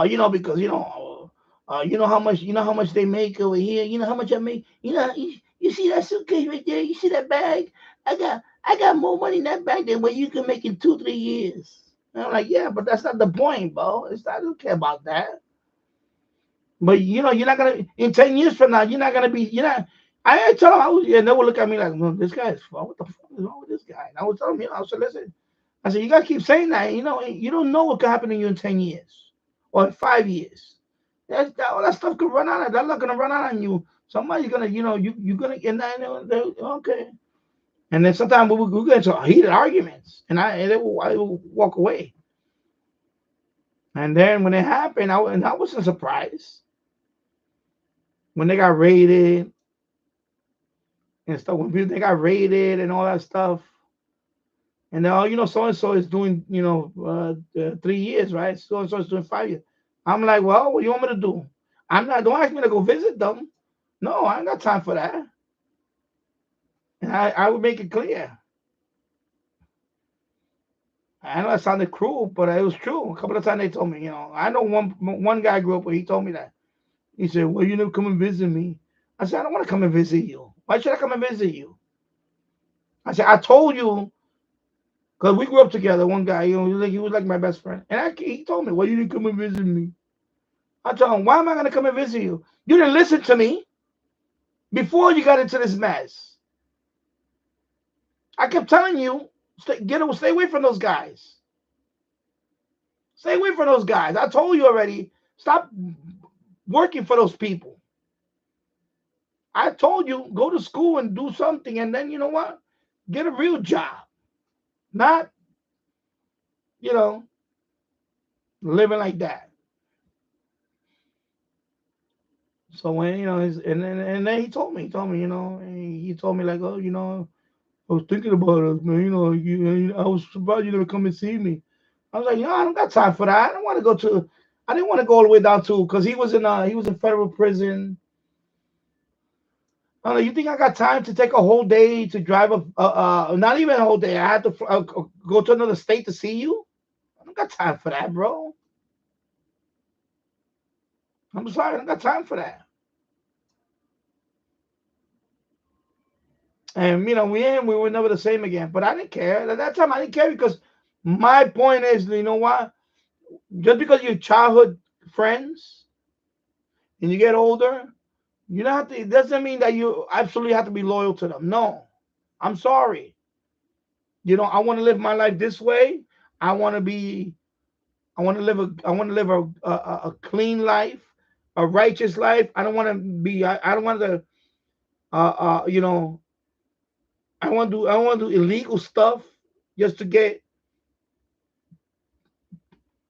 You know, because, you know, You know how much they make over here. You know how much I make. You see that suitcase right there. You see that bag. I got more money in that bag than what you can make in 2 3 years. And I'm like, yeah, but that's not the point, bro. I don't care about that. But you're not gonna in 10 years from now. You're not gonna be. You're not. I tell them and they will look at me like, no, this guy is fuck. What the fuck is wrong with this guy? And I would tell them, I said, listen. I said, you gotta keep saying that. You don't know what could happen to you in 10 years or in 5 years. All that stuff could run out. That's not gonna run out on you. Somebody's gonna, you're gonna get that. Okay. And then sometimes we get into heated arguments, and I will walk away. And then when it happened, I wasn't surprised when they got raided and stuff. When they got raided and all that stuff, and then so and so is doing 3 years, right? So and so is doing 5 years. I'm like, well, what do you want me to do? Don't ask me to go visit them. No, I ain't got time for that. And I would make it clear. I know that sounded cruel, but it was true. A couple of times they told me, I know one guy I grew up with, he told me that. He said, well, you never come and visit me. I said, I don't want to come and visit you. Why should I come and visit you? I said, I told you, because we grew up together, one guy, he was like my best friend. And he told me, well, you didn't come and visit me. I told him, why am I going to come and visit you? You didn't listen to me before you got into this mess. I kept telling you, stay away from those guys. Stay away from those guys. I told you already, stop working for those people. I told you, go to school and do something, and then you know what? Get a real job. Not, living like that. So when, and then he told me, he told me like, oh, I was thinking about us, man. I was surprised you never come and see me. I was like, I don't got time for that. I didn't want to go all the way down to, because he was in federal prison. I don't know, you think I got time to take a whole day to drive not even a whole day. I had to go to another state to see you. I don't got time for that, bro. I'm sorry, I don't got time for that. And we were never the same again. But I didn't care. At that time, I didn't care because my point is, you know what? Just because you're childhood friends and you get older, you don't have to. It doesn't mean that you absolutely have to be loyal to them. No, I'm sorry. I want to live my life this way. I want to live a clean life, a righteous life. I don't want to be. I don't want to. I want to do illegal stuff just to get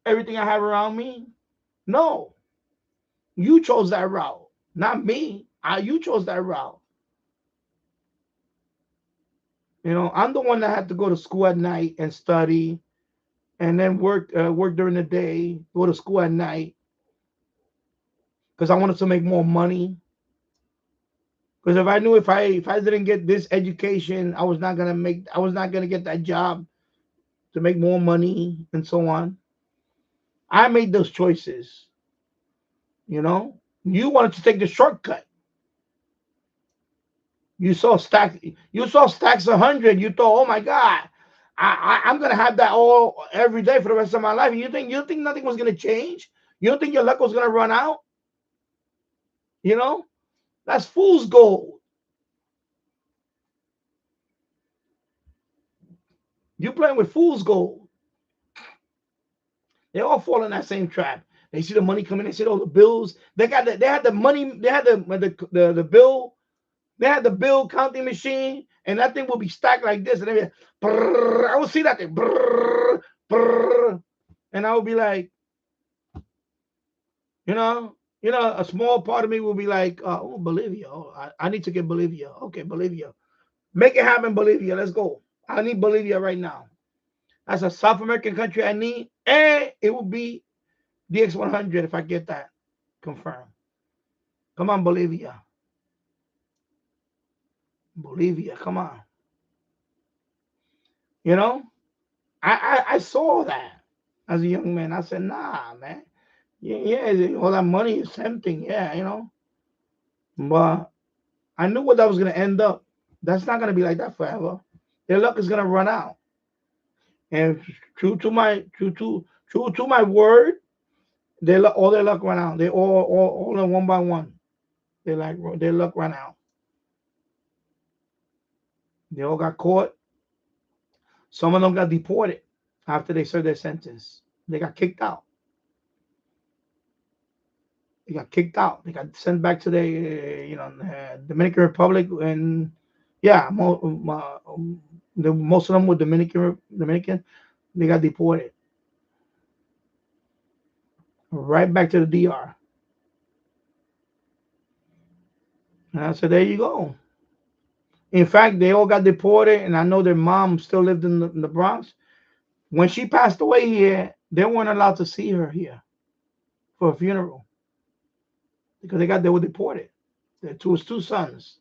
everything I have around me. No, you chose that route, not me. You chose that route. I'm the one that had to go to school at night and study, and then work during the day, go to school at night, because I wanted to make more money. Because if I knew if I didn't get this education, I was not gonna get that job to make more money and so on. I made those choices. You wanted to take the shortcut. You saw stacks 100. You thought, oh my God, I'm gonna have that all every day for the rest of my life. You think nothing was gonna change? You don't think your luck was gonna run out? That's fool's gold. You playing with fool's gold. They all fall in that same trap. They see the money coming. They see all the bills. They had the money. They had the bill. They had the bill counting machine, and that thing will be stacked like this. And I would see that thing, and I would be like, a small part of me will be like, oh, Bolivia. Oh, I need to get Bolivia. Okay, Bolivia. Make it happen, Bolivia. Let's go. I need Bolivia right now. That's a South American country I need, and it will be DX100 if I get that confirmed. Come on, Bolivia. Bolivia, come on. I saw that as a young man. I said, nah, man. Yeah, all that money is tempting. Yeah, But I knew what that was gonna end up. That's not gonna be like that forever. Their luck is gonna run out. And true to my word, all their luck run out. They all in one by one. Their luck ran out. They all got caught. Some of them got deported after they served their sentence. They got kicked out. They got kicked out. They got sent back to the Dominican Republic, and yeah, most of them were Dominican. They got deported right back to the DR. And I said, there you go. In fact, they all got deported, and I know their mom still lived in the Bronx. When she passed away here, they weren't allowed to see her here for a funeral because they were deported. Their two sons.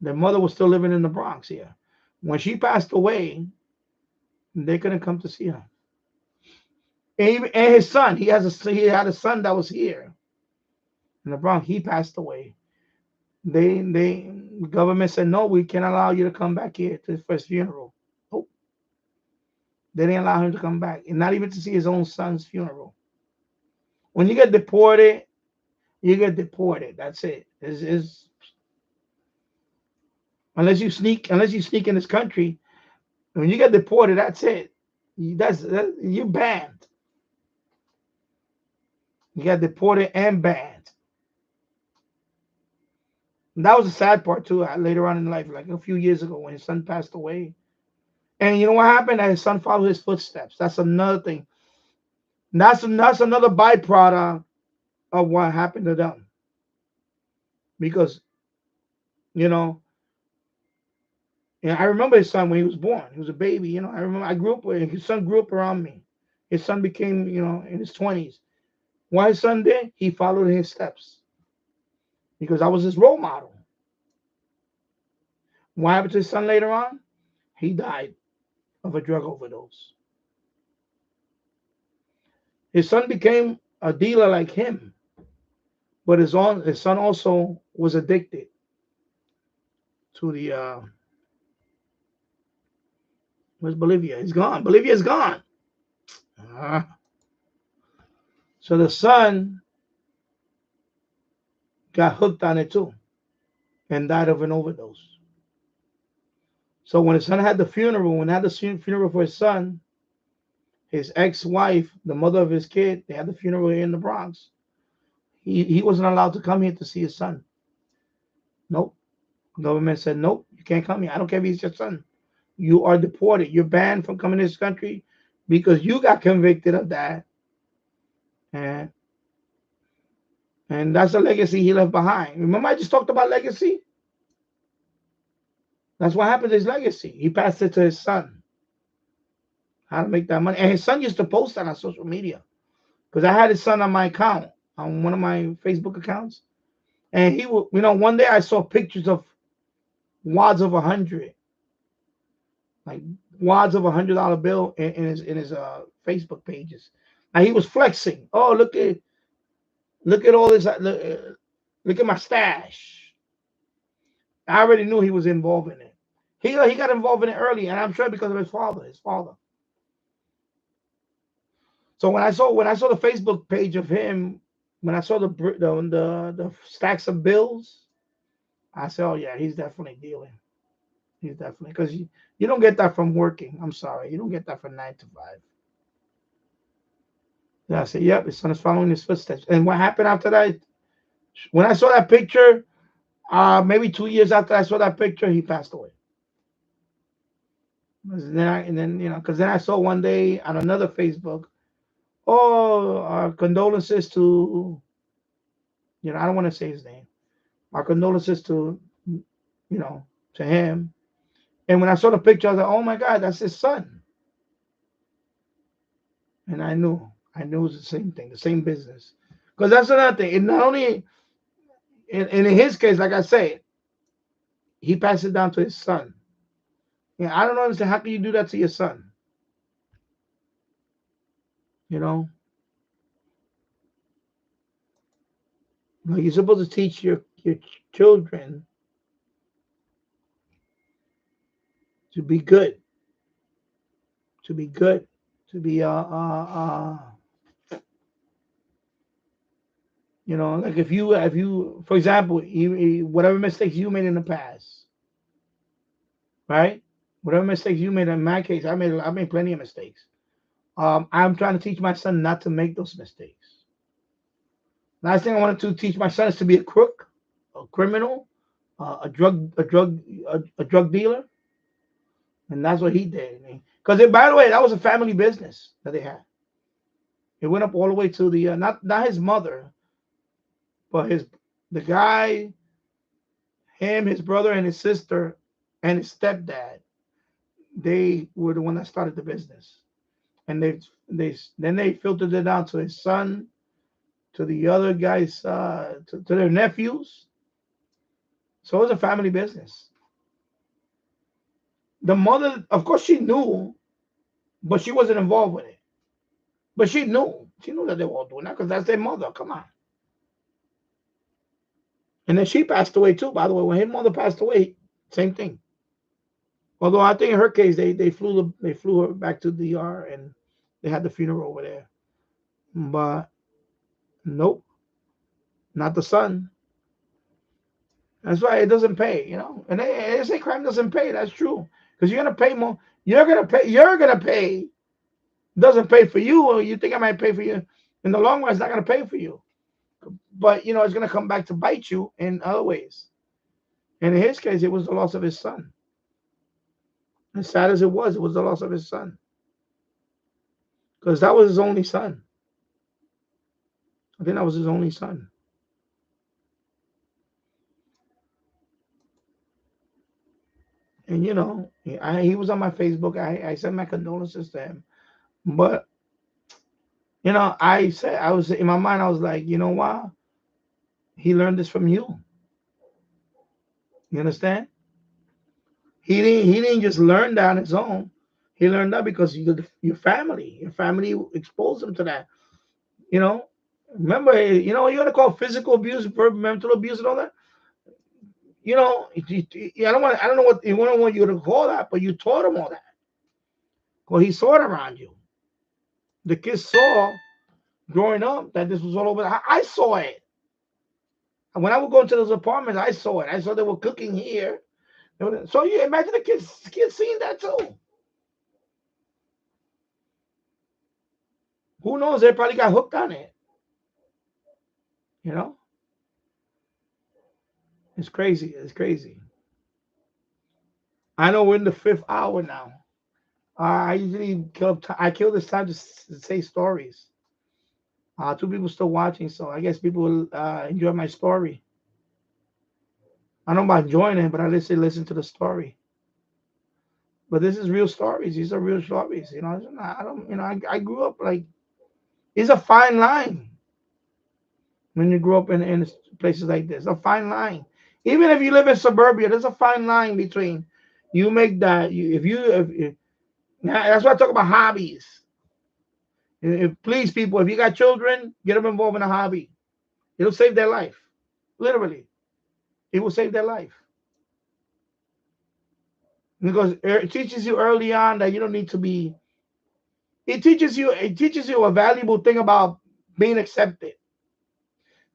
Their mother was still living in the Bronx here. When she passed away, they couldn't come to see her. And his son, he had a son that was here in the Bronx. He passed away. The government said no, we can't allow you to come back here to his first funeral. Oh, they didn't allow him to come back, and not even to see his own son's funeral. When you get deported, you get deported. That's it. Unless you sneak in this country, when you get deported, that's it. You're banned. You got deported and banned. And that was the sad part too. Later on in life, like a few years ago, when his son passed away, and you know what happened? That his son followed his footsteps. That's another thing. That's another byproduct of what happened to them. Because I remember his son when he was born. He was a baby. I remember I grew up with his son. Grew up around me. His son became in his 20s. What his son did, he followed his steps because I was his role model. What happened to his son later on? He died of a drug overdose. His son became a dealer like him, but his son also was addicted to the. Where's Bolivia? He's gone. Bolivia's gone. So the son got hooked on it too and died of an overdose. So when his son had the funeral, for his son, his ex-wife, the mother of his kid, they had the funeral here in the Bronx. He wasn't allowed to come here to see his son. Nope. The government said, nope, you can't come here. I don't care if he's your son. You are deported. You're banned from coming to this country because you got convicted of that. And that's a legacy he left behind. Remember I just talked about legacy? That's what happened to his legacy. He passed it to his son. How to make that money. And his son used to post that on social media. Because I had his son on my account, on one of my Facebook accounts. And he would, one day I saw pictures of wads of 100. Like wads of $100 bill in his Facebook pages. And he was flexing. Oh, look at all this. Look at my stash. I already knew he was involved in it. He got involved in it early, and I'm sure because of his father. So when I saw the Facebook page of him, when I saw the stacks of bills, I said, "Oh yeah, he's definitely dealing. He's definitely because you don't get that from working. I'm sorry, you don't get that from 9 to 5." Yeah, I said, "Yep, his son is following his footsteps." And what happened after that? When I saw that picture, maybe 2 years after I saw that picture, he passed away. And then because then I saw one day on another Facebook, our condolences to, I don't want to say his name. Our condolences to, to him. And when I saw the picture, I was like, oh my God, that's his son. And I knew it was the same thing, the same business. Because that's another thing. It not only, in his case, like I said, he passed it down to his son. Yeah, I don't understand. How can you do that to your son? You're supposed to teach your children to be good, to be good, to be like if you, for example, whatever mistakes you made in the past, right? Whatever mistakes you made. In my case, I made plenty of mistakes. I'm trying to teach my son not to make those mistakes. Last thing I wanted to teach my son is to be a crook, a criminal, a drug dealer, and that's what he did. Because by the way, that was a family business that they had. It went up all the way to the not his mother, but the guy, him, his brother, and his sister, and his stepdad. They were the one that started the business, and they filtered it down to his son, to the other guys, to their nephews. So it was a family business. The mother, of course, she knew, but she wasn't involved with it. But she knew that they were all doing that because that's their mother. Come on. And then she passed away too. By the way, when his mother passed away, same thing. Although I think in her case they flew her back to the DR and they had the funeral over there. But nope, not the son. That's why it doesn't pay, And they say crime doesn't pay. That's true because you're gonna pay more. You're gonna pay. Doesn't pay for you, or you think I might pay for you. In the long run, it's not gonna pay for you. But it's gonna come back to bite you in other ways. And in his case, it was the loss of his son. As sad as it was the loss of his son. Because that was his only son. I think that was his only son. And he was on my Facebook. I sent my condolences to him. But I was in my mind, I was like, you know what? He learned this from you. You understand? He didn't just learn that on his own. He learned that because your family exposed him to that. Remember, you gotta call physical abuse, mental abuse, and all that. I don't know what you to call that, but you taught him all that. Well, he saw it around you. The kids saw growing up that this was all over. I saw it. When I would go into those apartments, I saw it. I saw they were cooking here. So you imagine the kids seeing that too. Who knows? They probably got hooked on it. It's crazy. It's crazy. I know we're in the 5th hour now. I usually kill this time to say stories. 2 people still watching, so I guess people will enjoy my story. I don't know about enjoying it, but I listen to the story. But this is real stories. These are real stories. I don't. I grew up like. It's a fine line. When you grow up in places like this, a fine line. Even if you live in suburbia, there's a fine line between you make that. That's why I talk about hobbies. Please, people, if you got children, get them involved in a hobby. It'll save their life. Literally, it will save their life. Because it teaches you early on that you don't need to be. It teaches you a valuable thing about being accepted.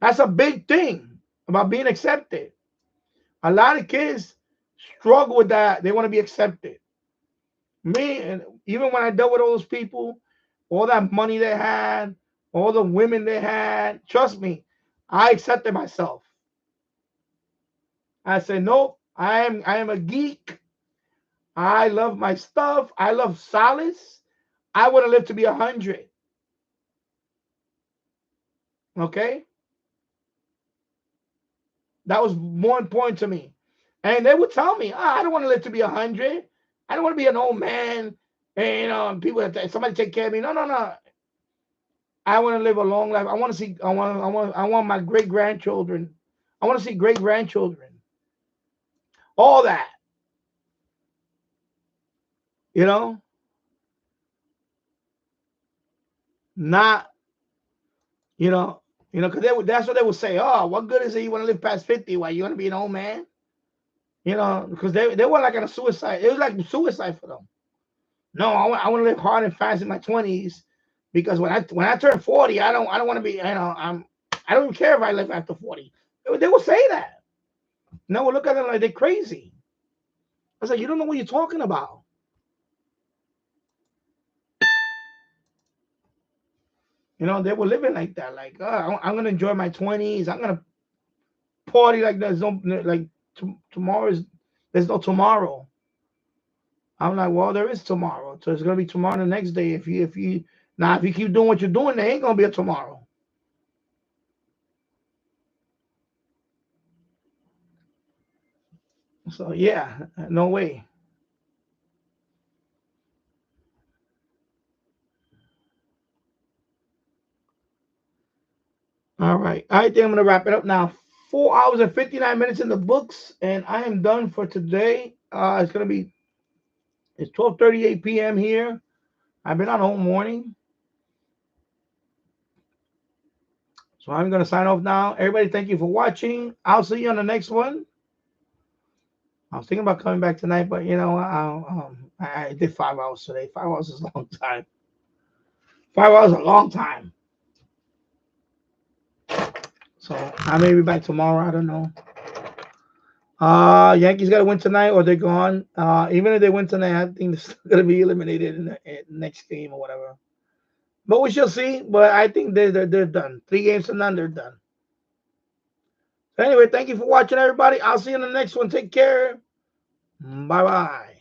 That's a big thing about being accepted. A lot of kids struggle with that. They want to be accepted. Me, and even when I dealt with all those people, all that money they had, all the women they had, trust me, I accepted myself. I said, nope, I am a geek. I love my stuff. I love solace. I want to live to be 100. Okay? That was more important to me. And they would tell me, I don't want to live to be 100. I don't want to be an old man and people somebody take care of me. No. I want to live a long life. I want to see. I want my great grandchildren. I want to see great grandchildren. All that. Not. You know, because that's what they would say. Oh, what good is it you want to live past 50? Why, you want to be an old man? You know, because they were like on a suicide. It was like suicide for them. No, I want to live hard and fast in my 20s, because when I turn 40, I don't want to be, I don't even care if I live after 40. They will say that. No, we'll look at them like they're crazy. I was like, you don't know what you're talking about. You know, they were living like that. Like, I'm gonna enjoy my 20s. I'm gonna party like there's no there's no tomorrow. I'm like, well, there is tomorrow. So it's gonna be tomorrow the next day. If you keep doing what you're doing, there ain't gonna be a tomorrow. So yeah, no way. All right. I think I'm gonna wrap it up now. 4 hours and 59 minutes in the books, and I am done for today. It's 12:38 p.m. here. I've been on all morning. So I'm gonna sign off now. Everybody, thank you for watching. I'll see you on the next one. I was thinking about coming back tonight, but you know, I did 5 hours today. 5 hours is a long time. 5 hours is a long time. So I may be back tomorrow. I don't know. Yankees got to win tonight, or they're gone. Even if they win tonight, I think they're still going to be eliminated in the next game or whatever. But we shall see. But I think they're done. 3 games to none, they're done. So anyway, thank you for watching, everybody. I'll see you in the next one. Take care. Bye-bye.